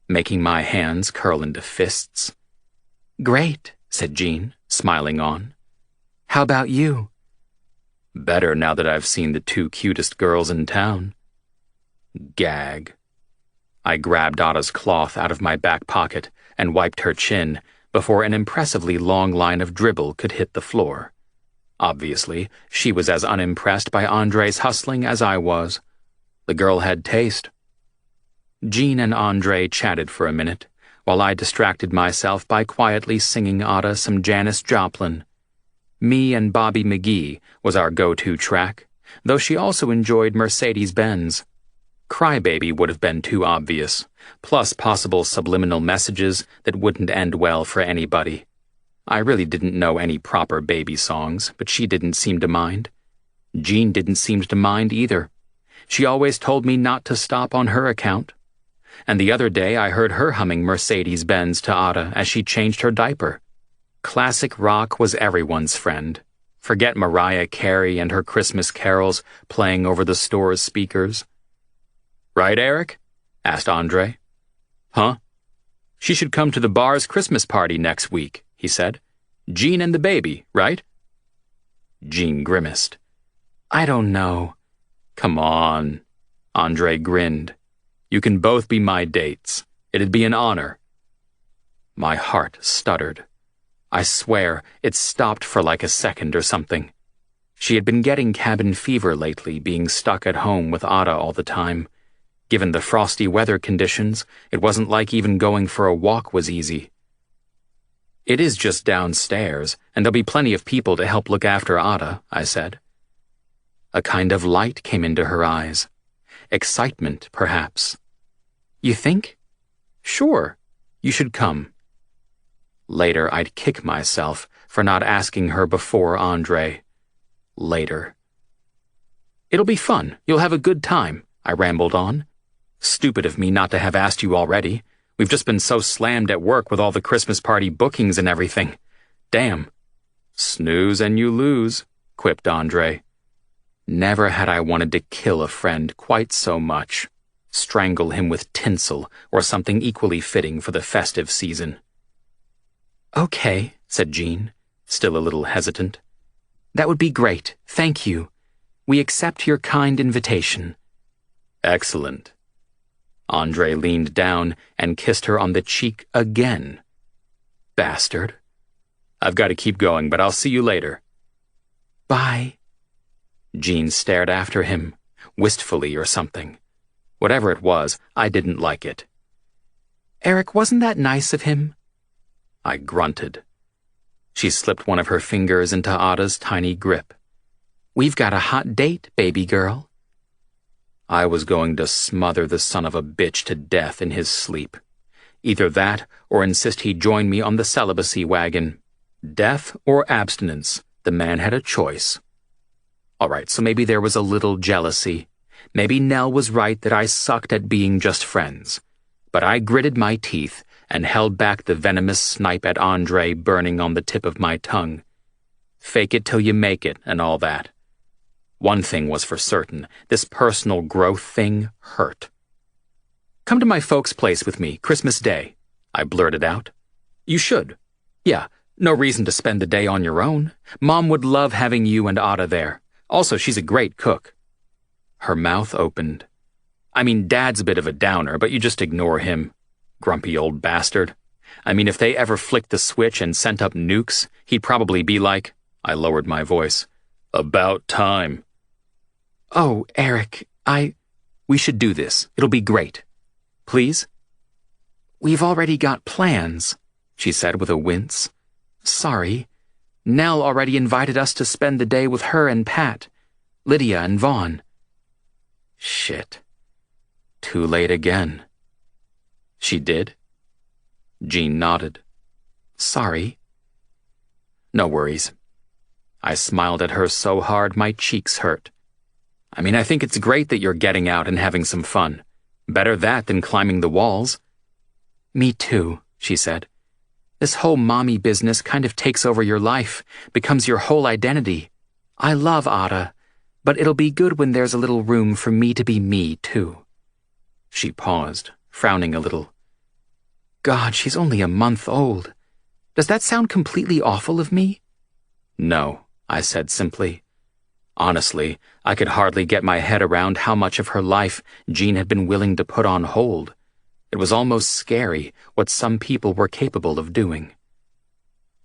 making my hands curl into fists. Great, said Jean, smiling on. How about you? Better now that I've seen the two cutest girls in town. Gag. I grabbed Ada's cloth out of my back pocket and wiped her chin before an impressively long line of dribble could hit the floor. Obviously, she was as unimpressed by Andre's hustling as I was. The girl had taste. Jean and Andre chatted for a minute, while I distracted myself by quietly singing Ada some Janis Joplin. Me and Bobby McGee was our go-to track, though she also enjoyed Mercedes-Benz. Crybaby would have been too obvious, plus possible subliminal messages that wouldn't end well for anybody. I really didn't know any proper baby songs, but she didn't seem to mind. Jean didn't seem to mind either. She always told me not to stop on her account. And the other day I heard her humming Mercedes-Benz to Ada as she changed her diaper. Classic rock was everyone's friend. Forget Mariah Carey and her Christmas carols playing over the store's speakers. Right, Eric? Asked Andre. Huh? She should come to the bar's Christmas party next week, he said. Jean and the baby, right? Jean grimaced. I don't know. Come on. Andre grinned. You can both be my dates. It'd be an honor. My heart stuttered. I swear it stopped for like a second or something. She had been getting cabin fever lately, being stuck at home with Ada all the time. Given the frosty weather conditions, it wasn't like even going for a walk was easy. It is just downstairs, and there'll be plenty of people to help look after Ada, I said. A kind of light came into her eyes. Excitement, perhaps. You think? Sure. You should come. Later, I'd kick myself for not asking her before Andre. Later. It'll be fun. You'll have a good time, I rambled on. Stupid of me not to have asked you already. We've just been so slammed at work with all the Christmas party bookings and everything. Damn. Snooze and you lose, quipped Andre. Never had I wanted to kill a friend quite so much. Strangle him with tinsel or something equally fitting for the festive season. Okay, said Jean, still a little hesitant. That would be great, thank you. We accept your kind invitation. Excellent. Andre leaned down and kissed her on the cheek again. Bastard. I've got to keep going, but I'll see you later. Bye. Jean stared after him, wistfully or something. Whatever it was, I didn't like it. Eric, wasn't that nice of him? I grunted. She slipped one of her fingers into Ada's tiny grip. We've got a hot date, baby girl. I was going to smother the son of a bitch to death in his sleep. Either that or insist he join me on the celibacy wagon. Death or abstinence, the man had a choice. All right, so maybe there was a little jealousy. Maybe Nell was right that I sucked at being just friends. But I gritted my teeth and held back the venomous snipe at Andre burning on the tip of my tongue. Fake it till you make it and all that. One thing was for certain, this personal growth thing hurt. Come to my folks' place with me, Christmas Day, I blurted out. You should. Yeah, no reason to spend the day on your own. Mom would love having you and Ada there. Also, she's a great cook. Her mouth opened. I mean, Dad's a bit of a downer, but you just ignore him. Grumpy old bastard. I mean, if they ever flicked the switch and sent up nukes, he'd probably be like, I lowered my voice, about time. Oh, Eric, we should do this. It'll be great. Please? We've already got plans, she said with a wince. Sorry. Nell already invited us to spend the day with her and Pat, Lydia and Vaughn. Shit. Too late again. She did? Jean nodded. Sorry. No worries. I smiled at her so hard my cheeks hurt. I mean, I think it's great that you're getting out and having some fun. Better that than climbing the walls. Me too, she said. This whole mommy business kind of takes over your life, becomes your whole identity. I love Ada, but it'll be good when there's a little room for me to be me, too. She paused, frowning a little. God, she's only a month old. Does that sound completely awful of me? No, I said simply. Honestly, I could hardly get my head around how much of her life Jean had been willing to put on hold. It was almost scary what some people were capable of doing.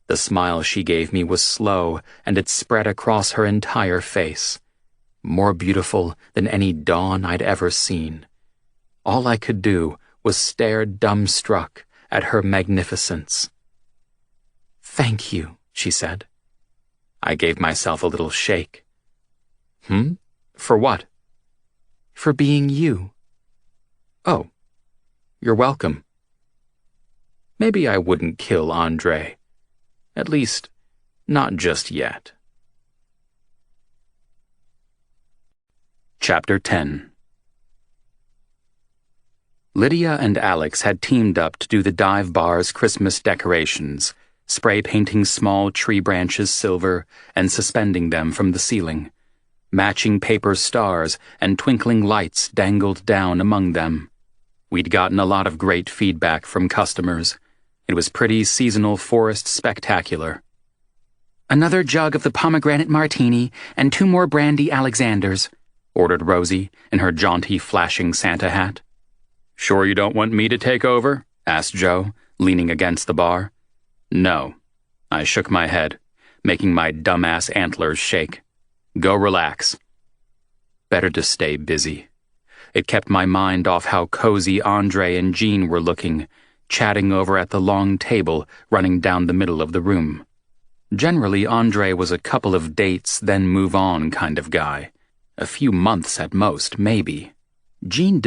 The smile she gave me was slow, and it spread across her entire face. More beautiful than any dawn I'd ever seen. All I could do was stare dumbstruck at her magnificence. "Thank you," she said. I gave myself a little shake. For what? For being you. Oh, you're welcome. Maybe I wouldn't kill Andre. At least, not just yet. Chapter 10. Lydia and Alex had teamed up to do the dive bar's Christmas decorations, spray painting small tree branches silver and suspending them from the ceiling. Matching paper stars and twinkling lights dangled down among them. We'd gotten a lot of great feedback from customers. It was pretty seasonal forest spectacular. "Another jug of the pomegranate martini and 2 more brandy Alexanders," ordered Rosie in her jaunty flashing Santa hat. "Sure you don't want me to take over?" asked Joe, leaning against the bar. "No." I shook my head, making my dumbass antlers shake. "Go relax." Better to stay busy. It kept my mind off how cozy Andre and Jean were looking, chatting over at the long table running down the middle of the room. Generally, Andre was a couple of dates, then move on kind of guy. A few months at most, maybe. Jean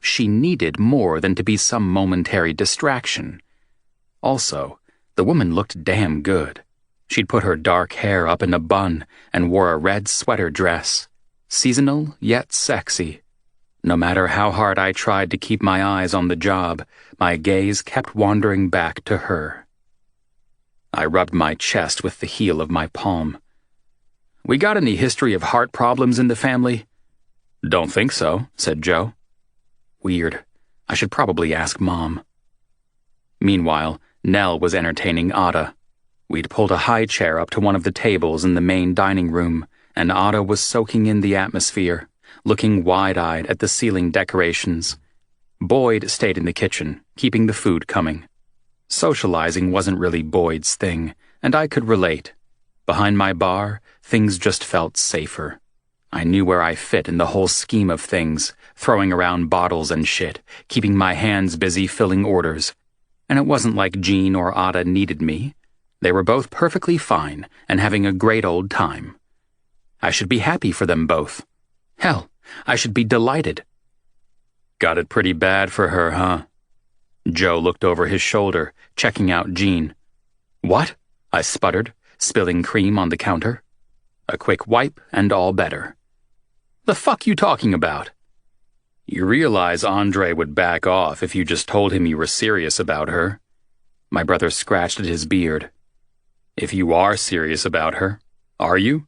she needed more than to be some momentary distraction. Also, the woman looked damn good. She'd put her dark hair up in a bun and wore a red sweater dress. Seasonal, yet sexy. No matter how hard I tried to keep my eyes on the job, my gaze kept wandering back to her. I rubbed my chest with the heel of my palm. "We got any history of heart problems in the family?" "Don't think so," said Joe. Weird. I should probably ask Mom. Meanwhile, Nell was entertaining Ada. We'd pulled a high chair up to one of the tables in the main dining room, and Ada was soaking in the atmosphere, looking wide-eyed at the ceiling decorations. Boyd stayed in the kitchen, keeping the food coming. Socializing wasn't really Boyd's thing, and I could relate. Behind my bar, things just felt safer. I knew where I fit in the whole scheme of things, throwing around bottles and shit, keeping my hands busy filling orders. And it wasn't like Jean or Ada needed me. They were both perfectly fine and having a great old time. I should be happy for them both. Hell, I should be delighted. "Got it pretty bad for her, huh?" Joe looked over his shoulder, checking out Jean. "What?" I sputtered, spilling cream on the counter. A quick wipe and all better. "The fuck you talking about?" "You realize Andre would back off if you just told him you were serious about her." My brother scratched at his beard. "If you are serious about her, are you?"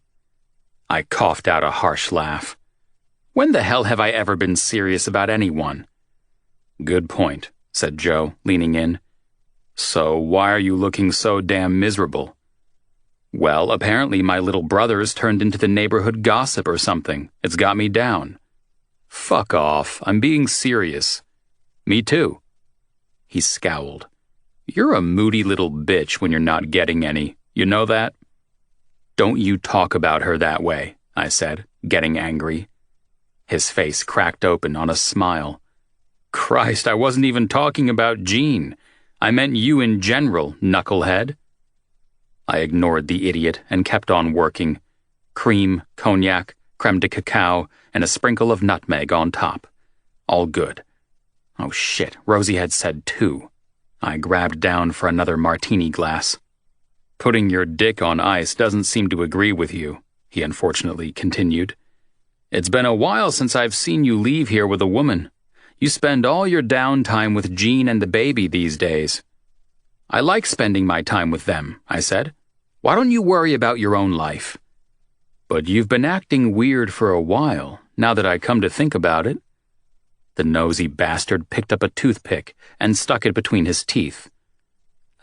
I coughed out a harsh laugh. "When the hell have I ever been serious about anyone?" "Good point," said Joe, leaning in. "So why are you looking so damn miserable?" "Well, apparently my little brother's turned into the neighborhood gossip or something. It's got me down." "Fuck off. I'm being serious." "Me too." He scowled. "You're a moody little bitch when you're not getting any. You know that?" "Don't you talk about her that way," I said, getting angry. His face cracked open on a smile. "Christ, I wasn't even talking about Jean. I meant you in general, knucklehead." I ignored the idiot and kept on working. Cream, cognac, creme de cacao, and a sprinkle of nutmeg on top. All good. Oh shit, Rosie had said 2. I grabbed down for another martini glass. "Putting your dick on ice doesn't seem to agree with you," he unfortunately continued. "It's been a while since I've seen you leave here with a woman. You spend all your downtime with Jean and the baby these days." "I like spending my time with them," I said. "Why don't you worry about your own life?" "But you've been acting weird for a while, now that I come to think about it." The nosy bastard picked up a toothpick and stuck it between his teeth.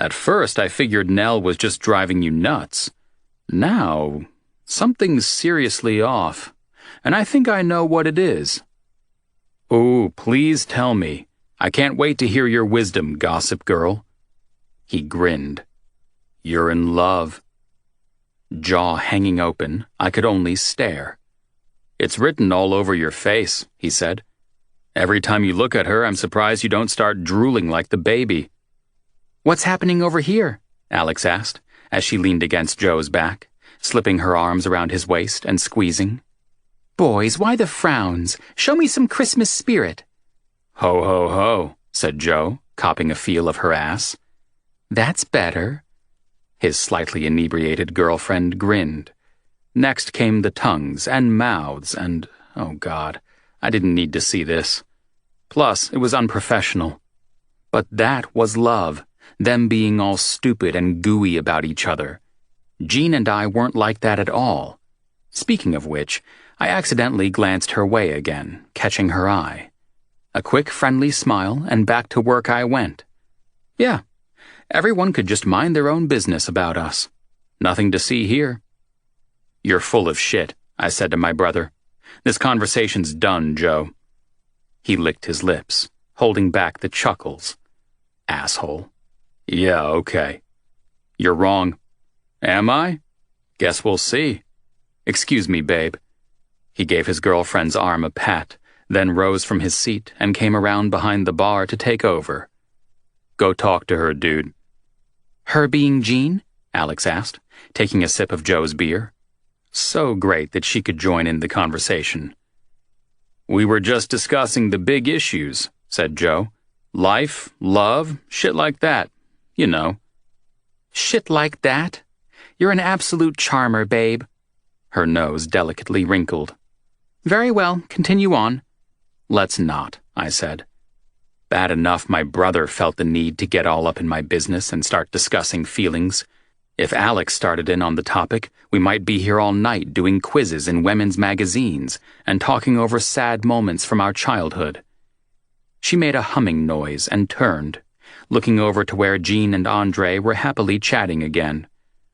At first, I figured Nell was just driving you nuts. Now, something's seriously off, and I think I know what it is. Oh, please tell me. I can't wait to hear your wisdom, gossip girl. He grinned. You're in love. Jaw hanging open, I could only stare. It's written all over your face, he said. Every time you look at her, I'm surprised you don't start drooling like the baby. What's happening over here? Alex asked, as she leaned against Joe's back, slipping her arms around his waist and squeezing. Boys, why the frowns? Show me some Christmas spirit. Ho, ho, ho, said Joe, copping a feel of her ass. That's better. His slightly inebriated girlfriend grinned. Next came the tongues and mouths and, oh God, I didn't need to see this. Plus, it was unprofessional. But that was love, them being all stupid and gooey about each other. Jean and I weren't like that at all. Speaking of which, I accidentally glanced her way again, catching her eye. A quick friendly smile, and back to work I went. Yeah, everyone could just mind their own business about us. Nothing to see here. You're full of shit, I said to my brother. This conversation's done, Joe. He licked his lips, holding back the chuckles. Asshole. Yeah, okay. You're wrong. Am I? Guess we'll see. Excuse me, babe. He gave his girlfriend's arm a pat, then rose from his seat and came around behind the bar to take over. Go talk to her, dude. Her being Jean? Alex asked, taking a sip of Joe's beer. So great that she could join in the conversation. We were just discussing the big issues, said Joe. Life, love, shit like that. You know. Shit like that? You're an absolute charmer, babe. Her nose delicately wrinkled. Very well, continue on. Let's not, I said. Bad enough my brother felt the need to get all up in my business and start discussing feelings. If Alex started in on the topic, we might be here all night doing quizzes in women's magazines and talking over sad moments from our childhood. She made a humming noise and turned, looking over to where Jean and Andre were happily chatting again.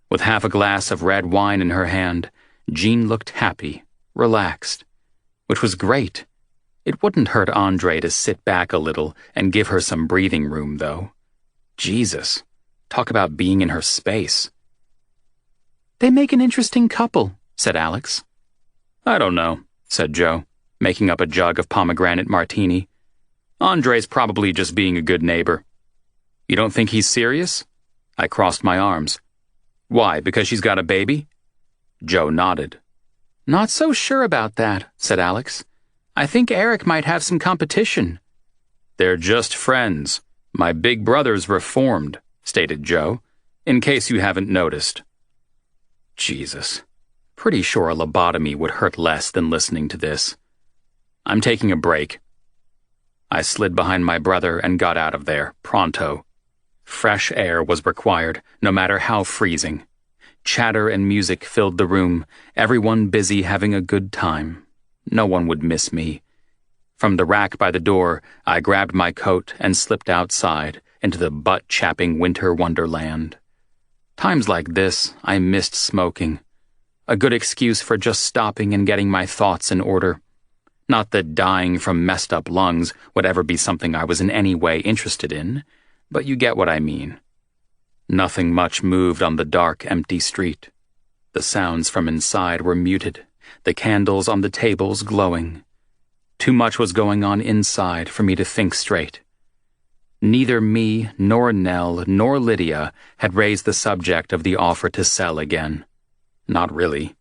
With half a glass of red wine in her hand, Jean looked happy, relaxed, which was great. It wouldn't hurt Andre to sit back a little and give her some breathing room, though. Jesus, talk about being in her space. They make an interesting couple, said Alex. I don't know, said Joe, making up a jug of pomegranate martini. Andre's probably just being a good neighbor. You don't think he's serious? I crossed my arms. Why, because she's got a baby? Joe nodded. Not so sure about that, said Alex. I think Eric might have some competition. They're just friends. My big brother's reformed, stated Joe, in case you haven't noticed. Jesus. Pretty sure a lobotomy would hurt less than listening to this. I'm taking a break. I slid behind my brother and got out of there, pronto. Fresh air was required, no matter how freezing. Chatter and music filled the room, everyone busy having a good time. No one would miss me. From the rack by the door, I grabbed my coat and slipped outside into the butt-chapping winter wonderland. Times like this, I missed smoking. A good excuse for just stopping and getting my thoughts in order. Not that dying from messed-up lungs would ever be something I was in any way interested in, but you get what I mean. Nothing much moved on the dark, empty street. The sounds from inside were muted, the candles on the tables glowing. Too much was going on inside for me to think straight. Neither me, nor Nell, nor Lydia had raised the subject of the offer to sell again. Not really.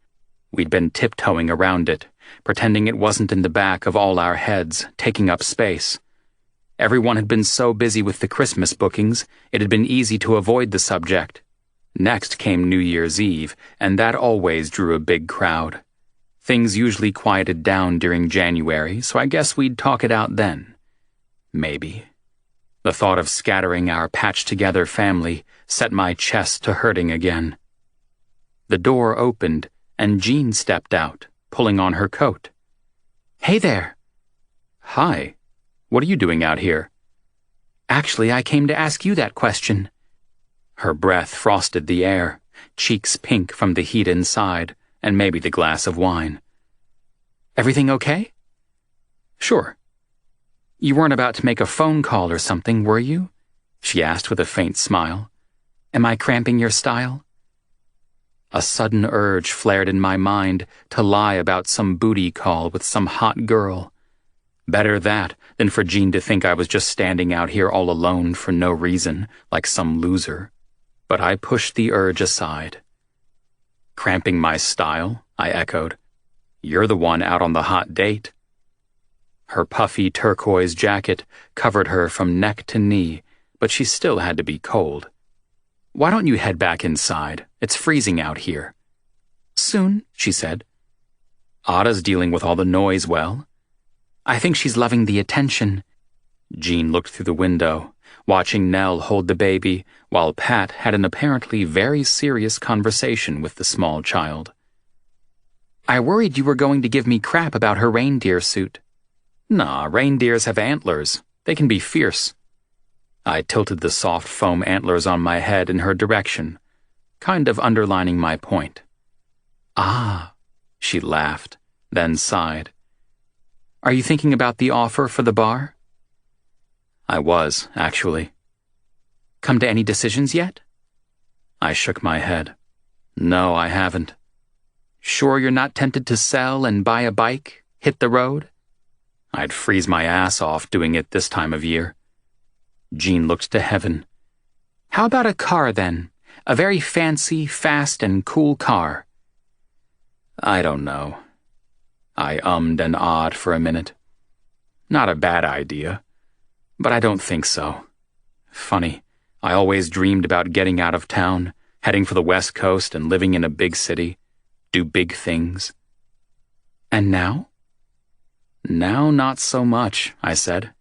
We'd been tiptoeing around it, pretending it wasn't in the back of all our heads, taking up space. Everyone had been so busy with the Christmas bookings, it had been easy to avoid the subject. Next came New Year's Eve, and that always drew a big crowd. Things usually quieted down during January, so I guess we'd talk it out then. Maybe. The thought of scattering our patched-together family set my chest to hurting again. The door opened, and Jean stepped out, pulling on her coat. Hey there. Hi. What are you doing out here? Actually, I came to ask you that question. Her breath frosted the air, cheeks pink from the heat inside, and maybe the glass of wine. "Everything okay?" "Sure." "You weren't about to make a phone call or something, were you?" she asked with a faint smile. "Am I cramping your style?" A sudden urge flared in my mind to lie about some booty call with some hot girl. Better that than for Jean to think I was just standing out here all alone for no reason, like some loser. But I pushed the urge aside. "Cramping my style?" I echoed. "You're the one out on the hot date." Her puffy turquoise jacket covered her from neck to knee, but she still had to be cold. "Why don't you head back inside? It's freezing out here." "Soon," she said. "Ada's dealing with all the noise well." "I think she's loving the attention." Jean looked through the window, watching Nell hold the baby while Pat had an apparently very serious conversation with the small child. "I worried you were going to give me crap about her reindeer suit." "Nah, reindeers have antlers. They can be fierce." I tilted the soft foam antlers on my head in her direction, kind of underlining my point. "Ah," she laughed, then sighed. "Are you thinking about the offer for the bar?" I was, actually. "Come to any decisions yet?" I shook my head. "No, I haven't." "Sure you're not tempted to sell and buy a bike, hit the road?" I'd freeze my ass off doing it this time of year. Jean looked to heaven. "How about a car, then? A very fancy, fast, and cool car." "I don't know." I ummed and ahed for a minute. "Not a bad idea, but I don't think so. Funny, I always dreamed about getting out of town, heading for the West Coast and living in a big city, do big things." "And now?" "Now not so much," I said.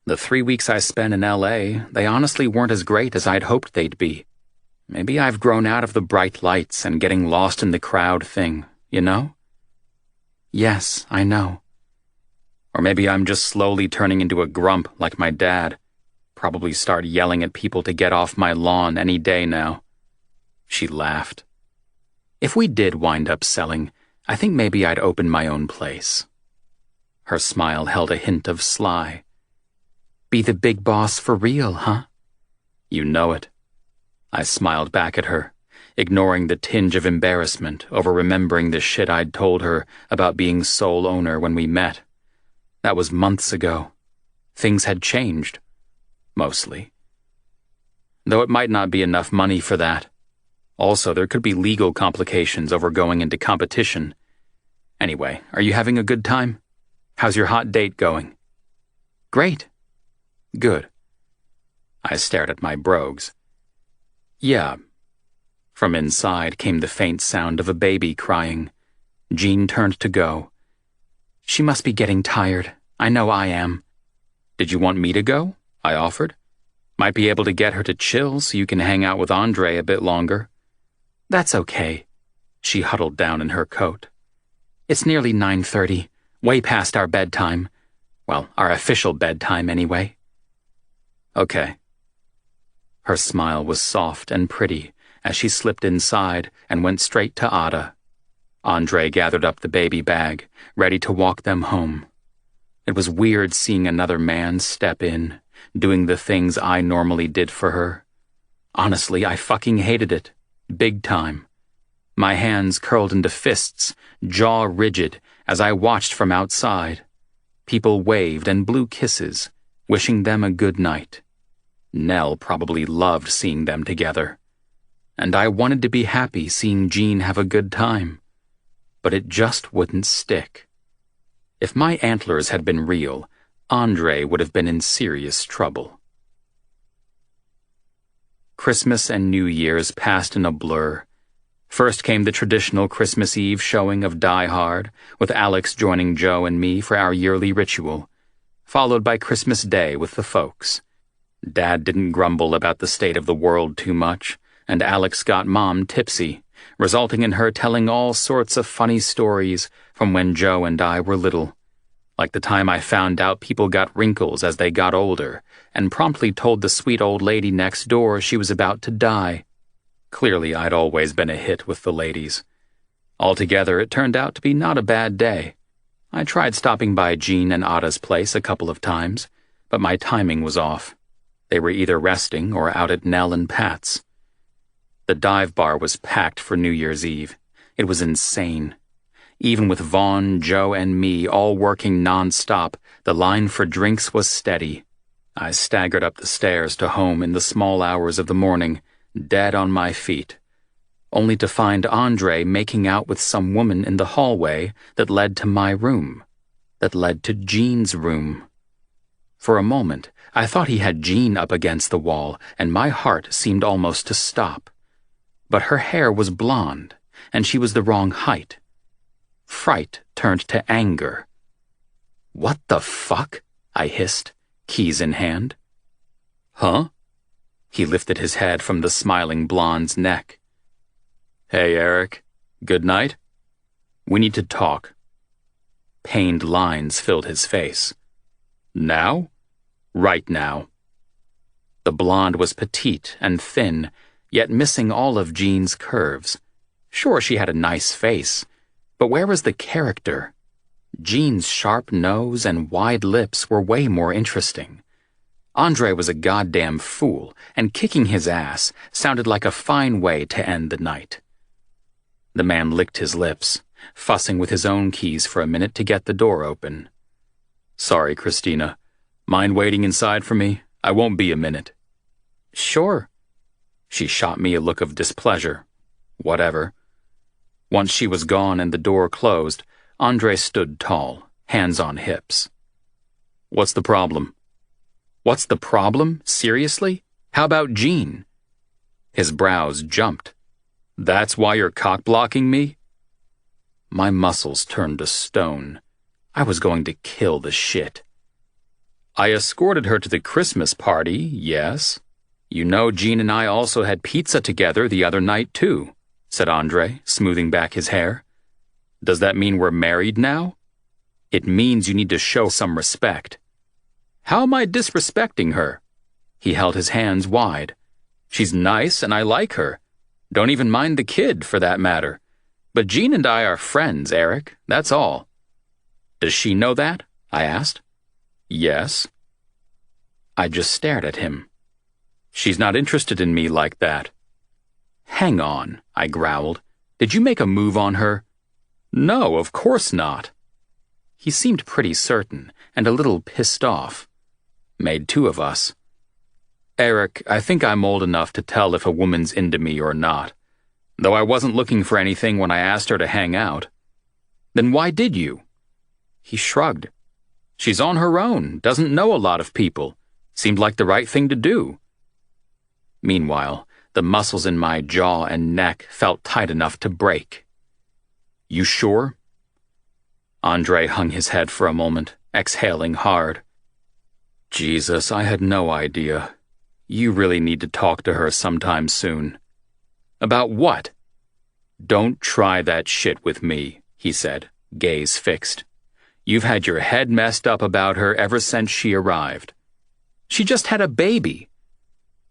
"The 3 weeks I spent in L.A., they honestly weren't as great as I'd hoped they'd be. Maybe I've grown out of the bright lights and getting lost in the crowd thing, you know?" "Yes, I know." "Or maybe I'm just slowly turning into a grump like my dad. Probably start yelling at people to get off my lawn any day now." She laughed. "If we did wind up selling, I think maybe I'd open my own place." Her smile held a hint of sly. "Be the big boss for real, huh?" "You know it." I smiled back at her, ignoring the tinge of embarrassment over remembering the shit I'd told her about being sole owner when we met. That was months ago. Things had changed. Mostly. Though it might not be enough money for that. Also, there could be legal complications over going into competition. Anyway, are you having a good time? How's your hot date going? "Great." "Good." I stared at my brogues. "Yeah." From inside came the faint sound of a baby crying. Jean turned to go. "She must be getting tired. I know I am." "Did you want me to go?" I offered. "Might be able to get her to chill so you can hang out with Andre a bit longer." "That's okay." She huddled down in her coat. "It's nearly 9:30, way past our bedtime. Well, our official bedtime anyway." "Okay." Her smile was soft and pretty as she slipped inside and went straight to Ada. Andre gathered up the baby bag, ready to walk them home. It was weird seeing another man step in, doing the things I normally did for her. Honestly, I fucking hated it. Big time. My hands curled into fists, jaw rigid, as I watched from outside. People waved and blew kisses, wishing them a good night. Nell probably loved seeing them together. And I wanted to be happy seeing Jean have a good time. But it just wouldn't stick. If my antlers had been real, Andre would have been in serious trouble. Christmas and New Year's passed in a blur. First came the traditional Christmas Eve showing of Die Hard, with Alex joining Joe and me for our yearly ritual, followed by Christmas Day with the folks. Dad didn't grumble about the state of the world too much, and Alex got Mom tipsy, resulting in her telling all sorts of funny stories from when Joe and I were little. like the time I found out people got wrinkles as they got older and promptly told the sweet old lady next door she was about to die. Clearly, I'd always been a hit with the ladies. Altogether, it turned out to be not a bad day. I tried stopping by Jean and Ada's place a couple of times, but my timing was off. They were either resting or out at Nell and Pat's. The dive bar was packed for New Year's Eve. It was insane. Even with Vaughn, Joe, and me all working non-stop, the line for drinks was steady. I staggered up the stairs to home in the small hours of the morning, dead on my feet, only to find Andre making out with some woman in the hallway that led to my room, that led to Jean's room. For a moment, I thought he had Jean up against the wall, and my heart seemed almost to stop. But her hair was blonde, and she was the wrong height. Fright turned to anger. "What the fuck?" I hissed, keys in hand. "Huh?" He lifted his head from the smiling blonde's neck. "Hey, Eric. Good night? We need to talk." Pained lines filled his face. "Now? Right now." The blonde was petite and thin, yet missing all of Jean's curves. Sure, she had a nice face, but where was the character? Jean's sharp nose and wide lips were way more interesting. Andre was a goddamn fool, and kicking his ass sounded like a fine way to end the night. The man licked his lips, fussing with his own keys for a minute to get the door open. "Sorry, Christina. Mind waiting inside for me? I won't be a minute." "Sure." She shot me a look of displeasure. Whatever. Once she was gone and the door closed, Andre stood tall, hands on hips. "What's the problem?" "What's the problem? Seriously? How about Jean?" His brows jumped. "That's why you're cock-blocking me?" My muscles turned to stone. I was going to kill the shit. "I escorted her to the Christmas party, yes. You know Jean and I also had pizza together the other night, too," said Andre, smoothing back his hair. "Does that mean we're married now? It means you need to show some respect." "How am I disrespecting her?" He held his hands wide. "She's nice and I like her. Don't even mind the kid, for that matter. But Jean and I are friends, Eric, that's all." "Does she know that?" I asked. "Yes." I just stared at him. "She's not interested in me like that." "Hang on," I growled. "Did you make a move on her?" "No, of course not." He seemed pretty certain and a little pissed off. Made two of us. "Eric, I think I'm old enough to tell if a woman's into me or not. Though I wasn't looking for anything when I asked her to hang out." "Then why did you?" He shrugged. "She's on her own, doesn't know a lot of people. Seemed like the right thing to do." Meanwhile, the muscles in my jaw and neck felt tight enough to break. "You sure?" Andre hung his head for a moment, exhaling hard. "Jesus, I had no idea. You really need to talk to her sometime soon." "About what?" "Don't try that shit with me," he said, gaze fixed. "You've had your head messed up about her ever since she arrived. She just had a baby.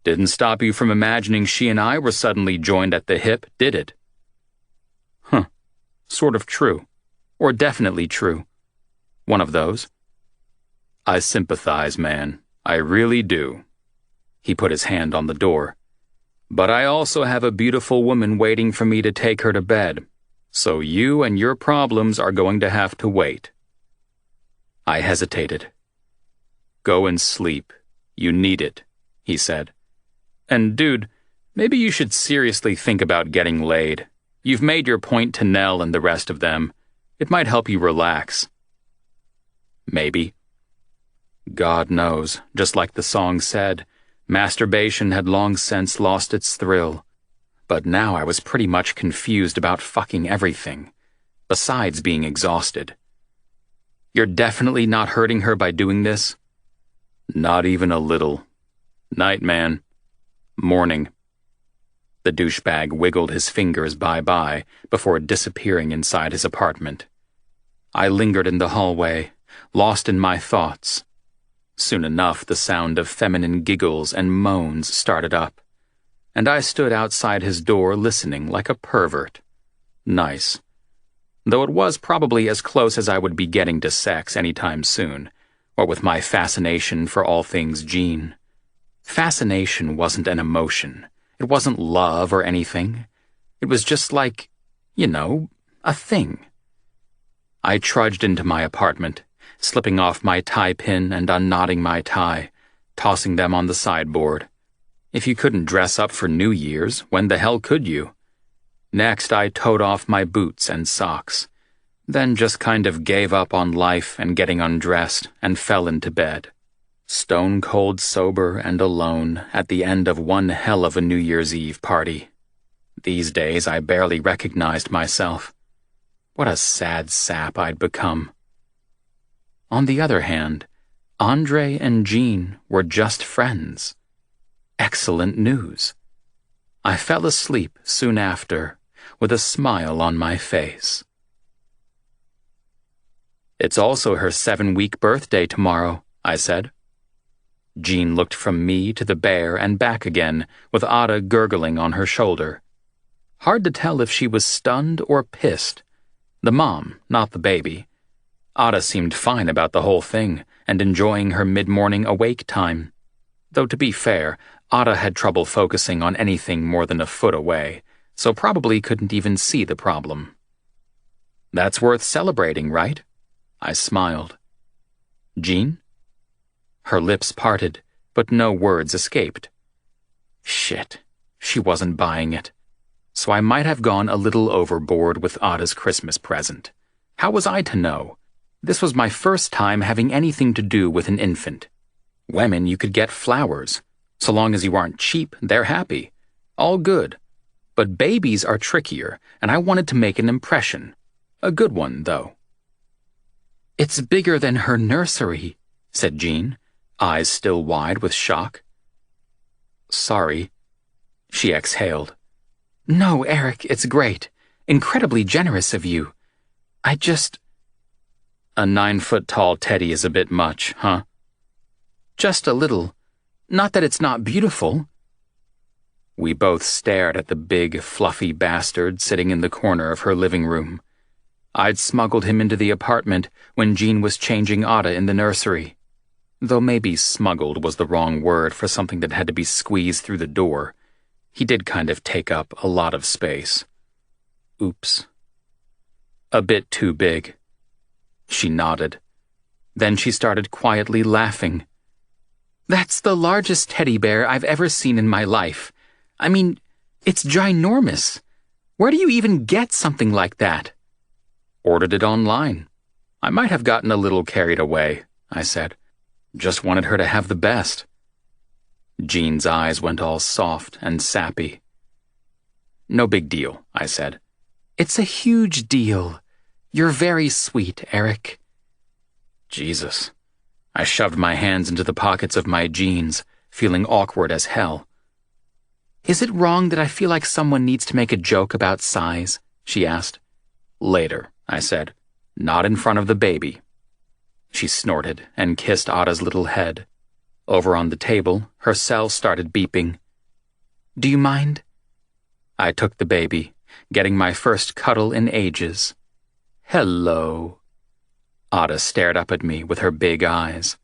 Didn't stop you from imagining she and I were suddenly joined at the hip, did it?" "Huh. Sort of true. Or definitely true. One of those." "I sympathize, man. I really do." He put his hand on the door. "But I also have a beautiful woman waiting for me to take her to bed. So you and your problems are going to have to wait." I hesitated. "Go and sleep. You need it," he said. "And dude, maybe you should seriously think about getting laid. You've made your point to Nell and the rest of them. It might help you relax." Maybe. God knows, just like the song said, masturbation had long since lost its thrill. But now I was pretty much confused about fucking everything, besides being exhausted. "You're definitely not hurting her by doing this?" "Not even a little. Night, man. Morning." The douchebag wiggled his fingers bye-bye before disappearing inside his apartment. I lingered in the hallway, lost in my thoughts. Soon enough, the sound of feminine giggles and moans started up, and I stood outside his door listening like a pervert. Nice. Though it was probably as close as I would be getting to sex anytime soon, or with my fascination for all things Jean. Fascination wasn't an emotion. It wasn't love or anything. It was just like, a thing. I trudged into my apartment, slipping off my tie pin and unknotting my tie, tossing them on the sideboard. If you couldn't dress up for New Year's, when the hell could you? Next, I towed off my boots and socks, then just kind of gave up on life and getting undressed and fell into bed. Stone cold sober and alone at the end of one hell of a New Year's Eve party. These days, I barely recognized myself. What a sad sap I'd become. On the other hand, Andre and Jean were just friends. Excellent news. I fell asleep soon after, with a smile on my face. It's also her 7-week birthday tomorrow, I said. Jean looked from me to the bear and back again, with Ada gurgling on her shoulder. Hard to tell if she was stunned or pissed. The mom, not the baby. Ada seemed fine about the whole thing and enjoying her mid-morning awake time. Though to be fair, Ada had trouble focusing on anything more than a foot away, so probably couldn't even see the problem. That's worth celebrating, right? I smiled. Jean? Her lips parted, but no words escaped. Shit, she wasn't buying it. So I might have gone a little overboard with Ada's Christmas present. How was I to know? This was my first time having anything to do with an infant. Women, you could get flowers. So long as you aren't cheap, they're happy. All good. But babies are trickier, and I wanted to make an impression. A good one, though. It's bigger than her nursery, said Jean, eyes still wide with shock. Sorry. She exhaled. No, Eric, it's great. Incredibly generous of you. A 9-foot-tall teddy is a bit much, huh? Just a little. Not that it's not beautiful. We both stared at the big, fluffy bastard sitting in the corner of her living room. I'd smuggled him into the apartment when Jean was changing Ada in the nursery. Though maybe smuggled was the wrong word for something that had to be squeezed through the door. He did kind of take up a lot of space. Oops. A bit too big. She nodded. Then she started quietly laughing. That's the largest teddy bear I've ever seen in my life. I mean, it's ginormous. Where do you even get something like that? Ordered it online. I might have gotten a little carried away, I said. Just wanted her to have the best. Jean's eyes went all soft and sappy. No big deal, I said. It's a huge deal. You're very sweet, Eric. Jesus. I shoved my hands into the pockets of my jeans, feeling awkward as hell. Is it wrong that I feel like someone needs to make a joke about size? She asked. Later, I said. Not in front of the baby. She snorted and kissed Ada's little head. Over on the table, her cell started beeping. Do you mind? I took the baby, getting my first cuddle in ages. Hello. Ada stared up at me with her big eyes.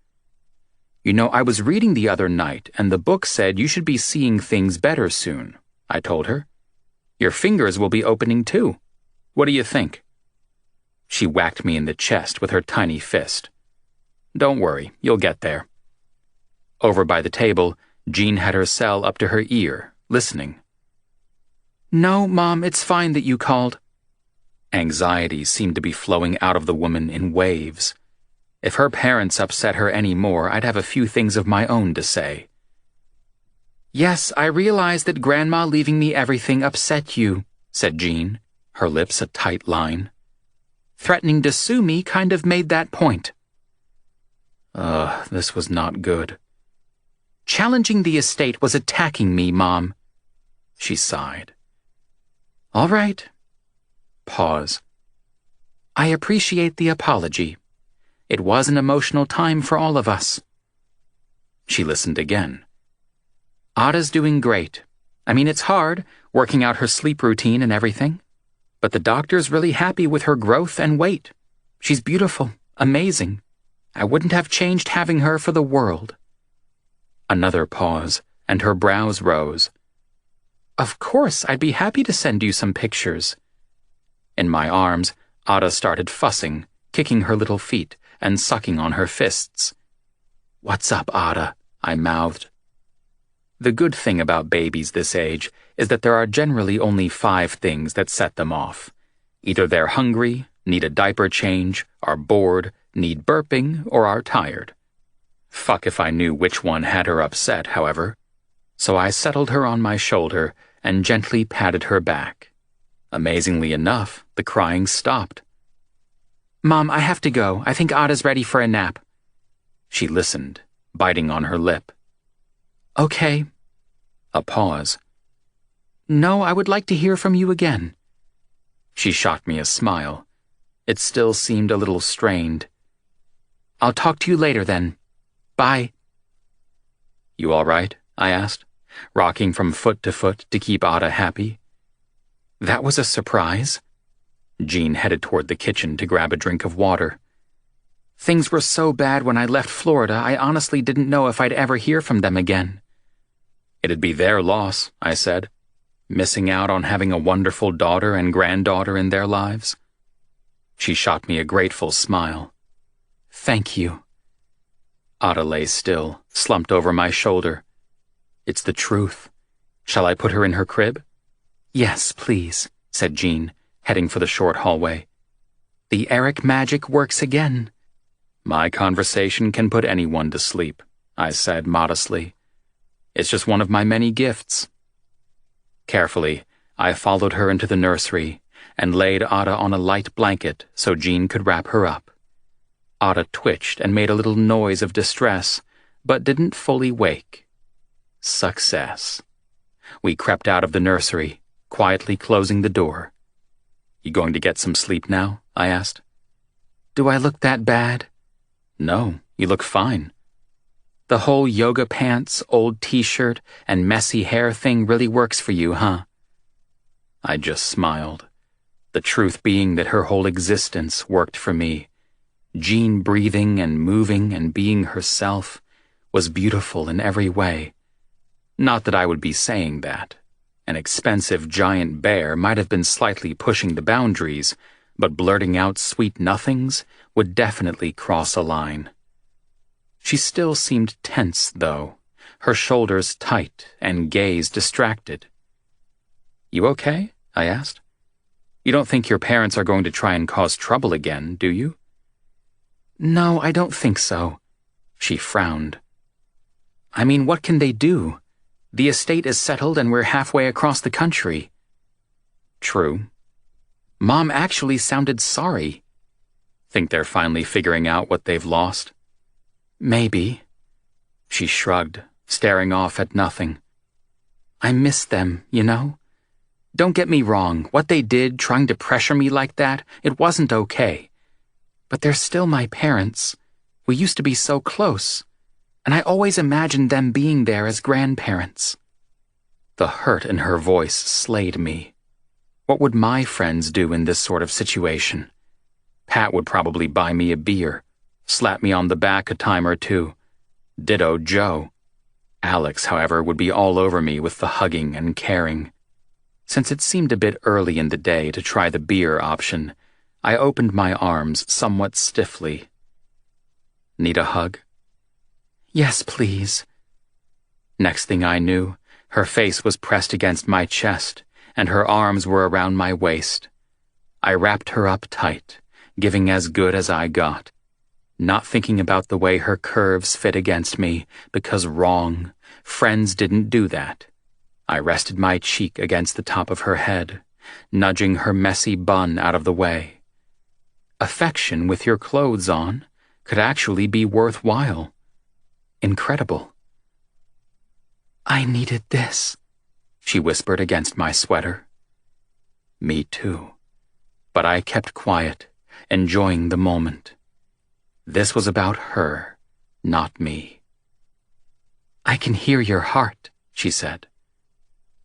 You know, I was reading the other night, and the book said you should be seeing things better soon, I told her. Your fingers will be opening too. What do you think? She whacked me in the chest with her tiny fist. Don't worry, you'll get there. Over by the table, Jean had her cell up to her ear, listening. No, Mom, it's fine that you called. Anxiety seemed to be flowing out of the woman in waves. If her parents upset her any more, I'd have a few things of my own to say. Yes, I realize that Grandma leaving me everything upset you, said Jean, her lips a tight line. Threatening to sue me kind of made that point. This was not good. Challenging the estate was attacking me, Mom. She sighed. All right. Pause. I appreciate the apology. It was an emotional time for all of us. She listened again. Ada's doing great. I mean, it's hard, working out her sleep routine and everything. But the doctor's really happy with her growth and weight. She's beautiful, amazing. I wouldn't have changed having her for the world. Another pause, and her brows rose. Of course, I'd be happy to send you some pictures. In my arms, Ada started fussing, kicking her little feet and sucking on her fists. What's up, Ada? I mouthed. The good thing about babies this age is that there are generally only 5 things that set them off. Either they're hungry, need a diaper change, are bored, need burping, or are tired. Fuck if I knew which one had her upset, however. So I settled her on my shoulder and gently patted her back. Amazingly enough, the crying stopped. Mom, I have to go. I think Ada's ready for a nap. She listened, biting on her lip. Okay. A pause. No, I would like to hear from you again. She shot me a smile. It still seemed a little strained. I'll talk to you later then. Bye. You all right? I asked, rocking from foot to foot to keep Ada happy. That was a surprise. Jean headed toward the kitchen to grab a drink of water. Things were so bad when I left Florida, I honestly didn't know if I'd ever hear from them again. It'd be their loss, I said, missing out on having a wonderful daughter and granddaughter in their lives. She shot me a grateful smile. Thank you. Ada lay still, slumped over my shoulder. It's the truth. Shall I put her in her crib? Yes, please, said Jean, heading for the short hallway. The Eric magic works again. My conversation can put anyone to sleep, I said modestly. It's just one of my many gifts. Carefully, I followed her into the nursery and laid Ada on a light blanket so Jean could wrap her up. Ada twitched and made a little noise of distress, but didn't fully wake. Success. We crept out of the nursery, quietly closing the door. You going to get some sleep now? I asked. Do I look that bad? No, you look fine. The whole yoga pants, old t-shirt, and messy hair thing really works for you, huh? I just smiled, the truth being that her whole existence worked for me. Jean breathing and moving and being herself was beautiful in every way. Not that I would be saying that. An expensive giant bear might have been slightly pushing the boundaries, but blurting out sweet nothings would definitely cross a line. She still seemed tense, though, her shoulders tight and gaze distracted. You okay? I asked. You don't think your parents are going to try and cause trouble again, do you? No, I don't think so. She frowned. I mean, what can they do? The estate is settled and we're halfway across the country. True. Mom actually sounded sorry. Think they're finally figuring out what they've lost? Maybe. She shrugged, staring off at nothing. I miss them, you know? Don't get me wrong, what they did, trying to pressure me like that, it wasn't okay. But they're still my parents. We used to be so close, and I always imagined them being there as grandparents. The hurt in her voice slayed me. What would my friends do in this sort of situation? Pat would probably buy me a beer, slap me on the back a time or two. Ditto Joe. Alex, however, would be all over me with the hugging and caring. Since it seemed a bit early in the day to try the beer option, I opened my arms somewhat stiffly. Need a hug? Yes, please. Next thing I knew, her face was pressed against my chest, and her arms were around my waist. I wrapped her up tight, giving as good as I got, not thinking about the way her curves fit against me, because wrong, friends didn't do that. I rested my cheek against the top of her head, nudging her messy bun out of the way. Affection with your clothes on could actually be worthwhile. Incredible. I needed this, she whispered against my sweater. Me too. But I kept quiet, enjoying the moment. This was about her, not me. "I can hear your heart," she said.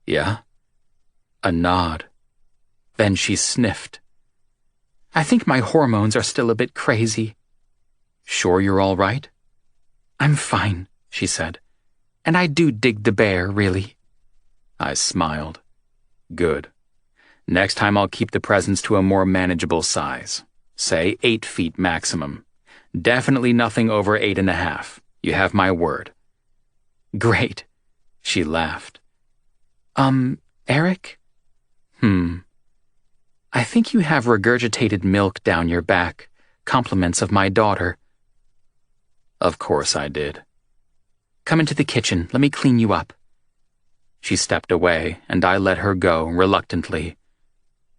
"Yeah?" A nod. Then she sniffed. "I think my hormones are still a bit crazy." "Sure you're all right?" "I'm fine," she said. "And I do dig the bear, really." I smiled. Good. Next time I'll keep the presents to a more manageable size. Say 8 feet maximum. Definitely nothing over 8.5. You have my word. "Great," she laughed. Eric? I think you have regurgitated milk down your back. Compliments of my daughter." Of course I did. "Come into the kitchen. Let me clean you up." She stepped away, and I let her go reluctantly.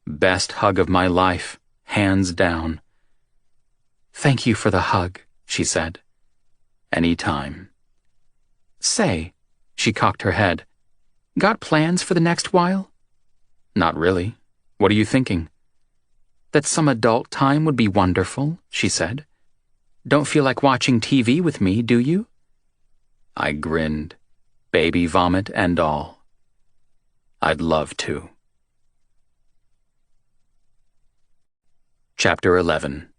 Best hug of my life, hands down. "Thank you for the hug," she said. "Any time." "Say," she cocked her head, "got plans for the next while?" "Not really. What are you thinking?" "That some adult time would be wonderful," she said. "Don't feel like watching TV with me, do you?" I grinned, baby vomit and all. I'd love to. Chapter 11.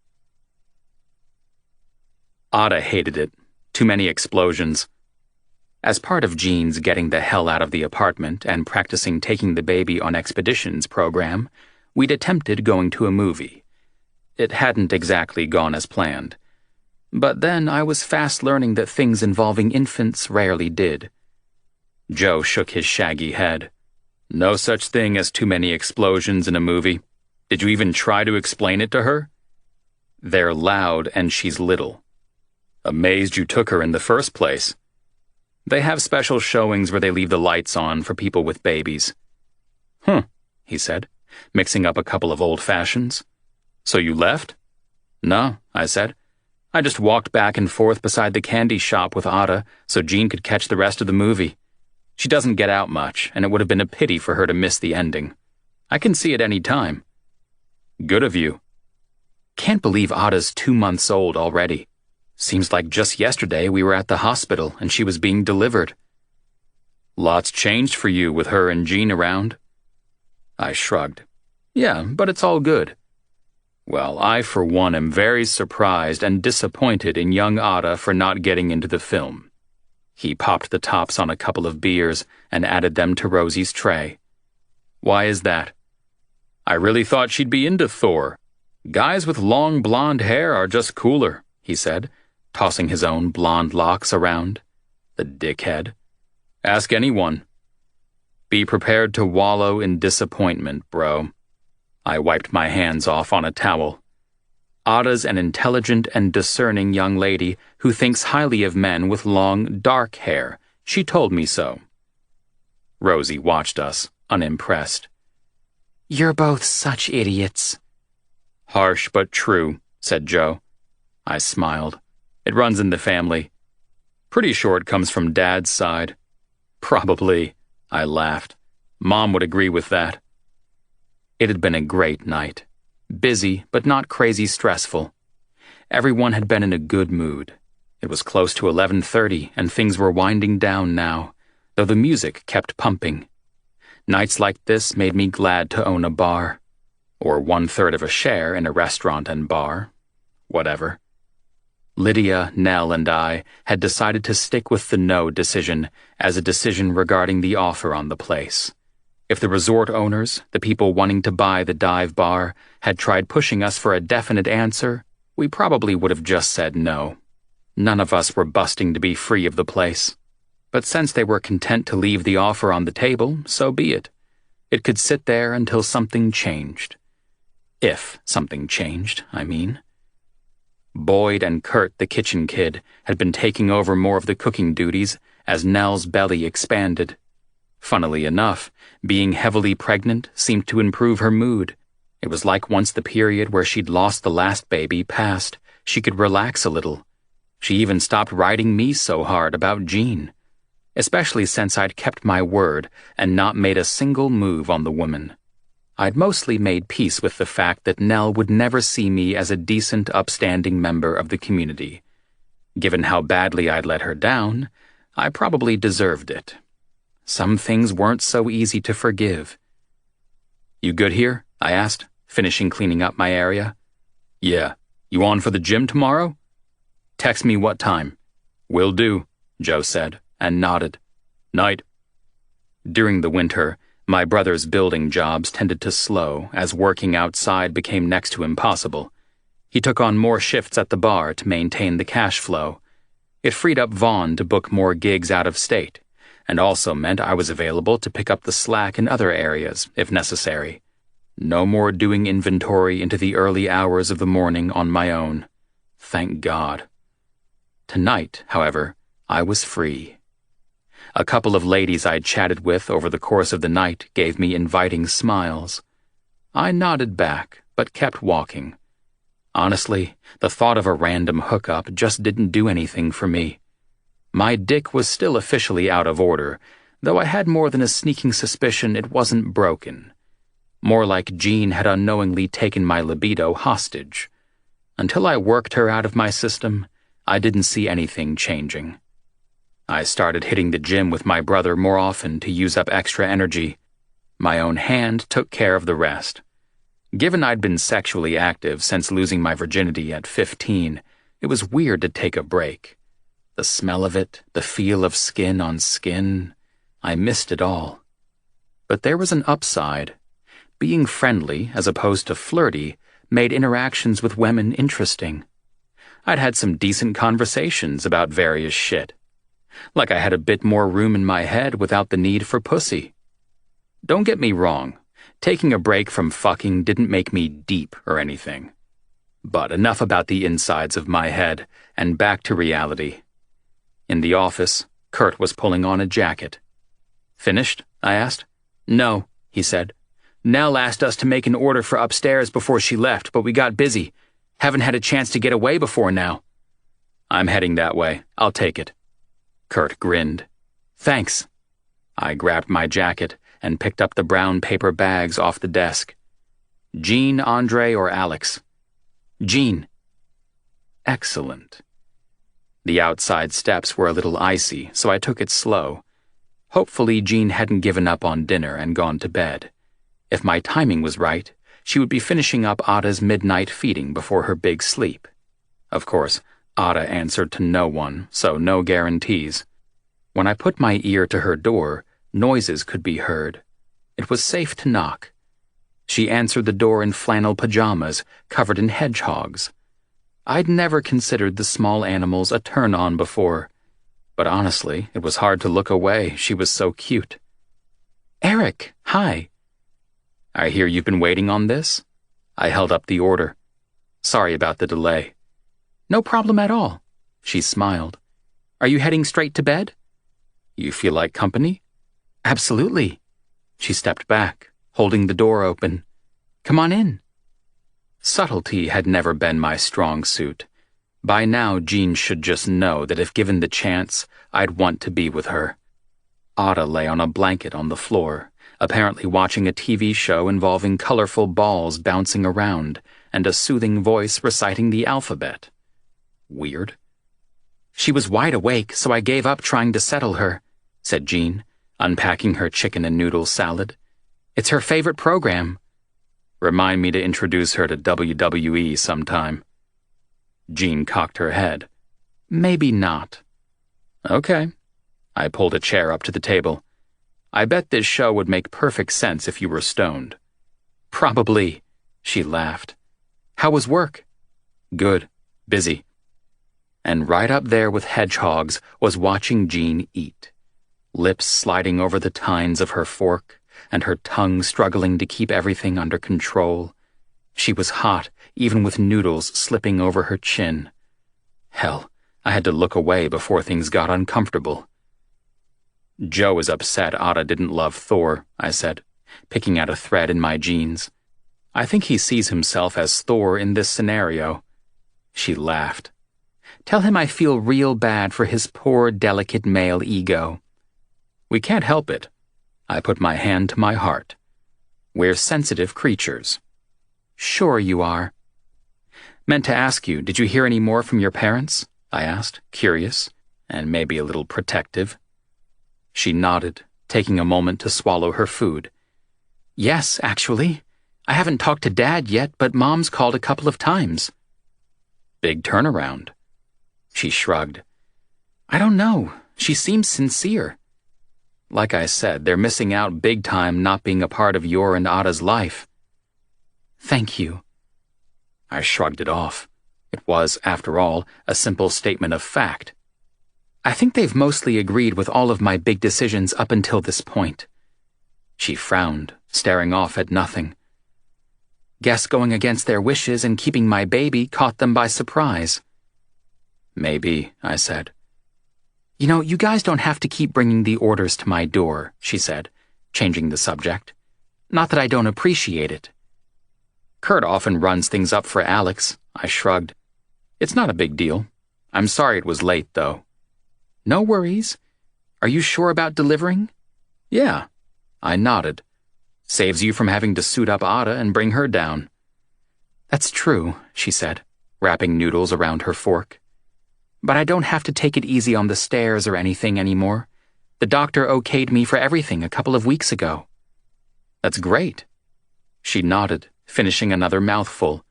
Ada hated it. Too many explosions. As part of Jean's getting the hell out of the apartment and practicing taking the baby on expeditions program, we'd attempted going to a movie. It hadn't exactly gone as planned. But then I was fast learning that things involving infants rarely did. Joe shook his shaggy head. "No such thing as too many explosions in a movie. Did you even try to explain it to her?" "They're loud and she's little." "Amazed you took her in the first place." "They have special showings where they leave the lights on for people with babies." He said, mixing up a couple of old fashions. "So you left?" "No," I said. "I just walked back and forth beside the candy shop with Ada so Jean could catch the rest of the movie. She doesn't get out much, and it would have been a pity for her to miss the ending. I can see it any time." "Good of you." "Can't believe Ada's 2 months old already. Seems like just yesterday we were at the hospital and she was being delivered." "Lots changed for you with her and Jean around." I shrugged. "Yeah, but it's all good." "Well, I for one am very surprised and disappointed in young Ada for not getting into the film." He popped the tops on a couple of beers and added them to Rosie's tray. "Why is that?" "I really thought she'd be into Thor. Guys with long blonde hair are just cooler," he said, tossing his own blonde locks around. The dickhead. "Ask anyone." "Be prepared to wallow in disappointment, bro." I wiped my hands off on a towel. Ada's an intelligent and discerning young lady who thinks highly of men with long, dark hair. She told me so. Rosie watched us, unimpressed. "You're both such idiots." "Harsh but true," said Joe. I smiled. "It runs in the family. Pretty sure it comes from Dad's side." "Probably," I laughed. "Mom would agree with that." It had been a great night. Busy, but not crazy stressful. Everyone had been in a good mood. It was close to 11:30 and things were winding down now, though the music kept pumping. Nights like this made me glad to own a bar. Or 1/3 of a share in a restaurant and bar. Whatever. Lydia, Nell, and I had decided to stick with the no decision as a decision regarding the offer on the place. If the resort owners, the people wanting to buy the dive bar, had tried pushing us for a definite answer, we probably would have just said no. None of us were busting to be free of the place. But since they were content to leave the offer on the table, so be it. It could sit there until something changed. If something changed, I mean. Boyd and Kurt, the kitchen kid, had been taking over more of the cooking duties as Nell's belly expanded. Funnily enough, being heavily pregnant seemed to improve her mood. It was like once the period where she'd lost the last baby passed, she could relax a little. She even stopped riding me so hard about Jean, especially since I'd kept my word and not made a single move on the woman. I'd mostly made peace with the fact that Nell would never see me as a decent, upstanding member of the community. Given how badly I'd let her down, I probably deserved it. Some things weren't so easy to forgive. "You good here?" I asked, finishing cleaning up my area. "Yeah. You on for the gym tomorrow?" "Text me what time." "Will do," Joe said, and nodded. "Night." During the winter, my brother's building jobs tended to slow as working outside became next to impossible. He took on more shifts at the bar to maintain the cash flow. It freed up Vaughn to book more gigs out of state, and also meant I was available to pick up the slack in other areas, if necessary. No more doing inventory into the early hours of the morning on my own. Thank God. Tonight, however, I was free. A couple of ladies I'd chatted with over the course of the night gave me inviting smiles. I nodded back, but kept walking. Honestly, the thought of a random hookup just didn't do anything for me. My dick was still officially out of order, though I had more than a sneaking suspicion it wasn't broken. More like Jean had unknowingly taken my libido hostage. Until I worked her out of my system, I didn't see anything changing. I started hitting the gym with my brother more often to use up extra energy. My own hand took care of the rest. Given I'd been sexually active since losing my virginity at 15, it was weird to take a break. The smell of it, the feel of skin on skin, I missed it all. But there was an upside. Being friendly, as opposed to flirty, made interactions with women interesting. I'd had some decent conversations about various shit. Like I had a bit more room in my head without the need for pussy. Don't get me wrong, taking a break from fucking didn't make me deep or anything. But enough about the insides of my head, and back to reality. In the office, Kurt was pulling on a jacket. "Finished?" I asked. "No," he said. "Nell asked us to make an order for upstairs before she left, but we got busy. Haven't had a chance to get away before now." "I'm heading that way. I'll take it." Kurt grinned. "Thanks." I grabbed my jacket and picked up the brown paper bags off the desk. "Jean, Andre, or Alex?" "Jean." Excellent. The outside steps were a little icy, so I took it slow. Hopefully Jean hadn't given up on dinner and gone to bed. If my timing was right, she would be finishing up Ada's midnight feeding before her big sleep. Of course, Ada answered to no one, so no guarantees. When I put my ear to her door, noises could be heard. It was safe to knock. She answered the door in flannel pajamas, covered in hedgehogs. I'd never considered the small animals a turn-on before, but honestly, it was hard to look away. She was so cute. "Eric, hi." "I hear you've been waiting on this?" I held up the order. "Sorry about the delay." "No problem at all." She smiled. "Are you heading straight to bed?" "You feel like company?" "Absolutely." She stepped back, holding the door open. "Come on in." Subtlety had never been my strong suit. By now, Jean should just know that if given the chance, I'd want to be with her. Ada lay on a blanket on the floor, apparently watching a TV show involving colorful balls bouncing around and a soothing voice reciting the alphabet. Weird. "She was wide awake, so I gave up trying to settle her," said Jean, unpacking her chicken and noodle salad. "It's her favorite program." "Remind me to introduce her to WWE sometime." Jean cocked her head. "Maybe not." "Okay." I pulled a chair up to the table. "I bet this show would make perfect sense if you were stoned." "Probably," she laughed. "How was work?" "Good. Busy." And right up there with hedgehogs was watching Jean eat. Lips sliding over the tines of her fork, and her tongue struggling to keep everything under control. She was hot, even with noodles slipping over her chin. Hell, I had to look away before things got uncomfortable. "Joe is upset Ada didn't love Thor," I said, picking out a thread in my jeans. "I think he sees himself as Thor in this scenario." She laughed. "Tell him I feel real bad for his poor, delicate male ego." "We can't help it." I put my hand to my heart. We're sensitive creatures. Sure you are. Meant to ask you, did you hear any more from your parents? I asked, curious, and maybe a little protective. She nodded, taking a moment to swallow her food. Yes, actually. I haven't talked to Dad yet, but Mom's called a couple of times. Big turnaround. She shrugged. I don't know. She seems sincere. Like I said, they're missing out big time not being a part of your and Ada's life. Thank you. I shrugged it off. It was, after all, a simple statement of fact. I think they've mostly agreed with all of my big decisions up until this point. She frowned, staring off at nothing. Guess going against their wishes and keeping my baby caught them by surprise. Maybe, I said. You know, you guys don't have to keep bringing the orders to my door, she said, changing the subject. Not that I don't appreciate it. Kurt often runs things up for Alex, I shrugged. It's not a big deal. I'm sorry it was late, though. No worries. Are you sure about delivering? Yeah. I nodded. Saves you from having to suit up Ada and bring her down. That's true, she said, wrapping noodles around her fork. But I don't have to take it easy on the stairs or anything anymore. The doctor okayed me for everything a couple of weeks ago. That's great. She nodded, finishing another mouthful.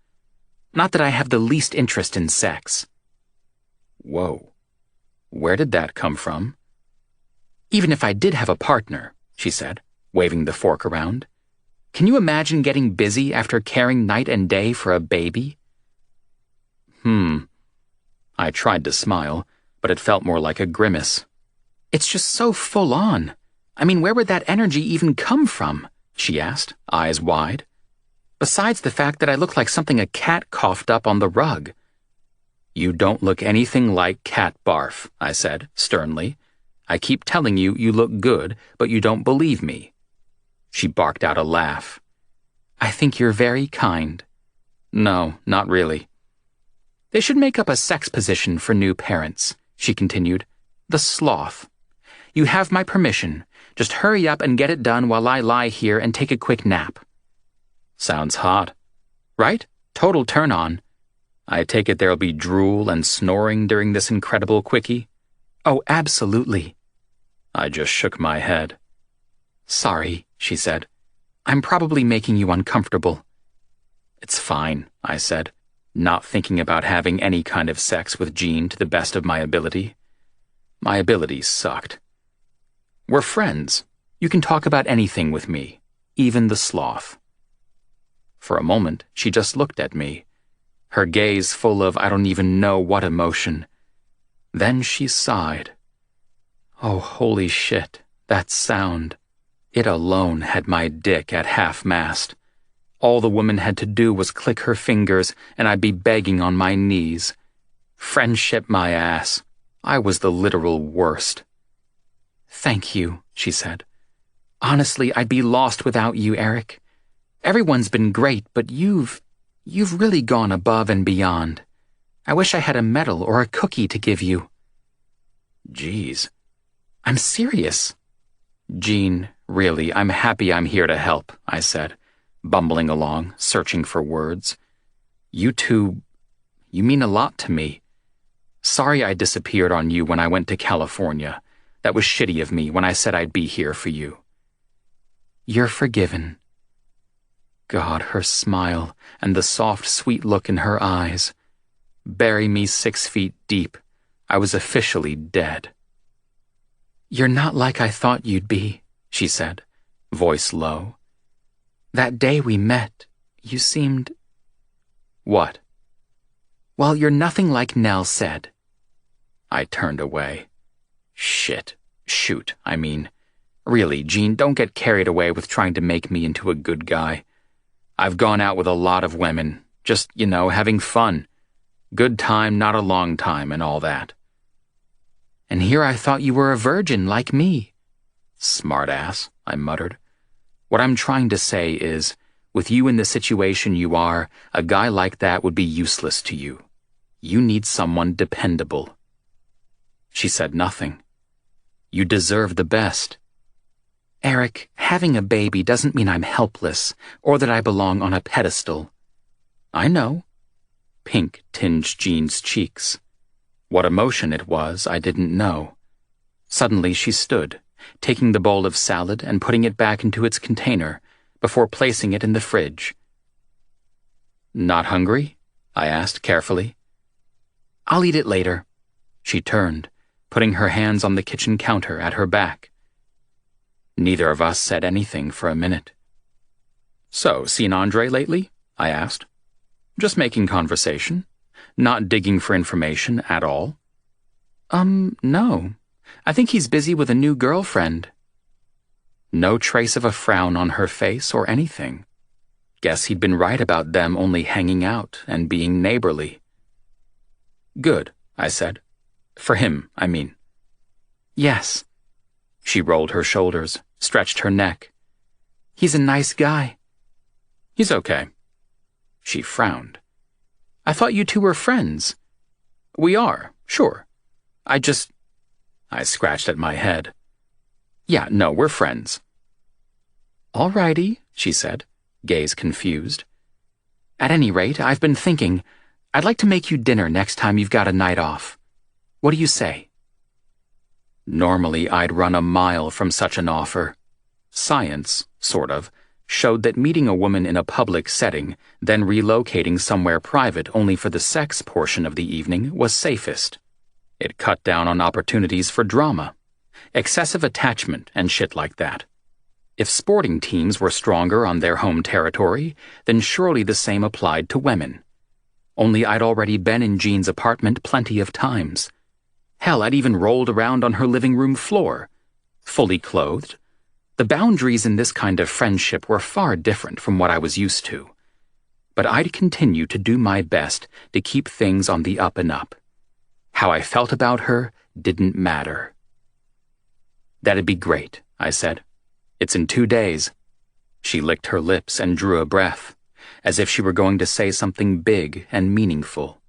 Not that I have the least interest in sex. Whoa. Where did that come from? Even if I did have a partner, she said, waving the fork around. Can you imagine getting busy after caring night and day for a baby? I tried to smile, but it felt more like a grimace. It's just so full on. I mean, where would that energy even come from? She asked, eyes wide. Besides the fact that I look like something a cat coughed up on the rug. You don't look anything like cat barf, I said, sternly. I keep telling you you look good, but you don't believe me. She barked out a laugh. I think you're very kind. No, not really. They should make up a sex position for new parents, she continued. The sloth. You have my permission. Just hurry up and get it done while I lie here and take a quick nap. Sounds hot. Right? Total turn on. I take it there'll be drool and snoring during this incredible quickie? Oh, absolutely. I just shook my head. Sorry, she said. I'm probably making you uncomfortable. It's fine, I said, not thinking about having any kind of sex with Jean to the best of my ability. My abilities sucked. We're friends. You can talk about anything with me, even the sloth. For a moment, she just looked at me, her gaze full of I don't even know what emotion. Then she sighed. Oh, holy shit, that sound. It alone had my dick at half-mast. All the woman had to do was click her fingers, and I'd be begging on my knees. Friendship my ass. I was the literal worst. Thank you, she said. Honestly, I'd be lost without you, Eric. Everyone's been great, but you've really gone above and beyond. I wish I had a medal or a cookie to give you. Jeez. I'm serious. Jean, really, I'm happy I'm here to help, I said, bumbling along, searching for words. You mean a lot to me. Sorry I disappeared on you when I went to California. That was shitty of me when I said I'd be here for you. You're forgiven. God, her smile and the soft, sweet look in her eyes. Bury me 6 feet deep. I was officially dead. You're not like I thought you'd be, she said, voice low. That day we met, you seemed... What? Well, you're nothing like Nell said. I turned away. Shoot, I mean. Really, Jean, don't get carried away with trying to make me into a good guy. I've gone out with a lot of women, just, having fun. Good time, not a long time, and all that. And here I thought you were a virgin like me. Smartass, I muttered. What I'm trying to say is, with you in the situation you are, a guy like that would be useless to you. You need someone dependable. She said nothing. You deserve the best. Eric, having a baby doesn't mean I'm helpless or that I belong on a pedestal. I know. Pink tinged Jean's cheeks. What emotion it was, I didn't know. Suddenly she stood, taking the bowl of salad and putting it back into its container before placing it in the fridge. Not hungry? I asked carefully. I'll eat it later. She turned, putting her hands on the kitchen counter at her back. Neither of us said anything for a minute. So, seen Andre lately? I asked. Just making conversation. Not digging for information at all. No. I think he's busy with a new girlfriend. No trace of a frown on her face or anything. Guess he'd been right about them only hanging out and being neighborly. Good, I said. For him, I mean. Yes. She rolled her shoulders, stretched her neck. He's a nice guy. He's okay. She frowned. I thought you two were friends. We are, sure. I scratched at my head. Yeah, no, we're friends. All righty, she said, gaze confused. At any rate, I've been thinking, I'd like to make you dinner next time you've got a night off. What do you say? Normally, I'd run a mile from such an offer. Science, sort of, showed that meeting a woman in a public setting, then relocating somewhere private only for the sex portion of the evening was safest. It cut down on opportunities for drama, excessive attachment, and shit like that. If sporting teams were stronger on their home territory, then surely the same applied to women. Only I'd already been in Jean's apartment plenty of times. Hell, I'd even rolled around on her living room floor, fully clothed. The boundaries in this kind of friendship were far different from what I was used to. But I'd continue to do my best to keep things on the up and up. How I felt about her didn't matter. That'd be great, I said. It's in 2 days. She licked her lips and drew a breath, as if she were going to say something big and meaningful,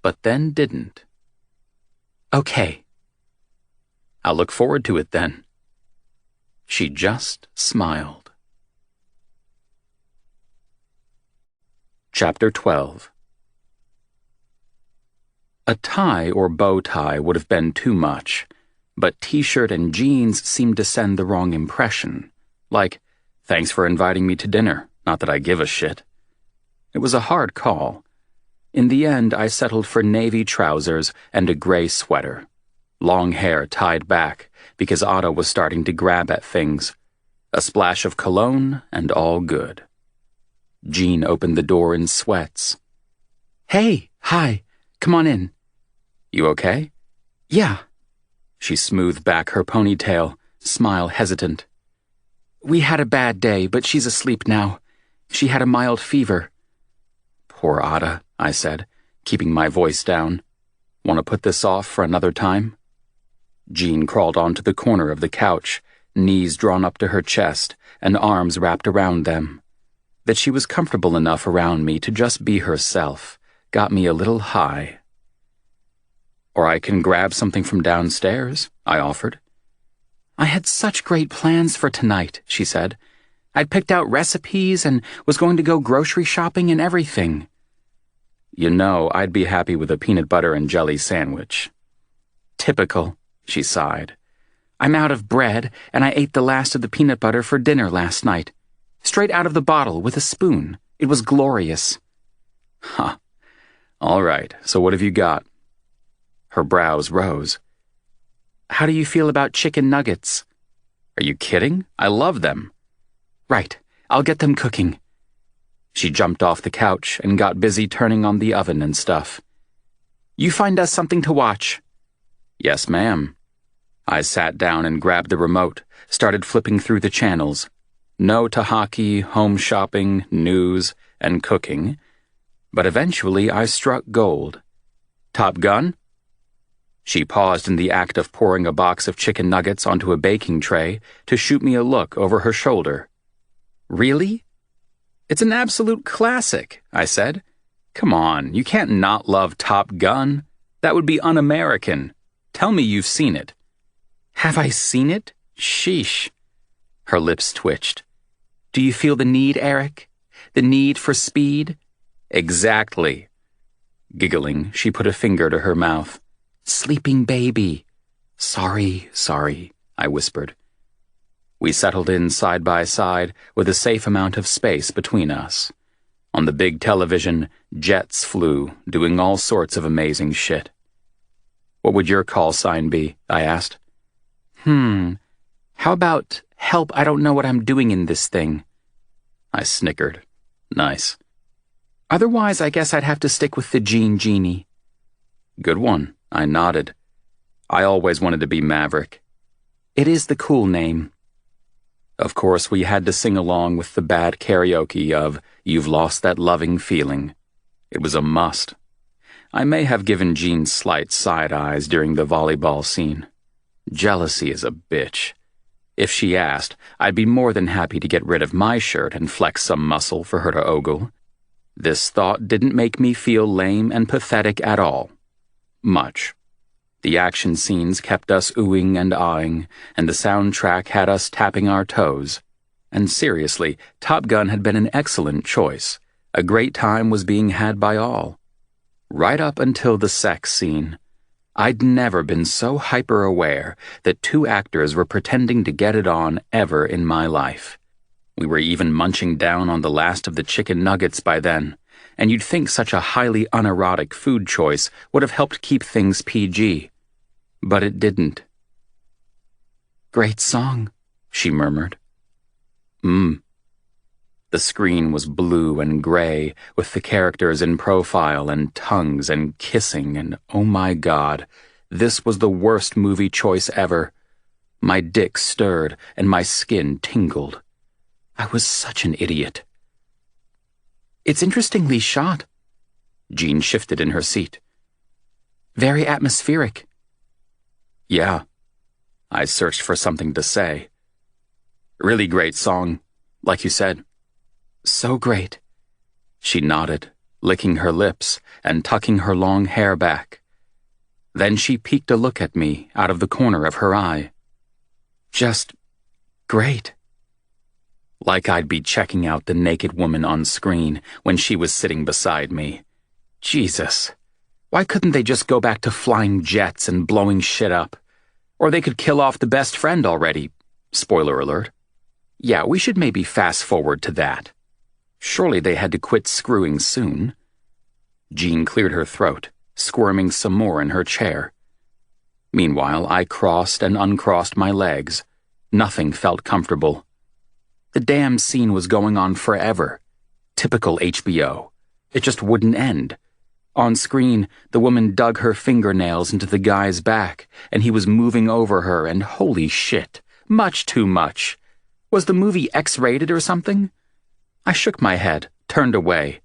but then didn't. Okay. I'll look forward to it then. She just smiled. Chapter 12. A tie or bow tie would have been too much, but t-shirt and jeans seemed to send the wrong impression. Like, thanks for inviting me to dinner, not that I give a shit. It was a hard call. In the end, I settled for navy trousers and a gray sweater. Long hair tied back, because Otto was starting to grab at things. A splash of cologne, and all good. Jean opened the door in sweats. Hey, hi, come on in. You okay? Yeah. She smoothed back her ponytail, smile hesitant. We had a bad day, but she's asleep now. She had a mild fever. Poor Ada, I said, keeping my voice down. Want to put this off for another time? Jean crawled onto the corner of the couch, knees drawn up to her chest and arms wrapped around them. That she was comfortable enough around me to just be herself got me a little high. Or I can grab something from downstairs, I offered. I had such great plans for tonight, she said. I'd picked out recipes and was going to go grocery shopping and everything. You know, I'd be happy with a peanut butter and jelly sandwich. Typical, she sighed. I'm out of bread, and I ate the last of the peanut butter for dinner last night. Straight out of the bottle with a spoon. It was glorious. Huh. All right, so what have you got? Her brows rose. How do you feel about chicken nuggets? Are you kidding? I love them. Right, I'll get them cooking. She jumped off the couch and got busy turning on the oven and stuff. You find us something to watch. Yes, ma'am. I sat down and grabbed the remote, started flipping through the channels. No to hockey, home shopping, news, and cooking. But eventually I struck gold. Top Gun? She paused in the act of pouring a box of chicken nuggets onto a baking tray to shoot me a look over her shoulder. Really? It's an absolute classic, I said. Come on, you can't not love Top Gun. That would be un-American. Tell me you've seen it. Have I seen it? Sheesh. Her lips twitched. Do you feel the need, Eric? The need for speed? Exactly. Giggling, she put a finger to her mouth. Sleeping baby. Sorry, I whispered. We settled in side by side with a safe amount of space between us. On the big television, jets flew, doing all sorts of amazing shit. What would your call sign be? I asked. How about, help, I don't know what I'm doing in this thing? I snickered. Nice. Otherwise, I guess I'd have to stick with the Jean Genie. Good one, I nodded. I always wanted to be Maverick. It is the cool name. Of course, we had to sing along with the bad karaoke of You've Lost That Loving Feeling. It was a must. I may have given Jean slight side eyes during the volleyball scene. Jealousy is a bitch. If she asked, I'd be more than happy to get rid of my shirt and flex some muscle for her to ogle. This thought didn't make me feel lame and pathetic at all. Much. The action scenes kept us oohing and aahing, and the soundtrack had us tapping our toes. And seriously, Top Gun had been an excellent choice. A great time was being had by all. Right up until the sex scene. I'd never been so hyper-aware that two actors were pretending to get it on ever in my life. We were even munching down on the last of the chicken nuggets by then, and you'd think such a highly unerotic food choice would have helped keep things PG. But it didn't. Great song, she murmured. The screen was blue and gray, with the characters in profile and tongues and kissing, and oh my God, this was the worst movie choice ever. My dick stirred and my skin tingled. I was such an idiot. It's interestingly shot. Jean shifted in her seat. Very atmospheric. Yeah. I searched for something to say. Really great song, like you said. So great. She nodded, licking her lips and tucking her long hair back. Then she peeked a look at me out of the corner of her eye. Just great. Like I'd be checking out the naked woman on screen when she was sitting beside me. Jesus. Why couldn't they just go back to flying jets and blowing shit up? Or they could kill off the best friend already. Spoiler alert. Yeah, we should maybe fast forward to that. Surely they had to quit screwing soon. Jean cleared her throat, squirming some more in her chair. Meanwhile, I crossed and uncrossed my legs. Nothing felt comfortable. The damn scene was going on forever. Typical HBO. It just wouldn't end. On screen, the woman dug her fingernails into the guy's back, and he was moving over her, and holy shit, much too much. Was the movie X-rated or something? I shook my head, turned away.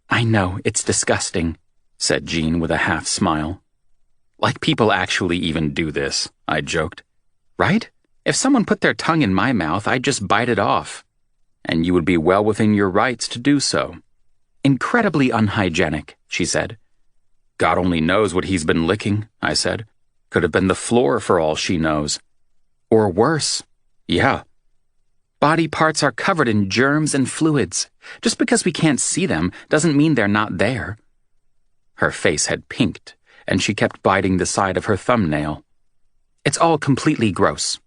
I know, it's disgusting, said Jean with a half smile. Like people actually even do this, I joked. Right? If someone put their tongue in my mouth, I'd just bite it off. And you would be well within your rights to do so. Incredibly unhygienic, she said. God only knows what he's been licking, I said. Could have been the floor for all she knows. Or worse. Yeah. Body parts are covered in germs and fluids. Just because we can't see them doesn't mean they're not there. Her face had pinked, and she kept biting the side of her thumbnail. It's all completely gross.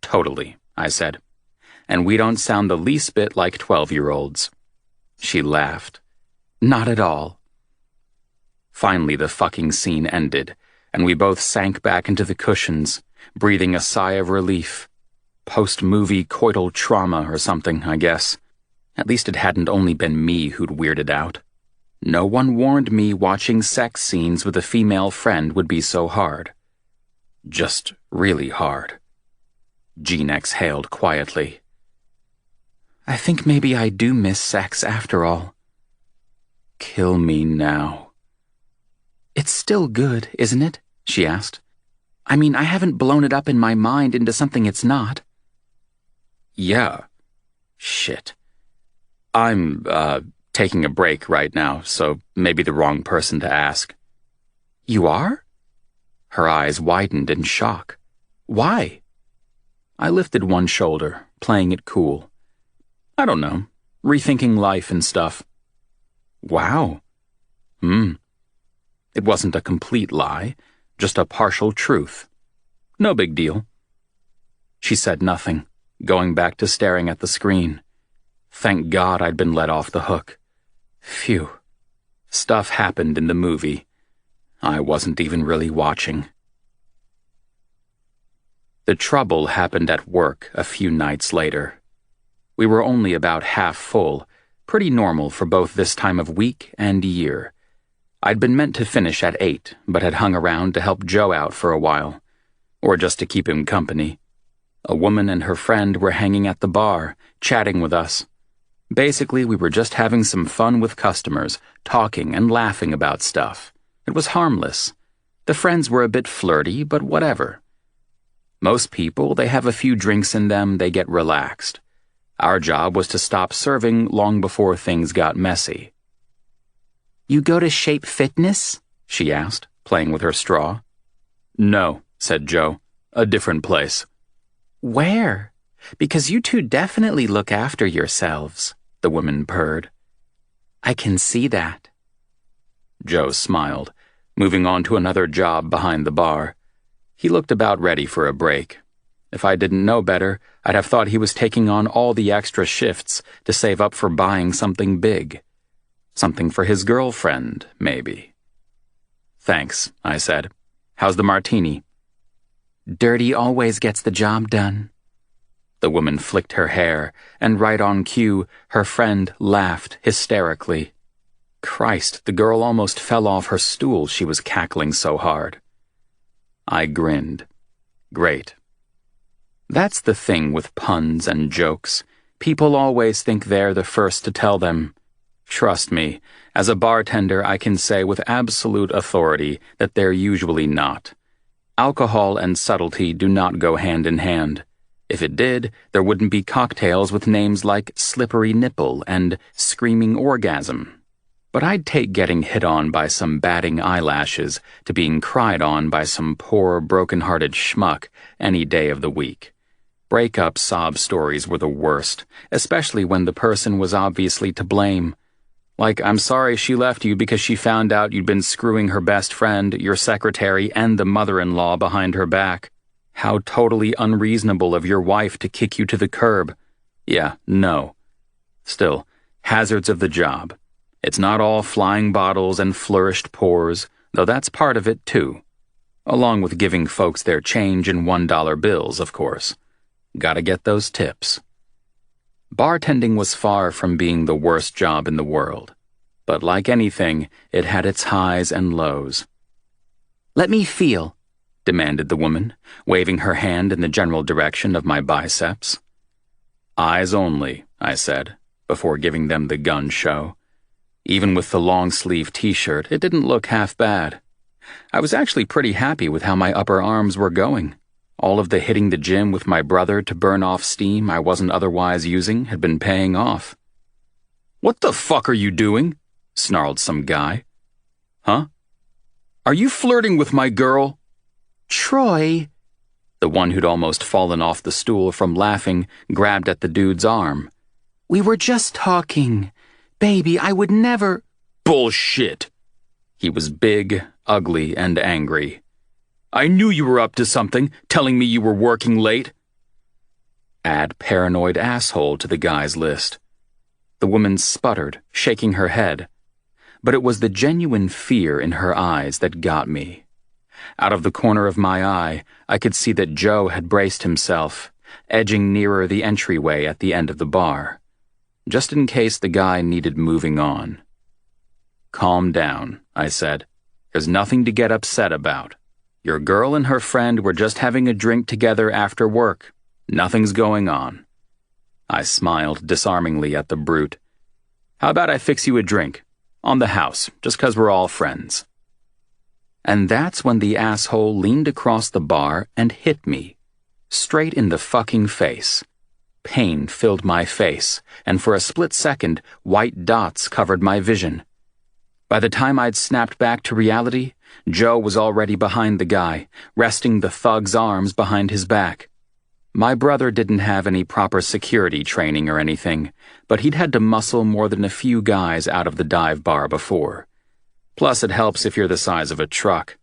Totally, I said. And we don't sound the least bit like 12-year-olds. She laughed. Not at all. Finally, the fucking scene ended, and we both sank back into the cushions, breathing a sigh of relief. Post-movie coital trauma or something, I guess. At least it hadn't only been me who'd weirded out. No one warned me watching sex scenes with a female friend would be so hard. Just really hard. Jean exhaled quietly. I think maybe I do miss sex after all. Kill me now. It's still good, isn't it? She asked. I mean, I haven't blown it up in my mind into something it's not. Yeah. Shit. I'm, taking a break right now, so maybe the wrong person to ask. You are? Her eyes widened in shock. Why? I lifted one shoulder, playing it cool. I don't know, rethinking life and stuff. Wow. It wasn't a complete lie, just a partial truth. No big deal. She said nothing, going back to staring at the screen. Thank God I'd been let off the hook. Phew. Stuff happened in the movie. I wasn't even really watching. The trouble happened at work a few nights later. We were only about half full, pretty normal for both this time of week and year. I'd been meant to finish at 8, but had hung around to help Joe out for a while, or just to keep him company. A woman and her friend were hanging at the bar, chatting with us. Basically, we were just having some fun with customers, talking and laughing about stuff. It was harmless. The friends were a bit flirty, but whatever. Most people, they have a few drinks in them, they get relaxed. Our job was to stop serving long before things got messy. You go to Shape Fitness? She asked, playing with her straw. No, said Joe. A different place. Where? Because you two definitely look after yourselves, the woman purred. I can see that. Joe smiled, moving on to another job behind the bar. He looked about ready for a break. If I didn't know better, I'd have thought he was taking on all the extra shifts to save up for buying something big. Something for his girlfriend, maybe. Thanks, I said. How's the martini? Dirty always gets the job done. The woman flicked her hair, and right on cue, her friend laughed hysterically. Christ, the girl almost fell off her stool, she was cackling so hard. I grinned. Great. That's the thing with puns and jokes. People always think they're the first to tell them. Trust me, as a bartender I can say with absolute authority that they're usually not. Alcohol and subtlety do not go hand in hand. If it did, there wouldn't be cocktails with names like Slippery Nipple and Screaming Orgasm. But I'd take getting hit on by some batting eyelashes to being cried on by some poor, broken-hearted schmuck any day of the week. Breakup sob stories were the worst, especially when the person was obviously to blame. Like, I'm sorry she left you because she found out you'd been screwing her best friend, your secretary, and the mother-in-law behind her back. How totally unreasonable of your wife to kick you to the curb. Yeah, no. Still, hazards of the job. It's not all flying bottles and flourished pores, though that's part of it too. Along with giving folks their change in $1 bills, of course. Gotta get those tips. Bartending was far from being the worst job in the world. But like anything, it had its highs and lows. Let me feel, demanded the woman, waving her hand in the general direction of my biceps. Eyes only, I said, before giving them the gun show. Even with the long-sleeve t-shirt, it didn't look half bad. I was actually pretty happy with how my upper arms were going. All of the hitting the gym with my brother to burn off steam I wasn't otherwise using had been paying off. What the fuck are you doing? Snarled some guy. Huh? Are you flirting with my girl? Troy. The one who'd almost fallen off the stool from laughing grabbed at the dude's arm. We were just talking. Baby, I would never... Bullshit. He was big, ugly, and angry. I knew you were up to something, telling me you were working late. Add paranoid asshole to the guy's list. The woman sputtered, shaking her head. But it was the genuine fear in her eyes that got me. Out of the corner of my eye, I could see that Joe had braced himself, edging nearer the entryway at the end of the bar, just in case the guy needed moving on. Calm down, I said. There's nothing to get upset about. Your girl and her friend were just having a drink together after work. Nothing's going on. I smiled disarmingly at the brute. How about I fix you a drink? On the house, just 'cause we're all friends. And that's when the asshole leaned across the bar and hit me. Straight in the fucking face. Pain filled my face, and for a split second, white dots covered my vision. By the time I'd snapped back to reality, Joe was already behind the guy, resting the thug's arms behind his back. My brother didn't have any proper security training or anything, but he'd had to muscle more than a few guys out of the dive bar before. Plus, it helps if you're the size of a truck.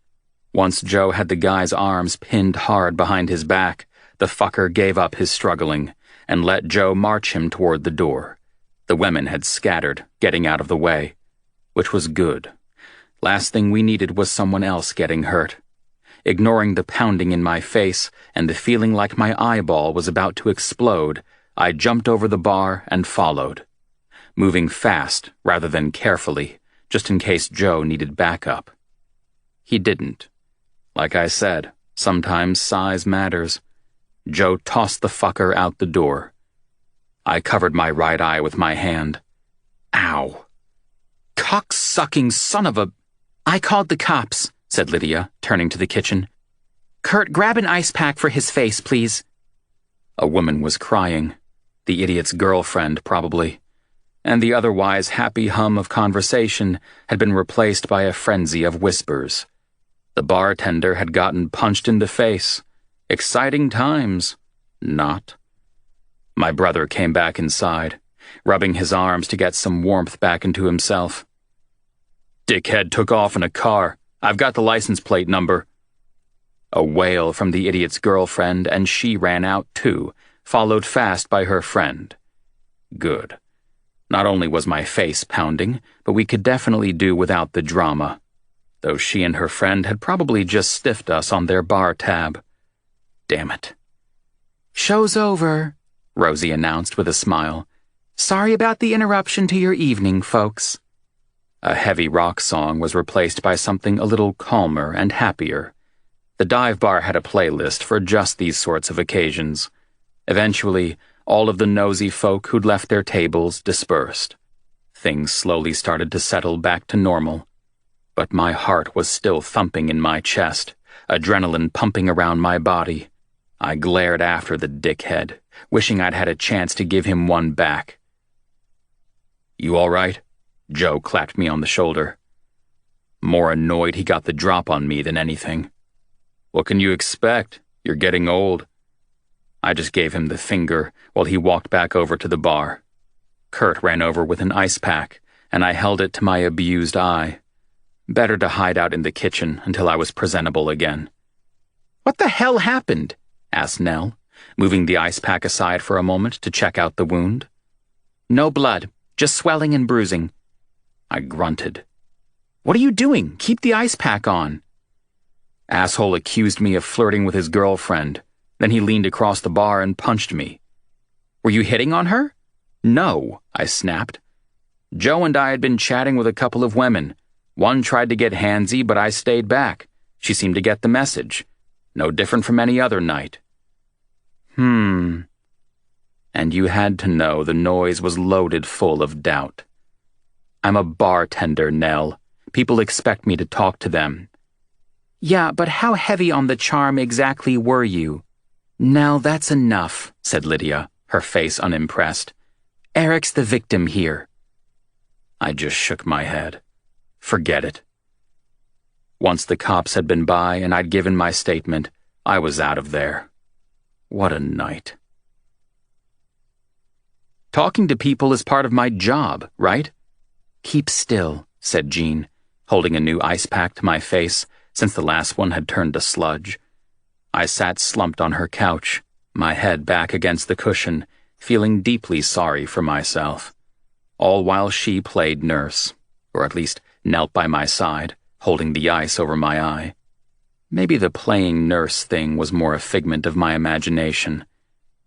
Once Joe had the guy's arms pinned hard behind his back, the fucker gave up his struggling and let Joe march him toward the door. The women had scattered, getting out of the way, which was good. Last thing we needed was someone else getting hurt. Ignoring the pounding in my face and the feeling like my eyeball was about to explode, I jumped over the bar and followed, moving fast rather than carefully, just in case Joe needed backup. He didn't. Like I said, sometimes size matters. Joe tossed the fucker out the door. I covered my right eye with my hand. Ow. Cock-sucking son of a... I called the cops, said Lydia, turning to the kitchen. Kurt, grab an ice pack for his face, please. A woman was crying. The idiot's girlfriend, probably. And the otherwise happy hum of conversation had been replaced by a frenzy of whispers. The bartender had gotten punched in the face. Exciting times. Not. My brother came back inside, rubbing his arms to get some warmth back into himself. Dickhead took off in a car. I've got the license plate number. A wail from the idiot's girlfriend, and she ran out too, followed fast by her friend. Good. Not only was my face pounding, but we could definitely do without the drama, though she and her friend had probably just stiffed us on their bar tab. Damn it. Show's over, Rosie announced with a smile. Sorry about the interruption to your evening, folks. A heavy rock song was replaced by something a little calmer and happier. The dive bar had a playlist for just these sorts of occasions. Eventually, all of the nosy folk who'd left their tables dispersed. Things slowly started to settle back to normal. But my heart was still thumping in my chest, adrenaline pumping around my body. I glared after the dickhead, wishing I'd had a chance to give him one back. You all right? Joe clapped me on the shoulder. More annoyed he got the drop on me than anything. What can you expect? You're getting old. I just gave him the finger while he walked back over to the bar. Kurt ran over with an ice pack, and I held it to my abused eye. Better to hide out in the kitchen until I was presentable again. What the hell happened? Asked Nell, moving the ice pack aside for a moment to check out the wound. No blood, just swelling and bruising. I grunted. What are you doing? Keep the ice pack on. Asshole accused me of flirting with his girlfriend. Then he leaned across the bar and punched me. Were you hitting on her? No, I snapped. Joe and I had been chatting with a couple of women. One tried to get handsy, but I stayed back. She seemed to get the message. No different from any other night. And you had to know the noise was loaded full of doubt. I'm a bartender, Nell. People expect me to talk to them. Yeah, but how heavy on the charm exactly were you? Nell, that's enough, said Lydia, her face unimpressed. Eric's the victim here. I just shook my head. Forget it. Once the cops had been by and I'd given my statement, I was out of there. What a night. Talking to people is part of my job, right? Keep still, said Jean, holding a new ice pack to my face since the last one had turned to sludge. I sat slumped on her couch, my head back against the cushion, feeling deeply sorry for myself. All while she played nurse, or at least knelt by my side, holding the ice over my eye. Maybe the playing nurse thing was more a figment of my imagination,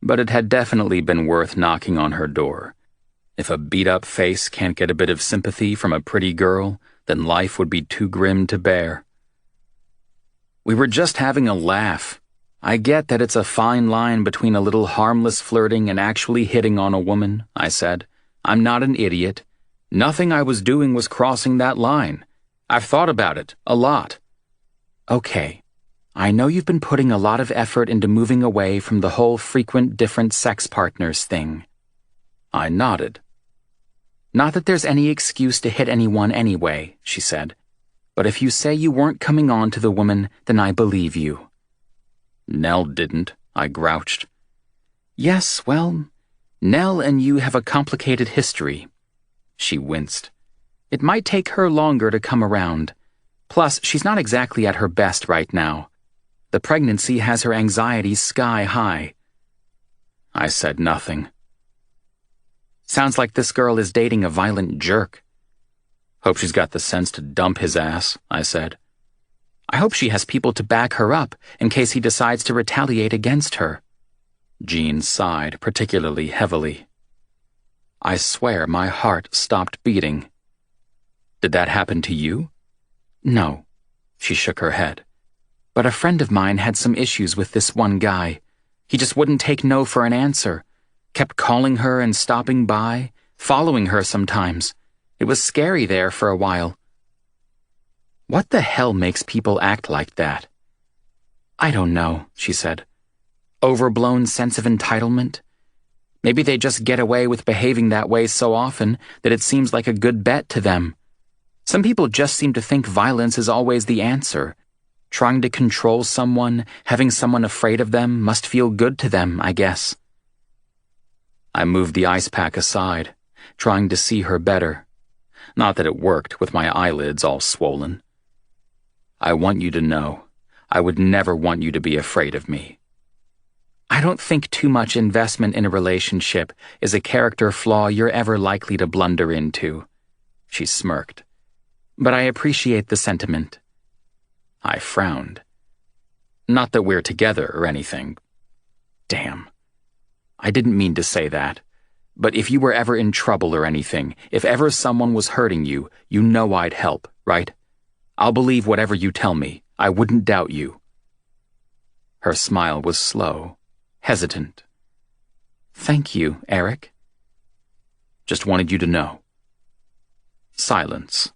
but it had definitely been worth knocking on her door. If a beat-up face can't get a bit of sympathy from a pretty girl, then life would be too grim to bear. We were just having a laugh. I get that it's a fine line between a little harmless flirting and actually hitting on a woman, I said. I'm not an idiot. Nothing I was doing was crossing that line. I've thought about it, a lot. Okay, I know you've been putting a lot of effort into moving away from the whole frequent different sex partners thing. I nodded. Not that there's any excuse to hit anyone anyway, she said. But if you say you weren't coming on to the woman, then I believe you. Nell didn't, I grouched. Yes, well, Nell and you have a complicated history. She winced. It might take her longer to come around. Plus, she's not exactly at her best right now. The pregnancy has her anxiety sky high. I said nothing. Sounds like this girl is dating a violent jerk. Hope she's got the sense to dump his ass, I said. I hope she has people to back her up in case he decides to retaliate against her. Jean sighed particularly heavily. I swear my heart stopped beating. Did that happen to you? No, she shook her head. But a friend of mine had some issues with this one guy. He just wouldn't take no for an answer. Kept calling her and stopping by, following her sometimes. It was scary there for a while. What the hell makes people act like that? I don't know, she said. Overblown sense of entitlement? Maybe they just get away with behaving that way so often that it seems like a good bet to them. Some people just seem to think violence is always the answer. Trying to control someone, having someone afraid of them, must feel good to them, I guess. I moved the ice pack aside, trying to see her better. Not that it worked with my eyelids all swollen. I want you to know, I would never want you to be afraid of me. I don't think too much investment in a relationship is a character flaw you're ever likely to blunder into. She smirked. But I appreciate the sentiment. I frowned. Not that we're together or anything. Damn. I didn't mean to say that. But if you were ever in trouble or anything, if ever someone was hurting you, you know I'd help, right? I'll believe whatever you tell me. I wouldn't doubt you. Her smile was slow, hesitant. Thank you, Eric. Just wanted you to know. Silence.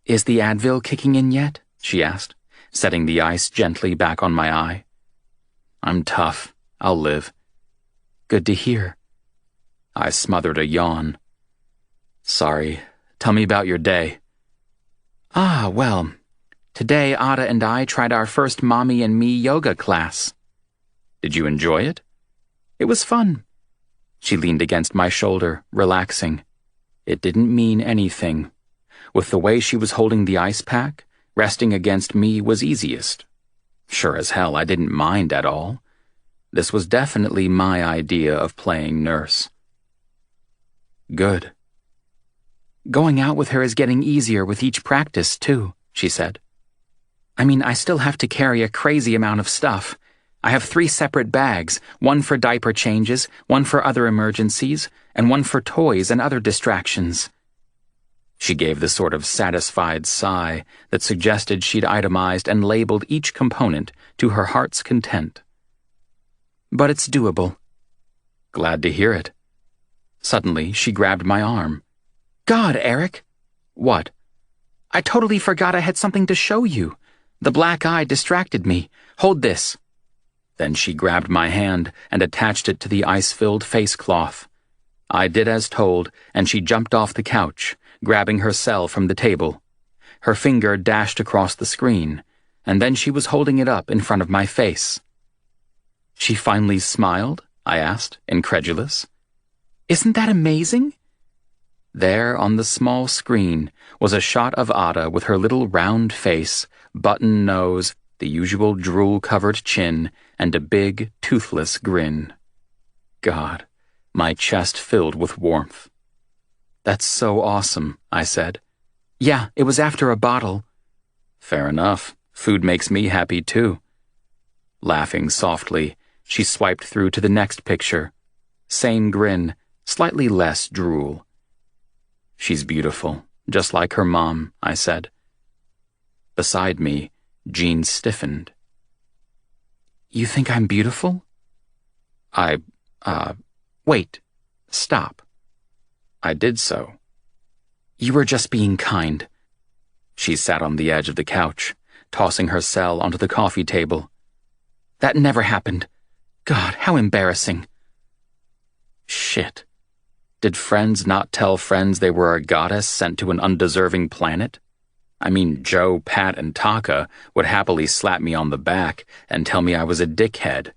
Is the Advil kicking in yet? She asked, setting the ice gently back on my eye. I'm tough. I'll live. Good to hear. I smothered a yawn. Sorry. Tell me about your day. Well, today Ada and I tried our first Mommy and Me yoga class. Did you enjoy it? It was fun. She leaned against my shoulder, relaxing. It didn't mean anything. With the way she was holding the ice pack, resting against me was easiest. Sure as hell I didn't mind at all. This was definitely my idea of playing nurse. Good. Going out with her is getting easier with each practice, too, she said. I mean, I still have to carry a crazy amount of stuff. I have 3 separate bags, one for diaper changes, one for other emergencies, and one for toys and other distractions. She gave the sort of satisfied sigh that suggested she'd itemized and labeled each component to her heart's content. But it's doable. Glad to hear it. Suddenly, she grabbed my arm. God, Eric! What? I totally forgot I had something to show you. The black eye distracted me. Hold this. Then she grabbed my hand and attached it to the ice-filled face cloth. I did as told, and she jumped off the couch, grabbing her cell from the table. Her finger dashed across the screen, and then she was holding it up in front of my face. She finally smiled? I asked, incredulous. Isn't that amazing? There on the small screen was a shot of Ada with her little round face, button nose, the usual drool-covered chin, and a big, toothless grin. God, my chest filled with warmth. That's so awesome, I said. Yeah, it was after a bottle. Fair enough. Food makes me happy too. Laughing softly, she swiped through to the next picture. Same grin, slightly less drool. She's beautiful, just like her mom, I said. Beside me, Jean stiffened. You think I'm beautiful? Wait. Stop. I did so. You were just being kind. She sat on the edge of the couch, tossing her cell onto the coffee table. That never happened. God, how embarrassing. Shit. Did friends not tell friends they were a goddess sent to an undeserving planet? I mean, Joe, Pat, and Taka would happily slap me on the back and tell me I was a dickhead.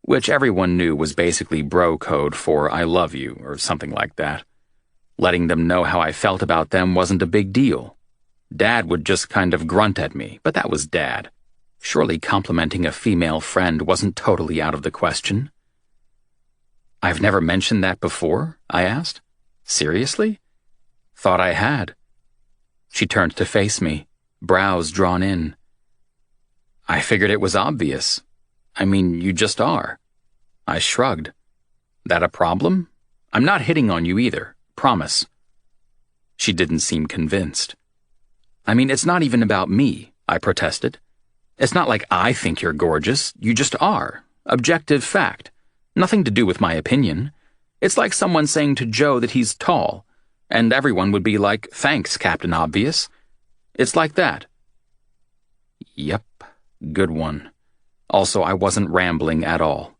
which everyone knew was basically bro code for I love you or something like that. Letting them know how I felt about them wasn't a big deal. Dad would just kind of grunt at me, but that was Dad. Surely complimenting a female friend wasn't totally out of the question. I've never mentioned that before, I asked. Seriously? Thought I had. She turned to face me, brows drawn in. I figured it was obvious. I mean, you just are. I shrugged. That a problem? I'm not hitting on you either, promise. She didn't seem convinced. I mean, it's not even about me, I protested. It's not like I think you're gorgeous, you just are. Objective fact. Nothing to do with my opinion. It's like someone saying to Joe that he's tall, and everyone would be like, thanks, Captain Obvious. It's like that. Yep, good one. Also, I wasn't rambling at all.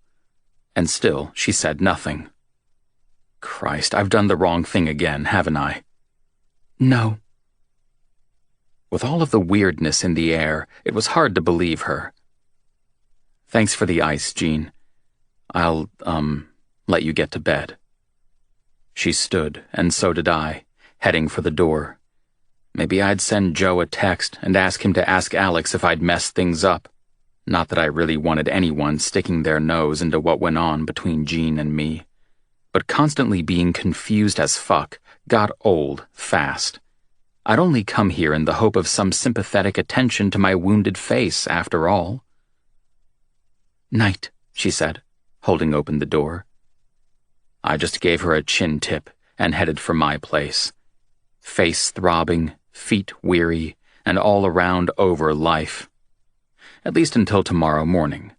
And still, she said nothing. Christ, I've done the wrong thing again, haven't I? No. With all of the weirdness in the air, it was hard to believe her. Thanks for the ice, Jean. I'll, let you get to bed. She stood, and so did I, heading for the door. Maybe I'd send Joe a text and ask him to ask Alex if I'd messed things up. Not that I really wanted anyone sticking their nose into what went on between Jean and me. But constantly being confused as fuck got old fast. I'd only come here in the hope of some sympathetic attention to my wounded face, after all. Night, she said, holding open the door. I just gave her a chin tip and headed for my place. Face throbbing, feet weary, and all around over life. At least until tomorrow morning.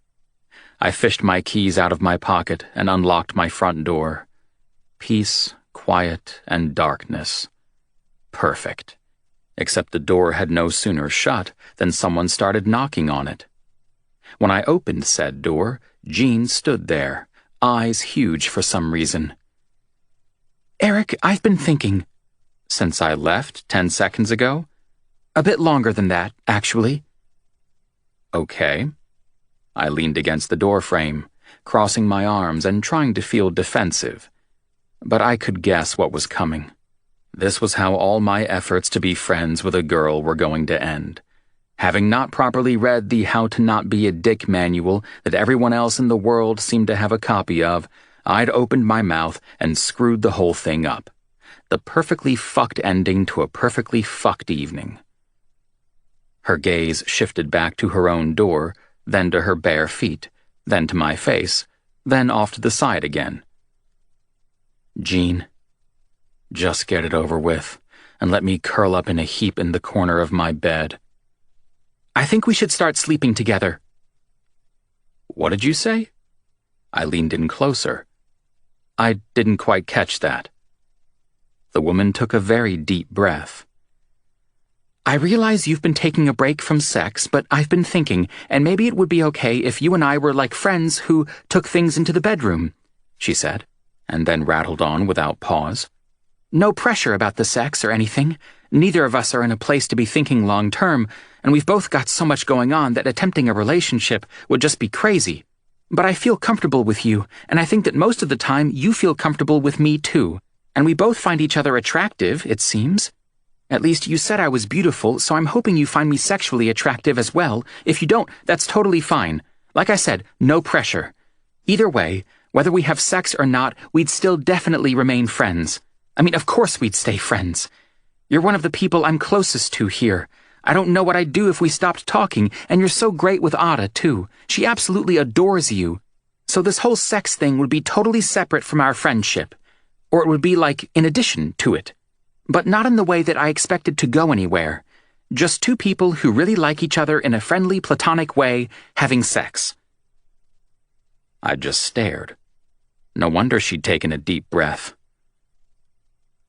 I fished my keys out of my pocket and unlocked my front door. Peace, quiet, and darkness. Perfect. Except the door had no sooner shut than someone started knocking on it. When I opened said door, Jean stood there, eyes huge for some reason. Eric, I've been thinking. Since I left 10 seconds ago? A bit longer than that, actually. Okay. I leaned against the doorframe, crossing my arms and trying to feel defensive. But I could guess what was coming. This was how all my efforts to be friends with a girl were going to end. Having not properly read the How to Not Be a Dick manual that everyone else in the world seemed to have a copy of, I'd opened my mouth and screwed the whole thing up. The perfectly fucked ending to a perfectly fucked evening. Her gaze shifted back to her own door, then to her bare feet, then to my face, then off to the side again. Jean, just get it over with, and let me curl up in a heap in the corner of my bed. I think we should start sleeping together. What did you say? I leaned in closer. I didn't quite catch that. The woman took a very deep breath. I realize you've been taking a break from sex, but I've been thinking, and maybe it would be okay if you and I were like friends who took things into the bedroom, she said, and then rattled on without pause. No pressure about the sex or anything. Neither of us are in a place to be thinking long term, and we've both got so much going on that attempting a relationship would just be crazy. But I feel comfortable with you, and I think that most of the time you feel comfortable with me too, and we both find each other attractive, it seems. At least you said I was beautiful, so I'm hoping you find me sexually attractive as well. If you don't, that's totally fine. Like I said, no pressure. Either way, whether we have sex or not, we'd still definitely remain friends. I mean, of course we'd stay friends. You're one of the people I'm closest to here. I don't know what I'd do if we stopped talking, and you're so great with Ada, too. She absolutely adores you. So this whole sex thing would be totally separate from our friendship. Or it would be like in addition to it. But not in the way that I expected to go anywhere. Just two people who really like each other in a friendly, platonic way, having sex. I just stared. No wonder she'd taken a deep breath.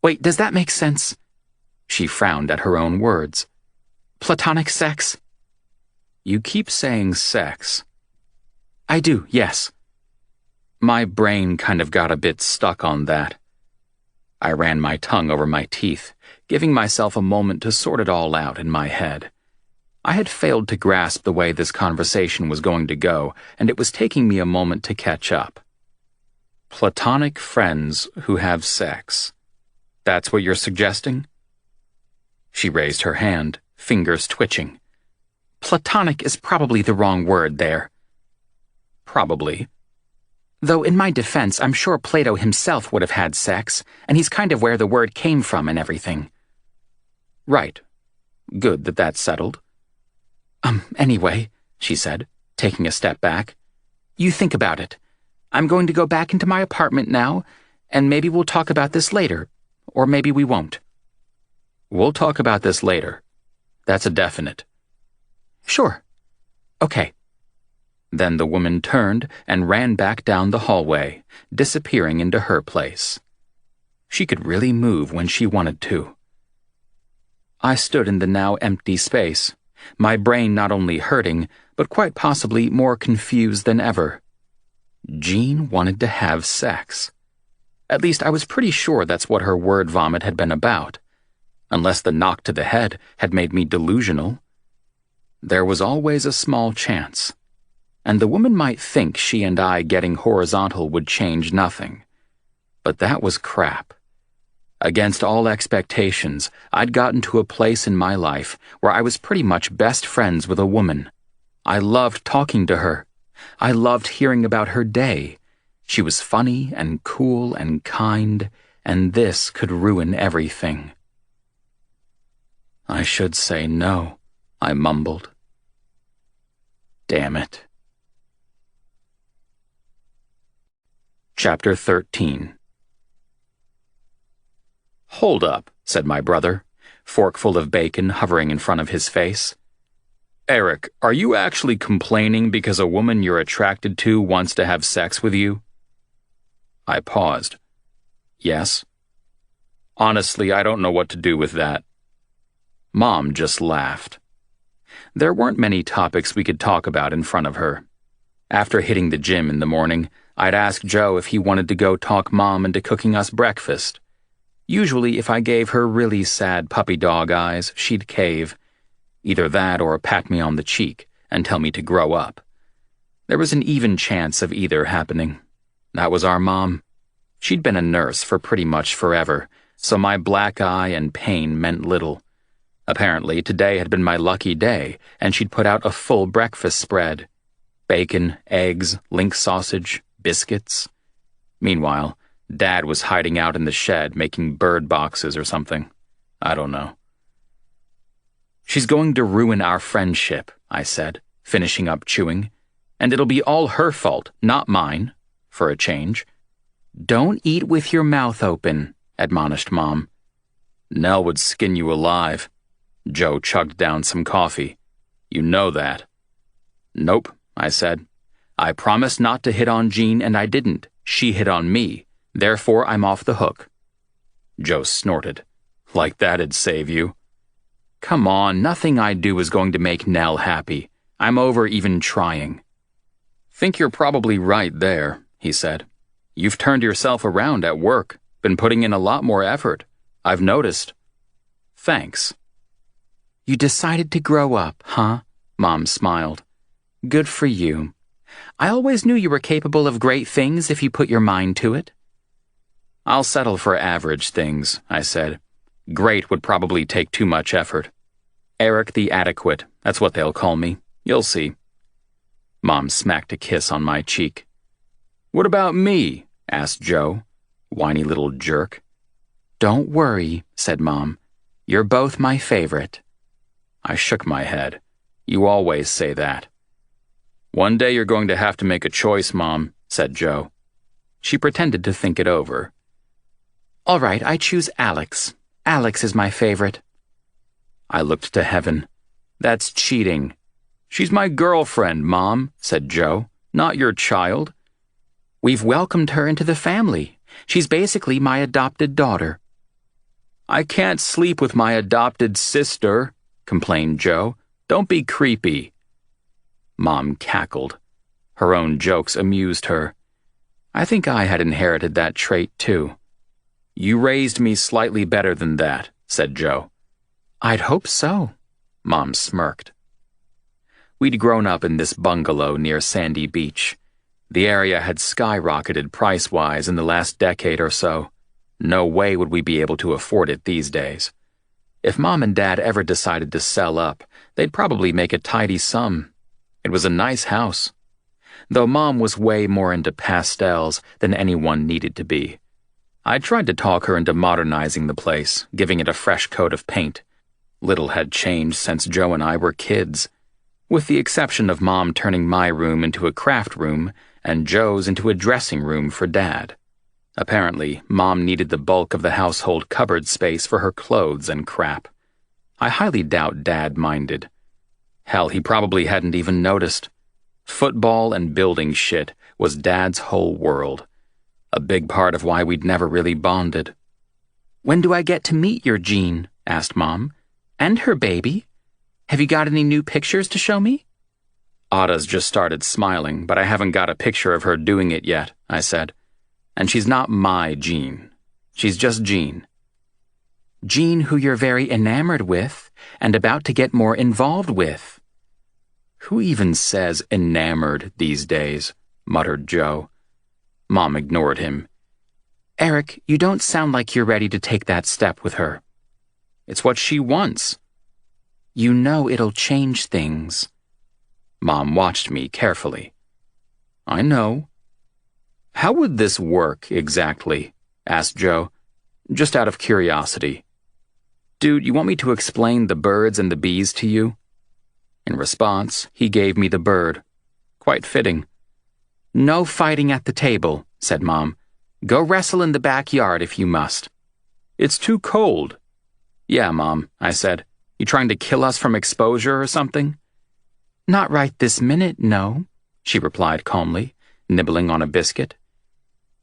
Wait, does that make sense? She frowned at her own words. Platonic sex? You keep saying sex. I do, yes. My brain kind of got a bit stuck on that. I ran my tongue over my teeth, giving myself a moment to sort it all out in my head. I had failed to grasp the way this conversation was going to go, and it was taking me a moment to catch up. Platonic friends who have sex. That's what you're suggesting? She raised her hand, fingers twitching. Platonic is probably the wrong word there. Probably. Though in my defense, I'm sure Plato himself would have had sex, and he's kind of where the word came from and everything. Right. Good that that's settled. Anyway, she said, taking a step back. You think about it. I'm going to go back into my apartment now, and maybe we'll talk about this later. Or maybe we won't. We'll talk about this later. That's a definite. Sure. Okay. Then the woman turned and ran back down the hallway, disappearing into her place. She could really move when she wanted to. I stood in the now empty space, my brain not only hurting, but quite possibly more confused than ever. Jean wanted to have sex. At least I was pretty sure that's what her word vomit had been about, unless the knock to the head had made me delusional. There was always a small chance, and the woman might think she and I getting horizontal would change nothing. But that was crap. Against all expectations, I'd gotten to a place in my life where I was pretty much best friends with a woman. I loved talking to her. I loved hearing about her day. She was funny and cool and kind, and this could ruin everything. I should say no, I mumbled. Damn it. Chapter 13. Hold up, said my brother, forkful of bacon hovering in front of his face. Eric, are you actually complaining because a woman you're attracted to wants to have sex with you? I paused. Yes. Honestly, I don't know what to do with that. Mom just laughed. There weren't many topics we could talk about in front of her. After hitting the gym in the morning, I'd ask Joe if he wanted to go talk Mom into cooking us breakfast. Usually, if I gave her really sad puppy dog eyes, she'd cave. Either that or pat me on the cheek and tell me to grow up. There was an even chance of either happening. That was our mom. She'd been a nurse for pretty much forever, so my black eye and pain meant little. Apparently, today had been my lucky day, and she'd put out a full breakfast spread. Bacon, eggs, link sausage, biscuits. Meanwhile, Dad was hiding out in the shed making bird boxes or something. I don't know. She's going to ruin our friendship, I said, finishing up chewing. And it'll be all her fault, not mine, for a change. Don't eat with your mouth open, admonished Mom. Nell would skin you alive. Joe chugged down some coffee. You know that. Nope, I said. I promised not to hit on Jean and I didn't. She hit on me. Therefore, I'm off the hook. Joe snorted. Like that'd save you. Come on, nothing I do is going to make Nell happy. I'm over even trying. Think you're probably right there, he said. You've turned yourself around at work, been putting in a lot more effort. I've noticed. Thanks. You decided to grow up, huh? Mom smiled. Good for you. I always knew you were capable of great things if you put your mind to it. I'll settle for average things, I said. Great would probably take too much effort. Eric the Adequate, that's what they'll call me. You'll see. Mom smacked a kiss on my cheek. What about me? Asked Joe. Whiny little jerk. Don't worry, said Mom. You're both my favorite. I shook my head. You always say that. One day you're going to have to make a choice, Mom, said Joe. She pretended to think it over. All right, I choose Alex. Alex is my favorite. I looked to heaven. That's cheating. She's my girlfriend, Mom, said Joe, not your child. We've welcomed her into the family. She's basically my adopted daughter. I can't sleep with my adopted sister, complained Joe. Don't be creepy. Mom cackled. Her own jokes amused her. I think I had inherited that trait, too. You raised me slightly better than that, said Joe. I'd hope so, Mom smirked. We'd grown up in this bungalow near Sandy Beach. The area had skyrocketed price-wise in the last decade or so. No way would we be able to afford it these days. If Mom and Dad ever decided to sell up, they'd probably make a tidy sum. It was a nice house. Though Mom was way more into pastels than anyone needed to be. I tried to talk her into modernizing the place, giving it a fresh coat of paint. Little had changed since Joe and I were kids, with the exception of Mom turning my room into a craft room and Joe's into a dressing room for Dad. Apparently, Mom needed the bulk of the household cupboard space for her clothes and crap. I highly doubt Dad minded. Hell, he probably hadn't even noticed. Football and building shit was Dad's whole world. A big part of why we'd never really bonded. "When do I get to meet your Jean?" asked Mom. "And her baby? Have you got any new pictures to show me?" Ada's just started smiling, but I haven't got a picture of her doing it yet, I said. And she's not my Jean. She's just Jean. Jean, who you're very enamored with and about to get more involved with. Who even says enamored these days? Muttered Joe. Mom ignored him. Eric, you don't sound like you're ready to take that step with her. It's what she wants. You know it'll change things. Mom watched me carefully. I know. How would this work exactly? Asked Joe, just out of curiosity. Dude, you want me to explain the birds and the bees to you? In response, he gave me the bird. Quite fitting. No fighting at the table, said Mom. Go wrestle in the backyard if you must. It's too cold. Yeah, Mom, I said. You trying to kill us from exposure or something? Not right this minute, no, she replied calmly, nibbling on a biscuit.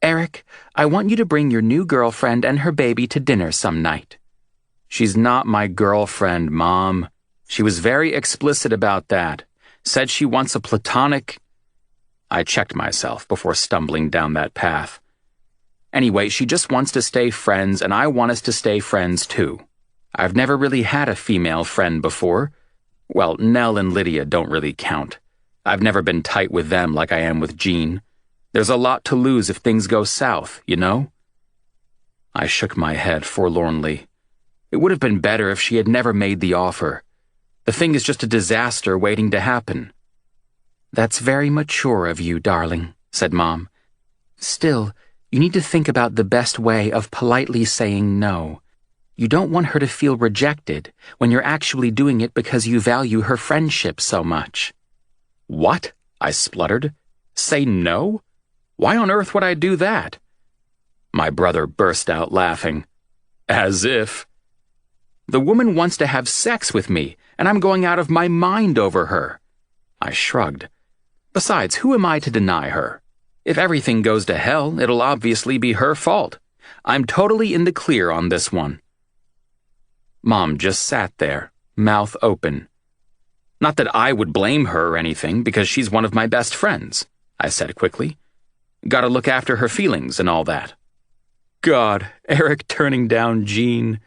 Eric, I want you to bring your new girlfriend and her baby to dinner some night. She's not my girlfriend, Mom. She was very explicit about that. Said she wants a platonic... I checked myself before stumbling down that path. Anyway, she just wants to stay friends, and I want us to stay friends too. I've never really had a female friend before. Well, Nell and Lydia don't really count. I've never been tight with them like I am with Jean. There's a lot to lose if things go south, you know? I shook my head forlornly. It would have been better if she had never made the offer. The thing is just a disaster waiting to happen. That's very mature of you, darling, said Mom. Still, you need to think about the best way of politely saying no. You don't want her to feel rejected when you're actually doing it because you value her friendship so much. What? I spluttered. Say no? Why on earth would I do that? My brother burst out laughing. As if. The woman wants to have sex with me, and I'm going out of my mind over her. I shrugged. Besides, who am I to deny her? If everything goes to hell, it'll obviously be her fault. I'm totally in the clear on this one. Mom just sat there, mouth open. Not that I would blame her or anything, because she's one of my best friends, I said quickly. Gotta look after her feelings and all that. God, Eric turning down Jean.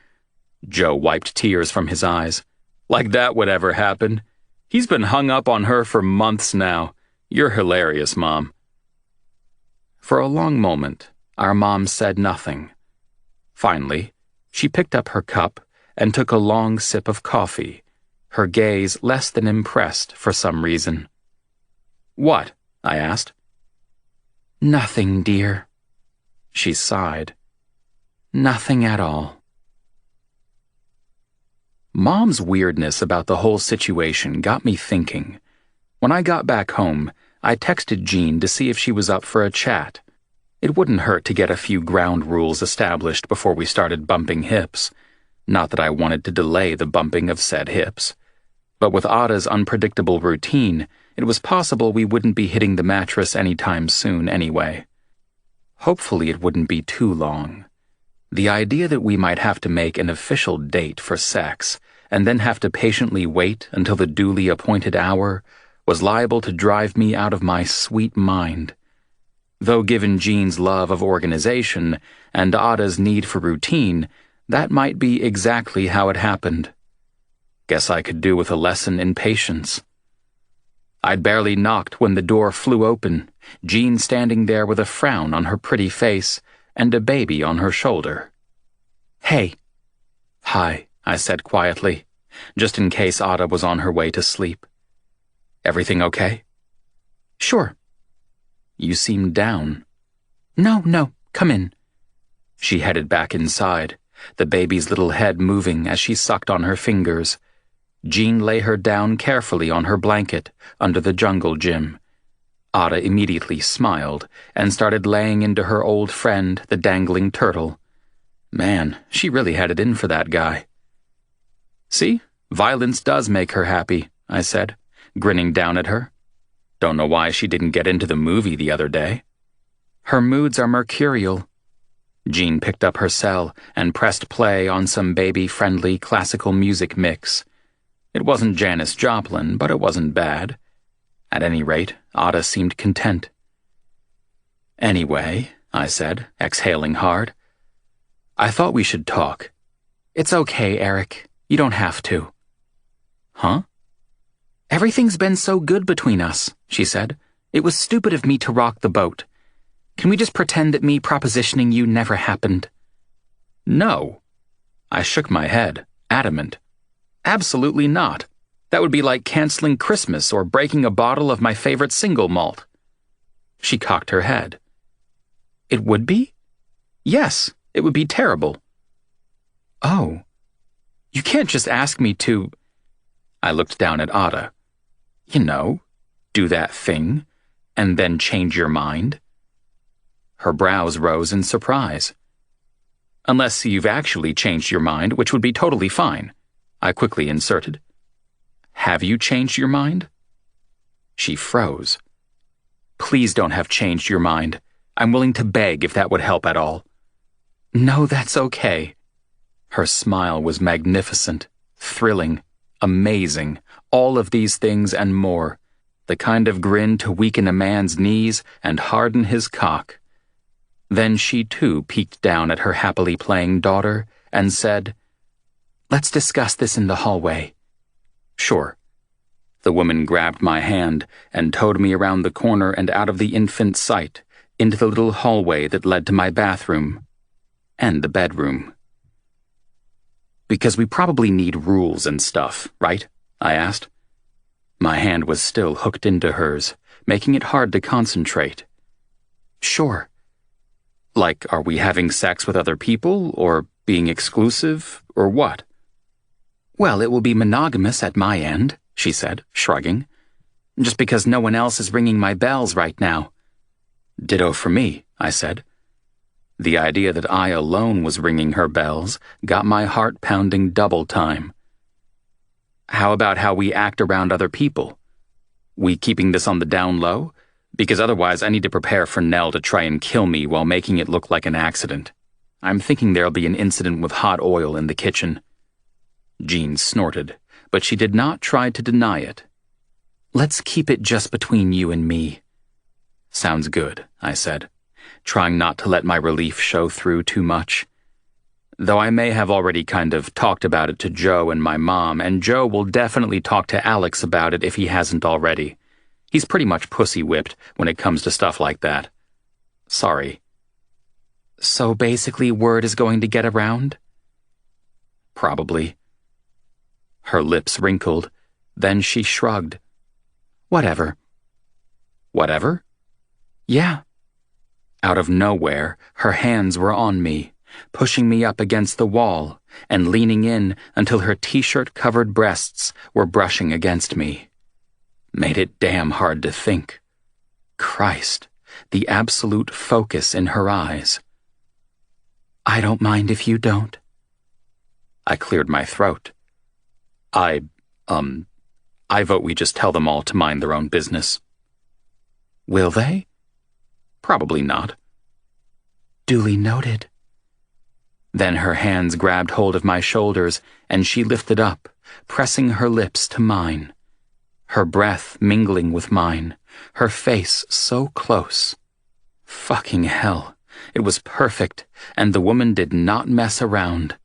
Joe wiped tears from his eyes. Like that would ever happen. He's been hung up on her for months now. You're hilarious, Mom. For a long moment, our mom said nothing. Finally, she picked up her cup and took a long sip of coffee, her gaze less than impressed for some reason. What? I asked. Nothing, dear. She sighed. Nothing at all. Mom's weirdness about the whole situation got me thinking. When I got back home, I texted Jean to see if she was up for a chat. It wouldn't hurt to get a few ground rules established before we started bumping hips. Not that I wanted to delay the bumping of said hips. But with Ada's unpredictable routine, it was possible we wouldn't be hitting the mattress anytime soon anyway. Hopefully it wouldn't be too long. The idea that we might have to make an official date for sex and then have to patiently wait until the duly appointed hour was liable to drive me out of my sweet mind. Though given Jean's love of organization and Ada's need for routine, that might be exactly how it happened. Guess I could do with a lesson in patience. I'd barely knocked when the door flew open, Jean standing there with a frown on her pretty face and a baby on her shoulder. Hey. Hi, I said quietly, just in case Ada was on her way to sleep. Everything okay? Sure. You seem down. No, come in. She headed back inside, the baby's little head moving as she sucked on her fingers. Jean lay her down carefully on her blanket under the jungle gym. Ada immediately smiled and started laying into her old friend, the dangling turtle. Man, she really had it in for that guy. See, violence does make her happy, I said, grinning down at her. Don't know why she didn't get into the movie the other day. Her moods are mercurial. Jean picked up her cell and pressed play on some baby-friendly classical music mix. It wasn't Janis Joplin, but it wasn't bad. At any rate, Ada seemed content. Anyway, I said, exhaling hard, I thought we should talk. It's okay, Eric. You don't have to. Huh? Everything's been so good between us, she said. It was stupid of me to rock the boat. Can we just pretend that me propositioning you never happened? No. I shook my head, adamant. Absolutely not. That would be like canceling Christmas or breaking a bottle of my favorite single malt. She cocked her head. It would be? Yes, it would be terrible. Oh. You can't just ask me to... I looked down at Ada. You know, do that thing, and then change your mind. Her brows rose in surprise. Unless you've actually changed your mind, which would be totally fine, I quickly inserted. Have you changed your mind? She froze. Please don't have changed your mind. I'm willing to beg if that would help at all. No, that's okay. Her smile was magnificent, thrilling, amazing, all of these things and more. The kind of grin to weaken a man's knees and harden his cock. Then she too peeked down at her happily playing daughter and said, Let's discuss this in the hallway. Sure. The woman grabbed my hand and towed me around the corner and out of the infant's sight, into the little hallway that led to my bathroom and the bedroom. Because we probably need rules and stuff, right? I asked. My hand was still hooked into hers, making it hard to concentrate. Sure. Like, are we having sex with other people, or being exclusive, or what? Well, it will be monogamous at my end, she said, shrugging. Just because no one else is ringing my bells right now. Ditto for me, I said. The idea that I alone was ringing her bells got my heart pounding double time. How about how we act around other people? We keeping this on the down low? Because otherwise I need to prepare for Nell to try and kill me while making it look like an accident. I'm thinking there'll be an incident with hot oil in the kitchen. Jean snorted, but she did not try to deny it. Let's keep it just between you and me. Sounds good, I said, trying not to let my relief show through too much. Though I may have already kind of talked about it to Joe and my mom, and Joe will definitely talk to Alex about it if he hasn't already. He's pretty much pussy-whipped when it comes to stuff like that. Sorry. So basically word is going to get around? Probably. Her lips wrinkled, then she shrugged. Whatever. Whatever? Yeah. Out of nowhere, her hands were on me, pushing me up against the wall and leaning in until her t-shirt-covered breasts were brushing against me. Made it damn hard to think. Christ, the absolute focus in her eyes. I don't mind if you don't. I cleared my throat. I vote we just tell them all to mind their own business. Will they? Probably not. Duly noted. Then her hands grabbed hold of my shoulders and she lifted up, pressing her lips to mine. Her breath mingling with mine, her face so close. Fucking hell, it was perfect, and the woman did not mess around.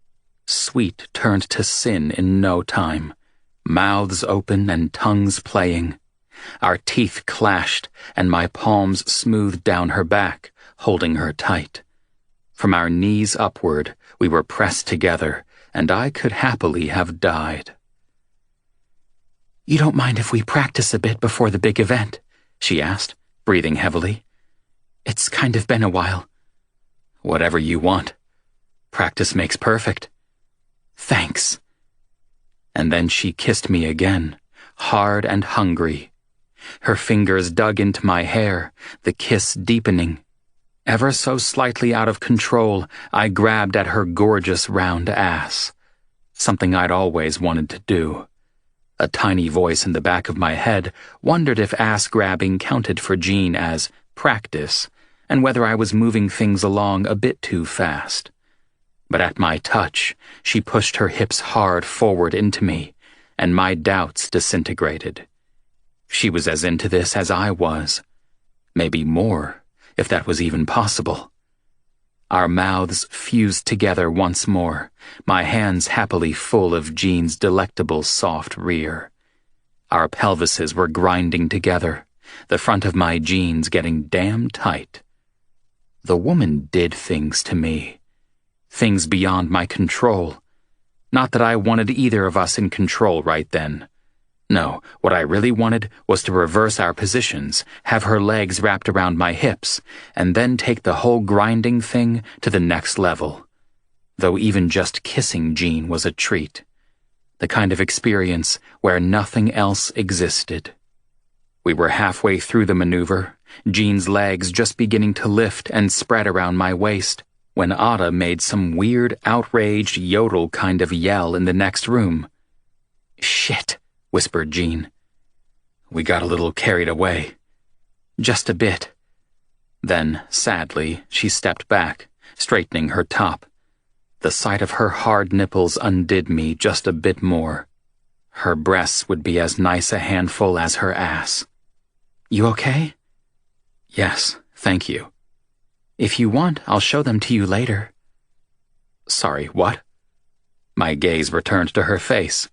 Sweet turned to sin in no time, mouths open and tongues playing. Our teeth clashed, and my palms smoothed down her back, holding her tight. From our knees upward, we were pressed together, and I could happily have died. "You don't mind if we practice a bit before the big event?" she asked, breathing heavily. "It's kind of been a while." "Whatever you want. Practice makes perfect." "Thanks." And then she kissed me again, hard and hungry. Her fingers dug into my hair, the kiss deepening. Ever so slightly out of control, I grabbed at her gorgeous round ass. Something I'd always wanted to do. A tiny voice in the back of my head wondered if ass-grabbing counted for Jean as practice, and whether I was moving things along a bit too fast. But at my touch, she pushed her hips hard forward into me, and my doubts disintegrated. She was as into this as I was. Maybe more, if that was even possible. Our mouths fused together once more, my hands happily full of Jean's delectable soft rear. Our pelvises were grinding together, the front of my jeans getting damn tight. The woman did things to me. Things beyond my control. Not that I wanted either of us in control right then. No, what I really wanted was to reverse our positions, have her legs wrapped around my hips, and then take the whole grinding thing to the next level. Though even just kissing Jean was a treat. The kind of experience where nothing else existed. We were halfway through the maneuver, Jean's legs just beginning to lift and spread around my waist, when Ada made some weird, outraged, yodel kind of yell in the next room. "Shit," whispered Jean. We got a little carried away. "Just a bit." Then, sadly, she stepped back, straightening her top. The sight of her hard nipples undid me just a bit more. Her breasts would be as nice a handful as her ass. "You okay?" "Yes, thank you." "If you want, I'll show them to you later." "Sorry, what?" My gaze returned to her face,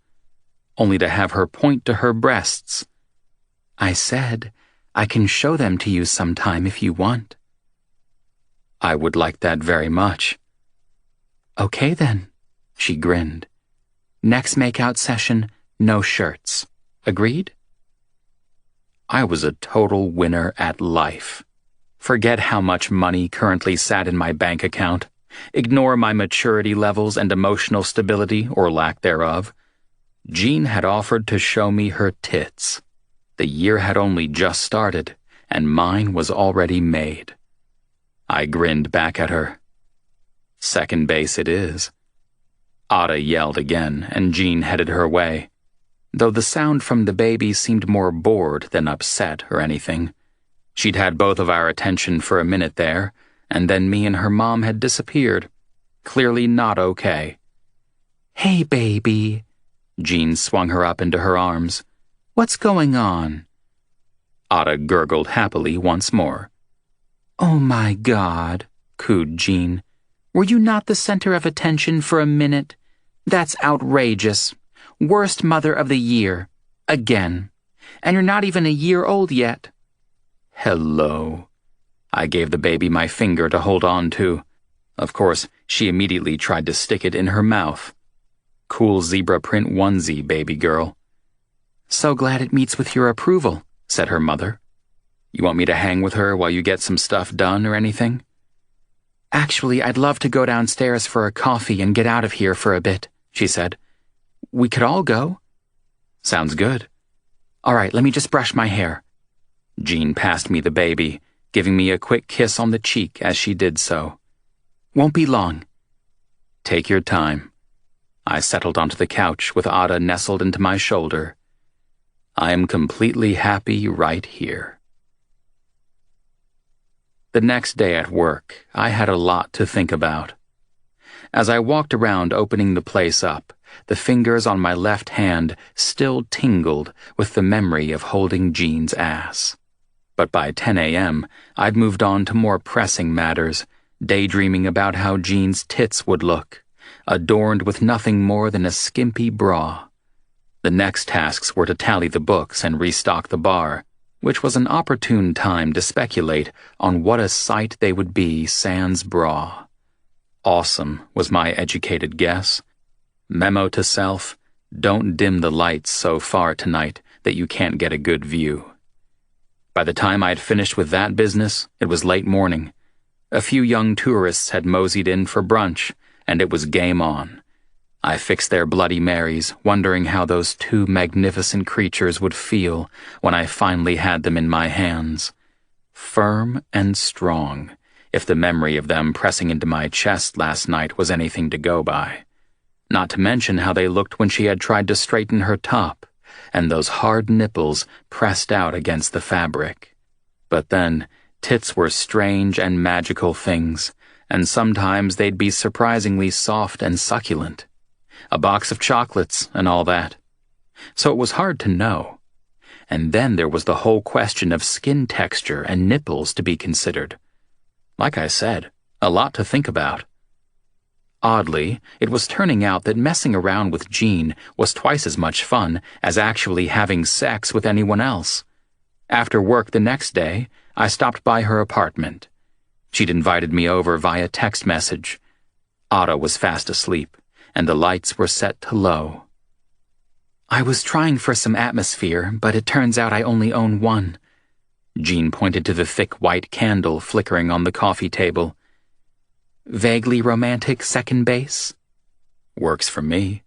only to have her point to her breasts. "I said, I can show them to you sometime if you want." "I would like that very much." "Okay then," she grinned. "Next makeout session, no shirts. Agreed?" I was a total winner at life. Forget how much money currently sat in my bank account. Ignore my maturity levels and emotional stability, or lack thereof. Jean had offered to show me her tits. The year had only just started, and mine was already made. I grinned back at her. Second base it is. Ada yelled again, and Jean headed her way, though the sound from the baby seemed more bored than upset or anything. She'd had both of our attention for a minute there, and then me and her mom had disappeared. Clearly not okay. "Hey, baby." Jean swung her up into her arms. "What's going on?" Ada gurgled happily once more. "Oh my God," cooed Jean. "Were you not the center of attention for a minute? That's outrageous. Worst mother of the year. Again. And you're not even a year old yet." Hello. I gave the baby my finger to hold on to. Of course, she immediately tried to stick it in her mouth. Cool zebra print onesie, baby girl. "So glad it meets with your approval," said her mother. "You want me to hang with her while you get some stuff done or anything?" "Actually, I'd love to go downstairs for a coffee and get out of here for a bit," she said. "We could all go." "Sounds good." "All right, let me just brush my hair." Jean passed me the baby, giving me a quick kiss on the cheek as she did so. "Won't be long." "Take your time." I settled onto the couch with Ada nestled into my shoulder. I am completely happy right here. The next day at work, I had a lot to think about. As I walked around opening the place up, the fingers on my left hand still tingled with the memory of holding Jean's ass. But by 10 a.m., I'd moved on to more pressing matters, daydreaming about how Jean's tits would look, adorned with nothing more than a skimpy bra. The next tasks were to tally the books and restock the bar, which was an opportune time to speculate on what a sight they would be sans bra. Awesome, was my educated guess. Memo to self, don't dim the lights so far tonight that you can't get a good view. By the time I'd finished with that business, it was late morning. A few young tourists had moseyed in for brunch, and it was game on. I fixed their Bloody Marys, wondering how those two magnificent creatures would feel when I finally had them in my hands. Firm and strong, if the memory of them pressing into my chest last night was anything to go by. Not to mention how they looked when she had tried to straighten her top, and those hard nipples pressed out against the fabric. But then, tits were strange and magical things, and sometimes they'd be surprisingly soft and succulent. A box of chocolates and all that. So it was hard to know. And then there was the whole question of skin texture and nipples to be considered. Like I said, a lot to think about. Oddly, it was turning out that messing around with Jean was twice as much fun as actually having sex with anyone else. After work the next day, I stopped by her apartment. She'd invited me over via text message. Otto was fast asleep, and the lights were set to low. I was trying for some atmosphere, but it turns out I only own one. Jean pointed to the thick white candle flickering on the coffee table. Vaguely romantic second base? Works for me.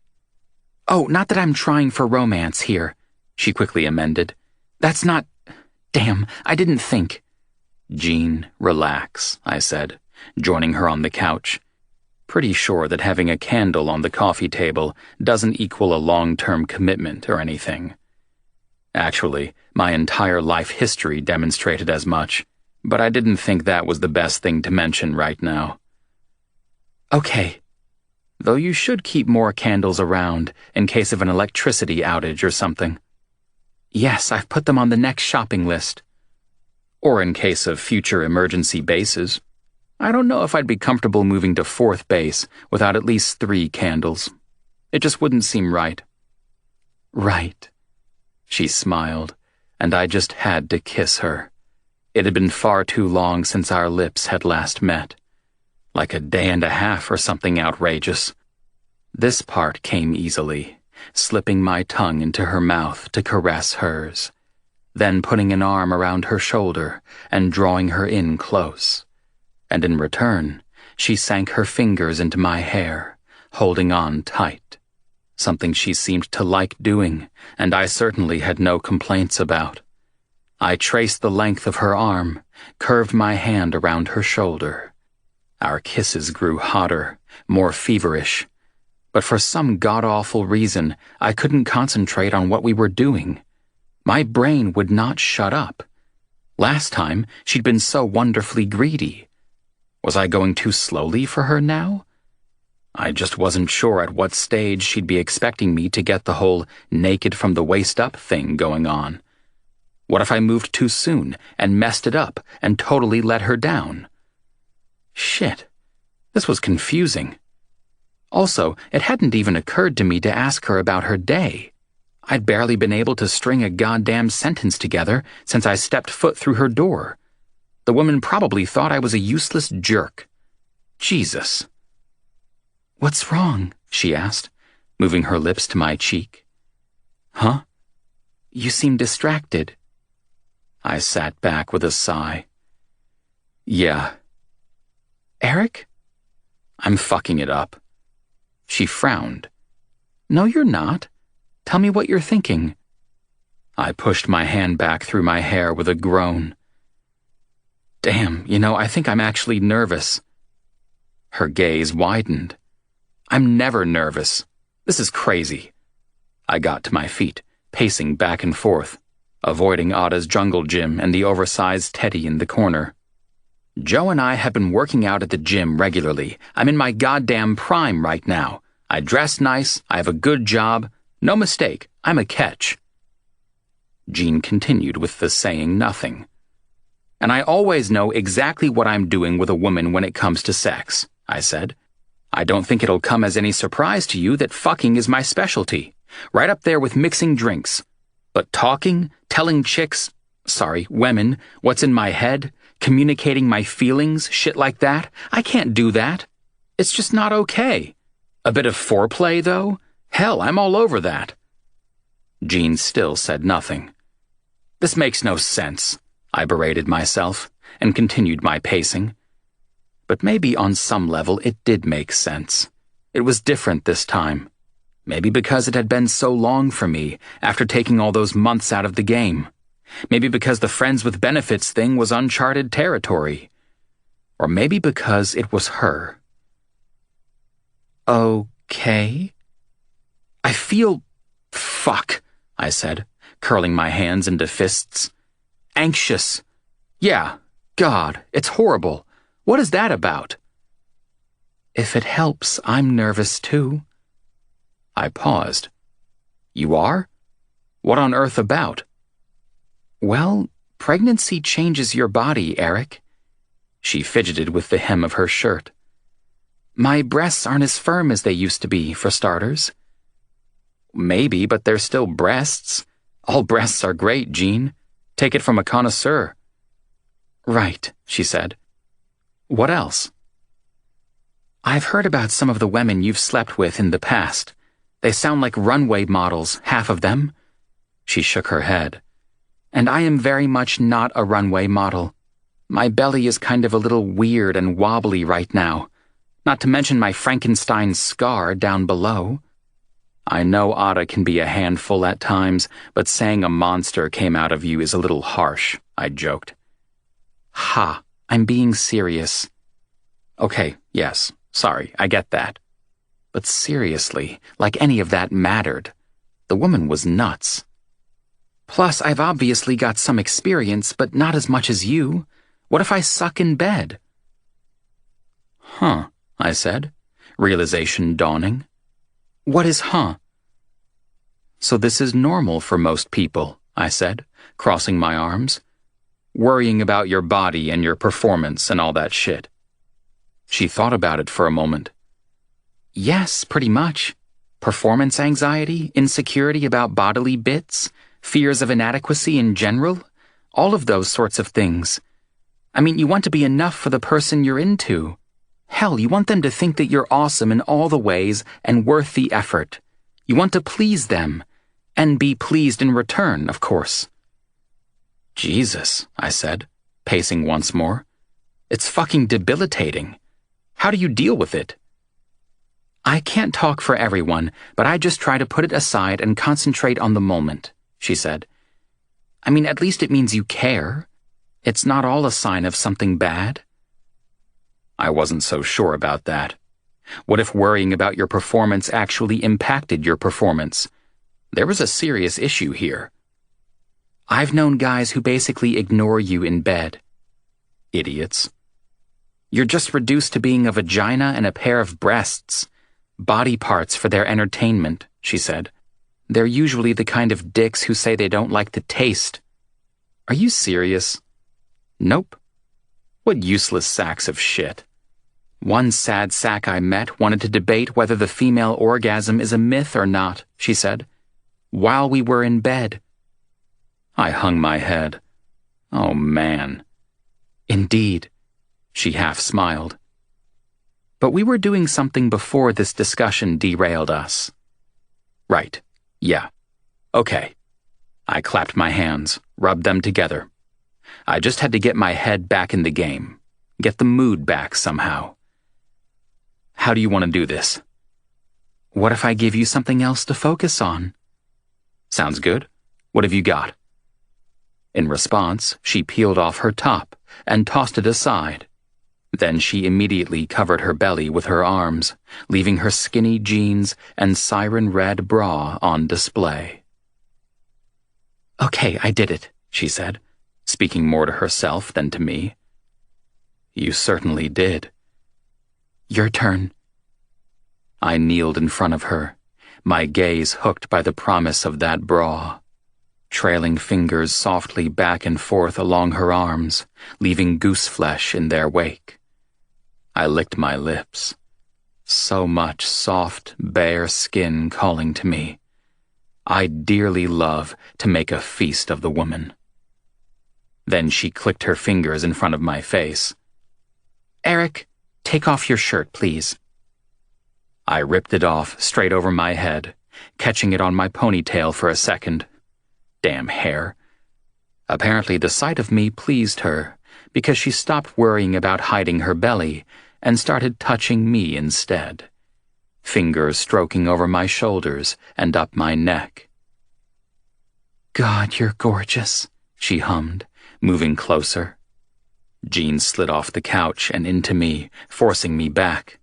Oh, not that I'm trying for romance here, she quickly amended. That's not... Damn, I didn't think. Jean, relax, I said, joining her on the couch. Pretty sure that having a candle on the coffee table doesn't equal a long-term commitment or anything. Actually, my entire life history demonstrated as much, but I didn't think that was the best thing to mention right now. Okay. Though you should keep more candles around in case of an electricity outage or something. Yes, I've put them on the next shopping list. Or in case of future emergency bases. I don't know if I'd be comfortable moving to 4th base without at least 3 candles. It just wouldn't seem right. Right. She smiled, and I just had to kiss her. It had been far too long since our lips had last met. Like a day and a half or something outrageous. This part came easily, slipping my tongue into her mouth to caress hers, then putting an arm around her shoulder and drawing her in close. And in return, she sank her fingers into my hair, holding on tight. Something she seemed to like doing, and I certainly had no complaints about. I traced the length of her arm, curved my hand around her shoulder. Our kisses grew hotter, more feverish, but for some god-awful reason, I couldn't concentrate on what we were doing. My brain would not shut up. Last time, she'd been so wonderfully greedy. Was I going too slowly for her now? I just wasn't sure at what stage she'd be expecting me to get the whole naked from the waist up thing going on. What if I moved too soon and messed it up and totally let her down? Shit, this was confusing. Also, it hadn't even occurred to me to ask her about her day. I'd barely been able to string a goddamn sentence together since I stepped foot through her door. The woman probably thought I was a useless jerk. Jesus. What's wrong? She asked, moving her lips to my cheek. Huh? You seem distracted. I sat back with a sigh. Yeah. Eric? I'm fucking it up. She frowned. No, you're not. Tell me what you're thinking. I pushed my hand back through my hair with a groan. Damn, I think I'm actually nervous. Her gaze widened. I'm never nervous. This is crazy. I got to my feet, pacing back and forth, avoiding Ada's jungle gym and the oversized teddy in the corner. Joe and I have been working out at the gym regularly. I'm in my goddamn prime right now. I dress nice, I have a good job. No mistake, I'm a catch. Jean continued with the saying nothing. And I always know exactly what I'm doing with a woman when it comes to sex, I said. I don't think it'll come as any surprise to you that fucking is my specialty. Right up there with mixing drinks. But talking, telling women, what's in my head, communicating my feelings, shit like that, I can't do that. It's just not okay. A bit of foreplay, though? Hell, I'm all over that. Jean still said nothing. This makes no sense, I berated myself, and continued my pacing. But maybe on some level it did make sense. It was different this time. Maybe because it had been so long for me after taking all those months out of the game. Maybe because the friends with benefits thing was uncharted territory. Or maybe because it was her. Okay. I feel... Fuck, I said, curling my hands into fists. Anxious. Yeah, God, it's horrible. What is that about? If it helps, I'm nervous too. I paused. You are? What on earth about? Well, pregnancy changes your body, Eric. She fidgeted with the hem of her shirt. My breasts aren't as firm as they used to be, for starters. Maybe, but they're still breasts. All breasts are great, Jean. Take it from a connoisseur. Right, she said. What else? I've heard about some of the women you've slept with in the past. They sound like runway models, half of them. She shook her head. And I am very much not a runway model. My belly is kind of a little weird and wobbly right now, not to mention my Frankenstein scar down below. I know Ada can be a handful at times, but saying a monster came out of you is a little harsh, I joked. Ha, I'm being serious. Okay, yes, sorry, I get that. But seriously, like any of that mattered. The woman was nuts. Plus, I've obviously got some experience, but not as much as you. What if I suck in bed? Huh, I said, realization dawning. What is huh? So this is normal for most people, I said, crossing my arms. Worrying about your body and your performance and all that shit. She thought about it for a moment. Yes, pretty much. Performance anxiety, insecurity about bodily bits, fears of inadequacy in general, all of those sorts of things. I mean, you want to be enough for the person you're into. Hell, you want them to think that you're awesome in all the ways and worth the effort. You want to please them, and be pleased in return, of course. Jesus, I said, pacing once more. It's fucking debilitating. How do you deal with it? I can't talk for everyone, but I just try to put it aside and concentrate on the moment, she said. I mean, at least it means you care. It's not all a sign of something bad. I wasn't so sure about that. What if worrying about your performance actually impacted your performance? There was a serious issue here. I've known guys who basically ignore you in bed. Idiots. You're just reduced to being a vagina and a pair of breasts. Body parts for their entertainment, she said. They're usually the kind of dicks who say they don't like the taste. Are you serious? Nope. What useless sacks of shit. One sad sack I met wanted to debate whether the female orgasm is a myth or not, she said, while we were in bed. I hung my head. Oh, man. Indeed, she half smiled. But we were doing something before this discussion derailed us. Right. Yeah. Okay. I clapped my hands, rubbed them together. I just had to get my head back in the game, get the mood back somehow. How do you want to do this? What if I give you something else to focus on? Sounds good. What have you got? In response, she peeled off her top and tossed it aside. Then she immediately covered her belly with her arms, leaving her skinny jeans and siren-red bra on display. Okay, I did it, she said, speaking more to herself than to me. You certainly did. Your turn. I kneeled in front of her, my gaze hooked by the promise of that bra, trailing fingers softly back and forth along her arms, leaving goose flesh in their wake. I licked my lips. So much soft, bare skin calling to me. I dearly love to make a feast of the woman. Then she clicked her fingers in front of my face. Eric, take off your shirt, please. I ripped it off straight over my head, catching it on my ponytail for a second. Damn hair. Apparently the sight of me pleased her, because she stopped worrying about hiding her belly and started touching me instead, fingers stroking over my shoulders and up my neck. God, you're gorgeous, she hummed, moving closer. Jean slid off the couch and into me, forcing me back.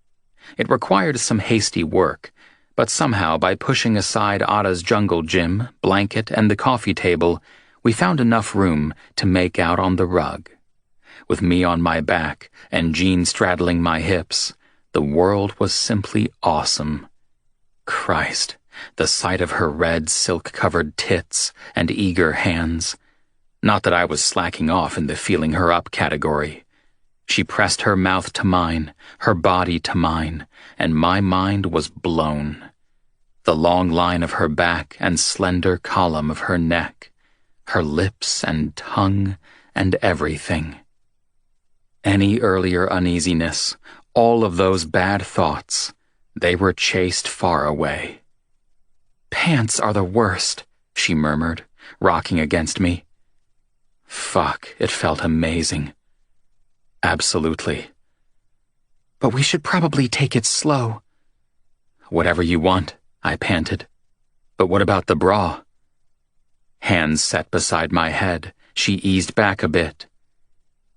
It required some hasty work, but somehow by pushing aside Ada's jungle gym, blanket, and the coffee table, we found enough room to make out on the rug. With me on my back and Jean straddling my hips, the world was simply awesome. Christ, the sight of her red silk-covered tits and eager hands. Not that I was slacking off in the feeling her up category. She pressed her mouth to mine, her body to mine, and my mind was blown. The long line of her back and slender column of her neck, her lips and tongue and everything. Any earlier uneasiness, all of those bad thoughts, they were chased far away. Pants are the worst, she murmured, rocking against me. Fuck, it felt amazing. Absolutely. But we should probably take it slow. Whatever you want, I panted. But what about the bra? Hands set beside my head, she eased back a bit.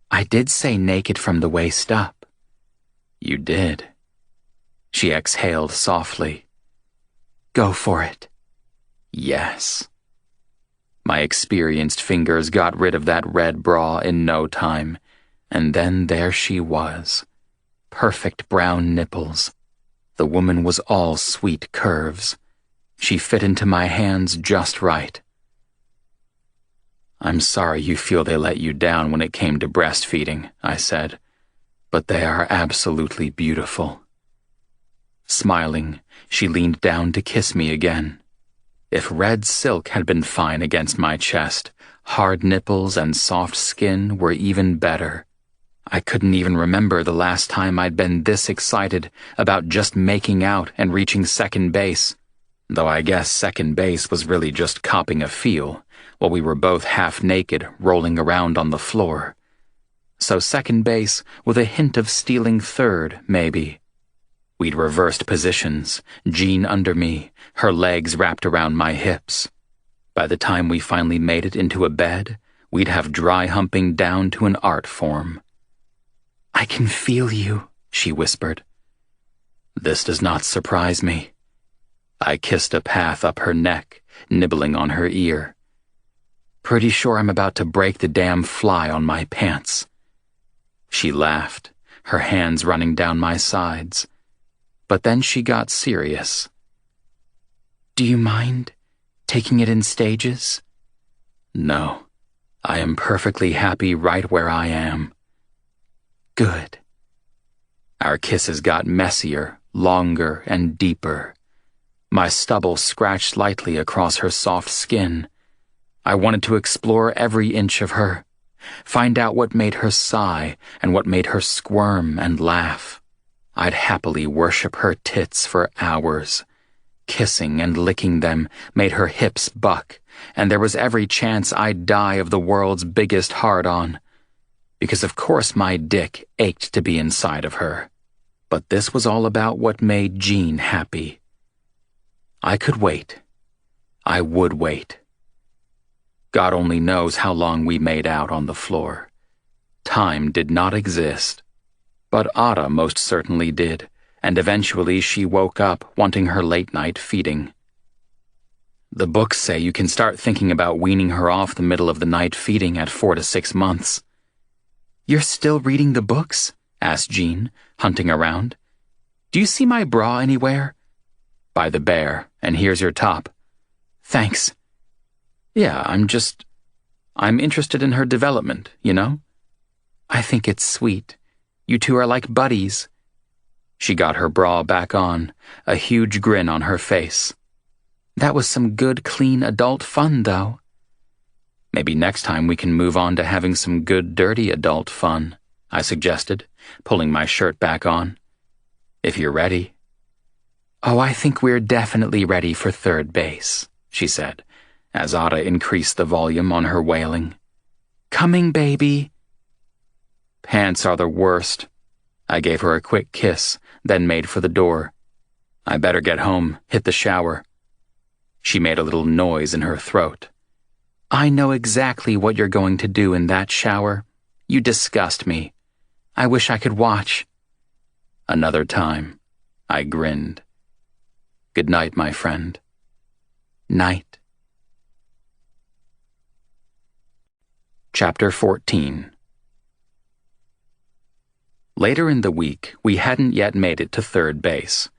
I did say naked from the waist up. You did. She exhaled softly. Go for it. Yes. My experienced fingers got rid of that red bra in no time, and then there she was. Perfect brown nipples. The woman was all sweet curves. She fit into my hands just right. I'm sorry you feel they let you down when it came to breastfeeding, I said, but they are absolutely beautiful. Smiling, she leaned down to kiss me again. If red silk had been fine against my chest, hard nipples and soft skin were even better. I couldn't even remember the last time I'd been this excited about just making out and reaching second base, though I guess second base was really just copping a feel, while we were both half naked rolling around on the floor. So second base with a hint of stealing third, maybe. We'd reversed positions, Jean under me, her legs wrapped around my hips. By the time we finally made it into a bed, we'd have dry humping down to an art form. I can feel you, she whispered. This does not surprise me. I kissed a path up her neck, nibbling on her ear. Pretty sure I'm about to break the damn fly on my pants. She laughed, her hands running down my sides. But then she got serious. Do you mind taking it in stages? No, I am perfectly happy right where I am. Good. Our kisses got messier, longer, and deeper. My stubble scratched lightly across her soft skin. I wanted to explore every inch of her, find out what made her sigh and what made her squirm and laugh. I'd happily worship her tits for hours. Kissing and licking them made her hips buck, and there was every chance I'd die of the world's biggest hard-on. Because of course my dick ached to be inside of her. But this was all about what made Jean happy. I could wait. I would wait. God only knows how long we made out on the floor. Time did not exist. But Ada most certainly did, and eventually she woke up wanting her late-night feeding. The books say you can start thinking about weaning her off the middle of the night feeding at 4 to 6 months. You're still reading the books? Asked Jean, hunting around. Do you see my bra anywhere? By the bear, and here's your top. Thanks. Yeah, I'm interested in her development, you know? I think it's sweet. You two are like buddies. She got her bra back on, a huge grin on her face. That was some good, clean adult fun, though. Maybe next time we can move on to having some good, dirty adult fun, I suggested, pulling my shirt back on. If you're ready. Oh, I think we're definitely ready for third base, she said, as Ada increased the volume on her wailing. Coming, baby. Pants are the worst. I gave her a quick kiss, then made for the door. I better get home, hit the shower. She made a little noise in her throat. I know exactly what you're going to do in that shower. You disgust me. I wish I could watch. Another time, I grinned. Good night, my friend. Night. Chapter 14. Later in the week, we hadn't yet made it to third base,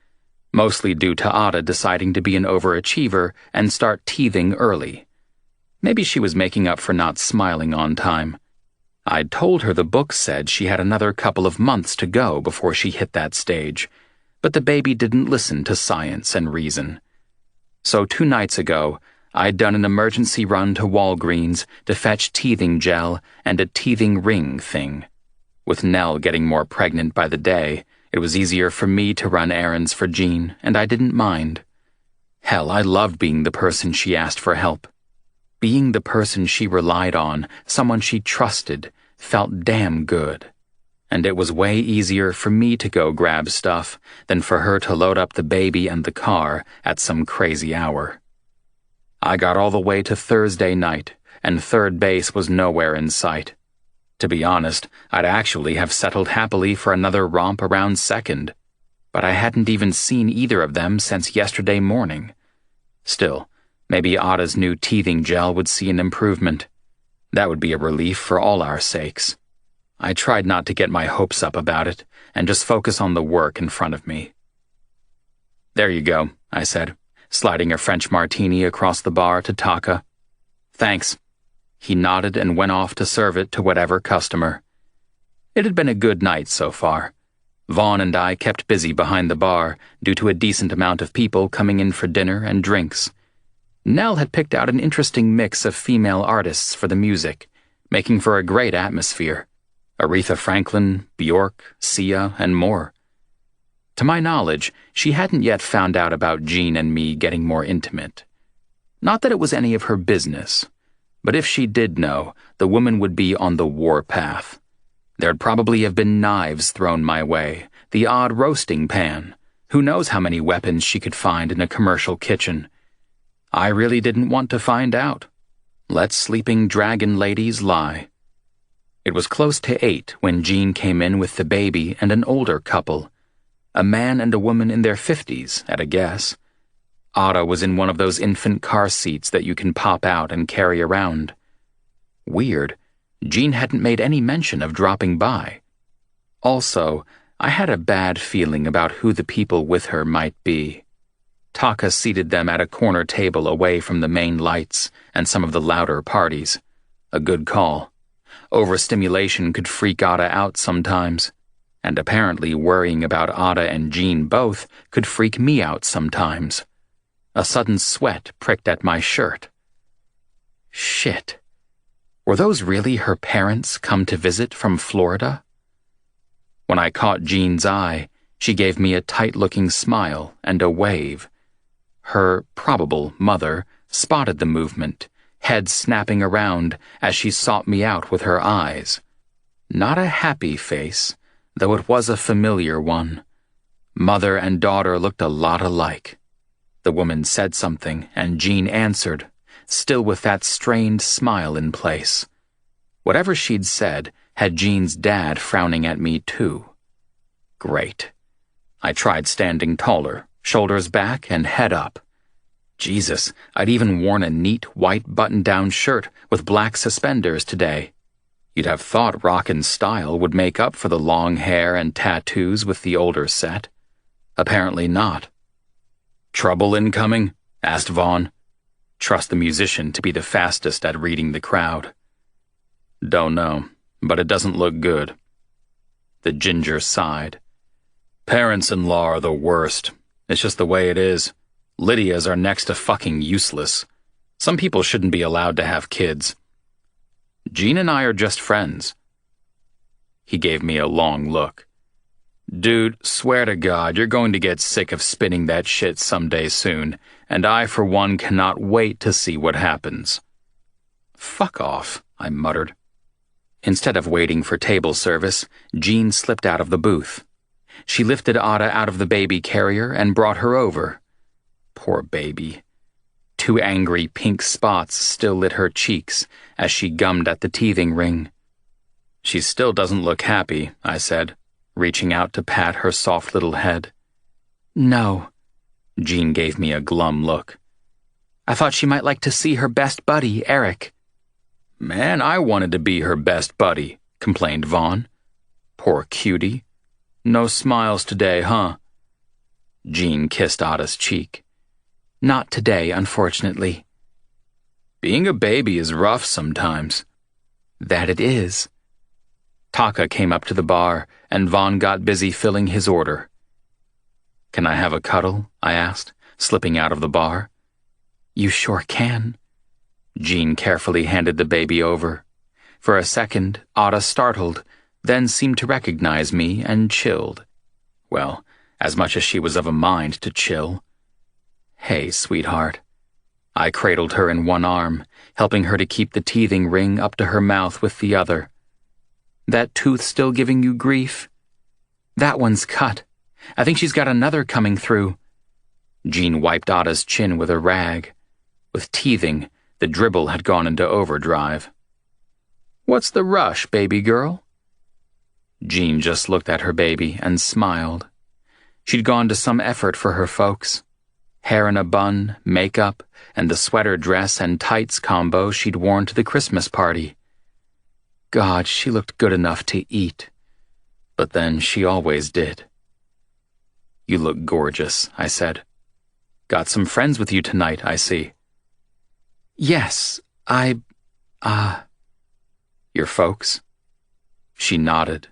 mostly due to Ada deciding to be an overachiever and start teething early. Maybe she was making up for not smiling on time. I'd told her the book said she had another couple of months to go before she hit that stage, but the baby didn't listen to science and reason. So 2 nights ago, I'd done an emergency run to Walgreens to fetch teething gel and a teething ring thing. With Nell getting more pregnant by the day, it was easier for me to run errands for Jean, and I didn't mind. Hell, I loved being the person she asked for help. Being the person she relied on, someone she trusted, felt damn good. And it was way easier for me to go grab stuff than for her to load up the baby and the car at some crazy hour. I got all the way to Thursday night, and third base was nowhere in sight. To be honest, I'd actually have settled happily for another romp around second, but I hadn't even seen either of them since yesterday morning. Still, maybe Ada's new teething gel would see an improvement. That would be a relief for all our sakes. I tried not to get my hopes up about it and just focus on the work in front of me. There you go, I said, sliding a French martini across the bar to Taka. Thanks. He nodded and went off to serve it to whatever customer. It had been a good night so far. Vaughn and I kept busy behind the bar due to a decent amount of people coming in for dinner and drinks. Nell had picked out an interesting mix of female artists for the music, making for a great atmosphere. Aretha Franklin, Bjork, Sia, and more. To my knowledge, she hadn't yet found out about Jean and me getting more intimate. Not that it was any of her business, but if she did know, the woman would be on the war path. There'd probably have been knives thrown my way, the odd roasting pan. Who knows how many weapons she could find in a commercial kitchen. I really didn't want to find out. Let sleeping dragon ladies lie. It was close to 8 when Jean came in with the baby and an older couple. A man and a woman in their 50s, at a guess. Ada was in one of those infant car seats that you can pop out and carry around. Weird, Jean hadn't made any mention of dropping by. Also, I had a bad feeling about who the people with her might be. Taka seated them at a corner table away from the main lights and some of the louder parties. A good call. Overstimulation could freak Ada out sometimes, and apparently worrying about Ada and Jean both could freak me out sometimes. A sudden sweat pricked at my shirt. Shit. Were those really her parents come to visit from Florida? When I caught Jean's eye, she gave me a tight-looking smile and a wave. Her probable mother spotted the movement, head snapping around as she sought me out with her eyes. Not a happy face, though it was a familiar one. Mother and daughter looked a lot alike. The woman said something, and Jean answered, still with that strained smile in place. Whatever she'd said had Jean's dad frowning at me too. Great. I tried standing taller, shoulders back and head up. Jesus, I'd even worn a neat white button-down shirt with black suspenders today. You'd have thought rockin' style would make up for the long hair and tattoos with the older set. Apparently not. Trouble incoming? Asked Vaughn. Trust the musician to be the fastest at reading the crowd. Don't know, but it doesn't look good. The ginger sighed. Parents-in-law are the worst. It's just the way it is. Lydias are next to fucking useless. Some people shouldn't be allowed to have kids. Jean and I are just friends. He gave me a long look. Dude, swear to God, you're going to get sick of spinning that shit someday soon, and I, for one, cannot wait to see what happens. Fuck off, I muttered. Instead of waiting for table service, Jean slipped out of the booth. She lifted Ada out of the baby carrier and brought her over. Poor baby. 2 angry pink spots still lit her cheeks as she gummed at the teething ring. She still doesn't look happy, I said, reaching out to pat her soft little head. No. Jean gave me a glum look. I thought she might like to see her best buddy, Eric. Man, I wanted to be her best buddy, complained Vaughn. Poor cutie. No smiles today, huh? Jean kissed Ada's cheek. Not today, unfortunately. Being a baby is rough sometimes. That it is. Taka came up to the bar, and Vaughn got busy filling his order. Can I have a cuddle? I asked, slipping out of the bar. You sure can. Jean carefully handed the baby over. For a second, Ada startled, then seemed to recognize me and chilled. Well, as much as she was of a mind to chill. Hey, sweetheart. I cradled her in one arm, helping her to keep the teething ring up to her mouth with the other. That tooth still giving you grief? That one's cut. I think she's got another coming through. Jean wiped Ada's chin with a rag. With teething, the dribble had gone into overdrive. What's the rush, baby girl? Jean just looked at her baby and smiled. She'd gone to some effort for her folks. Hair in a bun, makeup, and the sweater dress and tights combo she'd worn to the Christmas party. God, she looked good enough to eat. But then she always did. You look gorgeous, I said. Got some friends with you tonight, I see. Yes, Your folks? She nodded.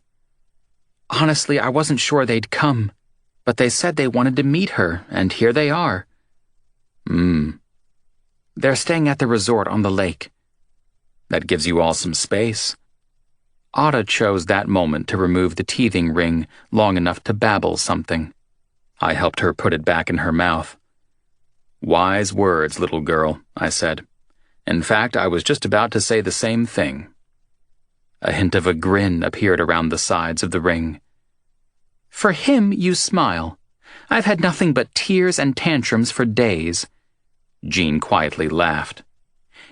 Honestly, I wasn't sure they'd come, but they said they wanted to meet her, and here they are. They're staying at the resort on the lake. That gives you all some space. Ada chose that moment to remove the teething ring long enough to babble something. I helped her put it back in her mouth. Wise words, little girl, I said. In fact, I was just about to say the same thing. A hint of a grin appeared around the sides of the ring. For him, you smile. I've had nothing but tears and tantrums for days. Jean quietly laughed.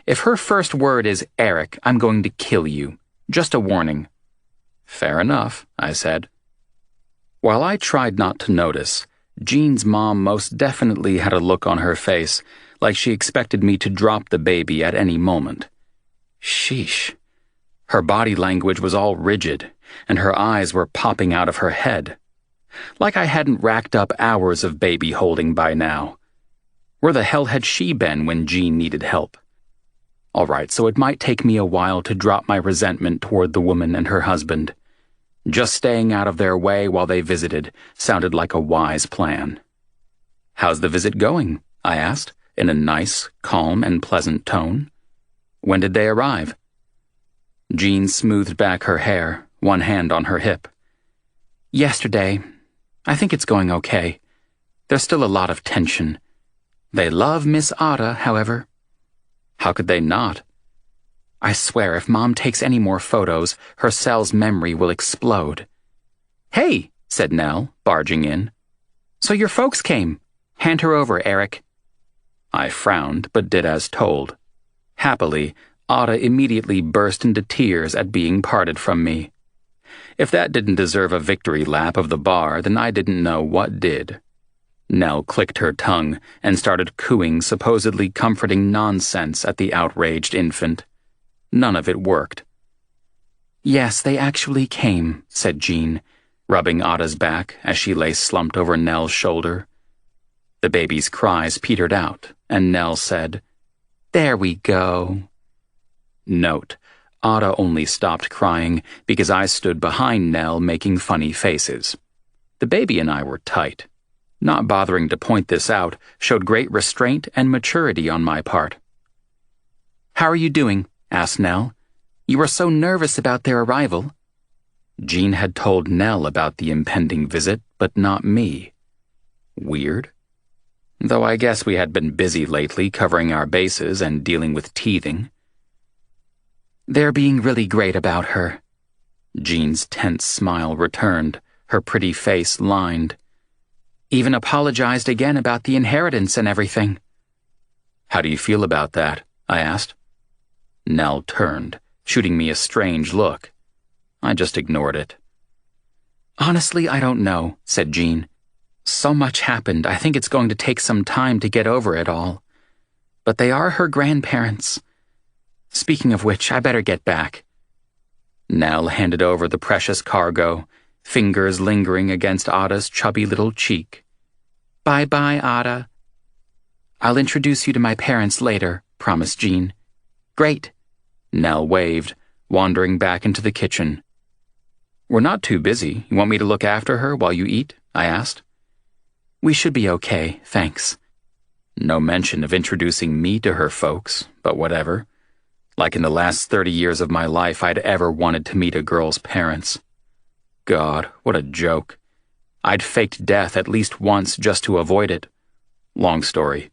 If her first word is Eric, I'm going to kill you. Just a warning. Fair enough, I said. While I tried not to notice, Jean's mom most definitely had a look on her face like she expected me to drop the baby at any moment. Sheesh. Her body language was all rigid, and her eyes were popping out of her head. Like I hadn't racked up hours of baby holding by now. Where the hell had she been when Jean needed help? All right, so it might take me a while to drop my resentment toward the woman and her husband. Just staying out of their way while they visited sounded like a wise plan. How's the visit going? I asked, in a nice, calm, and pleasant tone. When did they arrive? Jean smoothed back her hair, one hand on her hip. Yesterday. I think it's going okay. There's still a lot of tension. They love Miss Ada, however. How could they not? I swear if Mom takes any more photos, her cell's memory will explode. Hey, said Nell, barging in. So your folks came. Hand her over, Eric. I frowned, but did as told. Happily, Ada immediately burst into tears at being parted from me. If that didn't deserve a victory lap of the bar, then I didn't know what did. Nell clicked her tongue and started cooing supposedly comforting nonsense at the outraged infant. None of it worked. Yes, they actually came, said Jean, rubbing Ada's back as she lay slumped over Nell's shoulder. The baby's cries petered out, and Nell said, There we go. Note, Ada only stopped crying because I stood behind Nell making funny faces. The baby and I were tight. Not bothering to point this out showed great restraint and maturity on my part. "How are you doing?" asked Nell. "You were so nervous about their arrival." Jean had told Nell about the impending visit, but not me. Weird. Though I guess we had been busy lately covering our bases and dealing with teething. "They're being really great about her." Jean's tense smile returned, her pretty face lined. "Even apologized again about the inheritance and everything." "How do you feel about that?" I asked. Nell turned, shooting me a strange look. I just ignored it. "Honestly, I don't know," said Jean. "So much happened, I think it's going to take some time to get over it all. But they are her grandparents. Speaking of which, I better get back." Nell handed over the precious cargo, fingers lingering against Ada's chubby little cheek. "Bye-bye, Ada." "I'll introduce you to my parents later," promised Jean. "Great." Nell waved, wandering back into the kitchen. "We're not too busy. You want me to look after her while you eat?" I asked. "We should be okay, thanks." No mention of introducing me to her folks, but whatever. Like in the last 30 years of my life I'd ever wanted to meet a girl's parents. God, what a joke. I'd faked death at least once just to avoid it. Long story.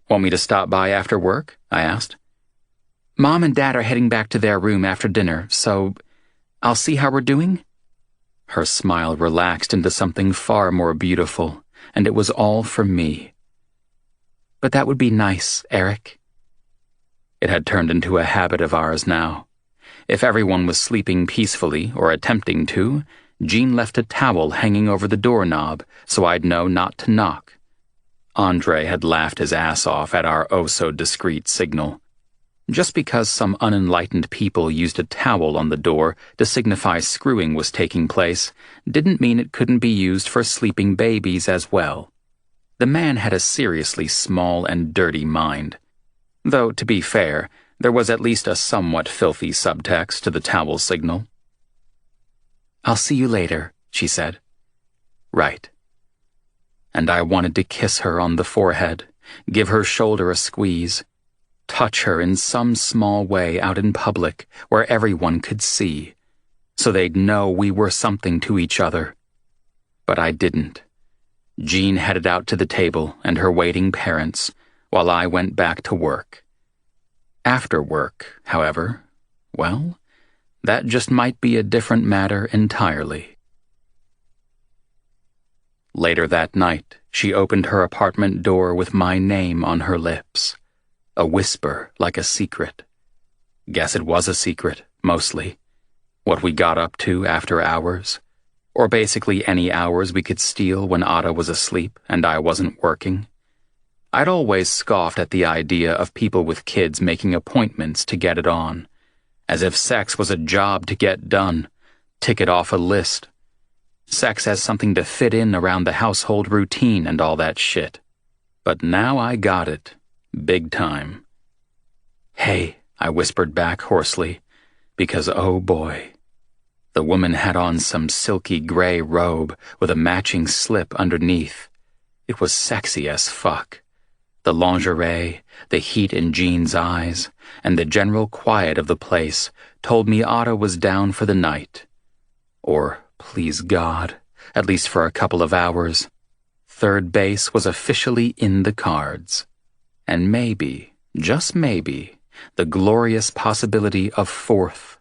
"Want me to stop by after work?" I asked. "Mom and Dad are heading back to their room after dinner, so I'll see how we're doing." Her smile relaxed into something far more beautiful, and it was all for me. "But that would be nice, Eric." It had turned into a habit of ours now. If everyone was sleeping peacefully, or attempting to, Jean left a towel hanging over the doorknob so I'd know not to knock. Andre had laughed his ass off at our oh-so-discreet signal. Just because some unenlightened people used a towel on the door to signify screwing was taking place didn't mean it couldn't be used for sleeping babies as well. The man had a seriously small and dirty mind. Though, to be fair, there was at least a somewhat filthy subtext to the towel signal. "I'll see you later," she said. Right. And I wanted to kiss her on the forehead, give her shoulder a squeeze, touch her in some small way out in public where everyone could see, so they'd know we were something to each other. But I didn't. Jean headed out to the table and her waiting parents, while I went back to work. After work, however, well, that just might be a different matter entirely. Later that night, she opened her apartment door with my name on her lips. A whisper like a secret. Guess it was a secret, mostly. What we got up to after hours. Or basically any hours we could steal when Ada was asleep and I wasn't working. I'd always scoffed at the idea of people with kids making appointments to get it on, as if sex was a job to get done, tick it off a list. Sex as something to fit in around the household routine and all that shit. But now I got it, big time. "Hey," I whispered back hoarsely, because oh boy. The woman had on some silky gray robe with a matching slip underneath. It was sexy as fuck. The lingerie, the heat in Jean's eyes, and the general quiet of the place told me Ada was down for the night. Or, please God, at least for a couple of hours. Third base was officially in the cards. And maybe, just maybe, the glorious possibility of fourth.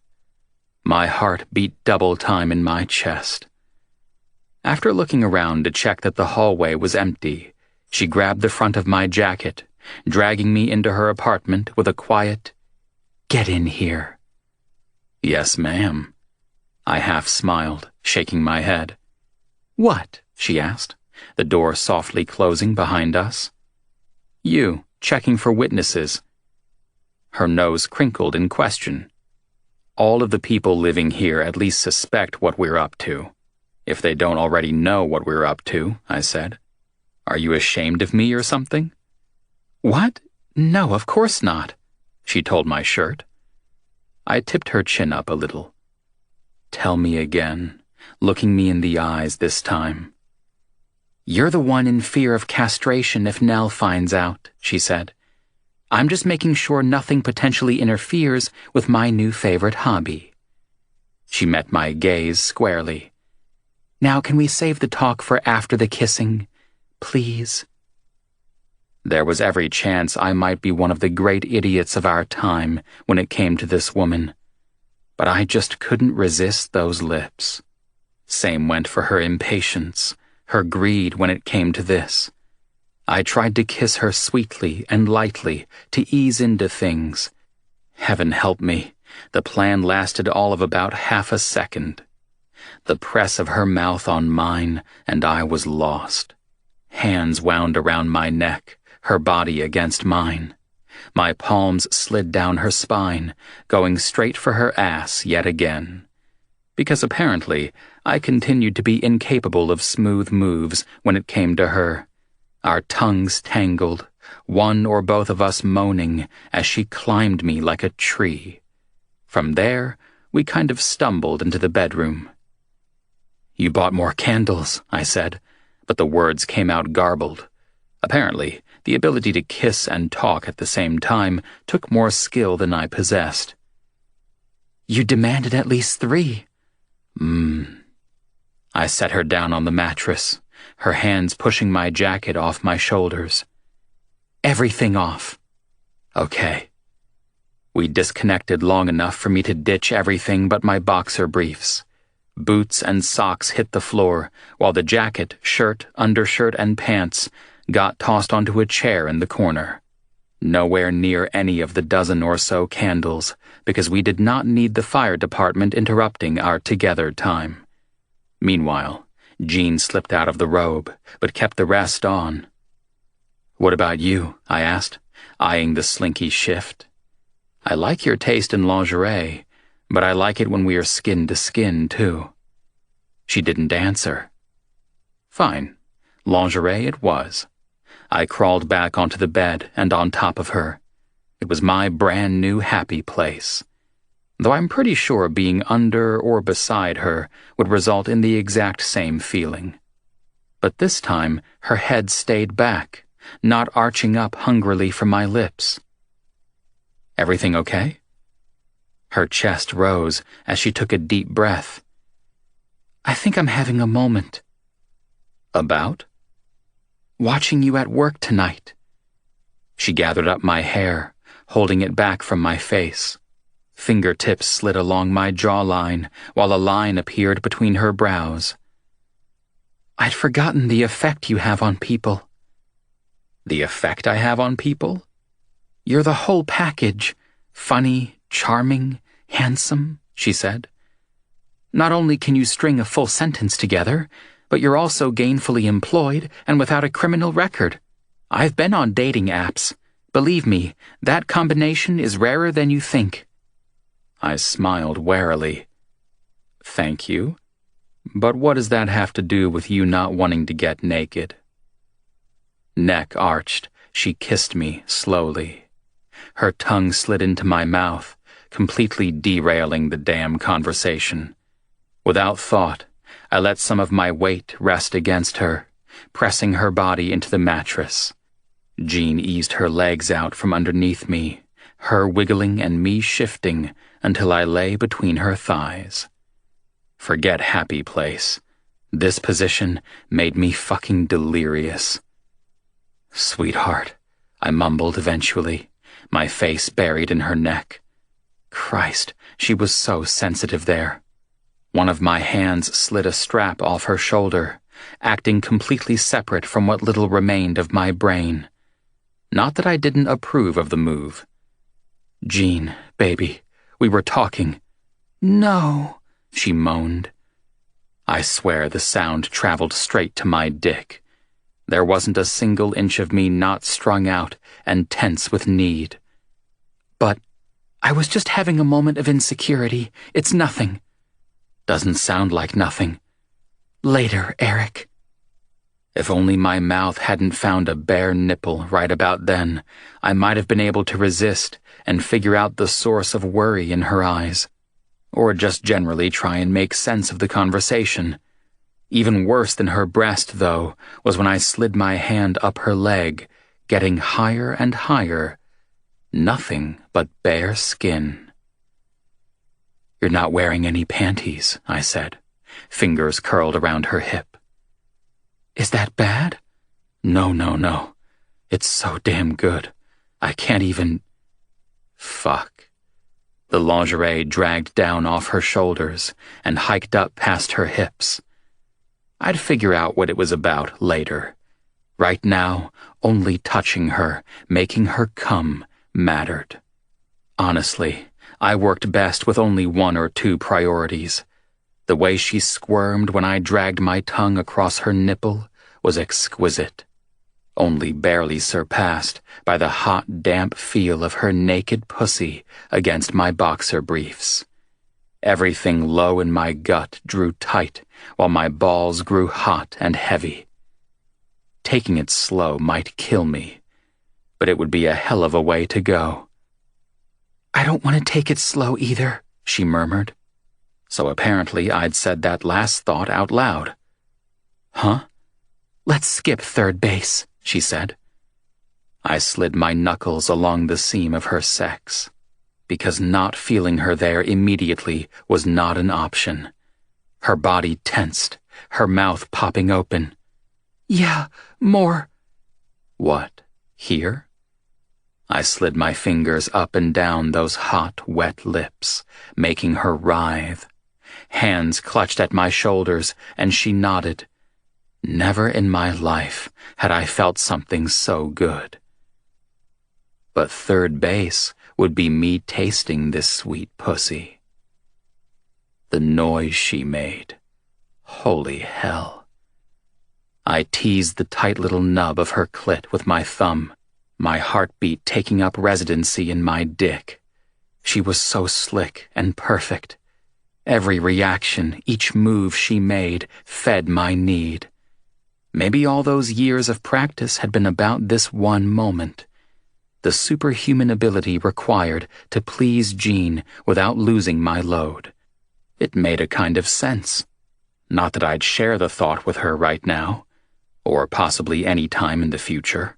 My heart beat double time in my chest. After looking around to check that the hallway was empty, she grabbed the front of my jacket, dragging me into her apartment with a quiet, "Get in here." "Yes, ma'am." I half smiled, shaking my head. "What?" she asked, the door softly closing behind us. "You, checking for witnesses." Her nose crinkled in question. "All of the people living here at least suspect what we're up to. If they don't already know what we're up to," I said. "Are you ashamed of me or something?" "What? No, of course not," she told my shirt. I tipped her chin up a little. "Tell me again," looking me in the eyes this time. You're the one in fear of castration if Nell finds out, she said. I'm just making sure nothing potentially interferes with my new favorite hobby. She met my gaze squarely. Now can we save the talk for after the kissing, please? There was every chance I might be one of the great idiots of our time when it came to this woman, but I just couldn't resist those lips. Same went for her impatience, her greed when it came to this. I tried to kiss her sweetly and lightly to ease into things. Heaven help me, the plan lasted all of about half a second. The press of her mouth on mine, and I was lost. Hands wound around my neck, her body against mine. My palms slid down her spine, going straight for her ass yet again. Because apparently, I continued to be incapable of smooth moves when it came to her. Our tongues tangled, one or both of us moaning as she climbed me like a tree. From there, we kind of stumbled into the bedroom. You bought more candles, I said, but the words came out garbled. Apparently, the ability to kiss and talk at the same time took more skill than I possessed. You demanded at least 3. I set her down on the mattress, her hands pushing my jacket off my shoulders. Everything off. Okay. We disconnected long enough for me to ditch everything but my boxer briefs. Boots and socks hit the floor, while the jacket, shirt, undershirt, and pants got tossed onto a chair in the corner. Nowhere near any of the dozen or so candles, because we did not need the fire department interrupting our together time. Meanwhile, Jean slipped out of the robe, but kept the rest on. What about you? I asked, eyeing the slinky shift. I like your taste in lingerie, but I like it when we are skin to skin, too. She didn't answer. Fine. Lingerie it was. I crawled back onto the bed and on top of her. It was my brand new happy place. Though I'm pretty sure being under or beside her would result in the exact same feeling. But this time, her head stayed back, not arching up hungrily from my lips. Everything okay? Her chest rose as she took a deep breath. I think I'm having a moment. About? Watching you at work tonight. She gathered up my hair, holding it back from my face. Fingertips slid along my jawline, while a line appeared between her brows. I'd forgotten the effect you have on people. The effect I have on people? You're the whole package. Funny, charming, handsome, she said. Not only can you string a full sentence together, but you're also gainfully employed and without a criminal record. I've been on dating apps. Believe me, that combination is rarer than you think. I smiled warily. Thank you. But what does that have to do with you not wanting to get naked? Neck arched, she kissed me slowly. Her tongue slid into my mouth, completely derailing the damn conversation. Without thought, I let some of my weight rest against her, pressing her body into the mattress. Jean eased her legs out from underneath me, her wiggling and me shifting until I lay between her thighs. Forget happy place. This position made me fucking delirious. Sweetheart, I mumbled eventually, my face buried in her neck. Christ, she was so sensitive there. One of my hands slid a strap off her shoulder, acting completely separate from what little remained of my brain. Not that I didn't approve of the move. Jean, baby, we were talking. No, she moaned. I swear the sound traveled straight to my dick. There wasn't a single inch of me not strung out and tense with need. But I was just having a moment of insecurity. It's nothing. Doesn't sound like nothing. Later, Eric. If only my mouth hadn't found a bare nipple right about then, I might have been able to resist and figure out the source of worry in her eyes. Or just generally try and make sense of the conversation. Even worse than her breast, though, was when I slid my hand up her leg, getting higher and higher. Nothing but bare skin. "You're not wearing any panties," I said, fingers curled around her hip. "Is that bad?" No. It's so damn good. I can't even..." Fuck. The lingerie dragged down off her shoulders and hiked up past her hips. I'd figure out what it was about later. Right now, only touching her, making her come, mattered. Honestly, I worked best with only one or two priorities. The way she squirmed when I dragged my tongue across her nipple was exquisite, only barely surpassed by the hot, damp feel of her naked pussy against my boxer briefs. Everything low in my gut drew tight while my balls grew hot and heavy. Taking it slow might kill me, but it would be a hell of a way to go. "I don't want to take it slow either," she murmured. So apparently I'd said that last thought out loud. "Huh? Let's skip third base," she said. I slid my knuckles along the seam of her sex, because not feeling her there immediately was not an option. Her body tensed, her mouth popping open. "Yeah, more." "What, here?" I slid my fingers up and down those hot, wet lips, making her writhe. Hands clutched at my shoulders, and she nodded. Never in my life had I felt something so good. But third base would be me tasting this sweet pussy. The noise she made. Holy hell. I teased the tight little nub of her clit with my thumb, my heartbeat taking up residency in my dick. She was so slick and perfect. Every reaction, each move she made, fed my need. Maybe all those years of practice had been about this one moment. The superhuman ability required to please Jean without losing my load. It made a kind of sense. Not that I'd share the thought with her right now, or possibly any time in the future.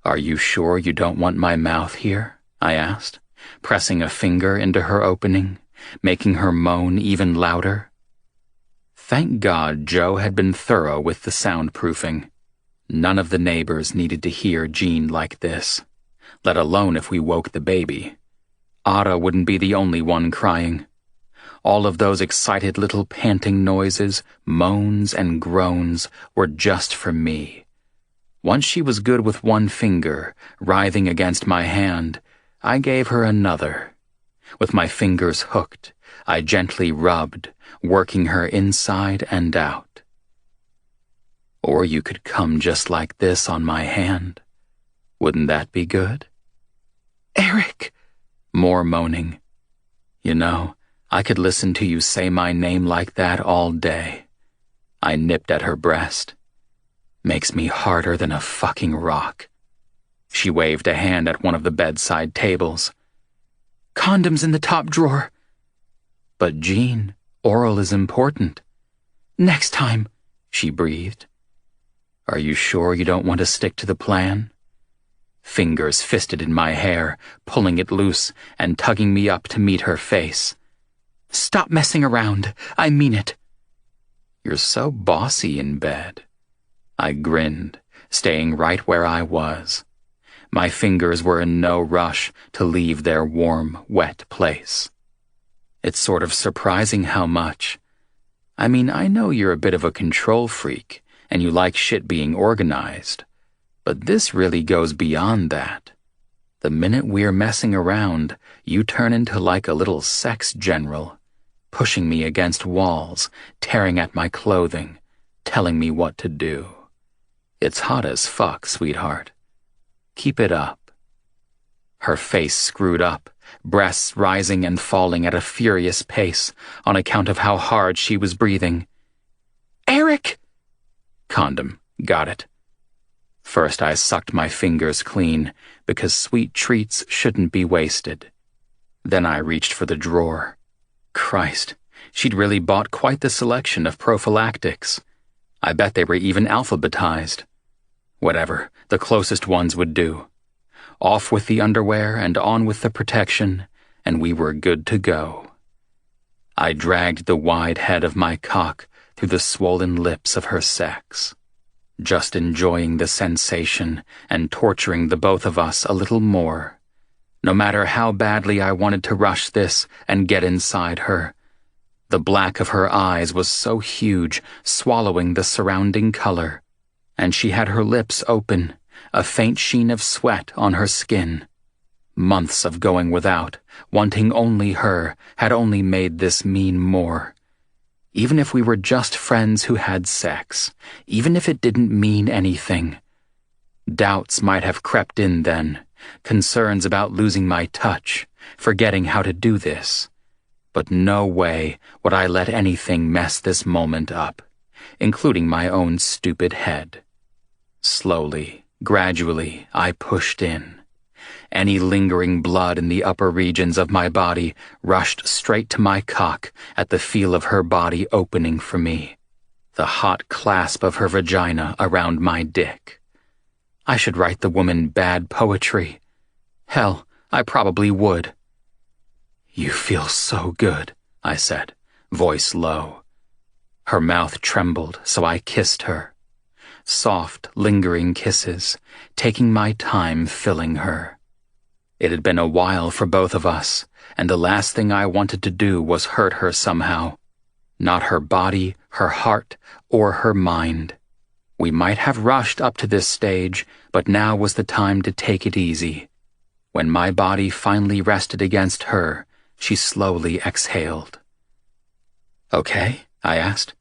"Are you sure you don't want my mouth here?" I asked, pressing a finger into her opening, making her moan even louder. Thank God Joe had been thorough with the soundproofing. None of the neighbors needed to hear Jean like this, let alone if we woke the baby. Ada wouldn't be the only one crying. All of those excited little panting noises, moans and groans were just for me. Once she was good with one finger, writhing against my hand, I gave her another. With my fingers hooked, I gently rubbed, working her inside and out. Or you could come just like this on my hand. Wouldn't that be good? "Eric!" More moaning. You know, I could listen to you say my name like that all day. I nipped at her breast. Makes me harder than a fucking rock. She waved a hand at one of the bedside tables. "Condoms in the top drawer." "But Jean, oral is important." "Next time," she breathed. "Are you sure you don't want to stick to the plan?" Fingers fisted in my hair, pulling it loose and tugging me up to meet her face. "Stop messing around. I mean it." "You're so bossy in bed." I grinned, staying right where I was. My fingers were in no rush to leave their warm, wet place. It's sort of surprising how much. I mean, I know you're a bit of a control freak, and you like shit being organized. But this really goes beyond that. The minute we're messing around, you turn into like a little sex general, pushing me against walls, tearing at my clothing, telling me what to do. It's hot as fuck, sweetheart. Keep it up. Her face screwed up, breasts rising and falling at a furious pace on account of how hard she was breathing. "Eric!" Condom. Got it. First I sucked my fingers clean, because sweet treats shouldn't be wasted. Then I reached for the drawer. Christ, She'd really bought quite the selection of prophylactics. I bet they were even alphabetized. Whatever, the closest ones would do. Off with the underwear and on with the protection, and we were good to go. I dragged the wide head of my cock through the swollen lips of her sex, just enjoying the sensation and torturing the both of us a little more. No matter how badly I wanted to rush this and get inside her, the black of her eyes was so huge, swallowing the surrounding color, and she had her lips open, a faint sheen of sweat on her skin. Months of going without, wanting only her, had only made this mean more. Even if we were just friends who had sex, even if it didn't mean anything. Doubts might have crept in then, concerns about losing my touch, forgetting how to do this. But no way would I let anything mess this moment up, including my own stupid head. Slowly, gradually, I pushed in. Any lingering blood in the upper regions of my body rushed straight to my cock at the feel of her body opening for me, the hot clasp of her vagina around my dick. I should write the woman bad poetry. Hell, I probably would. "You feel so good," I said, voice low. Her mouth trembled, so I kissed her. Soft, lingering kisses, taking my time filling her. It had been a while for both of us, and the last thing I wanted to do was hurt her somehow. Not her body, her heart, or her mind. We might have rushed up to this stage, but now was the time to take it easy. When my body finally rested against her, she slowly exhaled. "Okay?" I asked.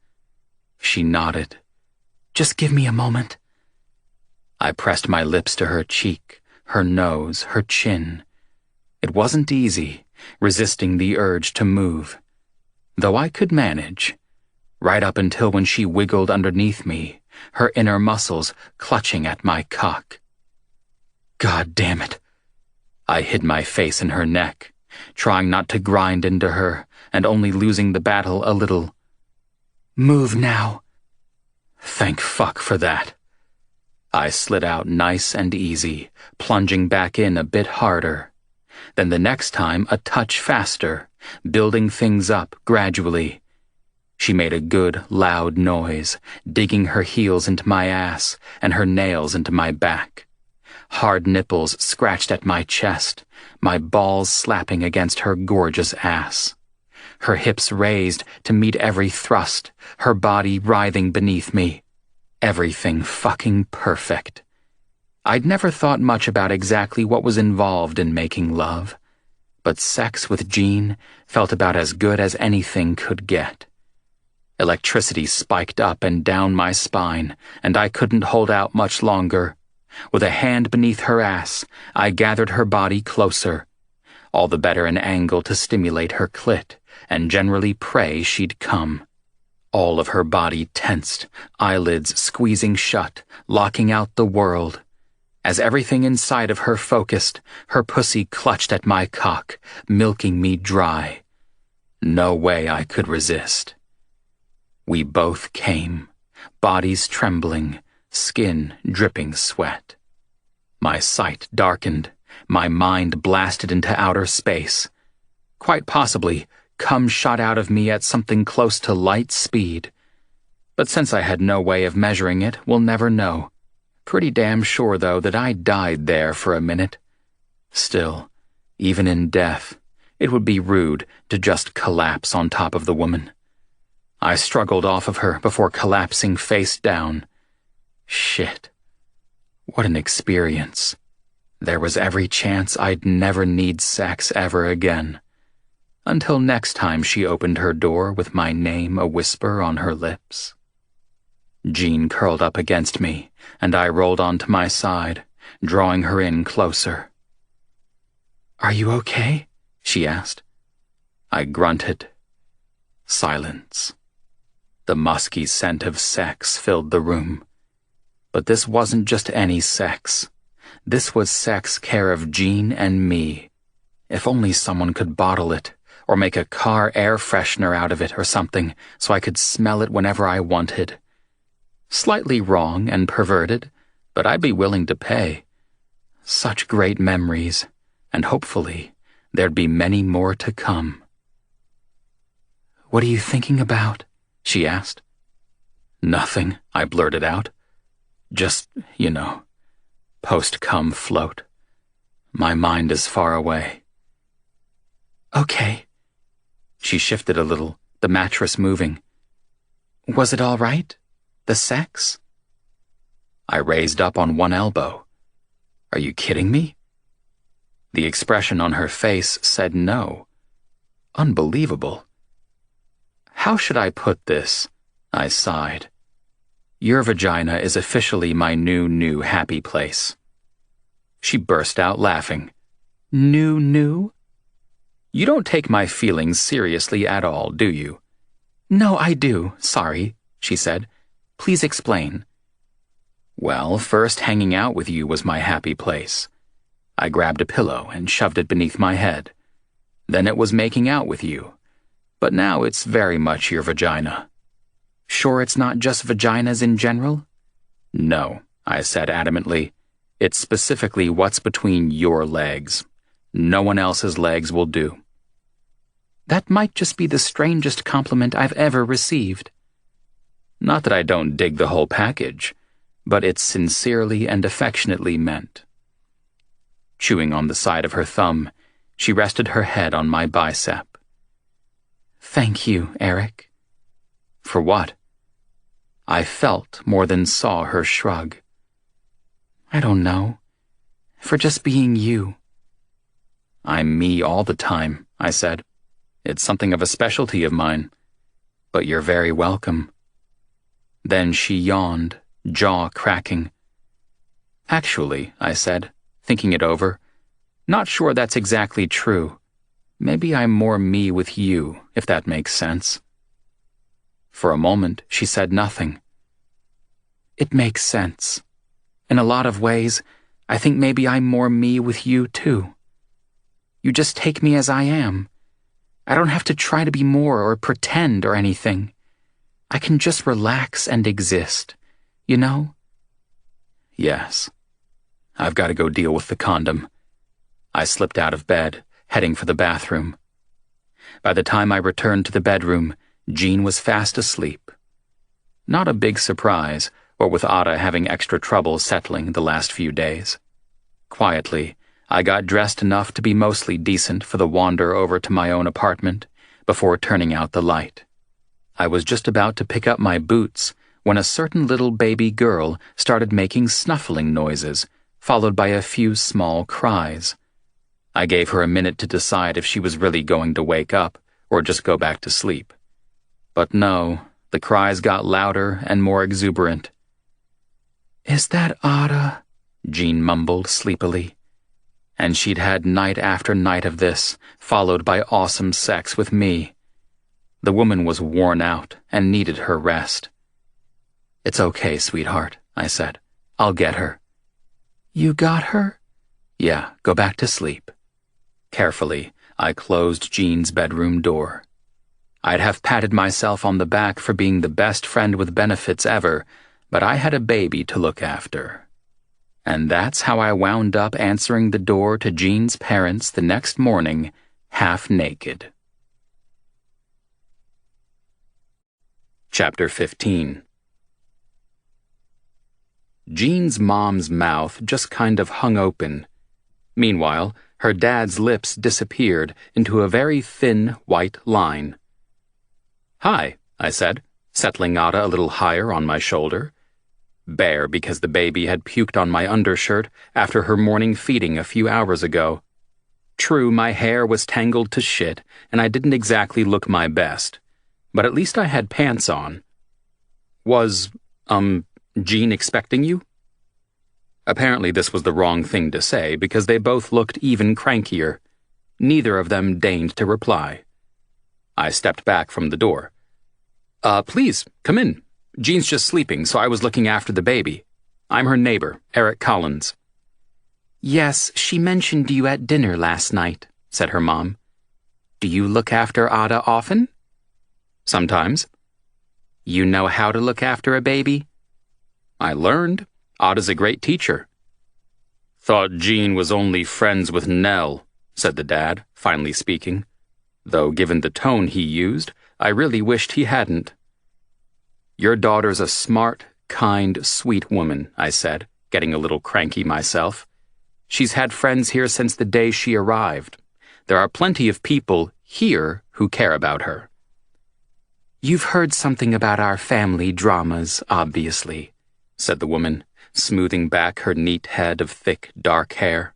She nodded. "Just give me a moment." I pressed my lips to her cheek, her nose, her chin. It wasn't easy, resisting the urge to move. Though I could manage, right up until when she wiggled underneath me, her inner muscles clutching at my cock. God damn it. I hid my face in her neck, trying not to grind into her, and only losing the battle a little. "Move now." Thank fuck for that. I slid out nice and easy, plunging back in a bit harder. Then the next time a touch faster, building things up gradually. She made a good, loud noise, digging her heels into my ass and her nails into my back. Hard nipples scratched at my chest, my balls slapping against her gorgeous ass. Her hips raised to meet every thrust, her body writhing beneath me. Everything fucking perfect. I'd never thought much about exactly what was involved in making love, but sex with Jean felt about as good as anything could get. Electricity spiked up and down my spine, and I couldn't hold out much longer. With a hand beneath her ass, I gathered her body closer. All the better an angle to stimulate her clit, and generally pray she'd come. All of her body tensed, eyelids squeezing shut, locking out the world. As everything inside of her focused, her pussy clutched at my cock, milking me dry. No way I could resist. We both came, bodies trembling, skin dripping sweat. My sight darkened, my mind blasted into outer space. Quite possibly, cum shot out of me at something close to light speed. But since I had no way of measuring it, we'll never know. Pretty damn sure, though, that I died there for a minute. Still, even in death, it would be rude to just collapse on top of the woman. I struggled off of her before collapsing face down. Shit. What an experience. There was every chance I'd never need sex ever again. Until next time she opened her door with my name a whisper on her lips. Jean curled up against me, and I rolled onto my side, drawing her in closer. "Are you okay?" she asked. I grunted. Silence. The musky scent of sex filled the room. But this wasn't just any sex. This was sex care of Jean and me. If only someone could bottle it, or make a car air freshener out of it or something so I could smell it whenever I wanted. Slightly wrong and perverted, but I'd be willing to pay. Such great memories, and hopefully there'd be many more to come. "What are you thinking about?" she asked. "Nothing," I blurted out. "Just, post-cum float. My mind is far away." "Okay." She shifted a little, the mattress moving. "Was it all right? The sex?" I raised up on one elbow. "Are you kidding me?" The expression on her face said no. Unbelievable. "How should I put this?" I sighed. "Your vagina is officially my new happy place." She burst out laughing. New? You don't take my feelings seriously at all, do you?" "No, I do. Sorry," she said. "Please explain." "Well, first hanging out with you was my happy place. I grabbed a pillow and shoved it beneath my head. Then it was making out with you. But now it's very much your vagina." "Sure it's not just vaginas in general?" "No," I said adamantly. "It's specifically what's between your legs. No one else's legs will do." That might just be the strangest compliment I've ever received. Not that I don't dig the whole package, but it's sincerely and affectionately meant. Chewing on the side of her thumb, she rested her head on my bicep. "Thank you, Eric." "For what?" I felt more than saw her shrug. "I don't know. For just being you." "I'm me all the time," I said. "It's something of a specialty of mine. But you're very welcome." Then she yawned, jaw cracking. "Actually," I said, thinking it over, "not sure that's exactly true. Maybe I'm more me with you, if that makes sense." For a moment, she said nothing. "It makes sense. In a lot of ways, I think maybe I'm more me with you, too. You just take me as I am. I don't have to try to be more or pretend or anything. I can just relax and exist, you know?" "Yes. I've got to go deal with the condom." I slipped out of bed, heading for the bathroom. By the time I returned to the bedroom, Jean was fast asleep. Not a big surprise, what with Ada having extra trouble settling the last few days. Quietly, I got dressed enough to be mostly decent for the wander over to my own apartment before turning out the light. I was just about to pick up my boots when a certain little baby girl started making snuffling noises, followed by a few small cries. I gave her a minute to decide if she was really going to wake up or just go back to sleep. But no, the cries got louder and more exuberant. "Is that Ada?" Jean mumbled sleepily. And she'd had night after night of this, followed by awesome sex with me. The woman was worn out and needed her rest. "It's okay, sweetheart," I said. "I'll get her." "You got her?" "Yeah, go back to sleep." Carefully, I closed Jean's bedroom door. I'd have patted myself on the back for being the best friend with benefits ever, but I had a baby to look after. And that's how I wound up answering the door to Jean's parents the next morning, half naked. Chapter 15. Jean's mom's mouth just kind of hung open. Meanwhile, her dad's lips disappeared into a very thin white line. "Hi," I said, settling Ada a little higher on my shoulder. Bare because the baby had puked on my undershirt after her morning feeding a few hours ago. True, my hair was tangled to shit, and I didn't exactly look my best, but at least I had pants on. Was, Jean expecting you? Apparently this was the wrong thing to say because they both looked even crankier. Neither of them deigned to reply. I stepped back from the door. Please, come in. Jean's just sleeping, so I was looking after the baby. I'm her neighbor, Eric Collins." "Yes, she mentioned you at dinner last night," said her mom. Do you look after Ada often? Sometimes. You know how to look after a baby? I learned. Ada's a great teacher. Thought Jean was only friends with Nell, said the dad, finally speaking. Though given the tone he used, I really wished he hadn't. Your daughter's a smart, kind, sweet woman, I said, getting a little cranky myself. She's had friends here since the day she arrived. There are plenty of people here who care about her. You've heard something about our family dramas, obviously, said the woman, smoothing back her neat head of thick, dark hair.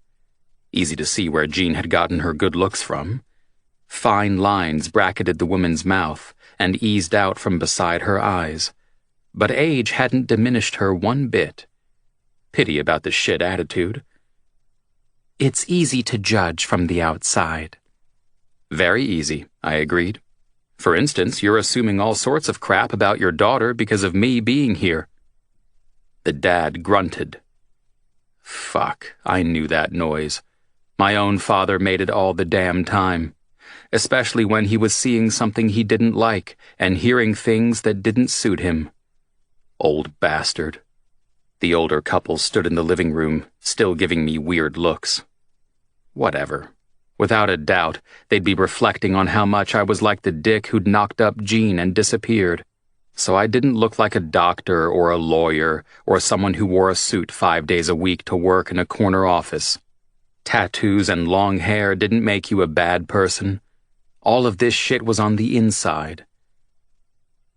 Easy to see where Jean had gotten her good looks from. Fine lines bracketed the woman's mouth and eased out from beside her eyes. But age hadn't diminished her one bit. Pity about the shit attitude. It's easy to judge from the outside. Very easy, I agreed. For instance, you're assuming all sorts of crap about your daughter because of me being here. The dad grunted. Fuck, I knew that noise. My own father made it all the damn time. Especially when he was seeing something he didn't like and hearing things that didn't suit him. Old bastard. The older couple stood in the living room, still giving me weird looks. Whatever. Without a doubt, they'd be reflecting on how much I was like the dick who'd knocked up Jean and disappeared. So I didn't look like a doctor or a lawyer or someone who wore a suit 5 days a week to work in a corner office. Tattoos and long hair didn't make you a bad person. All of this shit was on the inside.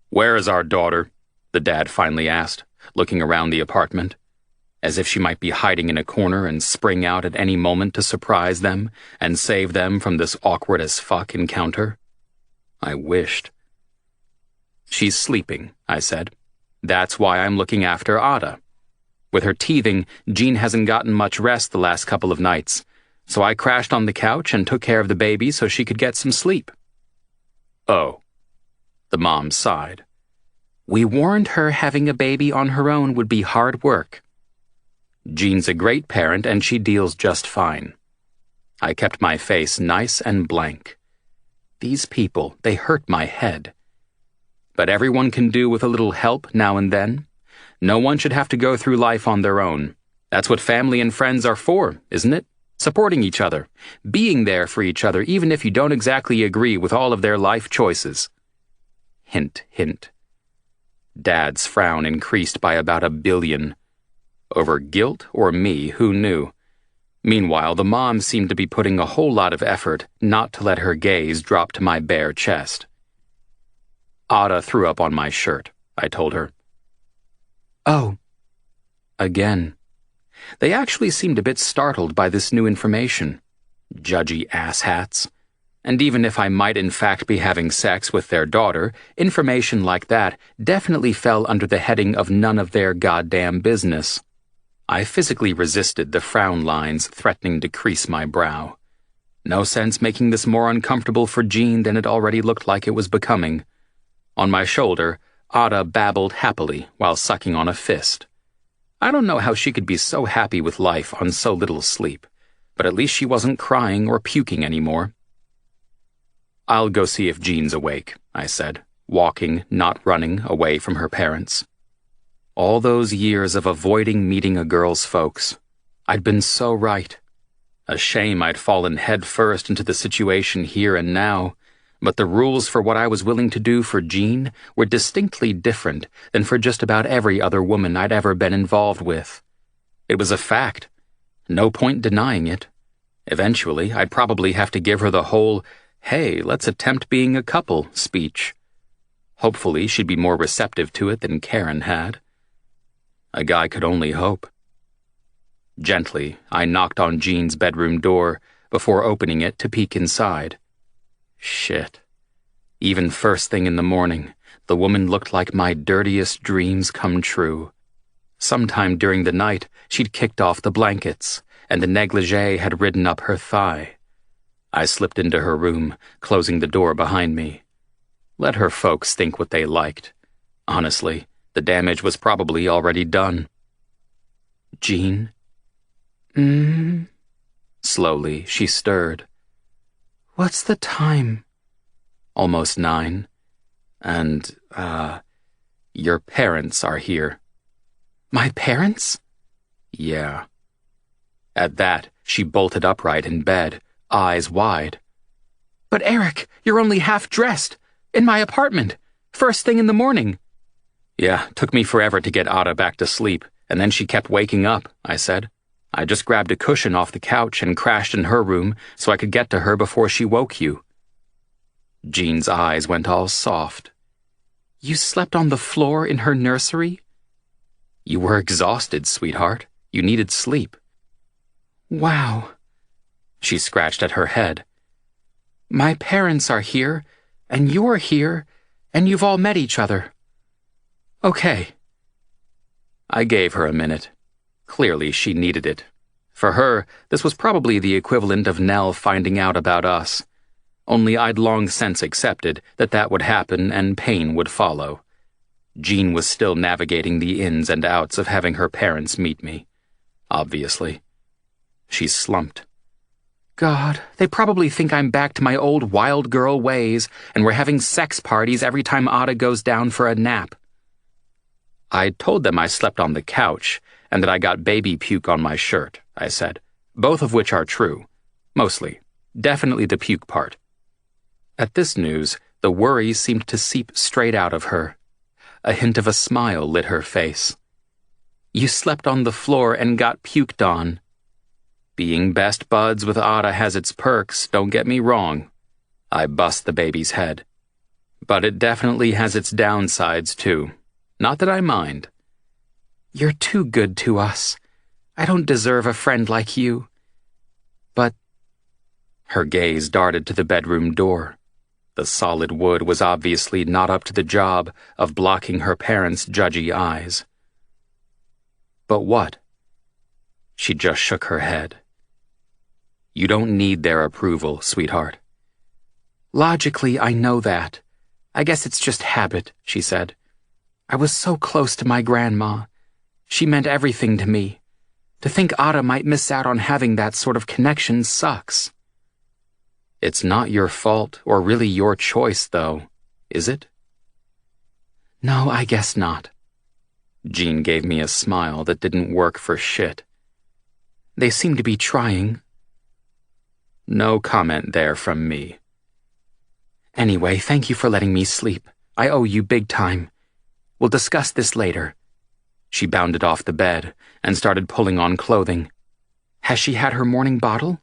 Where is our daughter? The dad finally asked, looking around the apartment, as if she might be hiding in a corner and spring out at any moment to surprise them and save them from this awkward-as-fuck encounter. I wished. She's sleeping, I said. That's why I'm looking after Ada. With her teething, Jean hasn't gotten much rest the last couple of nights, so I crashed on the couch and took care of the baby so she could get some sleep. Oh. The mom sighed. We warned her having a baby on her own would be hard work. Jean's a great parent and she deals just fine. I kept my face nice and blank. These people, they hurt my head. But everyone can do with a little help now and then. No one should have to go through life on their own. That's what family and friends are for, isn't it? Supporting each other, being there for each other even if you don't exactly agree with all of their life choices. Hint, hint. Dad's frown increased by about 1 billion. Over guilt or me, who knew? Meanwhile, the mom seemed to be putting a whole lot of effort not to let her gaze drop to my bare chest. Ada threw up on my shirt, I told her. Oh. Again. They actually seemed a bit startled by this new information. Judgy asshats. And even if I might in fact be having sex with their daughter, information like that definitely fell under the heading of none of their goddamn business. I physically resisted the frown lines threatening to crease my brow. No sense making this more uncomfortable for Jean than it already looked like it was becoming. On my shoulder, Ada babbled happily while sucking on a fist. I don't know how she could be so happy with life on so little sleep, but at least she wasn't crying or puking anymore. I'll go see if Jean's awake, I said, walking, not running, away from her parents. All those years of avoiding meeting a girl's folks. I'd been so right. A shame I'd fallen head first into the situation here and now, but the rules for what I was willing to do for Jean were distinctly different than for just about every other woman I'd ever been involved with. It was a fact. No point denying it. Eventually, I'd probably have to give her the whole, "Hey, let's attempt being a couple" speech. Hopefully, she'd be more receptive to it than Karen had. A guy could only hope. Gently, I knocked on Jean's bedroom door before opening it to peek inside. Shit. Even first thing in the morning, the woman looked like my dirtiest dreams come true. Sometime during the night, she'd kicked off the blankets, and the negligee had ridden up her thigh. I slipped into her room, closing the door behind me. Let her folks think what they liked. Honestly, the damage was probably already done. Jean? Slowly, she stirred. What's the time? Almost 9. And, your parents are here. My parents? Yeah. At that, she bolted upright in bed, eyes wide. But Eric, you're only half dressed. In my apartment. First thing in the morning. Yeah, took me forever to get Ada back to sleep, and then she kept waking up, I said. I just grabbed a cushion off the couch and crashed in her room so I could get to her before she woke you. Jean's eyes went all soft. You slept on the floor in her nursery? You were exhausted, sweetheart. You needed sleep. Wow. She scratched at her head. My parents are here, and you're here, and you've all met each other. Okay. I gave her a minute. Clearly, she needed it. For her, this was probably the equivalent of Nell finding out about us. Only I'd long since accepted that that would happen and pain would follow. Jean was still navigating the ins and outs of having her parents meet me. Obviously. She slumped. God, they probably think I'm back to my old wild girl ways, and we're having sex parties every time Ada goes down for a nap. I told them I slept on the couch, and that I got baby puke on my shirt, I said, both of which are true. Mostly. Definitely the puke part. At this news, the worry seemed to seep straight out of her. A hint of a smile lit her face. You slept on the floor and got puked on. Being best buds with Ada has its perks, don't get me wrong. I bust the baby's head. But it definitely has its downsides, too. Not that I mind. You're too good to us. I don't deserve a friend like you. But... Her gaze darted to the bedroom door. The solid wood was obviously not up to the job of blocking her parents' judgy eyes. But what? She just shook her head. You don't need their approval, sweetheart. Logically, I know that. I guess it's just habit, she said. I was so close to my grandma. She meant everything to me. To think Ada might miss out on having that sort of connection sucks. It's not your fault or really your choice, though, is it? No, I guess not. Jean gave me a smile that didn't work for shit. They seem to be trying. No comment there from me. Anyway, thank you for letting me sleep. I owe you big time. We'll discuss this later. She bounded off the bed and started pulling on clothing. Has she had her morning bottle?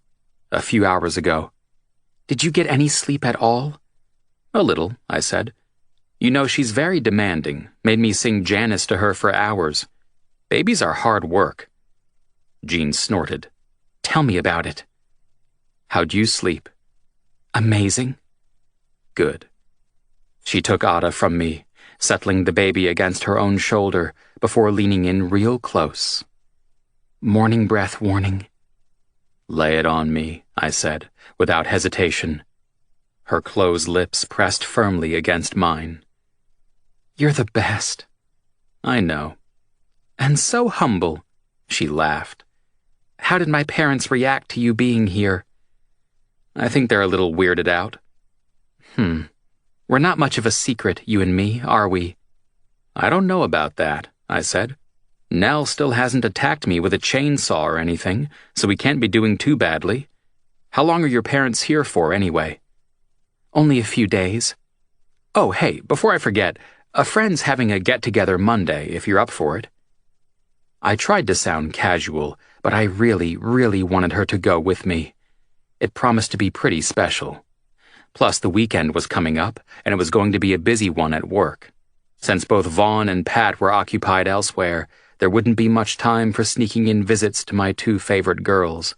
A few hours ago. Did you get any sleep at all? A little, I said. You know, she's very demanding. Made me sing Janice to her for hours. Babies are hard work. Jean snorted. Tell me about it. How'd you sleep? Amazing. Good. She took Ada from me, settling the baby against her own shoulder before leaning in real close. Morning breath warning. Lay it on me, I said, without hesitation. Her closed lips pressed firmly against mine. You're the best. I know. And so humble, she laughed. How did my parents react to you being here? I think they're a little weirded out. We're not much of a secret, you and me, are we? I don't know about that, I said. Nell still hasn't attacked me with a chainsaw or anything, so we can't be doing too badly. How long are your parents here for, anyway? Only a few days. Oh, hey, before I forget, a friend's having a get-together Monday, if you're up for it. I tried to sound casual, but I really, really wanted her to go with me. It promised to be pretty special. Plus, the weekend was coming up, and it was going to be a busy one at work. Since both Vaughn and Pat were occupied elsewhere, there wouldn't be much time for sneaking in visits to my two favorite girls.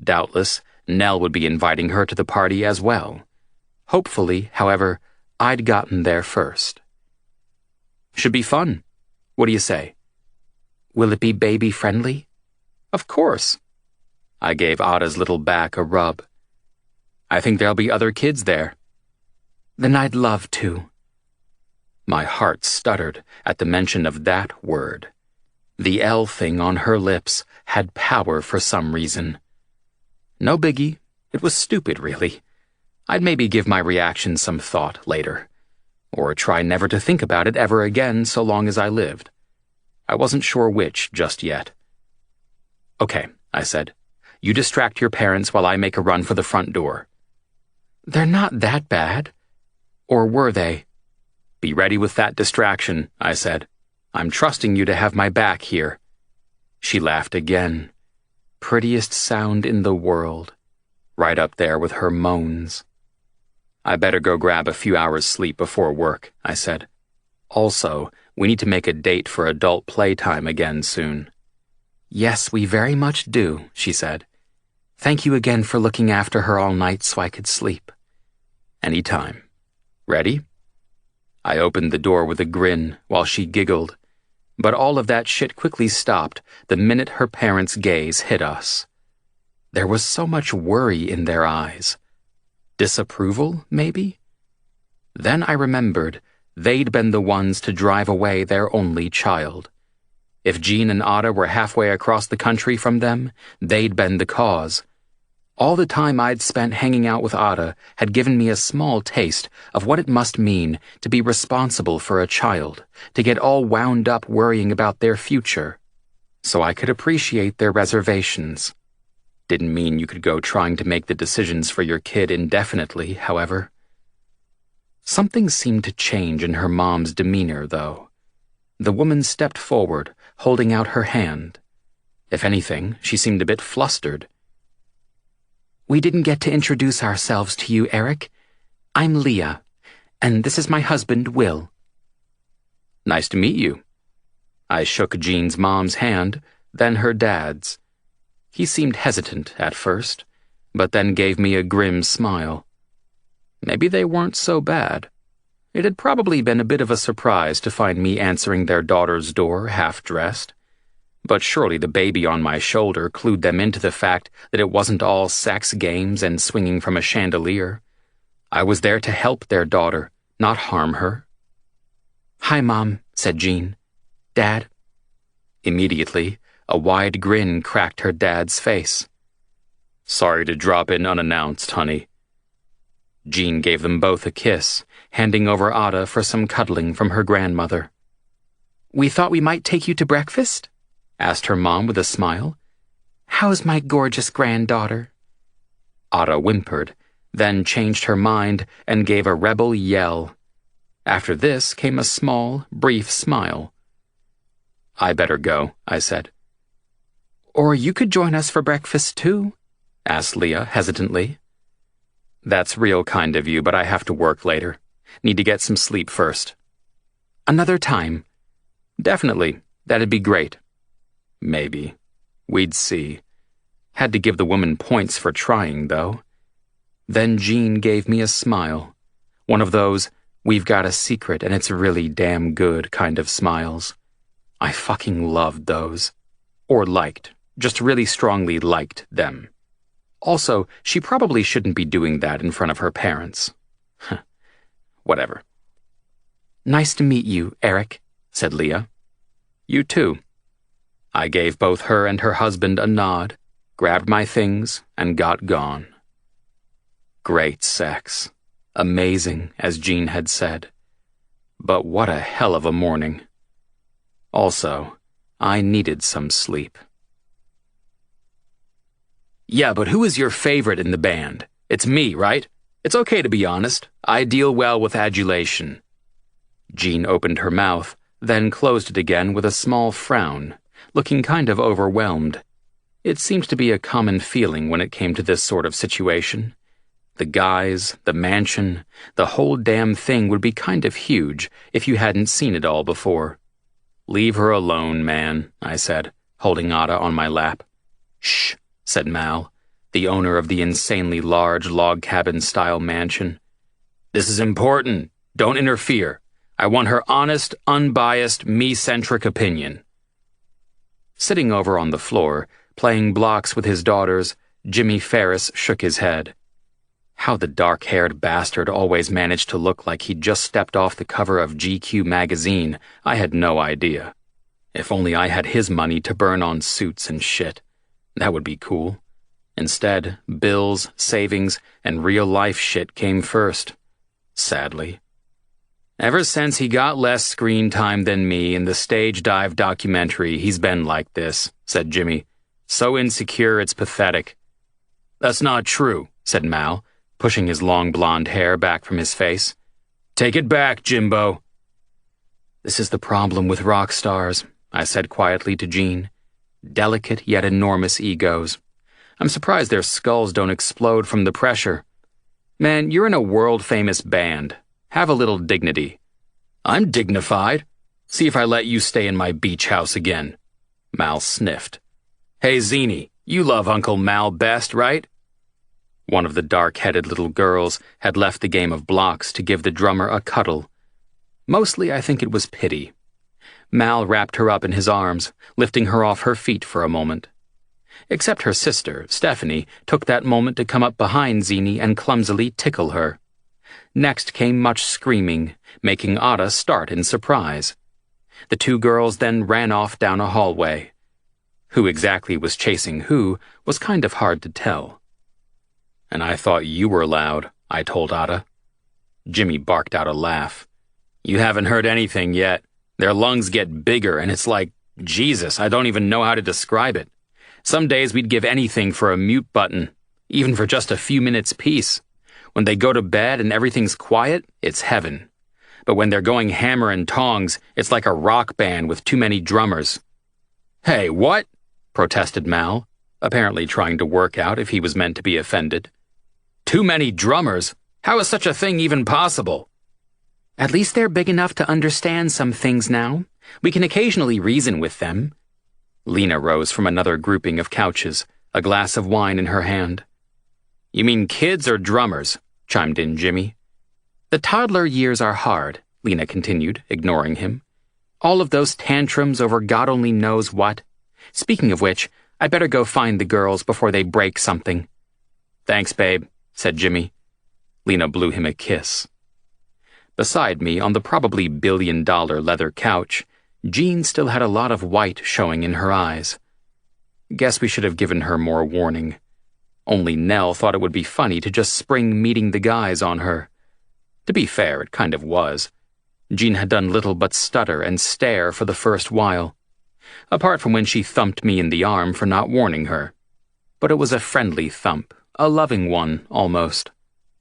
Doubtless, Nell would be inviting her to the party as well. Hopefully, however, I'd gotten there first. Should be fun. What do you say? Will it be baby-friendly? Of course. I gave Ada's little back a rub. I think there'll be other kids there. Then I'd love to. My heart stuttered at the mention of that word. The L thing on her lips had power for some reason. No biggie. It was stupid, really. I'd maybe give my reaction some thought later, or try never to think about it ever again so long as I lived. I wasn't sure which just yet. "Okay," I said. "You distract your parents while I make a run for the front door." "They're not that bad. Or were they?" "Be ready with that distraction," I said. "I'm trusting you to have my back here." She laughed again. Prettiest sound in the world. Right up there with her moans. "I better go grab a few hours sleep before work," I said. "Also, we need to make a date for adult playtime again soon." "Yes, we very much do," she said. "Thank you again for looking after her all night so I could sleep." "Any time. Ready?" I opened the door with a grin while she giggled, but all of that shit quickly stopped the minute her parents' gaze hit us. There was so much worry in their eyes. Disapproval, maybe? Then I remembered they'd been the ones to drive away their only child. If Jean and Ada were halfway across the country from them, they'd been the cause. All the time I'd spent hanging out with Ada had given me a small taste of what it must mean to be responsible for a child, to get all wound up worrying about their future. So I could appreciate their reservations. Didn't mean you could go trying to make the decisions for your kid indefinitely, however. Something seemed to change in her mom's demeanor, though. The woman stepped forward, holding out her hand. If anything, she seemed a bit flustered. "We didn't get to introduce ourselves to you, Eric. I'm Leah, and this is my husband, Will." "Nice to meet you." I shook Jean's mom's hand, then her dad's. He seemed hesitant at first, but then gave me a grim smile. Maybe they weren't so bad. It had probably been a bit of a surprise to find me answering their daughter's door half-dressed. But surely the baby on my shoulder clued them into the fact that it wasn't all sex games and swinging from a chandelier. I was there to help their daughter, not harm her. "Hi, Mom," said Jean. "Dad?" Immediately, a wide grin cracked her dad's face. "Sorry to drop in unannounced, honey." Jean gave them both a kiss, handing over Ada for some cuddling from her grandmother. "We thought we might take you to breakfast?" asked her mom with a smile. "How's my gorgeous granddaughter?" Ada whimpered, then changed her mind and gave a rebel yell. After this came a small, brief smile. "I better go," I said. "Or you could join us for breakfast, too?" asked Leah hesitantly. "That's real kind of you, but I have to work later. Need to get some sleep first." "Another time." "Definitely. That'd be great." Maybe. We'd see. Had to give the woman points for trying, though. Then Jean gave me a smile. One of those, we've got a secret and it's really damn good kind of smiles. I fucking loved those. Or liked. Just really strongly liked them. Also, she probably shouldn't be doing that in front of her parents. Whatever. "Nice to meet you, Eric," said Leah. "You too." I gave both her and her husband a nod, grabbed my things, and got gone. Great sex. Amazing, as Jean had said. But what a hell of a morning. Also, I needed some sleep. "Yeah, but who is your favorite in the band? It's me, right? It's okay to be honest. I deal well with adulation." Jean opened her mouth, then closed it again with a small frown, looking kind of overwhelmed. It seemed to be a common feeling when it came to this sort of situation. The guys, the mansion, the whole damn thing would be kind of huge if you hadn't seen it all before. "Leave her alone, man," I said, holding Ada on my lap. "Shh," said Mal, the owner of the insanely large log cabin-style mansion. "This is important. Don't interfere. I want her honest, unbiased, me-centric opinion." Sitting over on the floor, playing blocks with his daughters, Jimmy Ferris shook his head. How the dark-haired bastard always managed to look like he'd just stepped off the cover of GQ magazine, I had no idea. If only I had his money to burn on suits and shit. That would be cool. Instead, bills, savings, and real-life shit came first. Sadly. Ever since he got less screen time than me in the stage dive documentary, he's been like this, said Jimmy. So insecure it's pathetic. That's not true, said Mal, pushing his long blonde hair back from his face. Take it back, Jimbo. This is the problem with rock stars, I said quietly to Jean. Delicate yet enormous egos. I'm surprised their skulls don't explode from the pressure. Man, you're in a world-famous band. Have a little dignity. I'm dignified. See if I let you stay in my beach house again. Mal sniffed. Hey, Zini, you love Uncle Mal best, right? One of the dark-headed little girls had left the game of blocks to give the drummer a cuddle. Mostly, I think it was pity. Mal wrapped her up in his arms, lifting her off her feet for a moment. Except her sister, Stephanie, took that moment to come up behind Zini and clumsily tickle her. Next came much screaming, making Ada start in surprise. The two girls then ran off down a hallway. Who exactly was chasing who was kind of hard to tell. And I thought you were loud, I told Ada. Jimmy barked out a laugh. You haven't heard anything yet. Their lungs get bigger and it's like, Jesus, I don't even know how to describe it. Some days we'd give anything for a mute button, even for just a few minutes peace. When they go to bed and everything's quiet, it's heaven. But when they're going hammer and tongs, it's like a rock band with too many drummers. Hey, what? Protested Mal, apparently trying to work out if he was meant to be offended. Too many drummers? How is such a thing even possible? At least they're big enough to understand some things now. We can occasionally reason with them. Lena rose from another grouping of couches, a glass of wine in her hand. You mean kids or drummers? Chimed in Jimmy. The toddler years are hard, Lena continued, ignoring him. All of those tantrums over God only knows what. Speaking of which, I better go find the girls before they break something. Thanks, babe, said Jimmy. Lena blew him a kiss. Beside me, on the probably $1 billion leather couch, Jean still had a lot of white showing in her eyes. Guess we should have given her more warning. Only Nell thought it would be funny to just spring meeting the guys on her. To be fair, it kind of was. Jean had done little but stutter and stare for the first while, apart from when she thumped me in the arm for not warning her. But it was a friendly thump, a loving one, almost.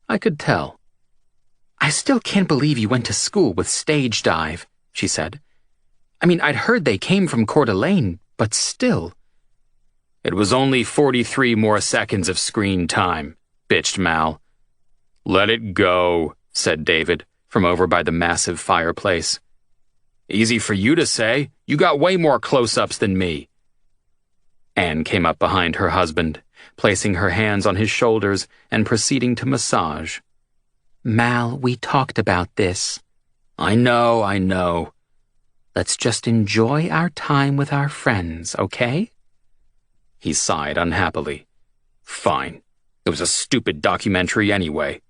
I could tell. I still can't believe you went to school with stage dive, she said. I mean, I'd heard they came from Coeur d'Alene, but still. It was only 43 more seconds of screen time, bitched Mal. Let it go, said David, from over by the massive fireplace. Easy for you to say. You got way more close-ups than me. Anne came up behind her husband, placing her hands on his shoulders and proceeding to massage. Mal, we talked about this. I know. Let's just enjoy our time with our friends, okay? He sighed unhappily. Fine. It was a stupid documentary anyway.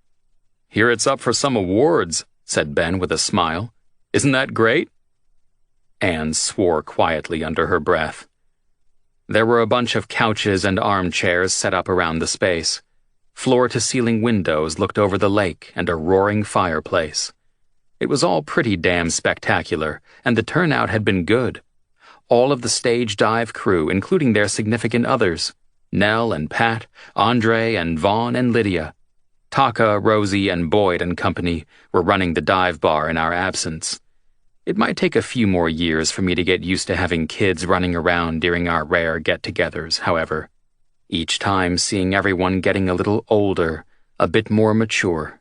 Hear it's up for some awards, said Ben with a smile. Isn't that great? Anne swore quietly under her breath. There were a bunch of couches and armchairs set up around the space. Floor-to-ceiling windows looked over the lake and a roaring fireplace. It was all pretty damn spectacular, and the turnout had been good. All of the stage dive crew, including their significant others, Nell and Pat, Andre and Vaughn and Lydia. Taka, Rosie, and Boyd and company were running the dive bar in our absence. It might take a few more years for me to get used to having kids running around during our rare get-togethers, however. Each time seeing everyone getting a little older, a bit more mature.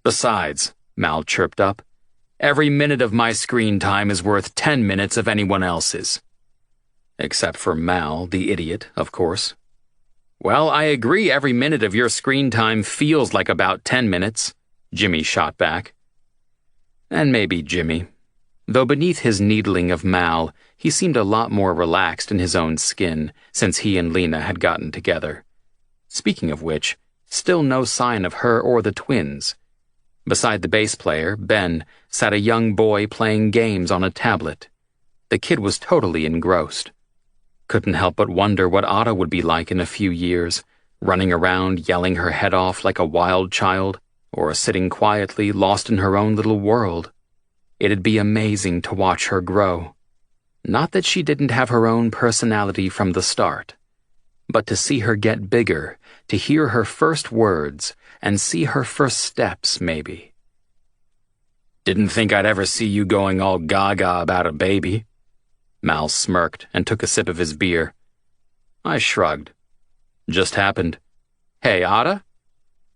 Besides, Mal chirped up, every minute of my screen time is worth 10 minutes of anyone else's. Except for Mal, the idiot, of course. Well, I agree every minute of your screen time feels like about 10 minutes, Jimmy shot back. And maybe Jimmy. Though beneath his needling of Mal, he seemed a lot more relaxed in his own skin since he and Lena had gotten together. Speaking of which, still no sign of her or the twins. Beside the bass player, Ben, sat a young boy playing games on a tablet. The kid was totally engrossed. Couldn't help but wonder what Ada would be like in a few years, running around yelling her head off like a wild child, or sitting quietly lost in her own little world. It'd be amazing to watch her grow. Not that she didn't have her own personality from the start, but to see her get bigger, to hear her first words, and see her first steps, maybe. Didn't think I'd ever see you going all gaga about a baby. Mal smirked and took a sip of his beer. I shrugged. Just happened. Hey, Ada?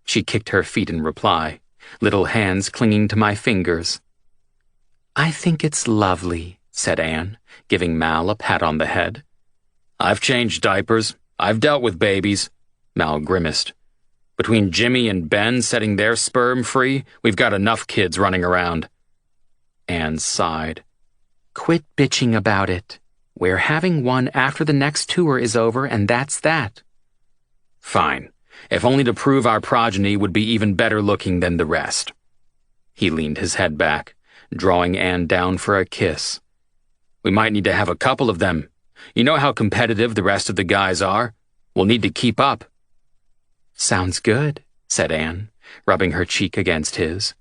She kicked her feet in reply, little hands clinging to my fingers. I think it's lovely, said Anne, giving Mal a pat on the head. I've changed diapers. I've dealt with babies, Mal grimaced. Between Jimmy and Ben setting their sperm free, we've got enough kids running around. Anne sighed. Quit bitching about it. We're having one after the next tour is over, and that's that. Fine, if only to prove our progeny would be even better looking than the rest. He leaned his head back, drawing Anne down for a kiss. We might need to have a couple of them. You know how competitive the rest of the guys are? We'll need to keep up. Sounds good, said Anne, rubbing her cheek against his.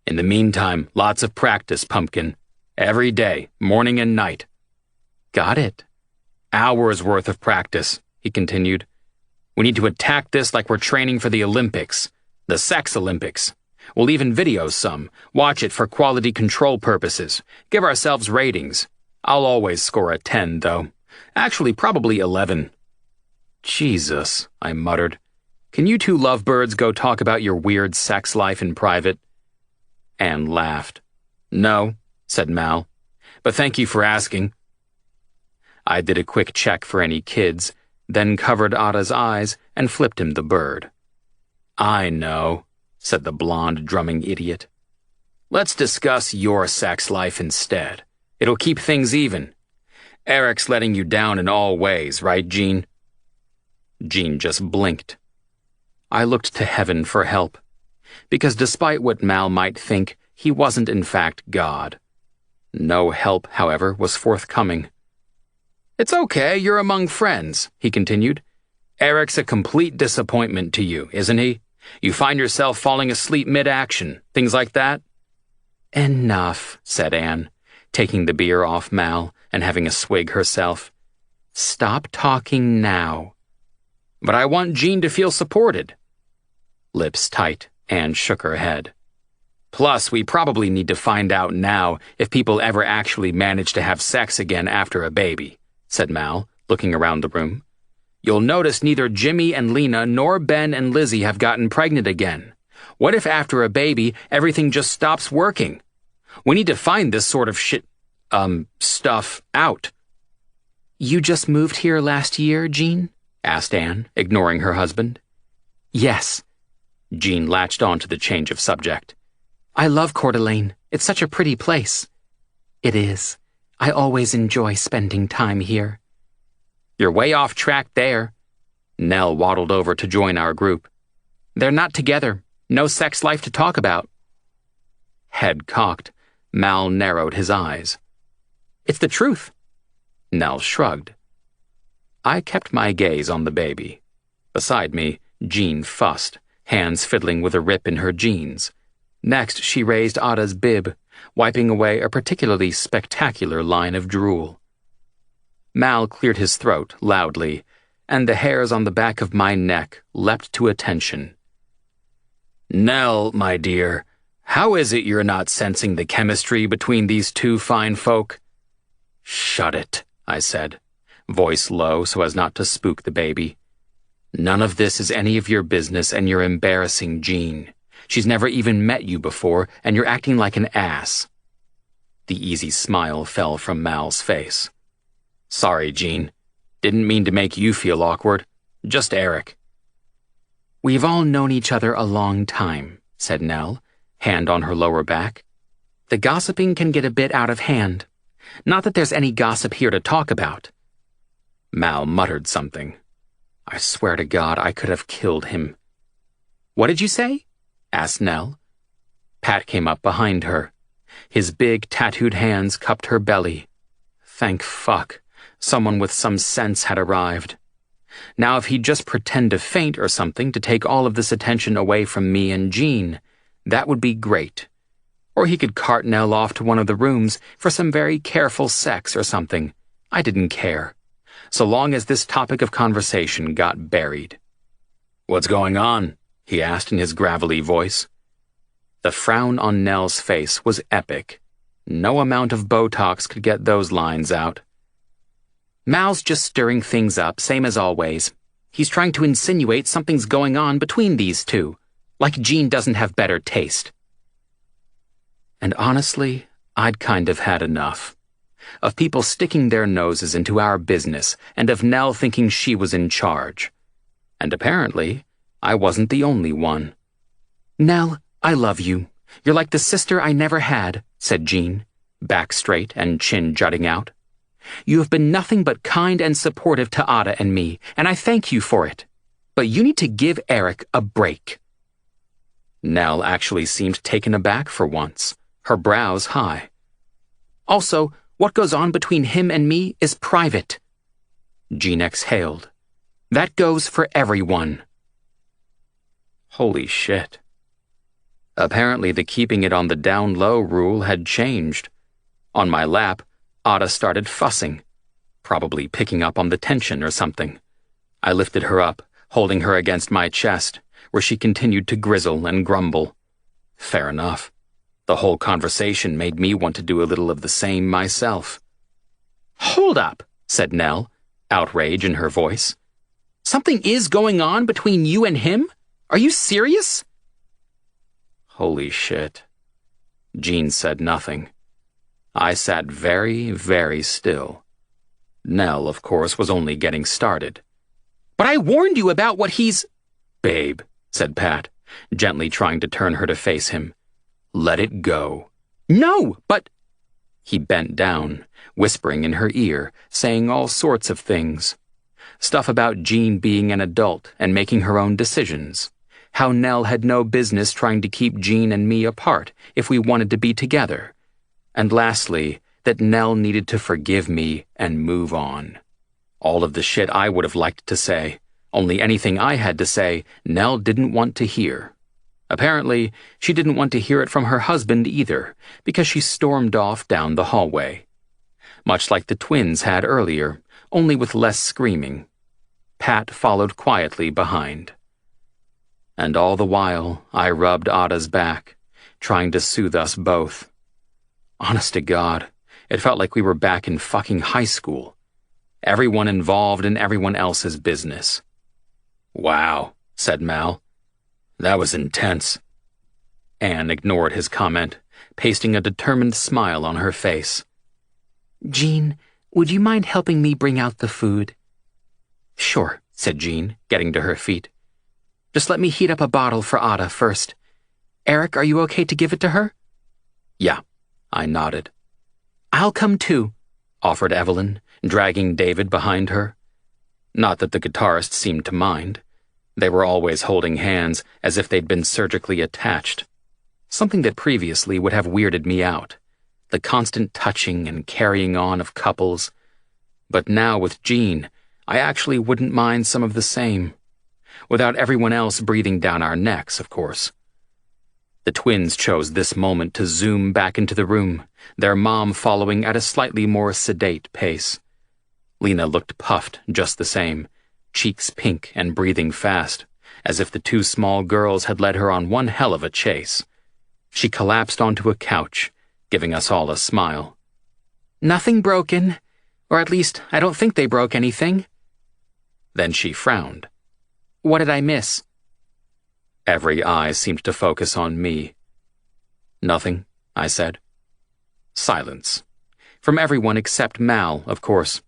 In the meantime, lots of practice, Pumpkin. Every day, morning and night. Got it. Hours worth of practice, he continued. We need to attack this like we're training for the Olympics. The Sex Olympics. We'll even video some. Watch it for quality control purposes. Give ourselves ratings. I'll always score a 10, though. Actually, probably 11. Jesus, I muttered. Can you two lovebirds go talk about your weird sex life in private? Anne laughed. No, said Mal. But thank you for asking. I did a quick check for any kids, then covered Ada's eyes and flipped him the bird. I know, said the blonde drumming idiot. Let's discuss your sex life instead. It'll keep things even. Eric's letting you down in all ways, right, Jean? Jean just blinked. I looked to heaven for help, because despite what Mal might think, he wasn't in fact God. No help, however, was forthcoming. It's okay, you're among friends, he continued. Eric's a complete disappointment to you, isn't he? You find yourself falling asleep mid-action, things like that? Enough, said Anne, taking the beer off Mal and having a swig herself. Stop talking now. But I want Jean to feel supported. Lips tight, Anne shook her head. Plus, we probably need to find out now if people ever actually manage to have sex again after a baby, said Mal, looking around the room. You'll notice neither Jimmy and Lena nor Ben and Lizzie have gotten pregnant again. What if after a baby, everything just stops working? We need to find this sort of stuff out. You just moved here last year, Jean? Asked Anne, ignoring her husband. Yes. Jean latched on to the change of subject. I love Coeur d'Alene. It's such a pretty place. It is. I always enjoy spending time here. You're way off track there. Nell waddled over to join our group. They're not together. No sex life to talk about. Head cocked, Mal narrowed his eyes. It's the truth. Nell shrugged. I kept my gaze on the baby. Beside me, Jean fussed, hands fiddling with a rip in her jeans. Next, she raised Ada's bib, wiping away a particularly spectacular line of drool. Mal cleared his throat loudly, and the hairs on the back of my neck leapt to attention. Nell, my dear, how is it you're not sensing the chemistry between these two fine folk? Shut it, I said, voice low so as not to spook the baby. None of this is any of your business, and you're embarrassing Jean. She's never even met you before, and you're acting like an ass. The easy smile fell from Mal's face. Sorry, Jean. Didn't mean to make you feel awkward. Just Eric. We've all known each other a long time, said Nell, hand on her lower back. The gossiping can get a bit out of hand. Not that there's any gossip here to talk about. Mal muttered something. I swear to God I could have killed him. What did you say? Asked Nell. Pat came up behind her. His big, tattooed hands cupped her belly. Thank fuck. Someone with some sense had arrived. Now if he'd just pretend to faint or something to take all of this attention away from me and Jean, that would be great. Or he could cart Nell off to one of the rooms for some very careful sex or something. I didn't care, so long as this topic of conversation got buried. "What's going on?" he asked in his gravelly voice. The frown on Nell's face was epic. No amount of Botox could get those lines out. "Mal's just stirring things up, same as always. He's trying to insinuate something's going on between these two, like Jean doesn't have better taste." And honestly, I'd kind of had enough. Of people sticking their noses into our business, and of Nell thinking she was in charge. And apparently, I wasn't the only one. "Nell, I love you. You're like the sister I never had," said Jean, back straight and chin jutting out. "You have been nothing but kind and supportive to Ada and me, and I thank you for it. But you need to give Eric a break." Nell actually seemed taken aback for once, her brows high. "Also, what goes on between him and me is private." Jean exhaled. "That goes for everyone." Holy shit. Apparently the keeping it on the down low rule had changed. On my lap, Ada started fussing, probably picking up on the tension or something. I lifted her up, holding her against my chest, where she continued to grizzle and grumble. Fair enough. The whole conversation made me want to do a little of the same myself. "Hold up," said Nell, outrage in her voice. "Something is going on between you and him? Are you serious?" Holy shit. Jean said nothing. I sat very, very still. Nell, of course, was only getting started. "But I warned you about what he's—" "Babe," said Pat, gently trying to turn her to face him. "Let it go." "No, but—" He bent down, whispering in her ear, saying all sorts of things. Stuff about Jean being an adult and making her own decisions. How Nell had no business trying to keep Jean and me apart if we wanted to be together. And lastly, that Nell needed to forgive me and move on. All of the shit I would have liked to say, only anything I had to say, Nell didn't want to hear. Apparently, she didn't want to hear it from her husband either, because she stormed off down the hallway. Much like the twins had earlier, only with less screaming. Pat followed quietly behind. And all the while, I rubbed Ada's back, trying to soothe us both. Honest to God, it felt like we were back in fucking high school. Everyone involved in everyone else's business. "Wow," said Mal. "That was intense." Anne ignored his comment, pasting a determined smile on her face. "Jean, would you mind helping me bring out the food?" "Sure," said Jean, getting to her feet. "Just let me heat up a bottle for Ada first. Eric, are you okay to give it to her?" "Yeah," I nodded. "I'll come too," offered Evelyn, dragging David behind her. Not that the guitarist seemed to mind. They were always holding hands as if they'd been surgically attached. Something that previously would have weirded me out. The constant touching and carrying on of couples. But now with Jean, I actually wouldn't mind some of the same. Without everyone else breathing down our necks, of course. The twins chose this moment to zoom back into the room, their mom following at a slightly more sedate pace. Lena looked puffed just the same, cheeks pink and breathing fast, as if the two small girls had led her on one hell of a chase. She collapsed onto a couch, giving us all a smile. "Nothing broken. Or at least, I don't think they broke anything." Then she frowned. "What did I miss?" Every eye seemed to focus on me. "Nothing," I said. Silence. From everyone except Mal, of course.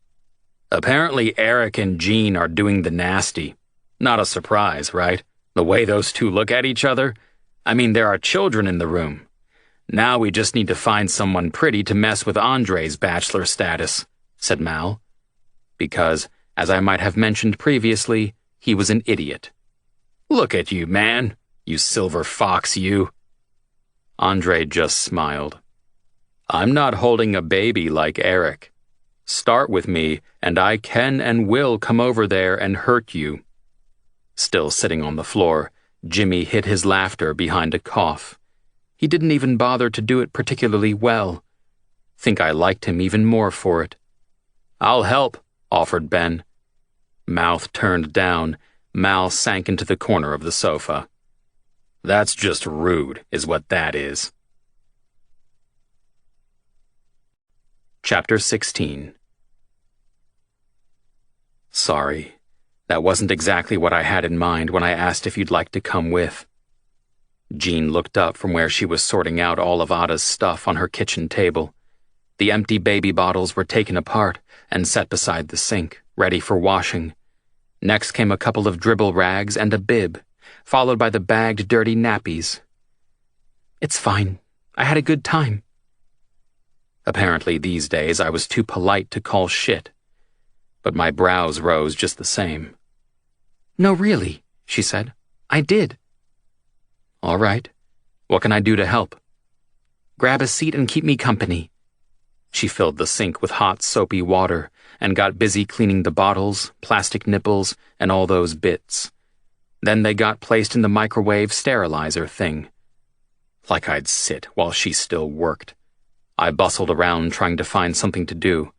"Apparently Eric and Jean are doing the nasty. Not a surprise, right? The way those two look at each other? I mean, there are children in the room. Now we just need to find someone pretty to mess with Andre's bachelor status," said Mal. Because, as I might have mentioned previously, he was an idiot. "Look at you, man. You silver fox, you." Andre just smiled. "I'm not holding a baby like Eric." Start with me, and I can and will come over there and hurt you." Still sitting on the floor, Jimmy hid his laughter behind a cough. He didn't even bother to do it particularly well. Think I liked him even more for it. "I'll help," offered Ben. Mouth turned down, Mal sank into the corner of the sofa. "That's just rude, is what that is." Chapter 16. Sorry, that wasn't exactly what I had in mind when I asked if you'd like to come with. Jean looked up from where she was sorting out all of Ada's stuff on her kitchen table. The empty baby bottles were taken apart and set beside the sink, ready for washing. Next came a couple of dribble rags and a bib, followed by the bagged dirty nappies. "It's fine. I had a good time." Apparently these days I was too polite to call shit, but my brows rose just the same. "No, really," she said. "I did." "All right. What can I do to help?" "Grab a seat and keep me company." She filled the sink with hot, soapy water and got busy cleaning the bottles, plastic nipples, and all those bits. Then they got placed in the microwave sterilizer thing. Like I'd sit while she still worked. I bustled around trying to find something to do.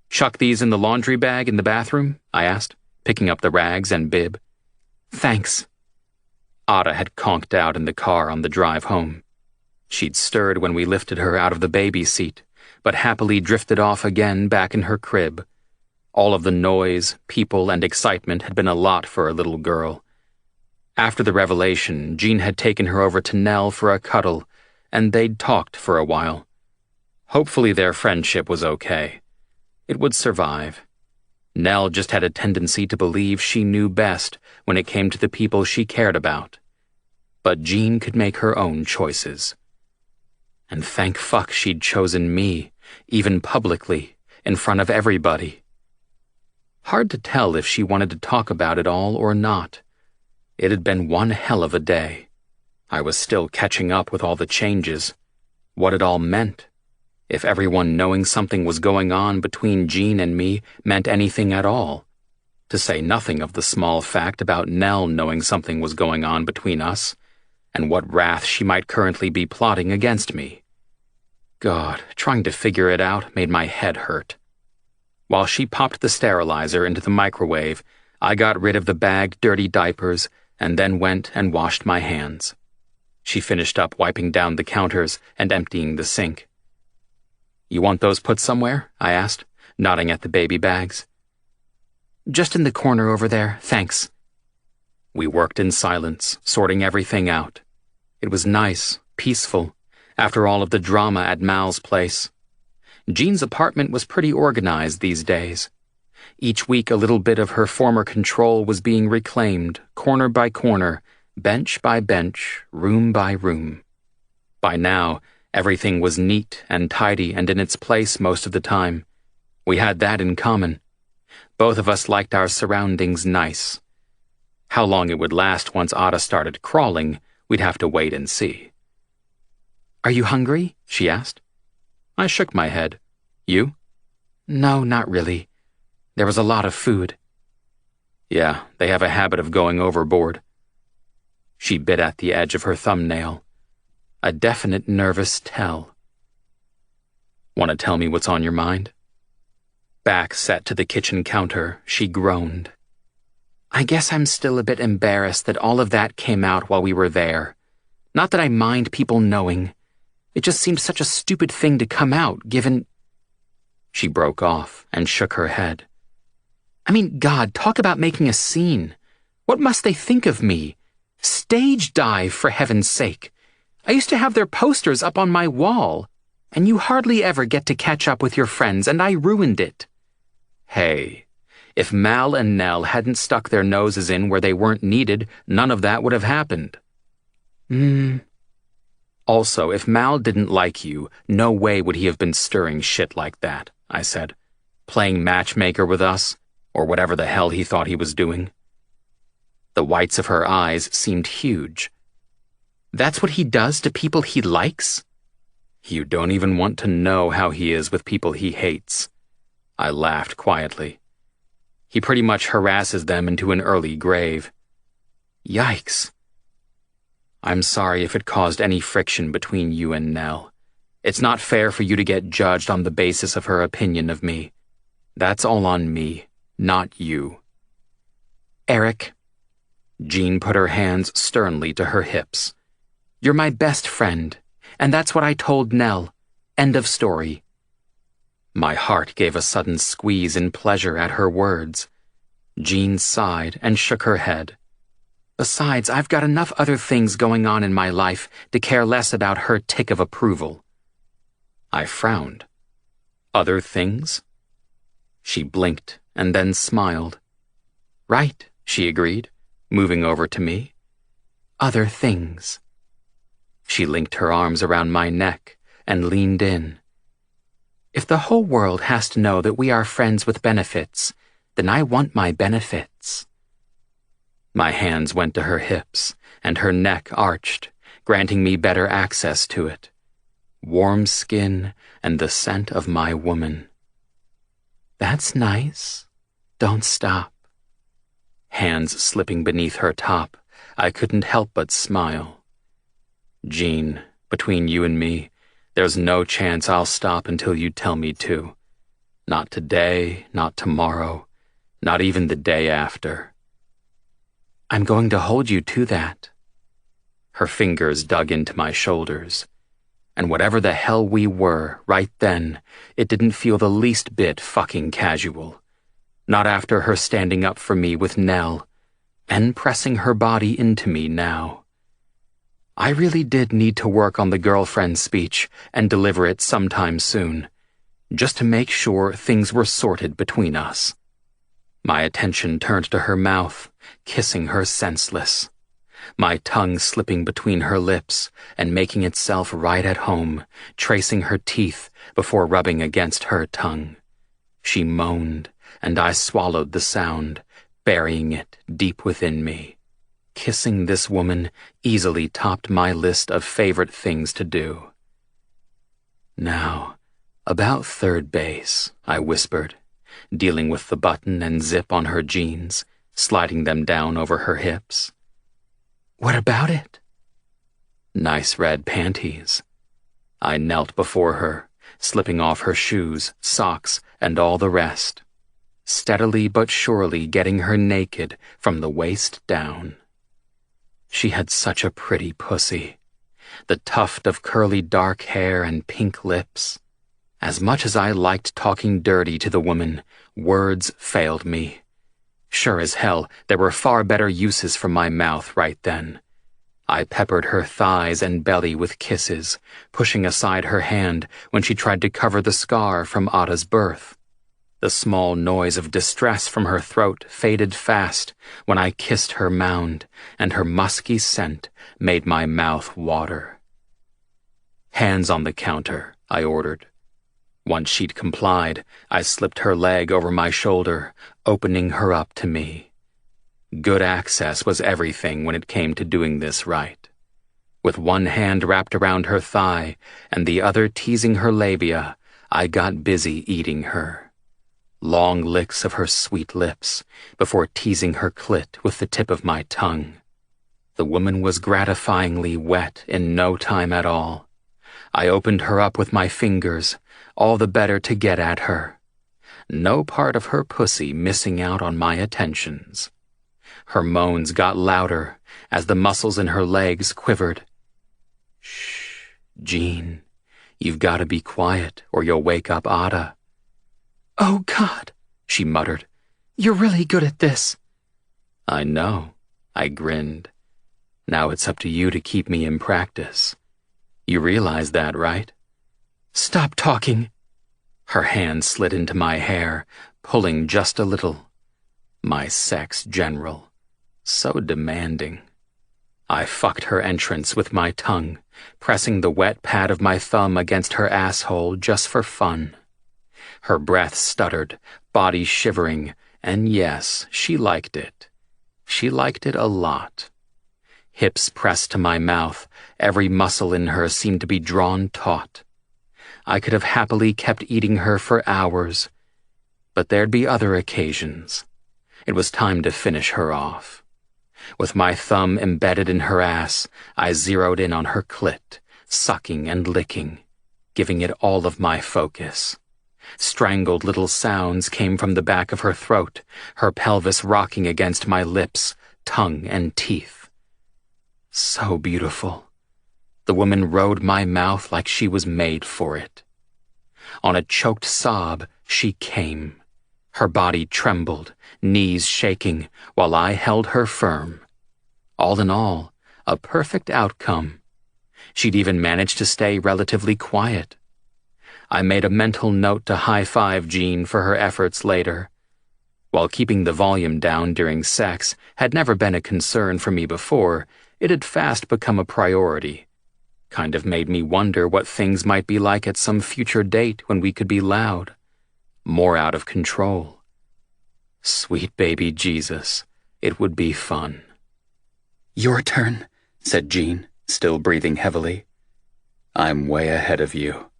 "Chuck these in the laundry bag in the bathroom?" I asked, picking up the rags and bib. "Thanks." Ada had conked out in the car on the drive home. She'd stirred when we lifted her out of the baby seat, but happily drifted off again back in her crib. All of the noise, people, and excitement had been a lot for a little girl. After the revelation, Jean had taken her over to Nell for a cuddle, and they'd talked for a while. Hopefully their friendship was okay. It would survive. Nell just had a tendency to believe she knew best when it came to the people she cared about. But Jean could make her own choices. And thank fuck she'd chosen me, even publicly, in front of everybody. Hard to tell if she wanted to talk about it all or not. It had been one hell of a day. I was still catching up with all the changes, what it all meant, if everyone knowing something was going on between Jean and me meant anything at all, to say nothing of the small fact about Nell knowing something was going on between us, and what wrath she might currently be plotting against me. God, trying to figure it out made my head hurt. While she popped the sterilizer into the microwave, I got rid of the bagged dirty diapers and then went and washed my hands. She finished up wiping down the counters and emptying the sink. "You want those put somewhere?" I asked, nodding at the baby bags. "Just in the corner over there, thanks." We worked in silence, sorting everything out. It was nice, peaceful, after all of the drama at Mal's place. Jean's apartment was pretty organized these days. Each week a little bit of her former control was being reclaimed, corner by corner, bench by bench, room by room. By now, everything was neat and tidy and in its place most of the time. We had that in common. Both of us liked our surroundings nice. How long it would last once Ada started crawling, we'd have to wait and see. "Are you hungry?" she asked. I shook my head. "You?" "No, not really. There was a lot of food." "Yeah, they have a habit of going overboard." She bit at the edge of her thumbnail. A definite nervous tell. "Want to tell me what's on your mind?" Back set to the kitchen counter, she groaned. "I guess I'm still a bit embarrassed that all of that came out while we were there. Not that I mind people knowing. It just seemed such a stupid thing to come out, given—" She broke off and shook her head. "I mean, God, talk about making a scene. What must they think of me? Stage dive, for heaven's sake. I used to have their posters up on my wall, and you hardly ever get to catch up with your friends, and I ruined it." Hey, if Mal and Nell hadn't stuck their noses in where they weren't needed, none of that would have happened. Also, if Mal didn't like you, no way would he have been stirring shit like that, I said. Playing matchmaker with us, or whatever the hell he thought he was doing. The whites of her eyes seemed huge. "That's what he does to people he likes?" "You don't even want to know how he is with people he hates." I laughed quietly. He pretty much harasses them into an early grave. Yikes. I'm sorry if it caused any friction between you and Nell. It's not fair for you to get judged on the basis of her opinion of me. That's all on me, not you. Eric. Jean put her hands sternly to her hips. You're my best friend, and that's what I told Nell. End of story. My heart gave a sudden squeeze in pleasure at her words. Jean sighed and shook her head. Besides, I've got enough other things going on in my life to care less about her tick of approval. I frowned. Other things? She blinked and then smiled. Right, she agreed, moving over to me. Other things. She linked her arms around my neck and leaned in. If the whole world has to know that we are friends with benefits, then I want my benefits. My hands went to her hips, and her neck arched, granting me better access to it. Warm skin and the scent of my woman. That's nice. Don't stop. Hands slipping beneath her top, I couldn't help but smile. Jean, between you and me, there's no chance I'll stop until you tell me to. Not today, not tomorrow, not even the day after. I'm going to hold you to that. Her fingers dug into my shoulders. And whatever the hell we were, right then, it didn't feel the least bit fucking casual. Not after her standing up for me with Nell, and pressing her body into me now. I really did need to work on the girlfriend speech and deliver it sometime soon, just to make sure things were sorted between us. My attention turned to her mouth, kissing her senseless. My tongue slipping between her lips and making itself right at home, tracing her teeth before rubbing against her tongue. She moaned, and I swallowed the sound, burying it deep within me. Kissing this woman easily topped my list of favorite things to do. Now, about third base, I whispered, dealing with the button and zip on her jeans, sliding them down over her hips. What about it? Nice red panties. I knelt before her, slipping off her shoes, socks, and all the rest, steadily but surely getting her naked from the waist down. She had such a pretty pussy, the tuft of curly dark hair and pink lips. As much as I liked talking dirty to the woman, words failed me. Sure as hell, there were far better uses for my mouth right then. I peppered her thighs and belly with kisses, pushing aside her hand when she tried to cover the scar from Ada's birth. The small noise of distress from her throat faded fast when I kissed her mound, and her musky scent made my mouth water. Hands on the counter, I ordered. Once she'd complied, I slipped her leg over my shoulder, opening her up to me. Good access was everything when it came to doing this right. With one hand wrapped around her thigh and the other teasing her labia, I got busy eating her. Long licks of her sweet lips before teasing her clit with the tip of my tongue. The woman was gratifyingly wet in no time at all. I opened her up with my fingers, all the better to get at her. No part of her pussy missing out on my attentions. Her moans got louder as the muscles in her legs quivered. Shh, Jean, you've got to be quiet or you'll wake up Ada. Oh, God, she muttered. You're really good at this. I know, I grinned. Now it's up to you to keep me in practice. You realize that, right? Stop talking. Her hand slid into my hair, pulling just a little. My sex general. So demanding. I fucked her entrance with my tongue, pressing the wet pad of my thumb against her asshole just for fun. Her breath stuttered, body shivering, and yes, she liked it. She liked it a lot. Hips pressed to my mouth, every muscle in her seemed to be drawn taut. I could have happily kept eating her for hours. But there'd be other occasions. It was time to finish her off. With my thumb embedded in her ass, I zeroed in on her clit, sucking and licking, giving it all of my focus. Strangled little sounds came from the back of her throat, her pelvis rocking against my lips, tongue, and teeth. So beautiful. The woman rode my mouth like she was made for it. On a choked sob, she came. Her body trembled, knees shaking, while I held her firm. All in all, a perfect outcome. She'd even managed to stay relatively quiet. I made a mental note to high-five Jean for her efforts later. While keeping the volume down during sex had never been a concern for me before, it had fast become a priority. Kind of made me wonder what things might be like at some future date when we could be loud. More out of control. Sweet baby Jesus, it would be fun. "Your turn," said Jean, still breathing heavily. I'm way ahead of you.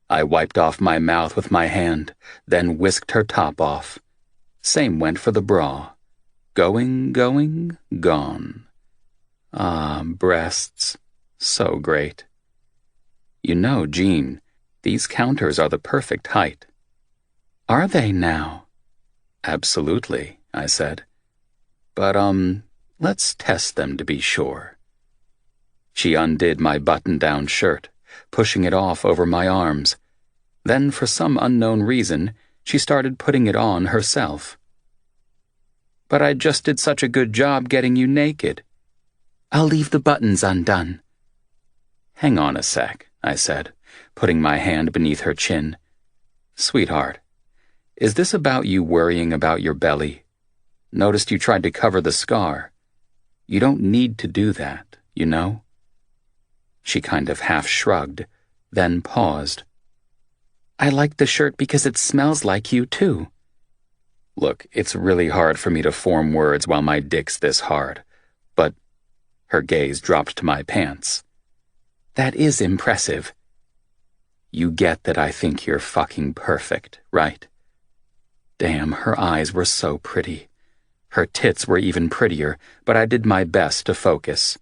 I wiped off my mouth with my hand, then whisked her top off. Same went for the bra. Going, gone. Ah, breasts. So great. You know, Jean, these counters are the perfect height. Are they now? Absolutely, I said. But, let's test them to be sure. She undid my button-down shirt, pushing it off over my arms. Then, for some unknown reason, she started putting it on herself. But I just did such a good job getting you naked. I'll leave the buttons undone. Hang on a sec, I said, putting my hand beneath her chin. Sweetheart, is this about you worrying about your belly? Noticed you tried to cover the scar. You don't need to do that, you know? She kind of half shrugged, then paused. I like the shirt because it smells like you, too. Look, it's really hard for me to form words while my dick's this hard, but her gaze dropped to my pants. That is impressive. You get that I think you're fucking perfect, right? Damn, her eyes were so pretty. Her tits were even prettier, but I did my best to focus.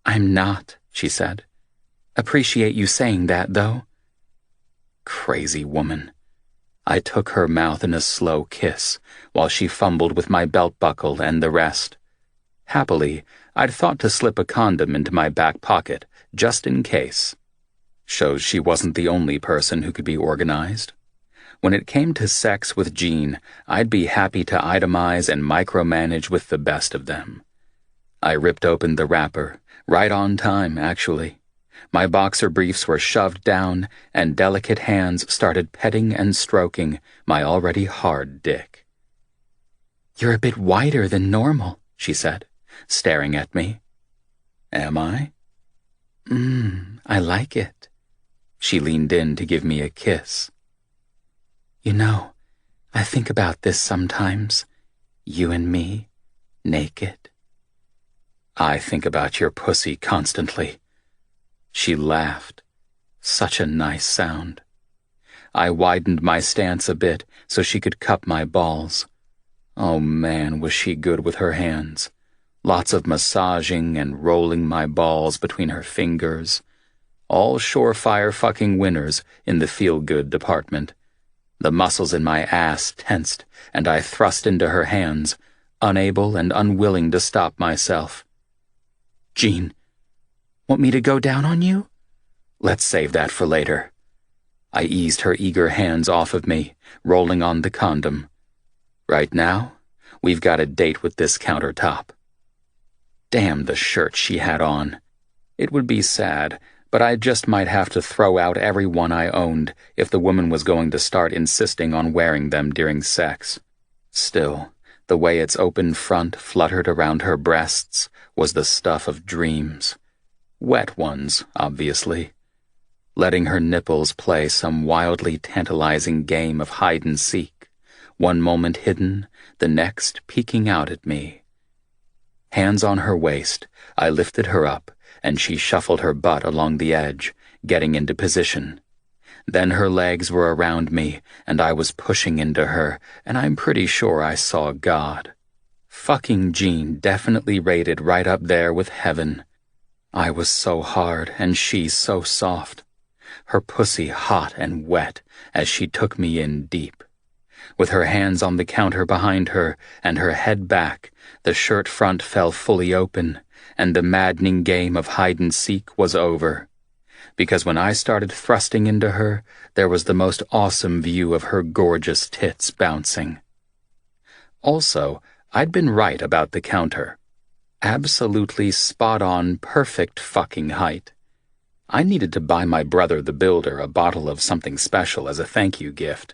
I'm not, she said. Appreciate you saying that, though. Crazy woman. I took her mouth in a slow kiss, while she fumbled with my belt buckle and the rest. Happily, I'd thought to slip a condom into my back pocket, just in case. Shows she wasn't the only person who could be organized. When it came to sex with Jean, I'd be happy to itemize and micromanage with the best of them. I ripped open the wrapper, right on time, actually. My boxer briefs were shoved down, and delicate hands started petting and stroking my already hard dick. You're a bit wider than normal, she said, staring at me. Am I? I like it. She leaned in to give me a kiss. You know, I think about this sometimes. You and me, naked. I think about your pussy constantly. She laughed. Such a nice sound. I widened my stance a bit so she could cup my balls. Oh man, was she good with her hands. Lots of massaging and rolling my balls between her fingers. All surefire fucking winners in the feel-good department. The muscles in my ass tensed, and I thrust into her hands, unable and unwilling to stop myself. Jean, want me to go down on you? Let's save that for later. I eased her eager hands off of me, rolling on the condom. Right now, we've got a date with this countertop. Damn the shirt she had on. It would be sad, but I just might have to throw out every one I owned if the woman was going to start insisting on wearing them during sex. Still, the way its open front fluttered around her breasts was the stuff of dreams. Wet ones, obviously. Letting her nipples play some wildly tantalizing game of hide-and-seek, one moment hidden, the next peeking out at me. Hands on her waist, I lifted her up, and she shuffled her butt along the edge, getting into position. Then her legs were around me, and I was pushing into her, and I'm pretty sure I saw God. Fucking Jean definitely rated right up there with heaven. I was so hard, and she so soft. Her pussy hot and wet as she took me in deep. With her hands on the counter behind her and her head back, the shirt front fell fully open, and the maddening game of hide-and-seek was over. Because when I started thrusting into her, there was the most awesome view of her gorgeous tits bouncing. Also, I'd been right about the counter. Absolutely spot-on, perfect fucking height. I needed to buy my brother the builder a bottle of something special as a thank you gift.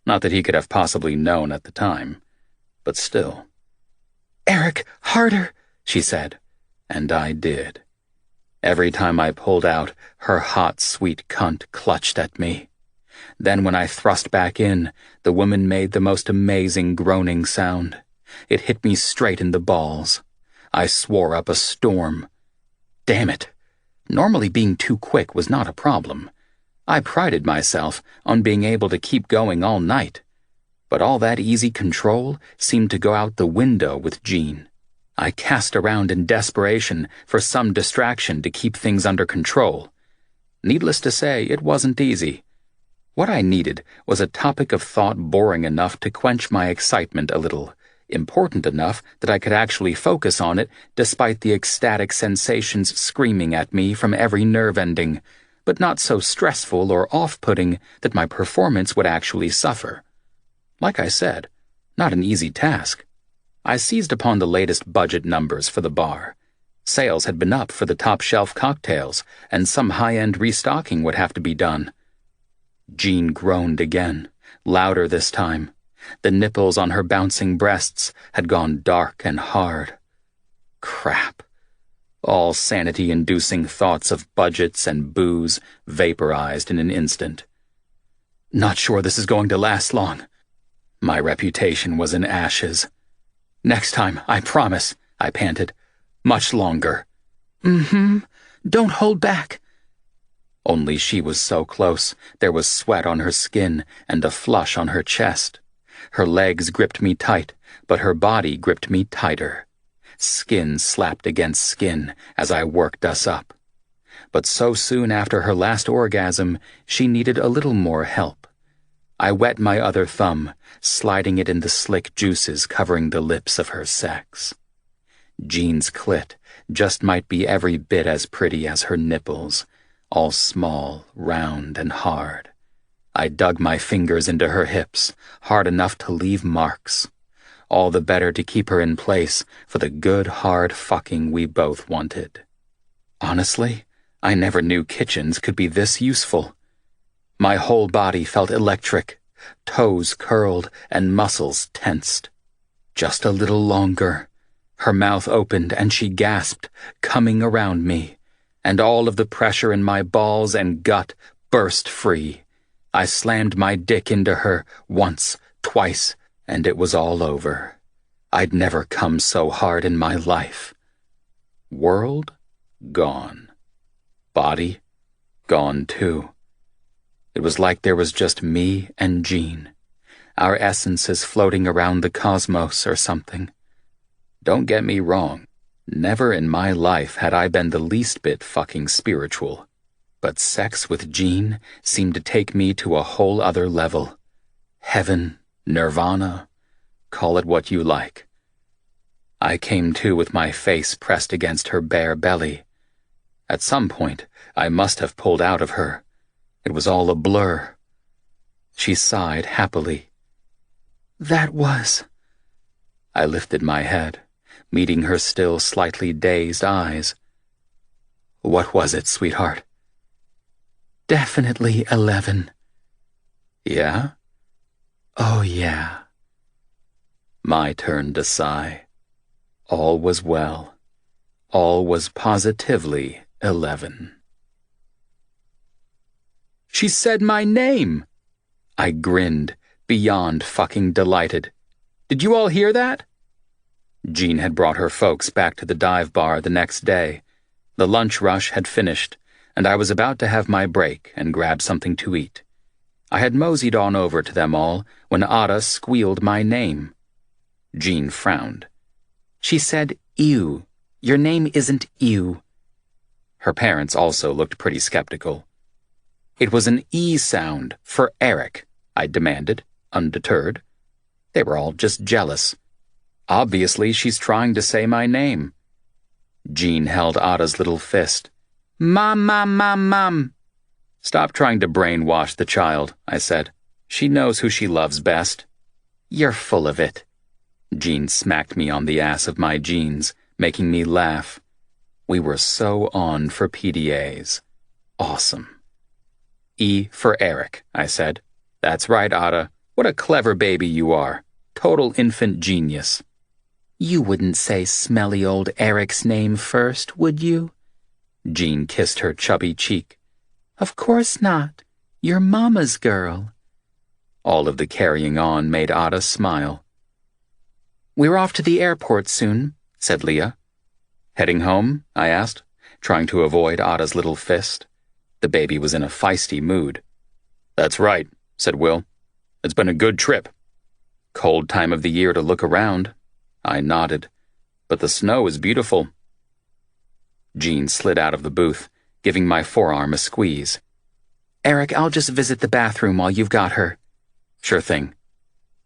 Not that he could have possibly known at the time, but still. "Eric, harder," she said, and I did. Every time I pulled out, her hot, sweet cunt clutched at me. Then when I thrust back in, the woman made the most amazing groaning sound. It hit me straight in the balls. I swore up a storm. Damn it. Normally being too quick was not a problem. I prided myself on being able to keep going all night. But all that easy control seemed to go out the window with Jean. I cast around in desperation for some distraction to keep things under control. Needless to say, it wasn't easy. What I needed was a topic of thought boring enough to quench my excitement a little, important enough that I could actually focus on it despite the ecstatic sensations screaming at me from every nerve ending, but not so stressful or off-putting that my performance would actually suffer. Like I said, not an easy task. I seized upon the latest budget numbers for the bar. Sales had been up for the top-shelf cocktails, and some high-end restocking would have to be done. Jean groaned again, louder this time. The nipples on her bouncing breasts had gone dark and hard. Crap. All sanity-inducing thoughts of budgets and booze vaporized in an instant. Not sure this is going to last long. My reputation was in ashes. "Next time, I promise," I panted. "Much longer." Don't hold back." Only she was so close, there was sweat on her skin and a flush on her chest. Her legs gripped me tight, but her body gripped me tighter. Skin slapped against skin as I worked us up. But so soon after her last orgasm, she needed a little more help. I wet my other thumb, sliding it in the slick juices covering the lips of her sex. Jean's clit just might be every bit as pretty as her nipples, all small, round, and hard. I dug my fingers into her hips, hard enough to leave marks. All the better to keep her in place for the good, hard fucking we both wanted. Honestly, I never knew kitchens could be this useful. My whole body felt electric, toes curled and muscles tensed. Just a little longer. Her mouth opened and she gasped, coming around me, and all of the pressure in my balls and gut burst free. I slammed my dick into her once, twice, and it was all over. I'd never come so hard in my life. World gone. Body gone too. It was like there was just me and Jean, our essences floating around the cosmos or something. Don't get me wrong, never in my life had I been the least bit fucking spiritual, but sex with Jean seemed to take me to a whole other level. Heaven, nirvana, call it what you like. I came to with my face pressed against her bare belly. At some point, I must have pulled out of her. It was all a blur. She sighed happily. "That was." I lifted my head, meeting her still slightly dazed eyes. "What was it, sweetheart?" "Definitely 11. "Yeah?" "Oh, yeah." My turn to sigh. All was well. All was positively 11. "She said my name!" I grinned, beyond fucking delighted. "Did you all hear that?" Jean had brought her folks back to the dive bar the next day. The lunch rush had finished, and I was about to have my break and grab something to eat. I had moseyed on over to them all when Ada squealed my name. Jean frowned. She said, "Ew. Your name isn't Ew." Her parents also looked pretty skeptical. It was an E sound for Eric, I demanded, undeterred. They were all just jealous. Obviously, she's trying to say my name. Jean held Ada's little fist. "Mom, mom, mom, mom." "Stop trying to brainwash the child," I said. "She knows who she loves best." "You're full of it." Jean smacked me on the ass of my jeans, making me laugh. We were so on for PDAs. Awesome. E for Eric, I said. "That's right, Ada. What a clever baby you are. Total infant genius." "You wouldn't say smelly old Eric's name first, would you?" Jean kissed her chubby cheek. "Of course not. You're Mama's girl." All of the carrying on made Ada smile. "We're off to the airport soon," said Leah. "Heading home?" I asked, trying to avoid Ada's little fist. The baby was in a feisty mood. "That's right," said Will. "It's been a good trip." "Cold time of the year to look around." I nodded. "But the snow is beautiful." Jean slid out of the booth, giving my forearm a squeeze. "Eric, I'll just visit the bathroom while you've got her." "Sure thing."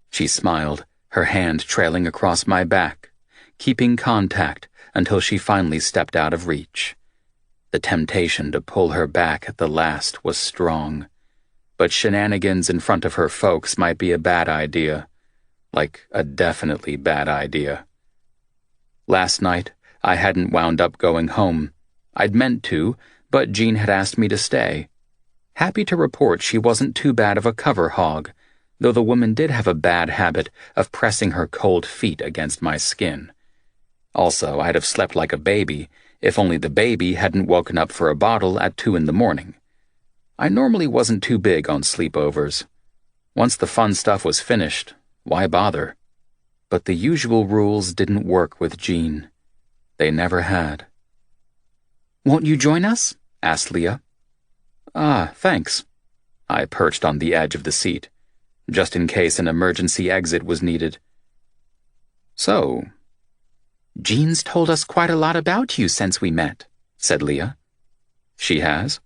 She smiled, her hand trailing across my back, keeping contact until she finally stepped out of reach. The temptation to pull her back at the last was strong, but shenanigans in front of her folks might be a bad idea, like a definitely bad idea. Last night, I hadn't wound up going home. I'd meant to, but Jean had asked me to stay. Happy to report she wasn't too bad of a cover hog, though the woman did have a bad habit of pressing her cold feet against my skin. Also, I'd have slept like a baby if only the baby hadn't woken up for a bottle at 2 a.m. I normally wasn't too big on sleepovers. Once the fun stuff was finished, why bother? But the usual rules didn't work with Jean. They never had. "Won't you join us?" asked Leah. "Ah, thanks." I perched on the edge of the seat, just in case an emergency exit was needed. "So, Jean's told us quite a lot about you since we met," said Leah. "She has?"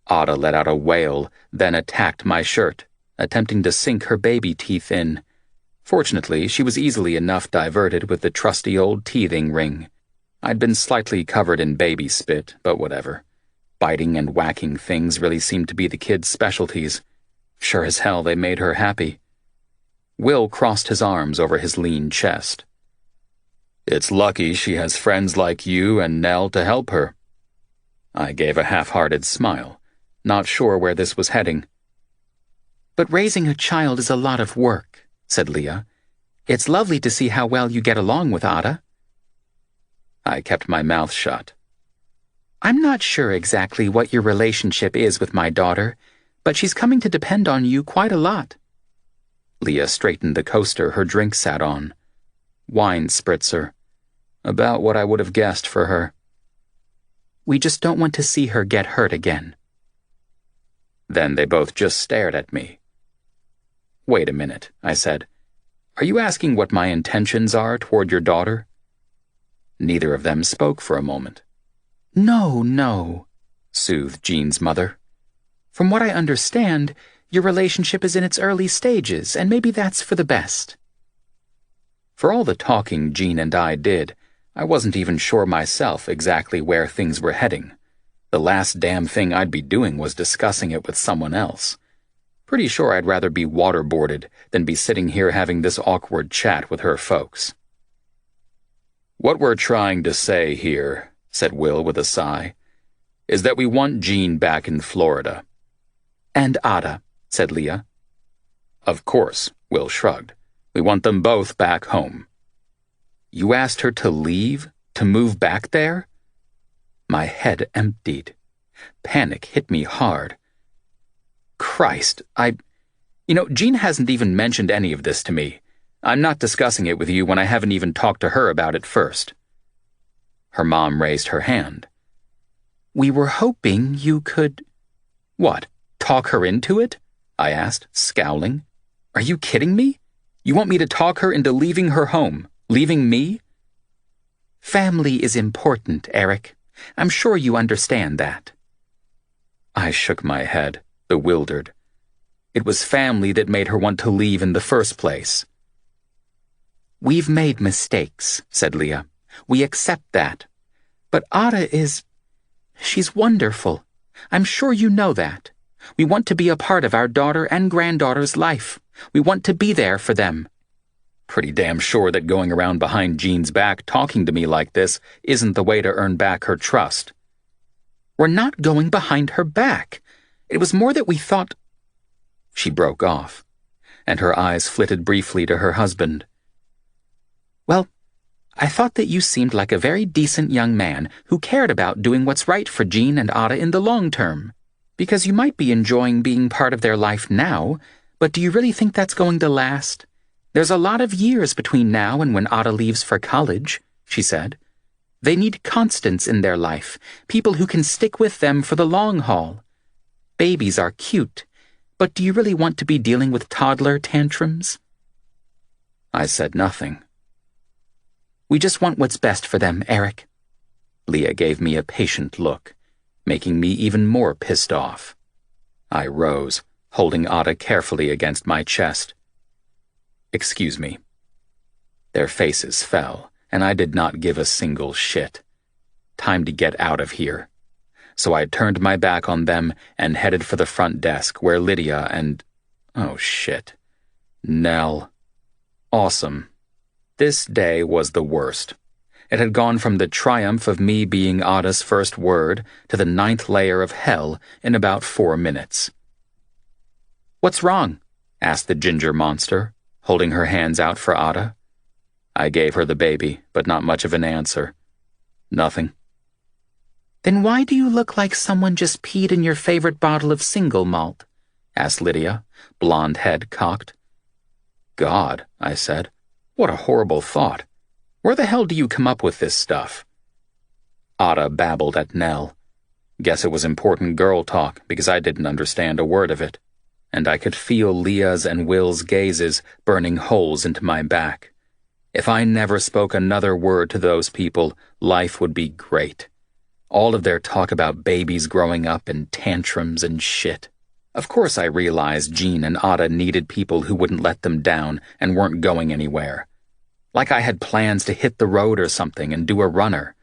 Ada let out a wail, then attacked my shirt, attempting to sink her baby teeth in. Fortunately, she was easily enough diverted with the trusty old teething ring. I'd been slightly covered in baby spit, but whatever. Biting and whacking things really seemed to be the kids' specialties. Sure as hell they made her happy. Will crossed his arms over his lean chest. "It's lucky she has friends like you and Nell to help her." I gave a half-hearted smile, not sure where this was heading. "But raising a child is a lot of work," said Leah. "It's lovely to see how well you get along with Ada." I kept my mouth shut. "I'm not sure exactly what your relationship is with my daughter, but she's coming to depend on you quite a lot." Leah straightened the coaster her drink sat on. Wine spritzer. About what I would have guessed for her. "We just don't want to see her get hurt again." Then they both just stared at me. "Wait a minute," I said. "Are you asking what my intentions are toward your daughter?" Neither of them spoke for a moment. No, soothed Jean's mother. "From what I understand, your relationship is in its early stages, and maybe that's for the best." For all the talking Jean and I did, I wasn't even sure myself exactly where things were heading. The last damn thing I'd be doing was discussing it with someone else. Pretty sure I'd rather be waterboarded than be sitting here having this awkward chat with her folks. "What we're trying to say here," said Will with a sigh, "is that we want Jean back in Florida." "And Ada," said Leah. "Of course," Will shrugged. "We want them both back home." "You asked her to leave? To move back there?" My head emptied. Panic hit me hard. Christ, Jean hasn't even mentioned any of this to me. I'm not discussing it with you when I haven't even talked to her about it first. Her mom raised her hand. We were hoping you could—" "What, talk her into it?" I asked, scowling. "Are you kidding me? You want me to talk her into leaving her home, leaving me?" "Family is important, Eric. I'm sure you understand that." I shook my head, bewildered. It was family that made her want to leave in the first place. "We've made mistakes," said Leah. "We accept that. But Ada she's wonderful. I'm sure you know that. We want to be a part of our daughter and granddaughter's life. We want to be there for them." Pretty damn sure that going around behind Jean's back talking to me like this isn't the way to earn back her trust. "We're not going behind her back. It was more that we thought—" She broke off, and her eyes flitted briefly to her husband. "Well, I thought that you seemed like a very decent young man who cared about doing what's right for Jean and Ada in the long term. Because you might be enjoying being part of their life now, but do you really think that's going to last? There's a lot of years between now and when Ada leaves for college," she said. "They need constants in their life, people who can stick with them for the long haul. Babies are cute, but do you really want to be dealing with toddler tantrums?" I said nothing. "We just want what's best for them, Eric." Leah gave me a patient look, making me even more pissed off. I rose, holding Ada carefully against my chest. "Excuse me." Their faces fell, and I did not give a single shit. Time to get out of here. So I turned my back on them and headed for the front desk where Lydia and— oh shit. Nell. Awesome. This day was the worst. It had gone from the triumph of me being Ada's first word to the 9th layer of hell in about 4 minutes. "What's wrong?" asked the ginger monster, holding her hands out for Ada. I gave her the baby, but not much of an answer. Nothing. "Then why do you look like someone just peed in your favorite bottle of single malt?" asked Lydia, blonde head cocked. "God," I said. "What a horrible thought. Where the hell do you come up with this stuff?" Ada babbled at Nell. Guess it was important girl talk because I didn't understand a word of it, and I could feel Leah's and Will's gazes burning holes into my back. If I never spoke another word to those people, life would be great. All of their talk about babies growing up and tantrums and shit. Of course I realized Jean and Ada needed people who wouldn't let them down and weren't going anywhere. Like I had plans to hit the road or something and do a runner.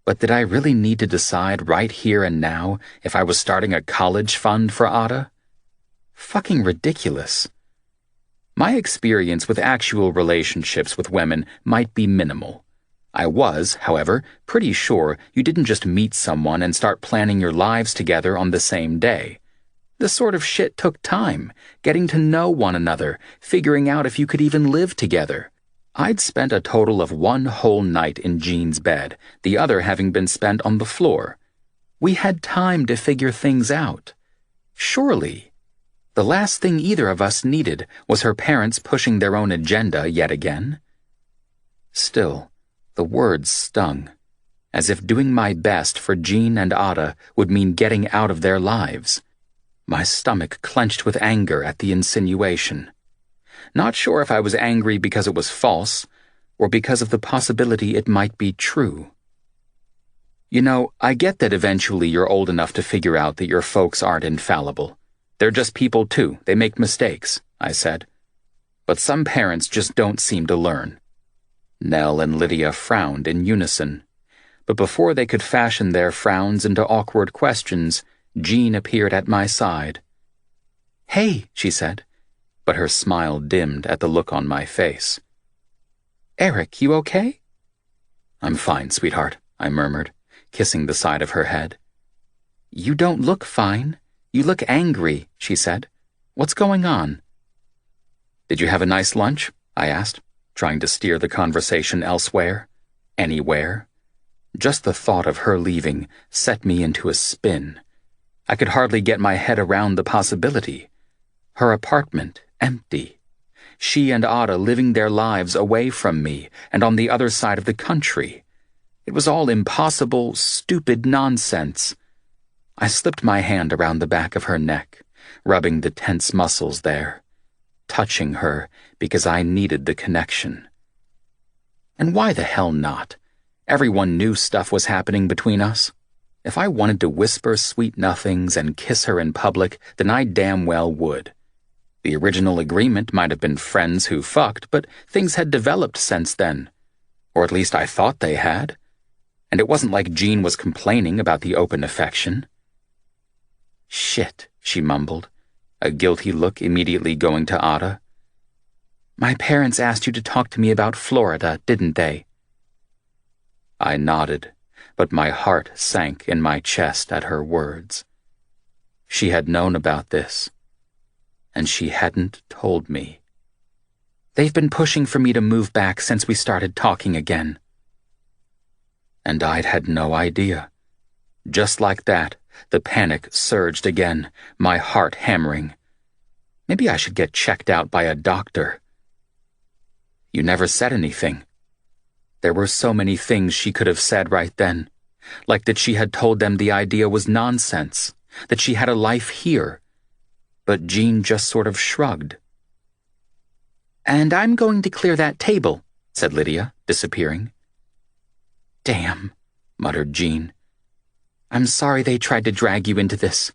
But did I really need to decide right here and now if I was starting a college fund for Ada? Fucking ridiculous. My experience with actual relationships with women might be minimal. I was, however, pretty sure you didn't just meet someone and start planning your lives together on the same day. This sort of shit took time, getting to know one another, figuring out if you could even live together. I'd spent a total of 1 whole night in Jean's bed, the other having been spent on the floor. We had time to figure things out. Surely. The last thing either of us needed was her parents pushing their own agenda yet again. Still, the words stung, as if doing my best for Jean and Ada would mean getting out of their lives. My stomach clenched with anger at the insinuation. Not sure if I was angry because it was false, or because of the possibility it might be true. You know, I get that eventually you're old enough to figure out that your folks aren't infallible. They're just people too, they make mistakes, I said. But some parents just don't seem to learn. Nell and Lydia frowned in unison. But before they could fashion their frowns into awkward questions, Jean appeared at my side. "Hey," she said, but her smile dimmed at the look on my face. "Eric, you okay?" "I'm fine, sweetheart," I murmured, kissing the side of her head. "You don't look fine. You look angry," she said. "What's going on?" "Did you have a nice lunch?" I asked, trying to steer the conversation elsewhere, anywhere. Just the thought of her leaving set me into a spin. I could hardly get my head around the possibility. Her apartment empty. She and Ada living their lives away from me and on the other side of the country. It was all impossible, stupid nonsense. I slipped my hand around the back of her neck, rubbing the tense muscles there, touching her because I needed the connection. And why the hell not? Everyone knew stuff was happening between us. If I wanted to whisper sweet nothings and kiss her in public, then I damn well would. The original agreement might have been friends who fucked, but things had developed since then. Or at least I thought they had. And it wasn't like Jean was complaining about the open affection. "Shit," she mumbled, a guilty lock immediately going to Ada. "My parents asked you to talk to me about Florida, didn't they?" I nodded, but my heart sank in my chest at her words. She had known about this, and she hadn't told me. "They've been pushing for me to move back since we started talking again." And I'd had no idea. Just like that, the panic surged again, my heart hammering. Maybe I should get checked out by a doctor. "You never said anything." There were so many things she could have said right then, like that she had told them the idea was nonsense, that she had a life here. But Jean just sort of shrugged. "And I'm going to clear that table," said Lydia, disappearing. "Damn," muttered Jean. "I'm sorry they tried to drag you into this.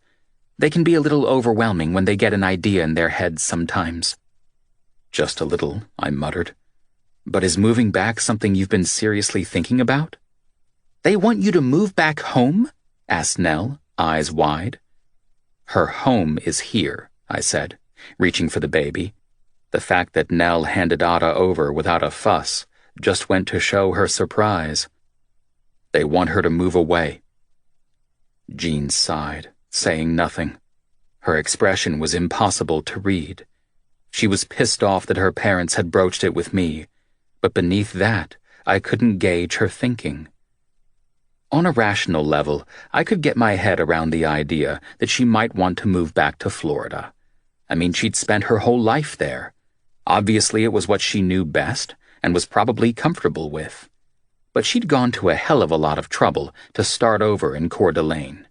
They can be a little overwhelming when they get an idea in their heads sometimes." "Just a little," I muttered. "But is moving back something you've been seriously thinking about?" "They want you to move back home?" asked Nell, eyes wide. "Her home is here," I said, reaching for the baby. The fact that Nell handed Ada over without a fuss just went to show her surprise. "They want her to move away." Jean sighed, saying nothing. Her expression was impossible to read. She was pissed off that her parents had broached it with me, but beneath that, I couldn't gauge her thinking. On a rational level, I could get my head around the idea that she might want to move back to Florida. I mean, she'd spent her whole life there. Obviously, it was what she knew best and was probably comfortable with. But she'd gone to a hell of a lot of trouble to start over in Coeur d'Alene.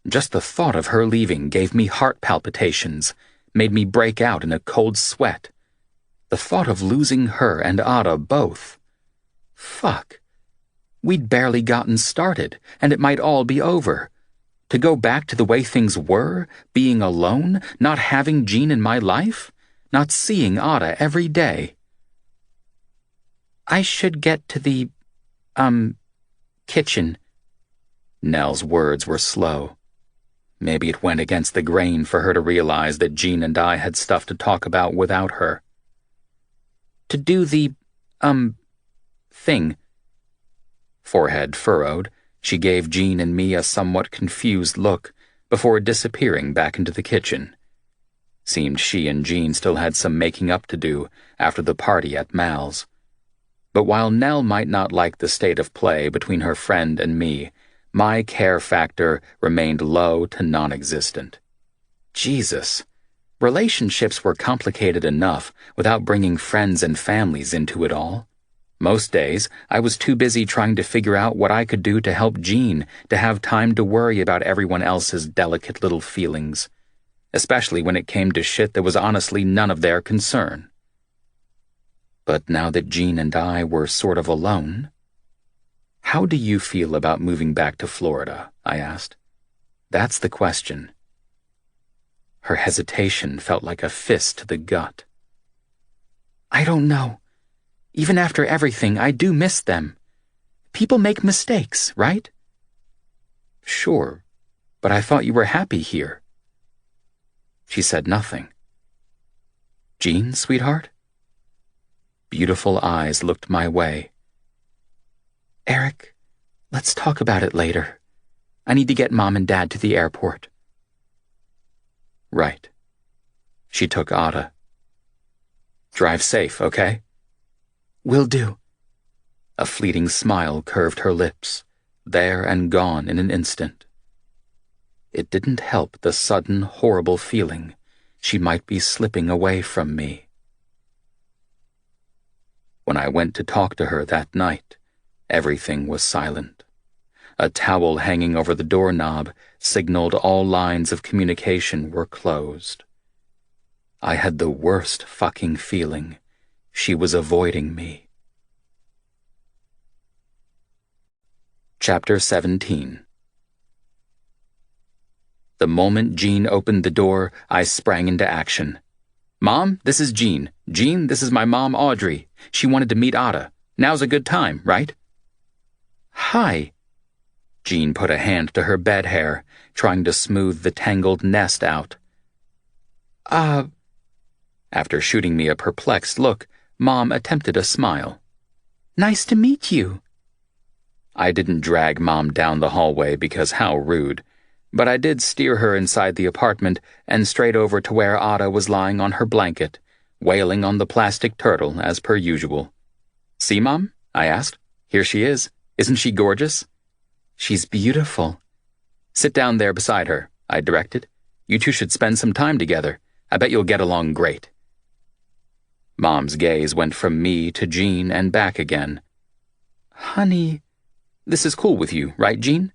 Just the thought of her leaving gave me heart palpitations, made me break out in a cold sweat. The thought of losing her and Ada both. Fuck. We'd barely gotten started, and it might all be over. To go back to the way things were, being alone, not having Jean in my life, not seeing Ada every day. "I should get to the, kitchen." Nell's words were slow. Maybe it went against the grain for her to realize that Jean and I had stuff to talk about without her. "To do the, thing." Forehead furrowed, she gave Jean and me a somewhat confused look before disappearing back into the kitchen. Seemed she and Jean still had some making up to do after the party at Mal's. But while Nell might not like the state of play between her friend and me, my care factor remained low to non-existent. Jesus, relationships were complicated enough without bringing friends and families into it all. Most days, I was too busy trying to figure out what I could do to help Jean to have time to worry about everyone else's delicate little feelings, especially when it came to shit that was honestly none of their concern. But now that Jean and I were sort of alone... "How do you feel about moving back to Florida?" I asked. "That's the question." Her hesitation felt like a fist to the gut. "I don't know. Even after everything, I do miss them. People make mistakes, right?" "Sure, but I thought you were happy here." She said nothing. "Jean, sweetheart?" Beautiful eyes looked my way. "Eric, let's talk about it later. I need to get Mom and Dad to the airport." "Right." She took Ada. "Drive safe, okay?" "Will do." A fleeting smile curved her lips, there and gone in an instant. It didn't help the sudden, horrible feeling she might be slipping away from me. When I went to talk to her that night, Everything was silent. A towel hanging over the doorknob signaled all lines of communication were closed. I had the worst fucking feeling. She was avoiding me. Chapter 17. The moment Jean opened the door, I sprang into action. "Mom, this is Jean. Jean, this is my mom, Audrey. She wanted to meet Ada. Now's a good time, right?" "Hi." Jean put a hand to her bed hair, trying to smooth the tangled nest out. After shooting me a perplexed look, Mom attempted a smile. "Nice to meet you." I didn't drag Mom down the hallway because how rude, but I did steer her inside the apartment and straight over to where Ada was lying on her blanket, wailing on the plastic turtle as per usual. "See, Mom?" I asked. "Here she is. Isn't she gorgeous?" "She's beautiful." "Sit down there beside her," I directed. "You two should spend some time together. I bet you'll get along great." Mom's gaze went from me to Jean and back again. "Honey, this is cool with you, right, Jean?"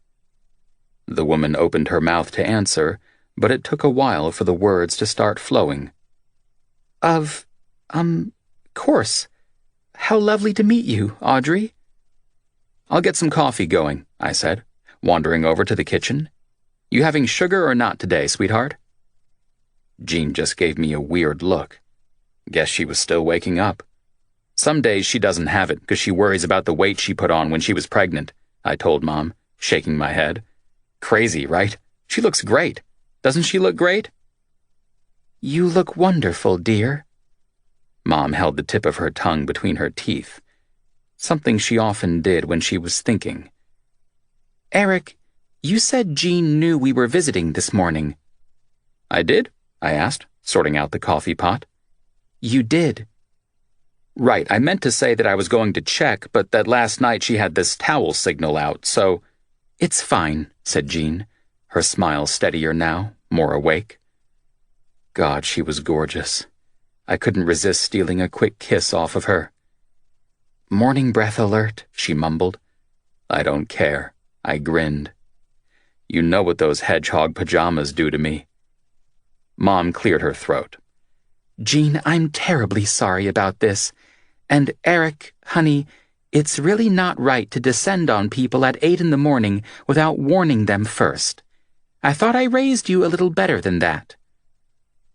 The woman opened her mouth to answer, but it took a while for the words to start flowing. Of course. How lovely to meet you, Audrey." "I'll get some coffee going," I said, wandering over to the kitchen. "You having sugar or not today, sweetheart?" Jean just gave me a weird look. Guess she was still waking up. "Some days she doesn't have it because she worries about the weight she put on when she was pregnant," I told Mom, shaking my head. "Crazy, right? She looks great. Doesn't she look great?" "You look wonderful, dear." Mom held the tip of her tongue between her teeth, something she often did when she was thinking. "Eric, you said Jean knew we were visiting this morning." "I did?" I asked, sorting out the coffee pot. "You did." "Right, I meant to say that I was going to check, but that last night she had this towel signal out, so—" "It's fine," said Jean, her smile steadier now, more awake. God, she was gorgeous. I couldn't resist stealing a quick kiss off of her. "Morning breath alert," she mumbled. "I don't care." I grinned. "You know what those hedgehog pajamas do to me." Mom cleared her throat. "Jean, I'm terribly sorry about this. And Eric, honey, it's really not right to descend on people at 8 in the morning without warning them first. I thought I raised you a little better than that."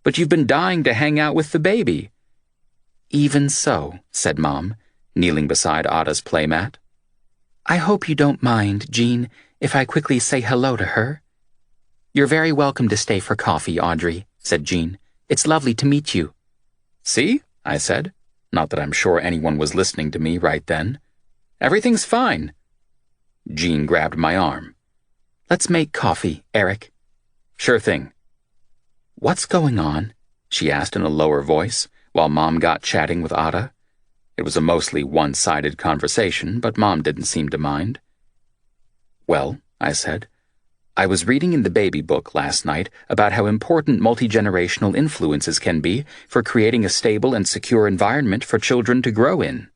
"But you've been dying to hang out with the baby." "Even so," said Mom, kneeling beside Ada's playmat. "I hope you don't mind, Jean, if I quickly say hello to her." "You're very welcome to stay for coffee, Audrey," said Jean. "It's lovely to meet you." "See?" I said. Not that I'm sure anyone was listening to me right then. "Everything's fine." Jean grabbed my arm. "Let's make coffee, Eric." "Sure thing." "What's going on?" she asked in a lower voice, while Mom got chatting with Ada. It was a mostly one-sided conversation, but Mom didn't seem to mind. "Well," I said, "I was reading in the baby book last night about how important multi-generational influences can be for creating a stable and secure environment for children to grow in.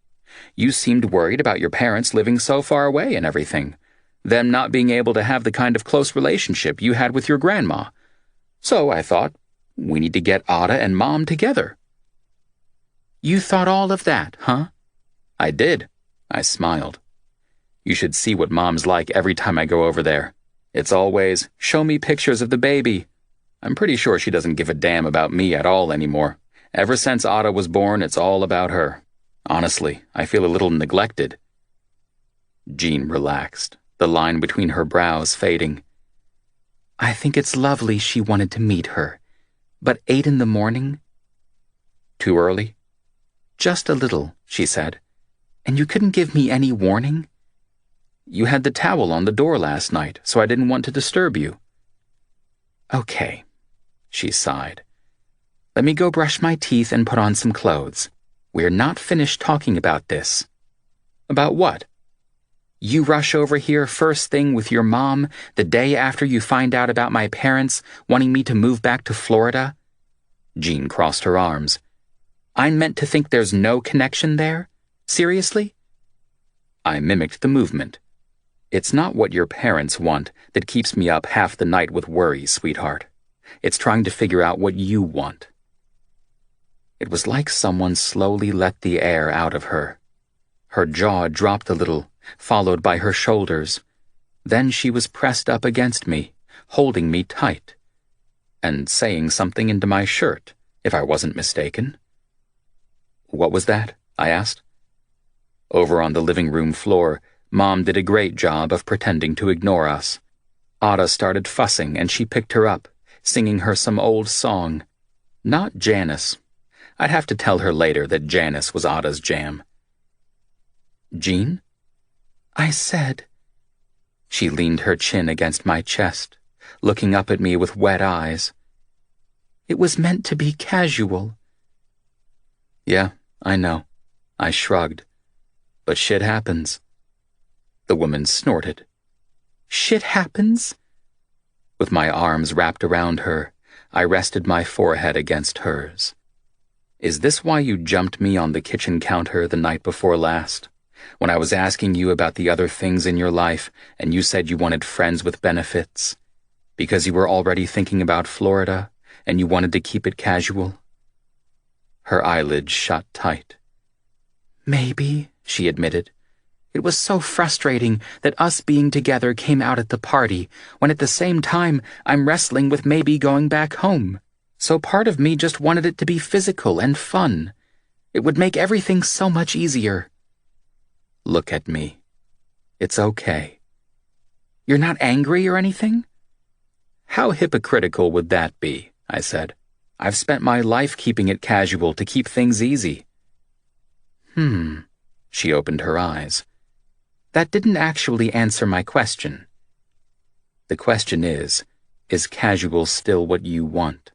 You seemed worried about your parents living so far away and everything, them not being able to have the kind of close relationship you had with your grandma. So I thought, we need to get Ada and Mom together." "You thought all of that, huh?" "I did." I smiled. "You should see what Mom's like every time I go over there. It's always, 'Show me pictures of the baby.' I'm pretty sure she doesn't give a damn about me at all anymore. Ever since Ada was born, it's all about her. Honestly, I feel a little neglected." Jean relaxed, the line between her brows fading. "I think it's lovely she wanted to meet her. But 8 in the morning?" "Too early?" "Just a little," she said. "And you couldn't give me any warning?" "You had the towel on the door last night, so I didn't want to disturb you." "Okay," she sighed. "Let me go brush my teeth and put on some clothes. We're not finished talking about this." "About what?" "You rush over here first thing with your mom the day after you find out about my parents wanting me to move back to Florida?" Jean crossed her arms. "I'm meant to think there's no connection there? Seriously?" I mimicked the movement. It's not what your parents want that keeps me up half the night with worry, sweetheart. It's trying to figure out what you want. It was like someone slowly let the air out of her. Her jaw dropped a little, followed by her shoulders. Then she was pressed up against me, holding me tight, and saying something into my shirt, if I wasn't mistaken. What was that? I asked. Over on the living room floor, Mom did a great job of pretending to ignore us. Ada started fussing and she picked her up, singing her some old song. Not Janice. I'd have to tell her later that Janice was Ada's jam. Jean? I said. She leaned her chin against my chest, looking up at me with wet eyes. It was meant to be casual. Yeah, I know. I shrugged. But shit happens. The woman snorted. Shit happens? With my arms wrapped around her, I rested my forehead against hers. Is this why you jumped me on the kitchen counter the night before last? When I was asking you about the other things in your life and you said you wanted friends with benefits? Because you were already thinking about Florida and you wanted to keep it casual? Her eyelids shut tight. Maybe, she admitted. It was so frustrating that us being together came out at the party, when at the same time I'm wrestling with maybe going back home. So part of me just wanted it to be physical and fun. It would make everything so much easier. Look at me. It's okay. You're not angry or anything? How hypocritical would that be? I said. I've spent my life keeping it casual to keep things easy. She opened her eyes. That didn't actually answer my question. The question is casual still what you want?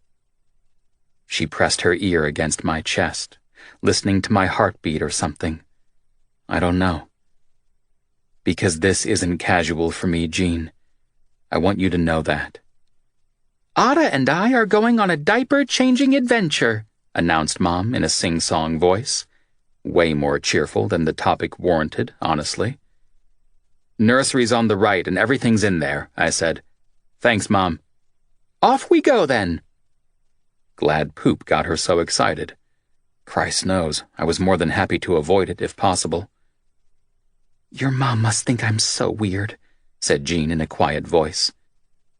She pressed her ear against my chest, listening to my heartbeat or something. I don't know. Because this isn't casual for me, Jean. I want you to know that. Ada and I are going on a diaper-changing adventure, announced Mom in a sing-song voice. Way more cheerful than the topic warranted, honestly. Nursery's on the right and everything's in there, I said. Thanks, Mom. Off we go, then. Glad poop got her so excited. Christ knows, I was more than happy to avoid it if possible. Your mom must think I'm so weird, said Jean in a quiet voice.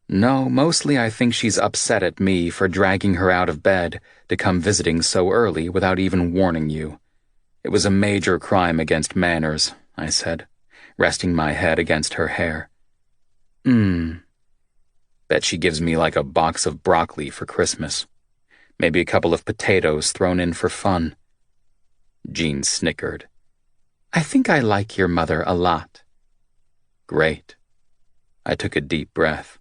No, mostly I think she's upset at me for dragging her out of bed to come visiting so early without even warning you. It was a major crime against manners, I said, resting my head against her hair. Bet she gives me like a box of broccoli for Christmas. Maybe a couple of potatoes thrown in for fun. Jean snickered. I think I like your mother a lot. Great. I took a deep breath.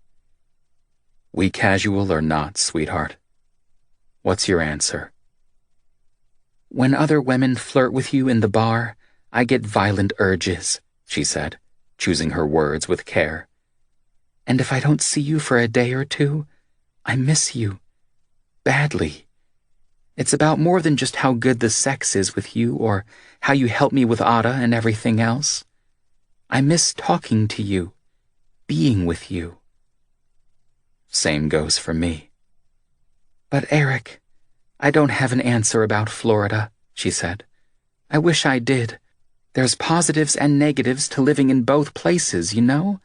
We casual or not, sweetheart? What's your answer? When other women flirt with you in the bar, I get violent urges, she said, choosing her words with care. And if I don't see you for a day or two, I miss you. Badly. It's about more than just how good the sex is with you or how you help me with Ada and everything else. I miss talking to you, being with you. Same goes for me. But Eric, I don't have an answer about Florida, she said. I wish I did. There's positives and negatives to living in both places, you know?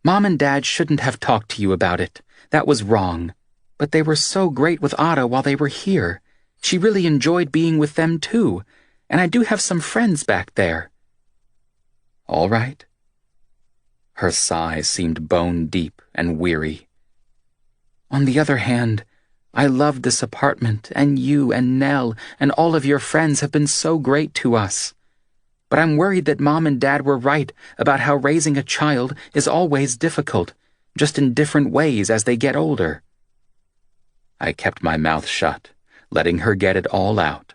Mom and Dad shouldn't have talked to you about it. That was wrong. But they were so great with Ada while they were here. She really enjoyed being with them too, and I do have some friends back there. All right. Her sigh seemed bone-deep and weary. On the other hand, I love this apartment, and you and Nell and all of your friends have been so great to us. But I'm worried that Mom and Dad were right about how raising a child is always difficult, just in different ways as they get older. I kept my mouth shut, letting her get it all out.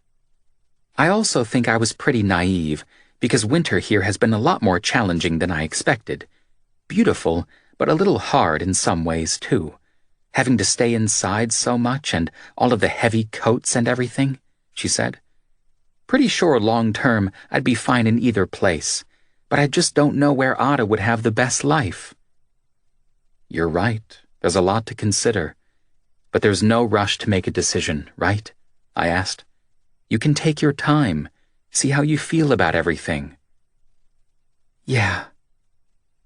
I also think I was pretty naive, because winter here has been a lot more challenging than I expected. Beautiful, but a little hard in some ways, too. Having to stay inside so much and all of the heavy coats and everything, she said. Pretty sure long-term I'd be fine in either place, but I just don't know where Ada would have the best life." "You're right. There's a lot to consider. But there's no rush to make a decision, right?" I asked. "You can take your time, see how you feel about everything." "Yeah."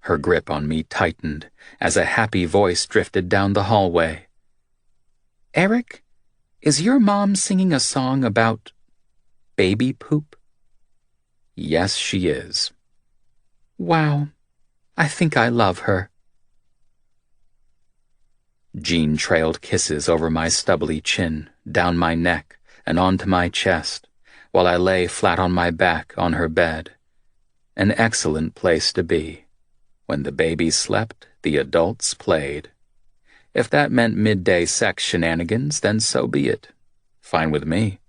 Her grip on me tightened as a happy voice drifted down the hallway. "Eric, is your mom singing a song about baby poop?" "Yes, she is." "Wow, I think I love her." Jean trailed kisses over my stubbly chin, down my neck, and onto my chest, while I lay flat on my back on her bed. An excellent place to be. When the babies slept, the adults played. If that meant midday sex shenanigans, then so be it. Fine with me.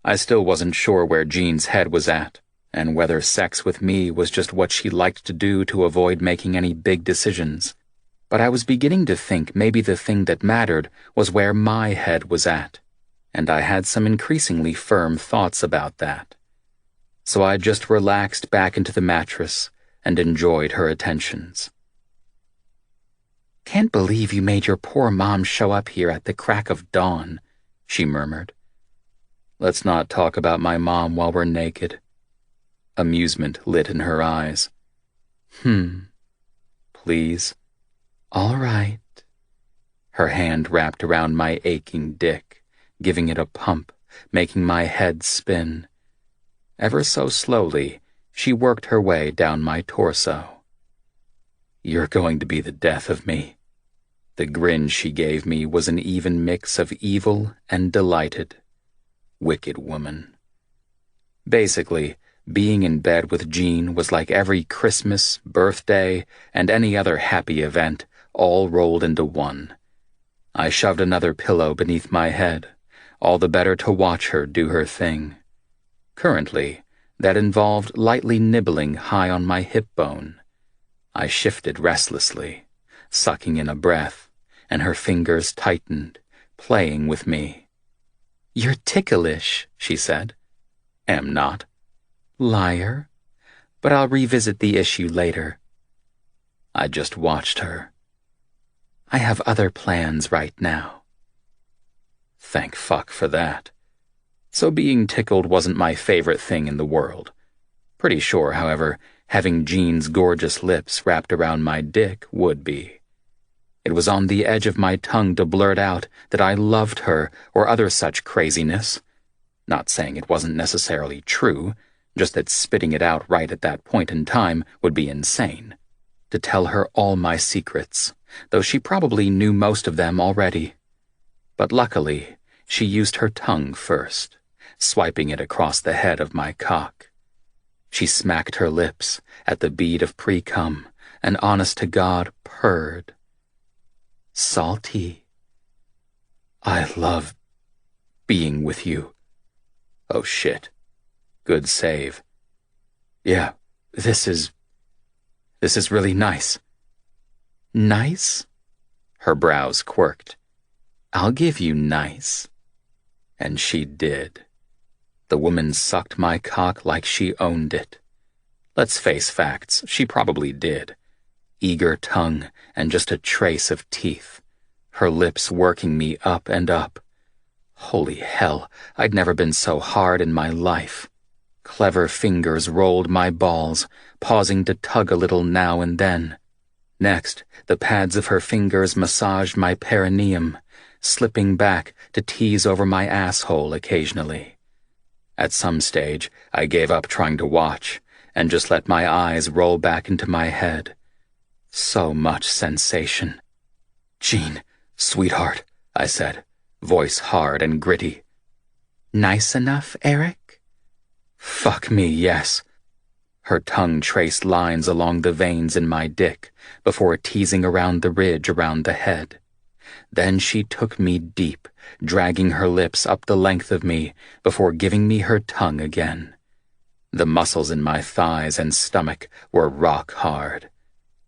I still wasn't sure where Jean's head was at, and whether sex with me was just what she liked to do to avoid making any big decisions. But I was beginning to think maybe the thing that mattered was where my head was at, and I had some increasingly firm thoughts about that. So I just relaxed back into the mattress and enjoyed her attentions. "Can't believe you made your poor mom show up here at the crack of dawn," she murmured. "Let's not talk about my mom while we're naked." Amusement lit in her eyes. Please." "All right." Her hand wrapped around my aching dick, giving it a pump, making my head spin. Ever so slowly, she worked her way down my torso. "You're going to be the death of me." The grin she gave me was an even mix of evil and delighted. Wicked woman. Basically, being in bed with Jean was like every Christmas, birthday, and any other happy event all rolled into one. I shoved another pillow beneath my head, all the better to watch her do her thing. Currently, that involved lightly nibbling high on my hip bone. I shifted restlessly, sucking in a breath, and her fingers tightened, playing with me. "You're ticklish," she said. "Am not." "Liar. But I'll revisit the issue later." I just watched her. "I have other plans right now." Thank fuck for that. So being tickled wasn't my favorite thing in the world. Pretty sure, however, having Jean's gorgeous lips wrapped around my dick would be. It was on the edge of my tongue to blurt out that I loved her or other such craziness. Not saying it wasn't necessarily true, just that spitting it out right at that point in time would be insane. To tell her all my secrets, though she probably knew most of them already. But luckily, she used her tongue first, swiping it across the head of my cock. She smacked her lips at the bead of pre-cum and honest-to-God purred. "Salty. I love being with you." Oh shit. Good save. "Yeah, this is really nice." "Nice?" Her brows quirked. "I'll give you nice." And she did. The woman sucked my cock like she owned it. Let's face facts, she probably did. Eager tongue and just a trace of teeth. Her lips working me up and up. Holy hell, I'd never been so hard in my life. Clever fingers rolled my balls, pausing to tug a little now and then. Next, the pads of her fingers massaged my perineum, slipping back to tease over my asshole occasionally. At some stage, I gave up trying to watch, and just let my eyes roll back into my head. So much sensation. "Jean, sweetheart," I said, voice hard and gritty. "Nice enough, Eric?" "Fuck me, yes." Her tongue traced lines along the veins in my dick before teasing around the ridge around the head. Then she took me deep, dragging her lips up the length of me before giving me her tongue again. The muscles in my thighs and stomach were rock hard.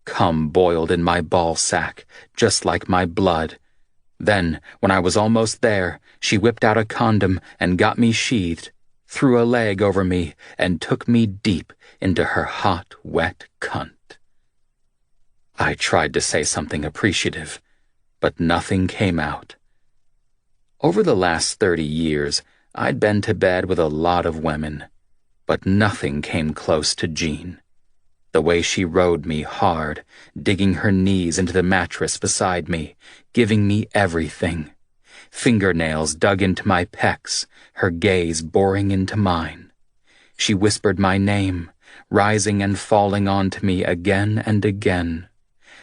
Cum boiled in my ball sack, just like my blood. Then, when I was almost there, she whipped out a condom and got me sheathed. threw a leg over me, and took me deep into her hot, wet cunt. I tried to say something appreciative, but nothing came out. Over the last 30 years, I'd been to bed with a lot of women, but nothing came close to Jean. The way she rode me hard, digging her knees into the mattress beside me, giving me everything. Fingernails dug into my pecs, her gaze boring into mine. She whispered my name, rising and falling onto me again and again.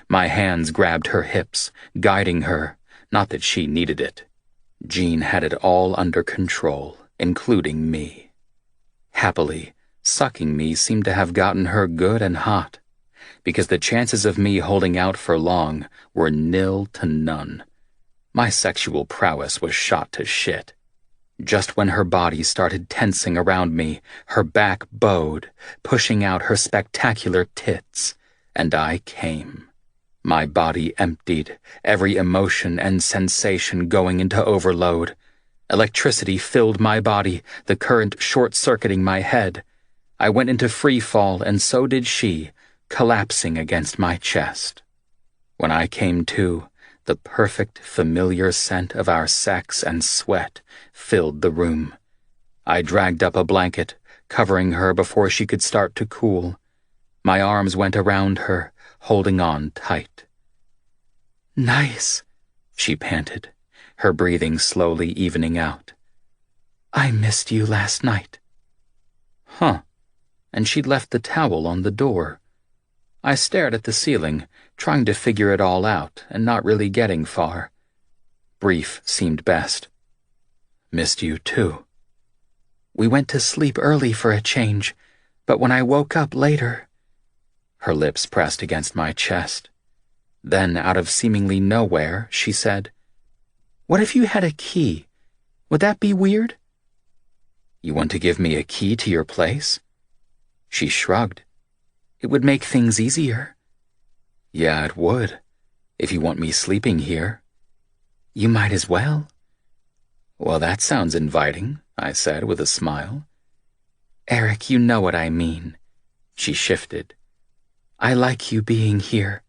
My hands grabbed her hips, guiding her, not that she needed it. Jean had it all under control, including me. Happily, sucking me seemed to have gotten her good and hot, because the chances of me holding out for long were nil to none. My sexual prowess was shot to shit. Just when her body started tensing around me, her back bowed, pushing out her spectacular tits, and I came. My body emptied, every emotion and sensation going into overload. Electricity filled my body, the current short-circuiting my head. I went into free fall, and so did she, collapsing against my chest. When I came to, the perfect, familiar scent of our sex and sweat filled the room. I dragged up a blanket, covering her before she could start to cool. My arms went around her, holding on tight. "Nice," she panted, her breathing slowly evening out. "I missed you last night." Huh. And she'd left the towel on the door. I stared at the ceiling, trying to figure it all out and not really getting far. Brief seemed best. "Missed you too." "We went to sleep early for a change, but when I woke up later—" Her lips pressed against my chest. Then, out of seemingly nowhere, she said, "What if you had a key? Would that be weird?" "You want to give me a key to your place?" She shrugged. "It would make things easier." "Yeah, it would, if you want me sleeping here." "You might as well." "Well, that sounds inviting," I said with a smile. "Eric, you know what I mean." She shifted. "I like you being here."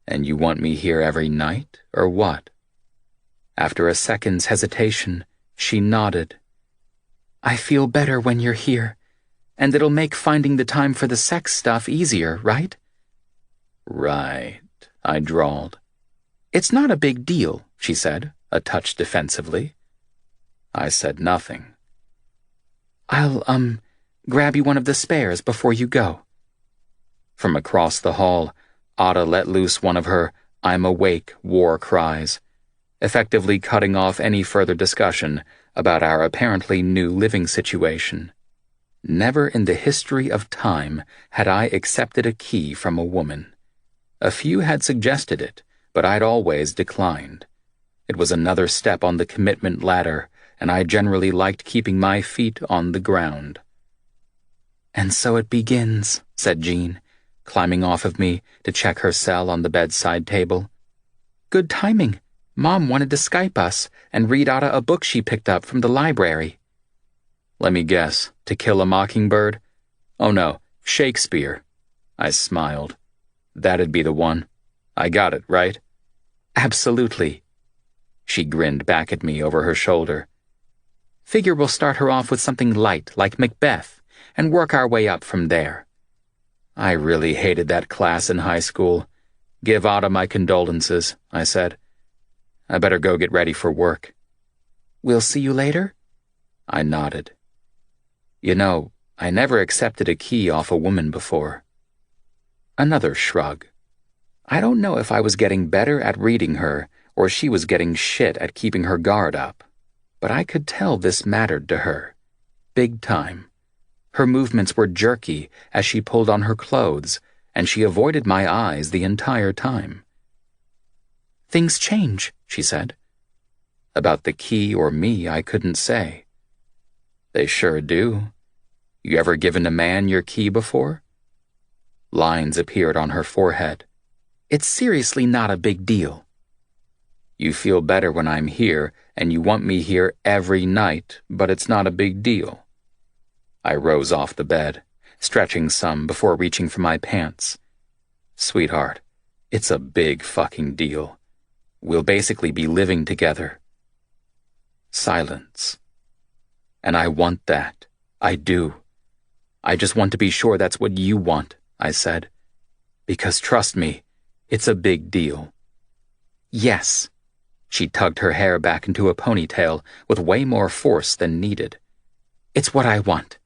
"And you want me here every night, or what?" After a second's hesitation, she nodded. "I feel better when you're here, and it'll make finding the time for the sex stuff easier, right?" "Right," I drawled. "It's not a big deal," she said, a touch defensively. I said nothing. "I'll, grab you one of the spares before you go." From across the hall, Ada let loose one of her "I'm awake" war cries, effectively cutting off any further discussion about our apparently new living situation. Never in the history of time had I accepted a key from a woman. A few had suggested it, but I'd always declined. It was another step on the commitment ladder, and I generally liked keeping my feet on the ground. "And so it begins," said Jean, climbing off of me to check her cell on the bedside table. "Good timing. Mom wanted to Skype us and read Ada a book she picked up from the library." "Let me guess, To Kill a Mockingbird? Oh no, Shakespeare." I smiled. "That'd be the one. I got it, right?" "Absolutely." She grinned back at me over her shoulder. "Figure we'll start her off with something light like Macbeth and work our way up from there." I really hated that class in high school. "Give Ada my condolences," I said. "I better go get ready for work." "We'll see you later?" I nodded. You know, I never accepted a key off a woman before. Another shrug. I don't know if I was getting better at reading her or she was getting shit at keeping her guard up, but I could tell this mattered to her. Big time. Her movements were jerky as she pulled on her clothes, and she avoided my eyes the entire time. "Things change," she said. About the key or me, I couldn't say. "They sure do. You ever given a man your key before?" Lines appeared on her forehead. "It's seriously not a big deal." You feel better when I'm here, and you want me here every night, but it's not a big deal. I rose off the bed, stretching some before reaching for my pants. Sweetheart, it's a big fucking deal. We'll basically be living together. Silence. And I want that. I do. I just want to be sure that's what you want, I said. Because trust me, it's a big deal. Yes. She tugged her hair back into a ponytail with way more force than needed. It's what I want.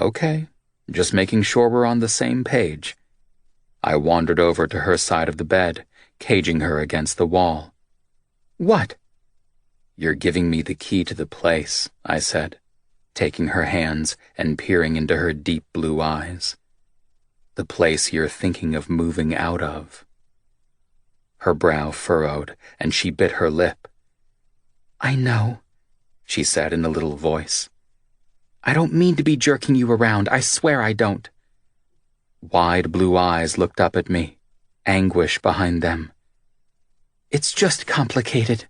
Okay, just making sure we're on the same page. I wandered over to her side of the bed, caging her against the wall. What? You're giving me the key to the place, I said, taking her hands and peering into her deep blue eyes. The place you're thinking of moving out of. Her brow furrowed, and she bit her lip. I know, she said in a little voice. I don't mean to be jerking you around, I swear I don't. Wide blue eyes looked up at me, anguish behind them. It's just complicated.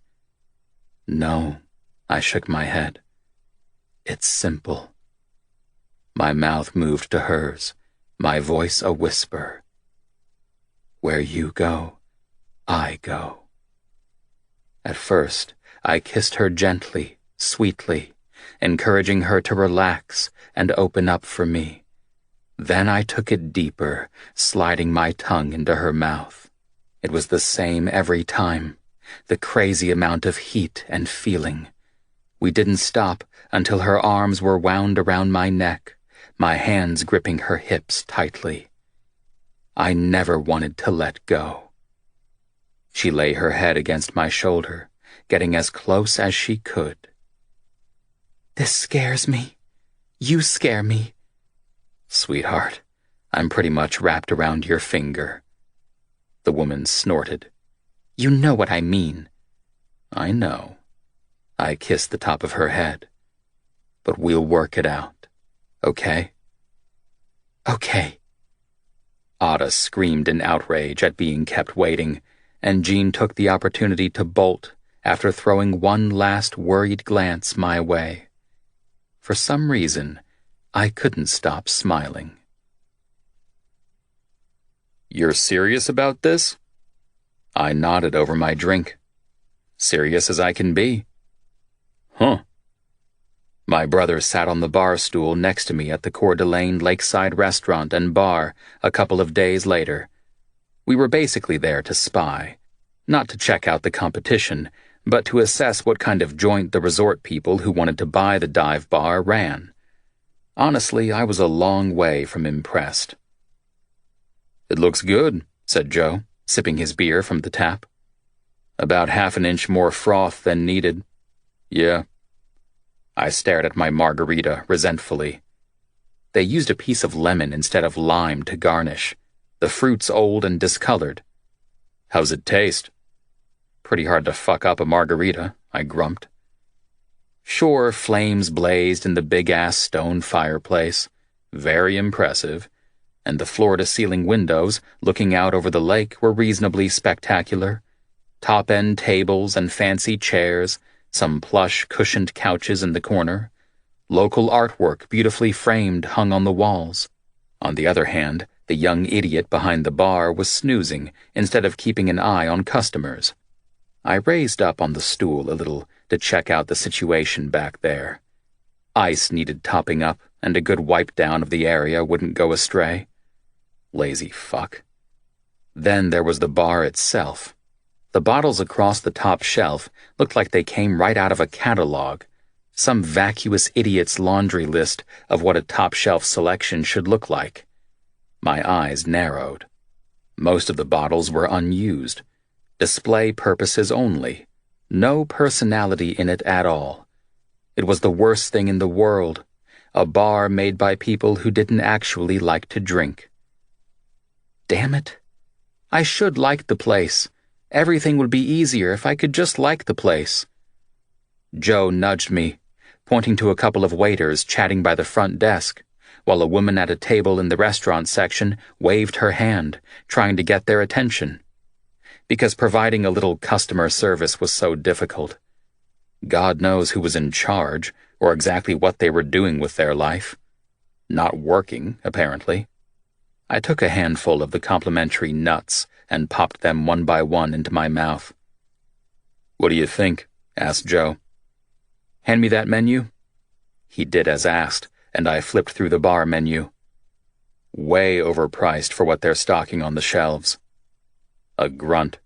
No, I shook my head. It's simple. My mouth moved to hers, my voice a whisper. Where you go, I go. At first, I kissed her gently, sweetly, encouraging her to relax and open up for me. Then I took it deeper, sliding my tongue into her mouth. It was the same every time, the crazy amount of heat and feeling. We didn't stop until her arms were wound around my neck, my hands gripping her hips tightly. I never wanted to let go. She lay her head against my shoulder, getting as close as she could. This scares me. You scare me. Sweetheart, I'm pretty much wrapped around your finger. The woman snorted. You know what I mean. I know. I kissed the top of her head. But we'll work it out, okay? Okay. Ada screamed in outrage at being kept waiting, and Jean took the opportunity to bolt after throwing one last worried glance my way. For some reason, I couldn't stop smiling. You're serious about this? I nodded over my drink. Serious as I can be. Huh. My brother sat on the bar stool next to me at the Coeur d'Alene Lakeside Restaurant and Bar a couple of days later. We were basically there to spy, not to check out the competition, but to assess what kind of joint the resort people who wanted to buy the dive bar ran. Honestly, I was a long way from impressed. It looks good, said Joe, sipping his beer from the tap. About half an inch more froth than needed. Yeah. I stared at my margarita resentfully. They used a piece of lemon instead of lime to garnish. The fruit's old and discolored. How's it taste? Pretty hard to fuck up a margarita, I grumped. Sure, flames blazed in the big-ass stone fireplace. Very impressive. And the floor-to-ceiling windows, looking out over the lake, were reasonably spectacular. Top-end tables and fancy chairs, some plush, cushioned couches in the corner. Local artwork beautifully framed hung on the walls. On the other hand, the young idiot behind the bar was snoozing instead of keeping an eye on customers. I raised up on the stool a little to check out the situation back there. Ice needed topping up, and a good wipe down of the area wouldn't go astray. Lazy fuck. Then there was the bar itself. The bottles across the top shelf looked like they came right out of a catalog, some vacuous idiot's laundry list of what a top-shelf selection should look like. My eyes narrowed. Most of the bottles were unused. Display purposes only. No personality in it at all. It was the worst thing in the world. A bar made by people who didn't actually like to drink. Damn it. I should like the place. Everything would be easier if I could just like the place. Joe nudged me, pointing to a couple of waiters chatting by the front desk, while a woman at a table in the restaurant section waved her hand, trying to get their attention. because providing a little customer service was so difficult. God knows who was in charge, or exactly what they were doing with their life. Not working, apparently. I took a handful of the complimentary nuts and popped them one by one into my mouth. "What do you think?" asked Joe. "Hand me that menu." He did as asked, and I flipped through the bar menu. Way overpriced for what they're stocking on the shelves. A grunt.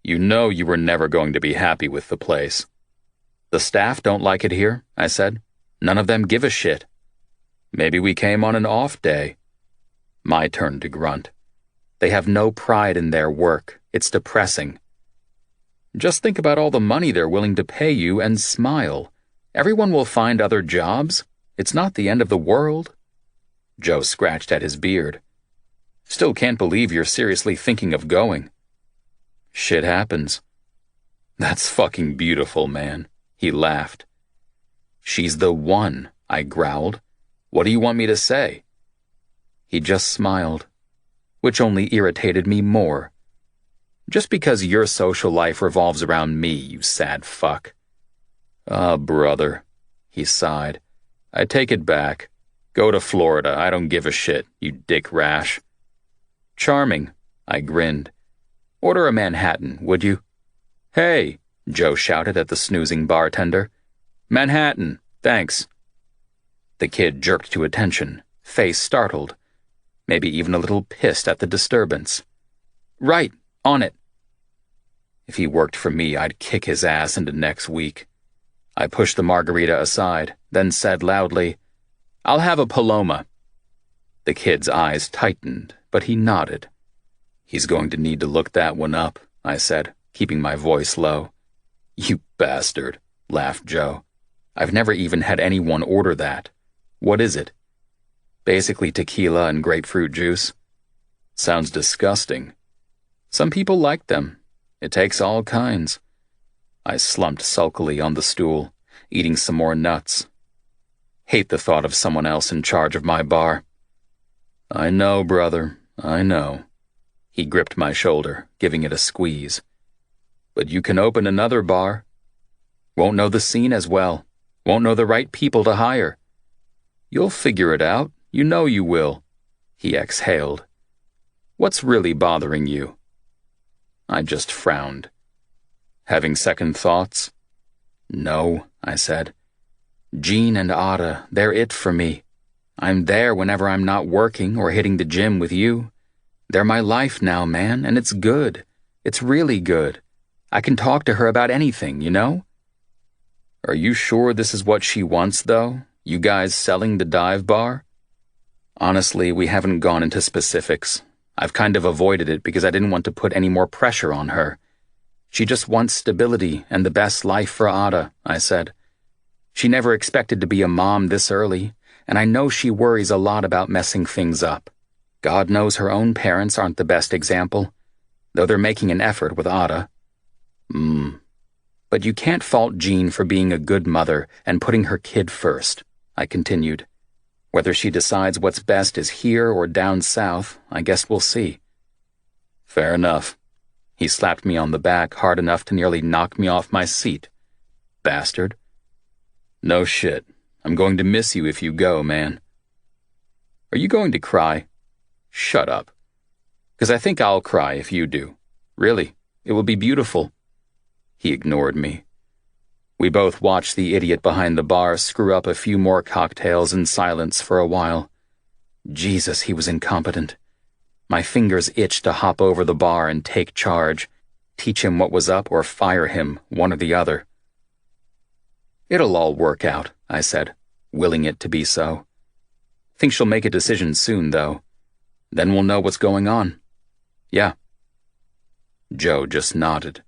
"You know you were never going to be happy with the place." "The staff don't like it here," I said. "None of them give a shit." "Maybe we came on an off day." My turn to grunt. "They have no pride in their work. It's depressing." "Just think about all the money they're willing to pay you and smile. Everyone will find other jobs. It's not the end of the world." Joe scratched at his beard. "Still can't believe you're seriously thinking of going." "Shit happens." "That's fucking beautiful, man." He laughed. "She's the one," I growled. "What do you want me to say?" He just smiled, which only irritated me more. "Just because your social life revolves around me, you sad fuck." "Ah, brother," he sighed. "I take it back. Go to Florida, I don't give a shit, you dick rash." "Charming," I grinned. "Order a Manhattan, would you?" "Hey," Joe shouted at the snoozing bartender. "Manhattan, thanks." The kid jerked to attention, face startled, maybe even a little pissed at the disturbance. "Right, on it." If he worked for me, I'd kick his ass into next week. I pushed the margarita aside, then said loudly, "I'll have a Paloma." The kid's eyes tightened, but he nodded. "He's going to need to look that one up," I said, keeping my voice low. "You bastard," laughed Joe. "I've never even had anyone order that. What is it?" "Basically tequila and grapefruit juice." "Sounds disgusting." "Some people like them. It takes all kinds." I slumped sulkily on the stool, eating some more nuts. Hate the thought of someone else in charge of my bar. "I know, brother, I know." He gripped my shoulder, giving it a squeeze. "But you can open another bar. Won't know the scene as well. Won't know the right people to hire." "You'll figure it out. You know you will." He exhaled. "What's really bothering you?" I just frowned. "Having second thoughts?" "No," I said. "Jean and Ada, they're it for me. I'm there whenever I'm not working or hitting the gym with you. They're my life now, man, and it's good. It's really good. I can talk to her about anything, you know?" "Are you sure this is what she wants, though? You guys selling the dive bar?" "Honestly, we haven't gone into specifics. I've kind of avoided it because I didn't want to put any more pressure on her. She just wants stability and the best life for Ada," I said. "She never expected to be a mom this early, and I know she worries a lot about messing things up. God knows her own parents aren't the best example, though they're making an effort with Ada." "But you can't fault Jean for being a good mother and putting her kid first," I continued. "Whether she decides what's best is here or down south, I guess we'll see." "Fair enough." He slapped me on the back hard enough to nearly knock me off my seat. "Bastard." "No shit. I'm going to miss you if you go, man." "Are you going to cry?" "Shut up. 'Cause I think I'll cry if you do. Really, it will be beautiful." He ignored me. We both watched the idiot behind the bar screw up a few more cocktails in silence for a while. Jesus, he was incompetent. My fingers itched to hop over the bar and take charge, teach him what was up or fire him, one or the other. "It'll all work out," I said, willing it to be so. "Think she'll make a decision soon, though. Then we'll know what's going on." "Yeah." Joe just nodded.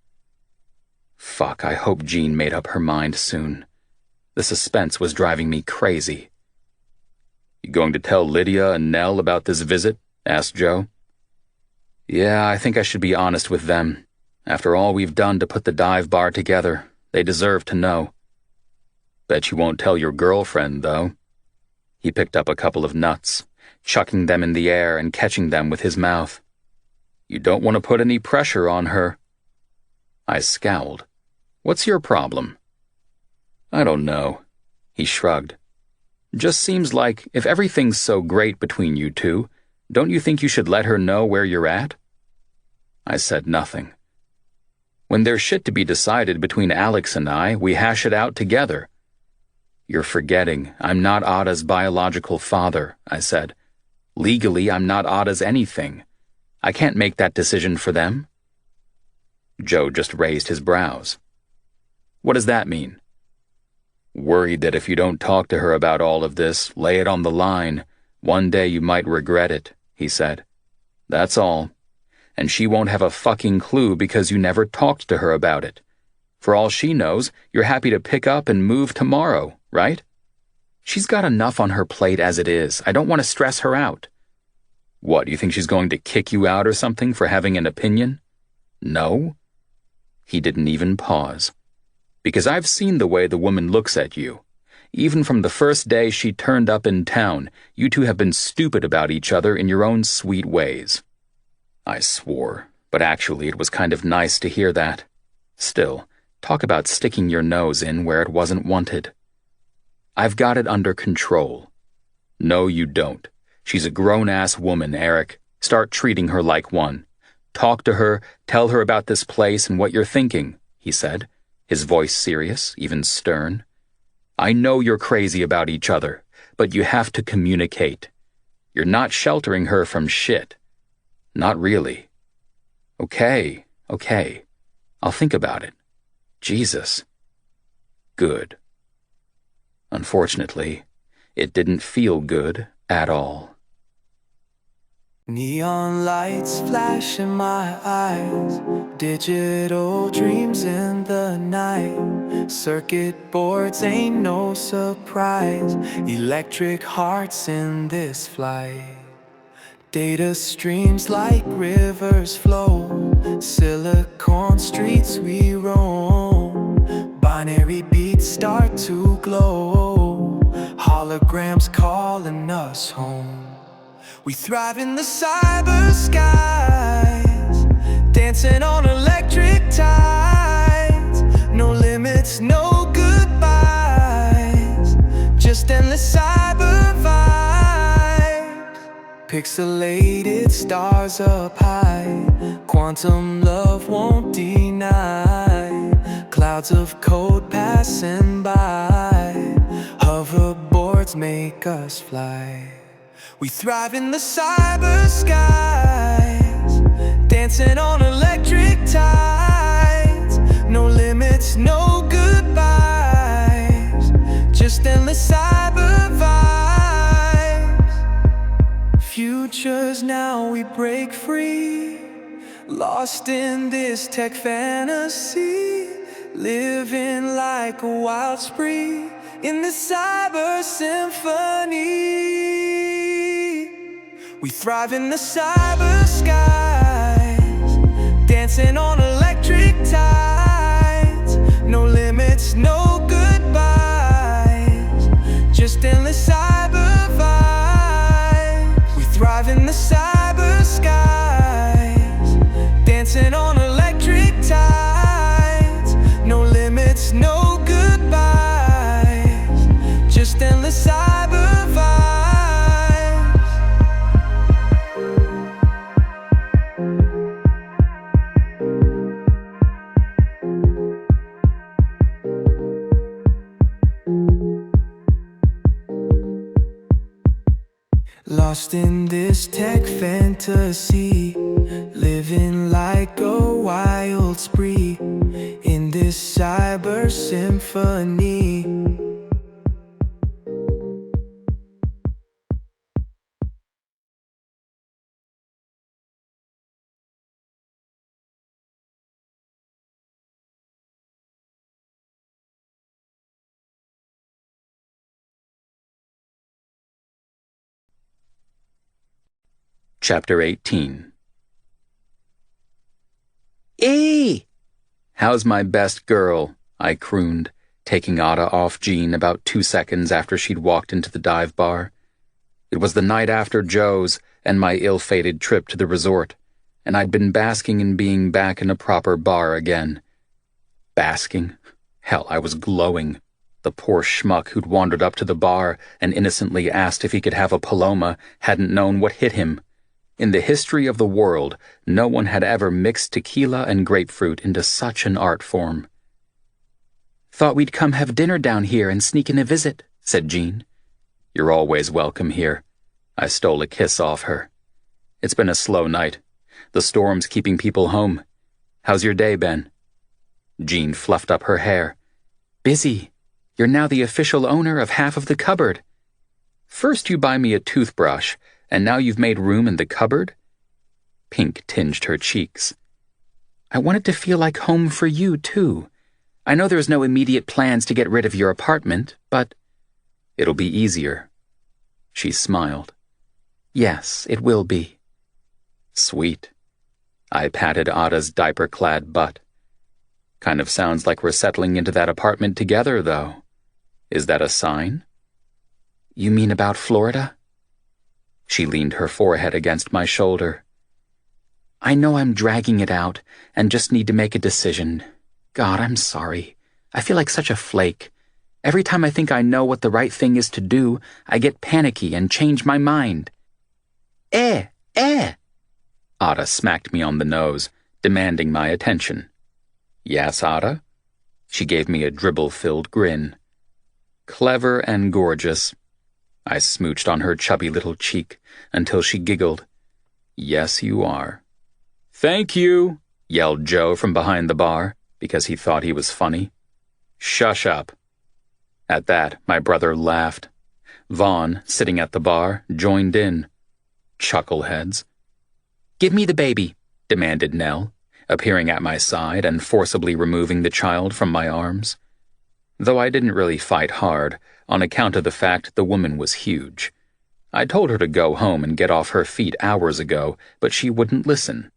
Fuck, I hope Jean made up her mind soon. The suspense was driving me crazy. "You going to tell Lydia and Nell about this visit?" asked Joe. "Yeah, I think I should be honest with them. After all we've done to put the dive bar together, they deserve to know." "Bet you won't tell your girlfriend, though." He picked up a couple of nuts, chucking them in the air and catching them with his mouth. You don't want to put any pressure on her. I scowled. What's your problem? I don't know. He shrugged. Just seems like if everything's so great between you two, don't you think you should let her know where you're at? I said nothing. When there's shit to be decided between Alex and I, we hash it out together. You're forgetting I'm not Ada's biological father, I said. Legally, I'm not Ada's anything. I can't make that decision for them. Joe just raised his brows. What does that mean? Worried that if you don't talk to her about all of this, lay it on the line, one day you might regret it, he said. That's all. And she won't have a fucking clue because you never talked to her about it. For all she knows, you're happy to pick up and move tomorrow, right? She's got enough on her plate as it is. I don't want to stress her out. What, you think she's going to kick you out or something for having an opinion? No? He didn't even pause. Because I've seen the way the woman looks at you. Even from the first day she turned up in town, you two have been stupid about each other in your own sweet ways. I swore, but actually it was kind of nice to hear that. Still, talk about sticking your nose in where it wasn't wanted. I've got it under control. No, you don't. She's a grown-ass woman, Eric. Start treating her like one. Talk to her, tell her about this place and what you're thinking, he said, his voice serious, even stern. I know you're crazy about each other, but you have to communicate. You're not sheltering her from shit. Not really. Okay. I'll think about it. Jesus. Good. Unfortunately, it didn't feel good at all. Neon lights flash in my eyes, digital dreams in the night. Circuit boards ain't no surprise, electric hearts in this flight. Data streams like rivers flow, silicon streets we roam. Binary beats start to glow, holograms calling us home. We thrive in the cyber skies, dancing on electric tides. No limits, no goodbyes, just endless cyber vibes. Pixelated stars up high, quantum love won't deny. Clouds of code passing by, hoverboards make us fly. We thrive in the cyber skies, dancing on electric tides. No limits, no goodbyes, just endless cyber vibes. Futures now we break free, lost in this tech fantasy. Living like a wild spree in the cyber symphony. We thrive in the cyber skies, dancing on electric tides. No limits, no goodbyes, just endless cyber vibes. We thrive in the cyber skies, dancing on electric tides. No limits, no goodbyes, just endless cyber vibes. Lost in this tech fantasy, living like a wild spree in this cyber symphony. Chapter 18. How's my best girl? I crooned, taking Ada off Jean about 2 seconds after she'd walked into the dive bar. It was the night after Joe's and my ill-fated trip to the resort. and I'd been basking in being back in a proper bar again. Basking? Hell, I was glowing. The poor schmuck who'd wandered up to the bar and innocently asked if he could have a Paloma hadn't known what hit him. In the history of the world, no one had ever mixed tequila and grapefruit into such an art form. "Thought we'd come have dinner down here and sneak in a visit," said Jean. "You're always welcome here." I stole a kiss off her. "It's been a slow night. The storm's keeping people home. How's your day been?" Jean fluffed up her hair. "Busy. You're now the official owner of half of the cupboard." "First you buy me a toothbrush, and now you've made room in the cupboard?" Pink tinged her cheeks. "I want it to feel like home for you, too. I know there's no immediate plans to get rid of your apartment, but—" "It'll be easier." She smiled. "Yes, it will be." "Sweet." I patted Ada's diaper-clad butt. "Kind of sounds like we're settling into that apartment together, though. Is that a sign?" "You mean about Florida?" She leaned her forehead against my shoulder. "I know I'm dragging it out and just need to make a decision. God, I'm sorry. I feel like such a flake. Every time I think I know what the right thing is to do, I get panicky and change my mind." Eh! Ada smacked me on the nose, demanding my attention. "Yes, Ada?" She gave me a dribble-filled grin. "Clever and gorgeous." I smooched on her chubby little cheek until she giggled. "Yes, you are." "Thank you," yelled Joe from behind the bar, because he thought he was funny. "Shush up." At that, my brother laughed. Vaughn, sitting at the bar, joined in. Chuckleheads. "Give me the baby," demanded Nell, appearing at my side and forcibly removing the child from my arms. Though I didn't really fight hard, on account of the fact the woman was huge. I told her to go home and get off her feet hours ago, but she wouldn't listen.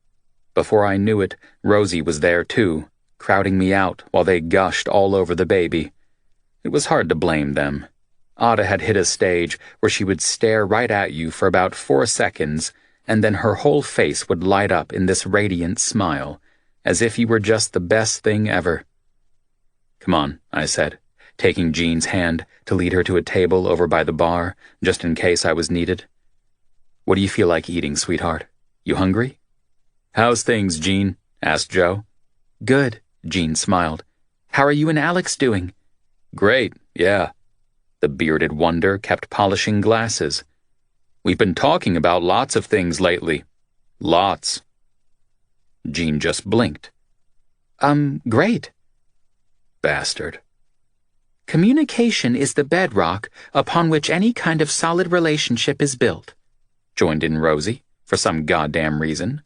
Before I knew it, Rosie was there too, crowding me out while they gushed all over the baby. It was hard to blame them. Ada had hit a stage where she would stare right at you for about 4 seconds, and then her whole face would light up in this radiant smile, as if you were just the best thing ever. "Come on," I said, taking Jean's hand to lead her to a table over by the bar, just in case I was needed. "What do you feel like eating, sweetheart? You hungry?" "How's things, Jean?" asked Joe. "Good," Jean smiled. "How are you and Alex doing?" "Great, yeah." The bearded wonder kept polishing glasses. "We've been talking about lots of things lately. Lots." Jean just blinked. Great." Bastard. "Communication is the bedrock upon which any kind of solid relationship is built," joined in Rosie, for some goddamn reason.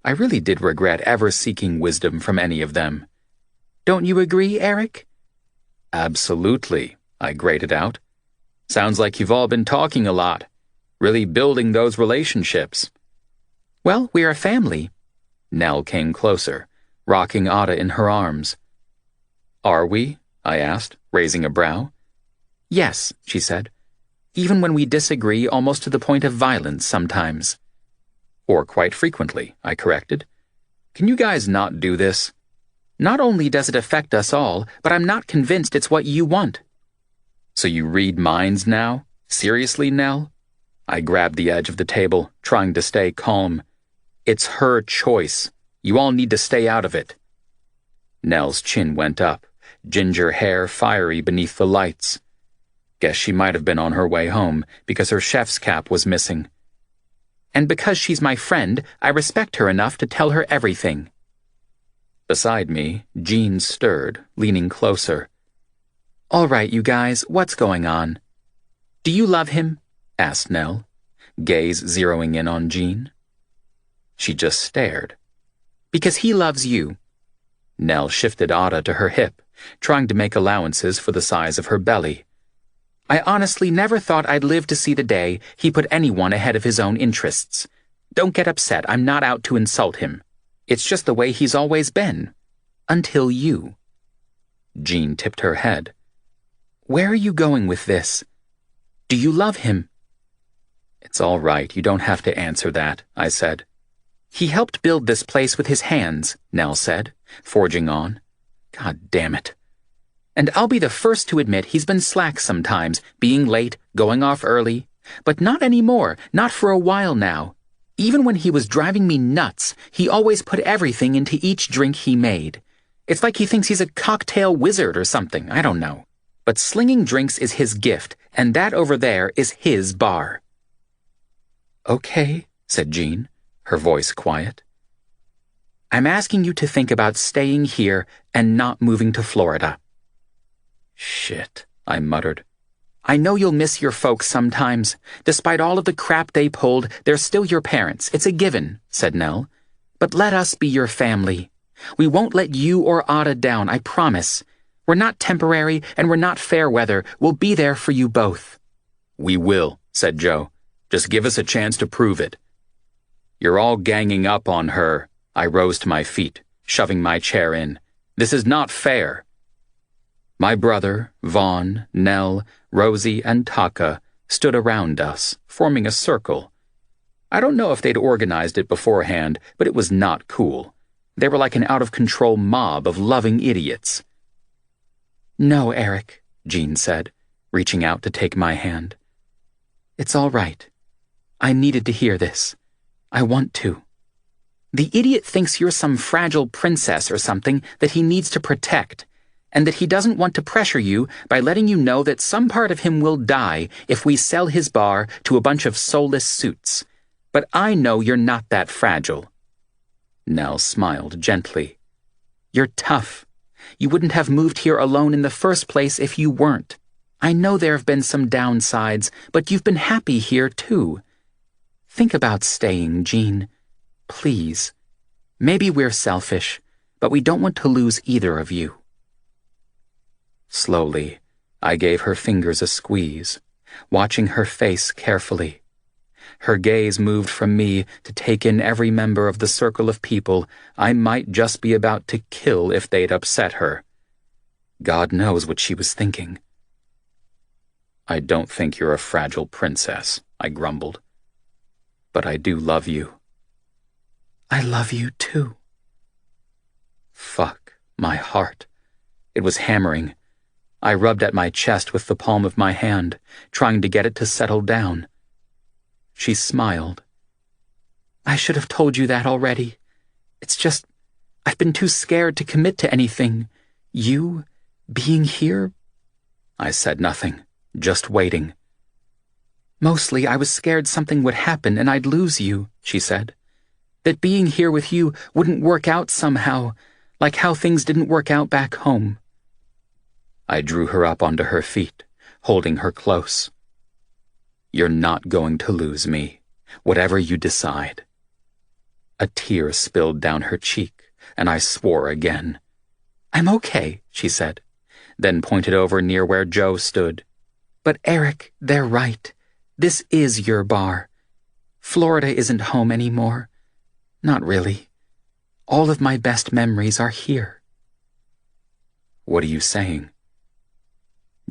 I really did regret ever seeking wisdom from any of them. "Don't you agree, Eric?" "Absolutely," I grated out. "Sounds like you've all been talking a lot. Really building those relationships." "Well, we're a family." Nell came closer, rocking Ada in her arms. "Are we?" I asked, raising a brow. "Yes," she said. "Even when we disagree almost to the point of violence sometimes." "Or quite frequently," I corrected. "Can you guys not do this?" "Not only does it affect us all, but I'm not convinced it's what you want." "So you read minds now? Seriously, Nell?" I grabbed the edge of the table, trying to stay calm. "It's her choice. You all need to stay out of it." Nell's chin went up, ginger hair fiery beneath the lights. Guess she might have been on her way home, because her chef's cap was missing. "And because she's my friend, I respect her enough to tell her everything." Beside me, Jean stirred, leaning closer. "All right, you guys, what's going on?" "Do you love him?" asked Nell, gaze zeroing in on Jean. She just stared. "Because he loves you." Nell shifted Ada to her hip, trying to make allowances for the size of her belly. "I honestly never thought I'd live to see the day he put anyone ahead of his own interests. Don't get upset, I'm not out to insult him. It's just the way he's always been. Until you." Jean tipped her head. "Where are you going with this? Do you love him?" "It's all right, you don't have to answer that," I said. He helped build this place with his hands, Nell said, forging on. God damn it. And I'll be the first to admit he's been slack sometimes, being late, going off early. But not anymore, not for a while now. Even when he was driving me nuts, he always put everything into each drink he made. It's like he thinks he's a cocktail wizard or something, I don't know. But slinging drinks is his gift, and that over there is his bar. Okay, said Jean, her voice quiet. I'm asking you to think about staying here and not moving to Florida. Shit, I muttered. I know you'll miss your folks sometimes. Despite all of the crap they pulled, they're still your parents. It's a given, said Nell. But let us be your family. We won't let you or Ada down, I promise. We're not temporary and we're not fair weather. We'll be there for you both. We will, said Joe. Just give us a chance to prove it. You're all ganging up on her. I rose to my feet, shoving my chair in. This is not fair. My brother, Vaughn, Nell, Rosie, and Taka stood around us, forming a circle. I don't know if they'd organized it beforehand, but it was not cool. They were like an out-of-control mob of loving idiots. No, Eric, Jean said, reaching out to take my hand. It's all right. I needed to hear this. I want to. The idiot thinks you're some fragile princess or something that he needs to protect, and that he doesn't want to pressure you by letting you know that some part of him will die if we sell his bar to a bunch of soulless suits. But I know you're not that fragile. Nell smiled gently. You're tough. You wouldn't have moved here alone in the first place if you weren't. I know there have been some downsides, but you've been happy here too. Think about staying, Jean. Please. Maybe we're selfish, but we don't want to lose either of you. Slowly, I gave her fingers a squeeze, watching her face carefully. Her gaze moved from me to take in every member of the circle of people I might just be about to kill if they'd upset her. God knows what she was thinking. I don't think you're a fragile princess, I grumbled. But I do love you. I love you too. Fuck, my heart. It was hammering. I rubbed at my chest with the palm of my hand, trying to get it to settle down. She smiled. I should have told you that already. It's just, I've been too scared to commit to anything. You, being here? I said nothing, just waiting. Mostly I was scared something would happen and I'd lose you, she said. That being here with you wouldn't work out somehow, like how things didn't work out back home. I drew her up onto her feet, holding her close. You're not going to lose me, whatever you decide. A tear spilled down her cheek, and I swore again. I'm okay, she said, then pointed over near where Joe stood. But Eric, they're right. This is your bar. Florida isn't home anymore. Not really. All of my best memories are here. What are you saying?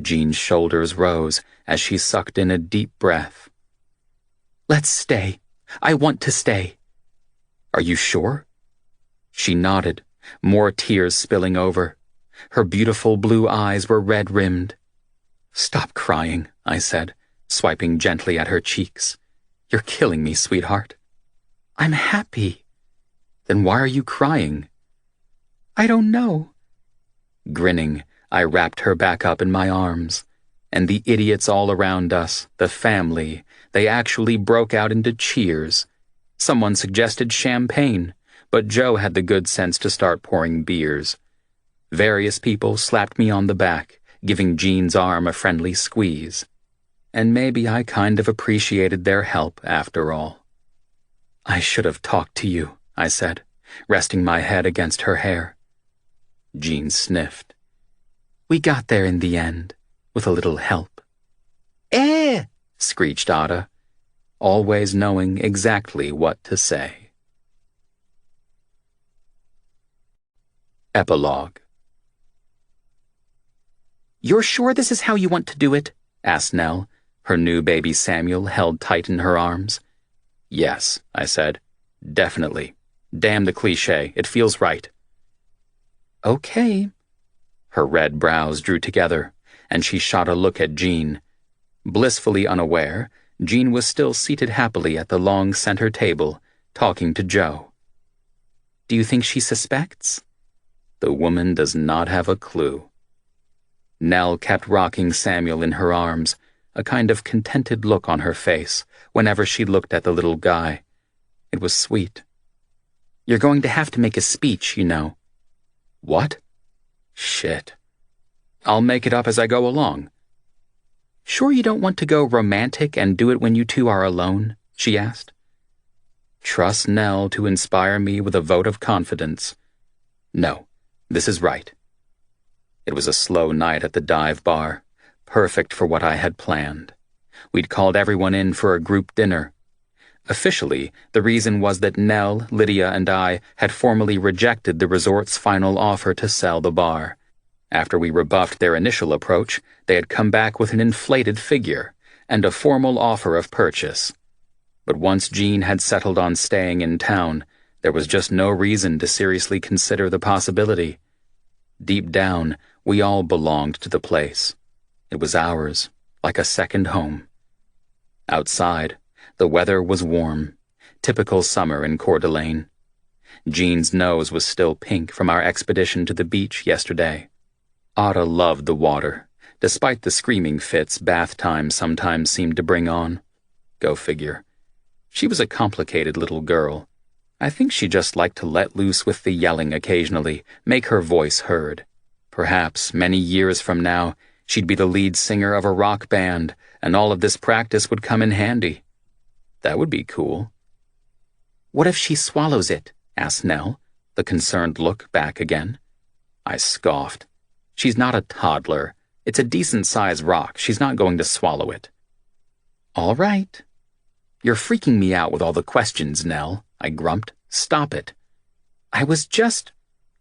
Jean's shoulders rose as she sucked in a deep breath. Let's stay. I want to stay. Are you sure? She nodded, more tears spilling over. Her beautiful blue eyes were red-rimmed. Stop crying, I said, swiping gently at her cheeks. You're killing me, sweetheart. I'm happy. Then why are you crying? I don't know. Grinning, I wrapped her back up in my arms, and the idiots all around us, the family, they actually broke out into cheers. Someone suggested champagne, but Joe had the good sense to start pouring beers. Various people slapped me on the back, giving Jean's arm a friendly squeeze. And maybe I kind of appreciated their help after all. I should have talked to you, I said, resting my head against her hair. Jean sniffed. We got there in the end, with a little help. Eh! Screeched Ada, always knowing exactly what to say. Epilogue. You're sure this is how you want to do it? Asked Nell, her new baby Samuel held tight in her arms. Yes, I said. Definitely. Damn the cliché. It feels right. Okay. Her red brows drew together, and she shot a look at Jean. Blissfully unaware, Jean was still seated happily at the long center table, talking to Joe. Do you think she suspects? The woman does not have a clue. Nell kept rocking Samuel in her arms, a kind of contented look on her face whenever she looked at the little guy. It was sweet. You're going to have to make a speech, you know. What? Shit. I'll make it up as I go along. Sure you don't want to go romantic and do it when you two are alone? She asked. Trust Nell to inspire me with a vote of confidence. No, this is right. It was a slow night at the dive bar, perfect for what I had planned. We'd called everyone in for a group dinner. Officially, the reason was that Nell, Lydia, and I had formally rejected the resort's final offer to sell the bar. After we rebuffed their initial approach, they had come back with an inflated figure and a formal offer of purchase. But once Jean had settled on staying in town, there was just no reason to seriously consider the possibility. Deep down, we all belonged to the place. It was ours, like a second home. Outside, the weather was warm, typical summer in Coeur d'Alene. Jean's nose was still pink from our expedition to the beach yesterday. Ada loved the water, despite the screaming fits bath time sometimes seemed to bring on. Go figure. She was a complicated little girl. I think she just liked to let loose with the yelling occasionally, make her voice heard. Perhaps, many years from now, she'd be the lead singer of a rock band, and all of this practice would come in handy. That would be cool. What if she swallows it? Asked Nell, the concerned look back again. I scoffed. She's not a toddler. It's a decent-sized rock. She's not going to swallow it. All right. You're freaking me out with all the questions, Nell, I grumped. Stop it. I was just...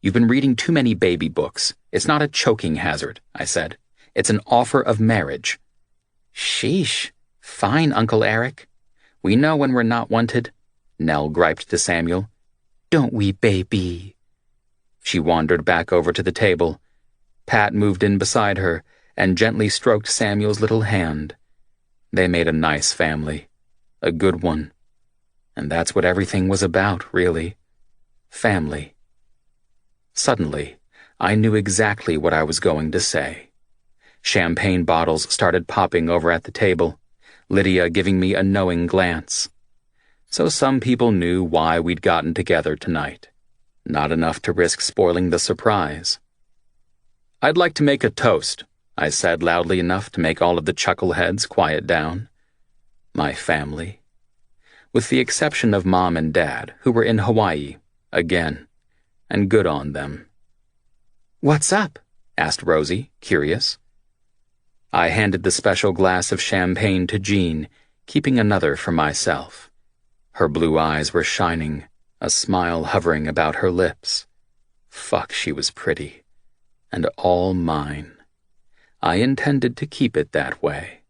You've been reading too many baby books. It's not a choking hazard, I said. It's an offer of marriage. Sheesh. Fine, Uncle Eric. We know when we're not wanted, Nell griped to Samuel. Don't we, baby? She wandered back over to the table. Pat moved in beside her and gently stroked Samuel's little hand. They made a nice family. A good one. And that's what everything was about, really. Family. Suddenly, I knew exactly what I was going to say. Champagne bottles started popping over at the table, Lydia giving me a knowing glance. So some people knew why we'd gotten together tonight. Not enough to risk spoiling the surprise. I'd like to make a toast, I said loudly enough to make all of the chuckleheads quiet down. My family. With the exception of Mom and Dad, who were in Hawaii, again, and good on them. What's up? Asked Rosie, curious. I handed the special glass of champagne to Jean, keeping another for myself. Her blue eyes were shining, a smile hovering about her lips. Fuck, she was pretty. And all mine. I intended to keep it that way.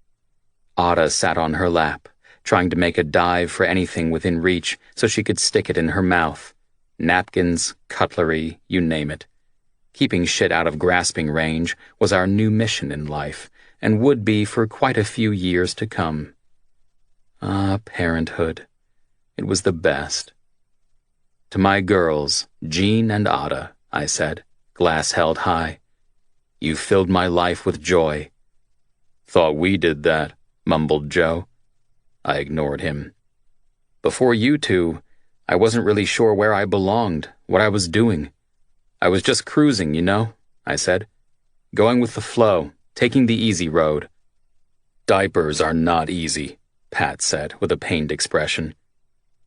Ada sat on her lap, trying to make a dive for anything within reach so she could stick it in her mouth. Napkins, cutlery, you name it. Keeping shit out of grasping range was our new mission in life, and would be for quite a few years to come. Ah, parenthood. It was the best. To my girls, Jean and Ada, I said, glass held high. You filled my life with joy. Thought we did that, mumbled Joe. I ignored him. Before you two, I wasn't really sure where I belonged, what I was doing. I was just cruising, you know, I said. Going with the flow, taking the easy road. Diapers are not easy, Pat said with a pained expression.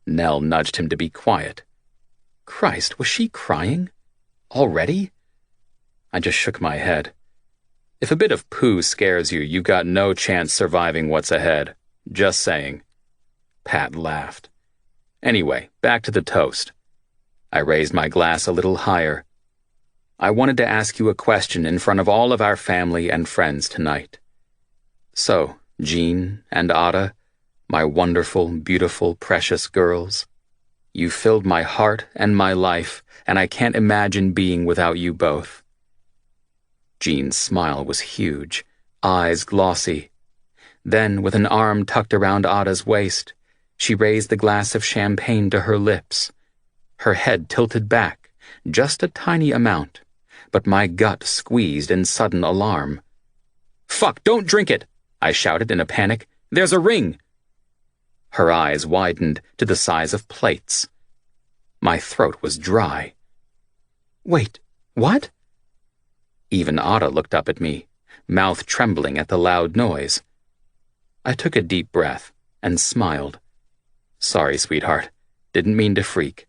Nell nudged him to be quiet. Christ, was she crying? Already? I just shook my head. If a bit of poo scares you, you've got no chance surviving what's ahead. Just saying. Pat laughed. Anyway, back to the toast. I raised my glass a little higher. I wanted to ask you a question in front of all of our family and friends tonight. So, Jean and Ada, my wonderful, beautiful, precious girls, You filled my heart and my life, and I can't imagine being without you both." Jean's smile was huge, eyes glossy. Then, with an arm tucked around Ada's waist, she raised the glass of champagne to her lips. Her head tilted back, just a tiny amount, but my gut squeezed in sudden alarm. "Fuck, don't drink it!" I shouted in a panic. "There's a ring!" Her eyes widened to the size of plates. My throat was dry. "Wait, what?" Even Ada looked up at me, mouth trembling at the loud noise. I took a deep breath and smiled. "Sorry, sweetheart. Didn't mean to freak.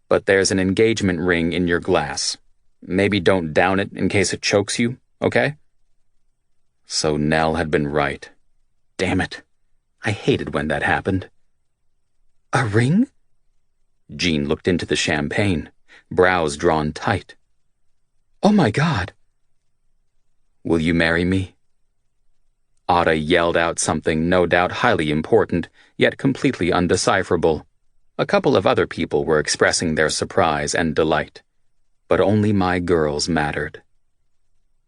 But there's an engagement ring in your glass. Maybe don't down it in case it chokes you, okay?" So Nell had been right. Damn it. I hated when that happened. "A ring?" Jean looked into the champagne, brows drawn tight. "Oh my God." "Will you marry me?" Ada yelled out something no doubt highly important, yet completely undecipherable. A couple of other people were expressing their surprise and delight. But only my girls mattered.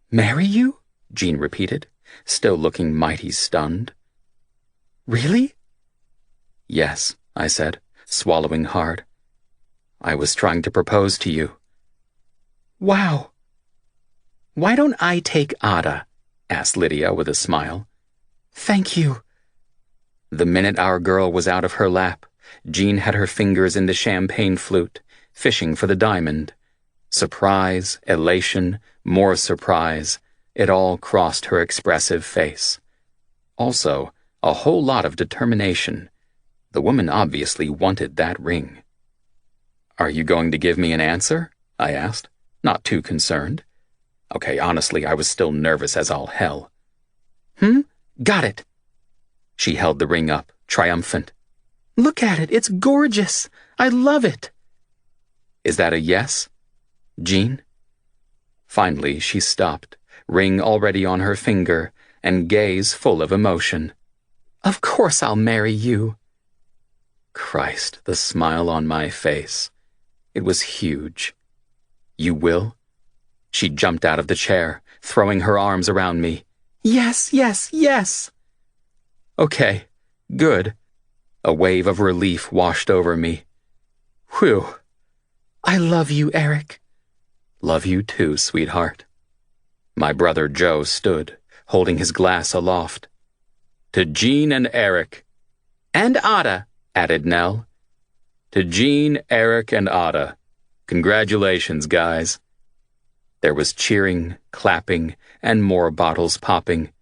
"Marry you?" Jean repeated, still looking mighty stunned. "Really?" "Yes," I said, swallowing hard. "I was trying to propose to you." "Wow." "Why don't I take Ada?" asked Lydia with a smile. "Thank you." The minute our girl was out of her lap, Jean had her fingers in the champagne flute, fishing for the diamond. Surprise, elation, more surprise, it all crossed her expressive face. Also, a whole lot of determination. The woman obviously wanted that ring. "Are you going to give me an answer?" I asked, not too concerned. Okay, honestly, I was still nervous as all hell. Got it." She held the ring up, triumphant. "Look at it, it's gorgeous. I love it." "Is that a yes, Jean?" Finally, she stopped, ring already on her finger, and gaze full of emotion. "Of course I'll marry you." Christ, the smile on my face. It was huge. "You will?" She jumped out of the chair, throwing her arms around me. "Yes, yes, yes." "Okay, good." A wave of relief washed over me. Whew. "I love you, Eric." "Love you too, sweetheart." My brother Joe stood, holding his glass aloft. "To Jean and Eric." "And Ada," added Nell. "To Jean, Eric, and Ada. Congratulations, guys." There was cheering, clapping, and more bottles popping.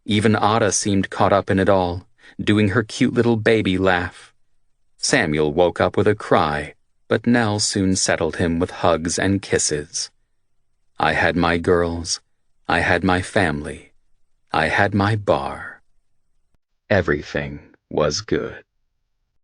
Even Ada seemed caught up in it all, doing her cute little baby laugh. Samuel woke up with a cry, but Nell soon settled him with hugs and kisses. I had my girls, I had my family, I had my bar. Everything was good.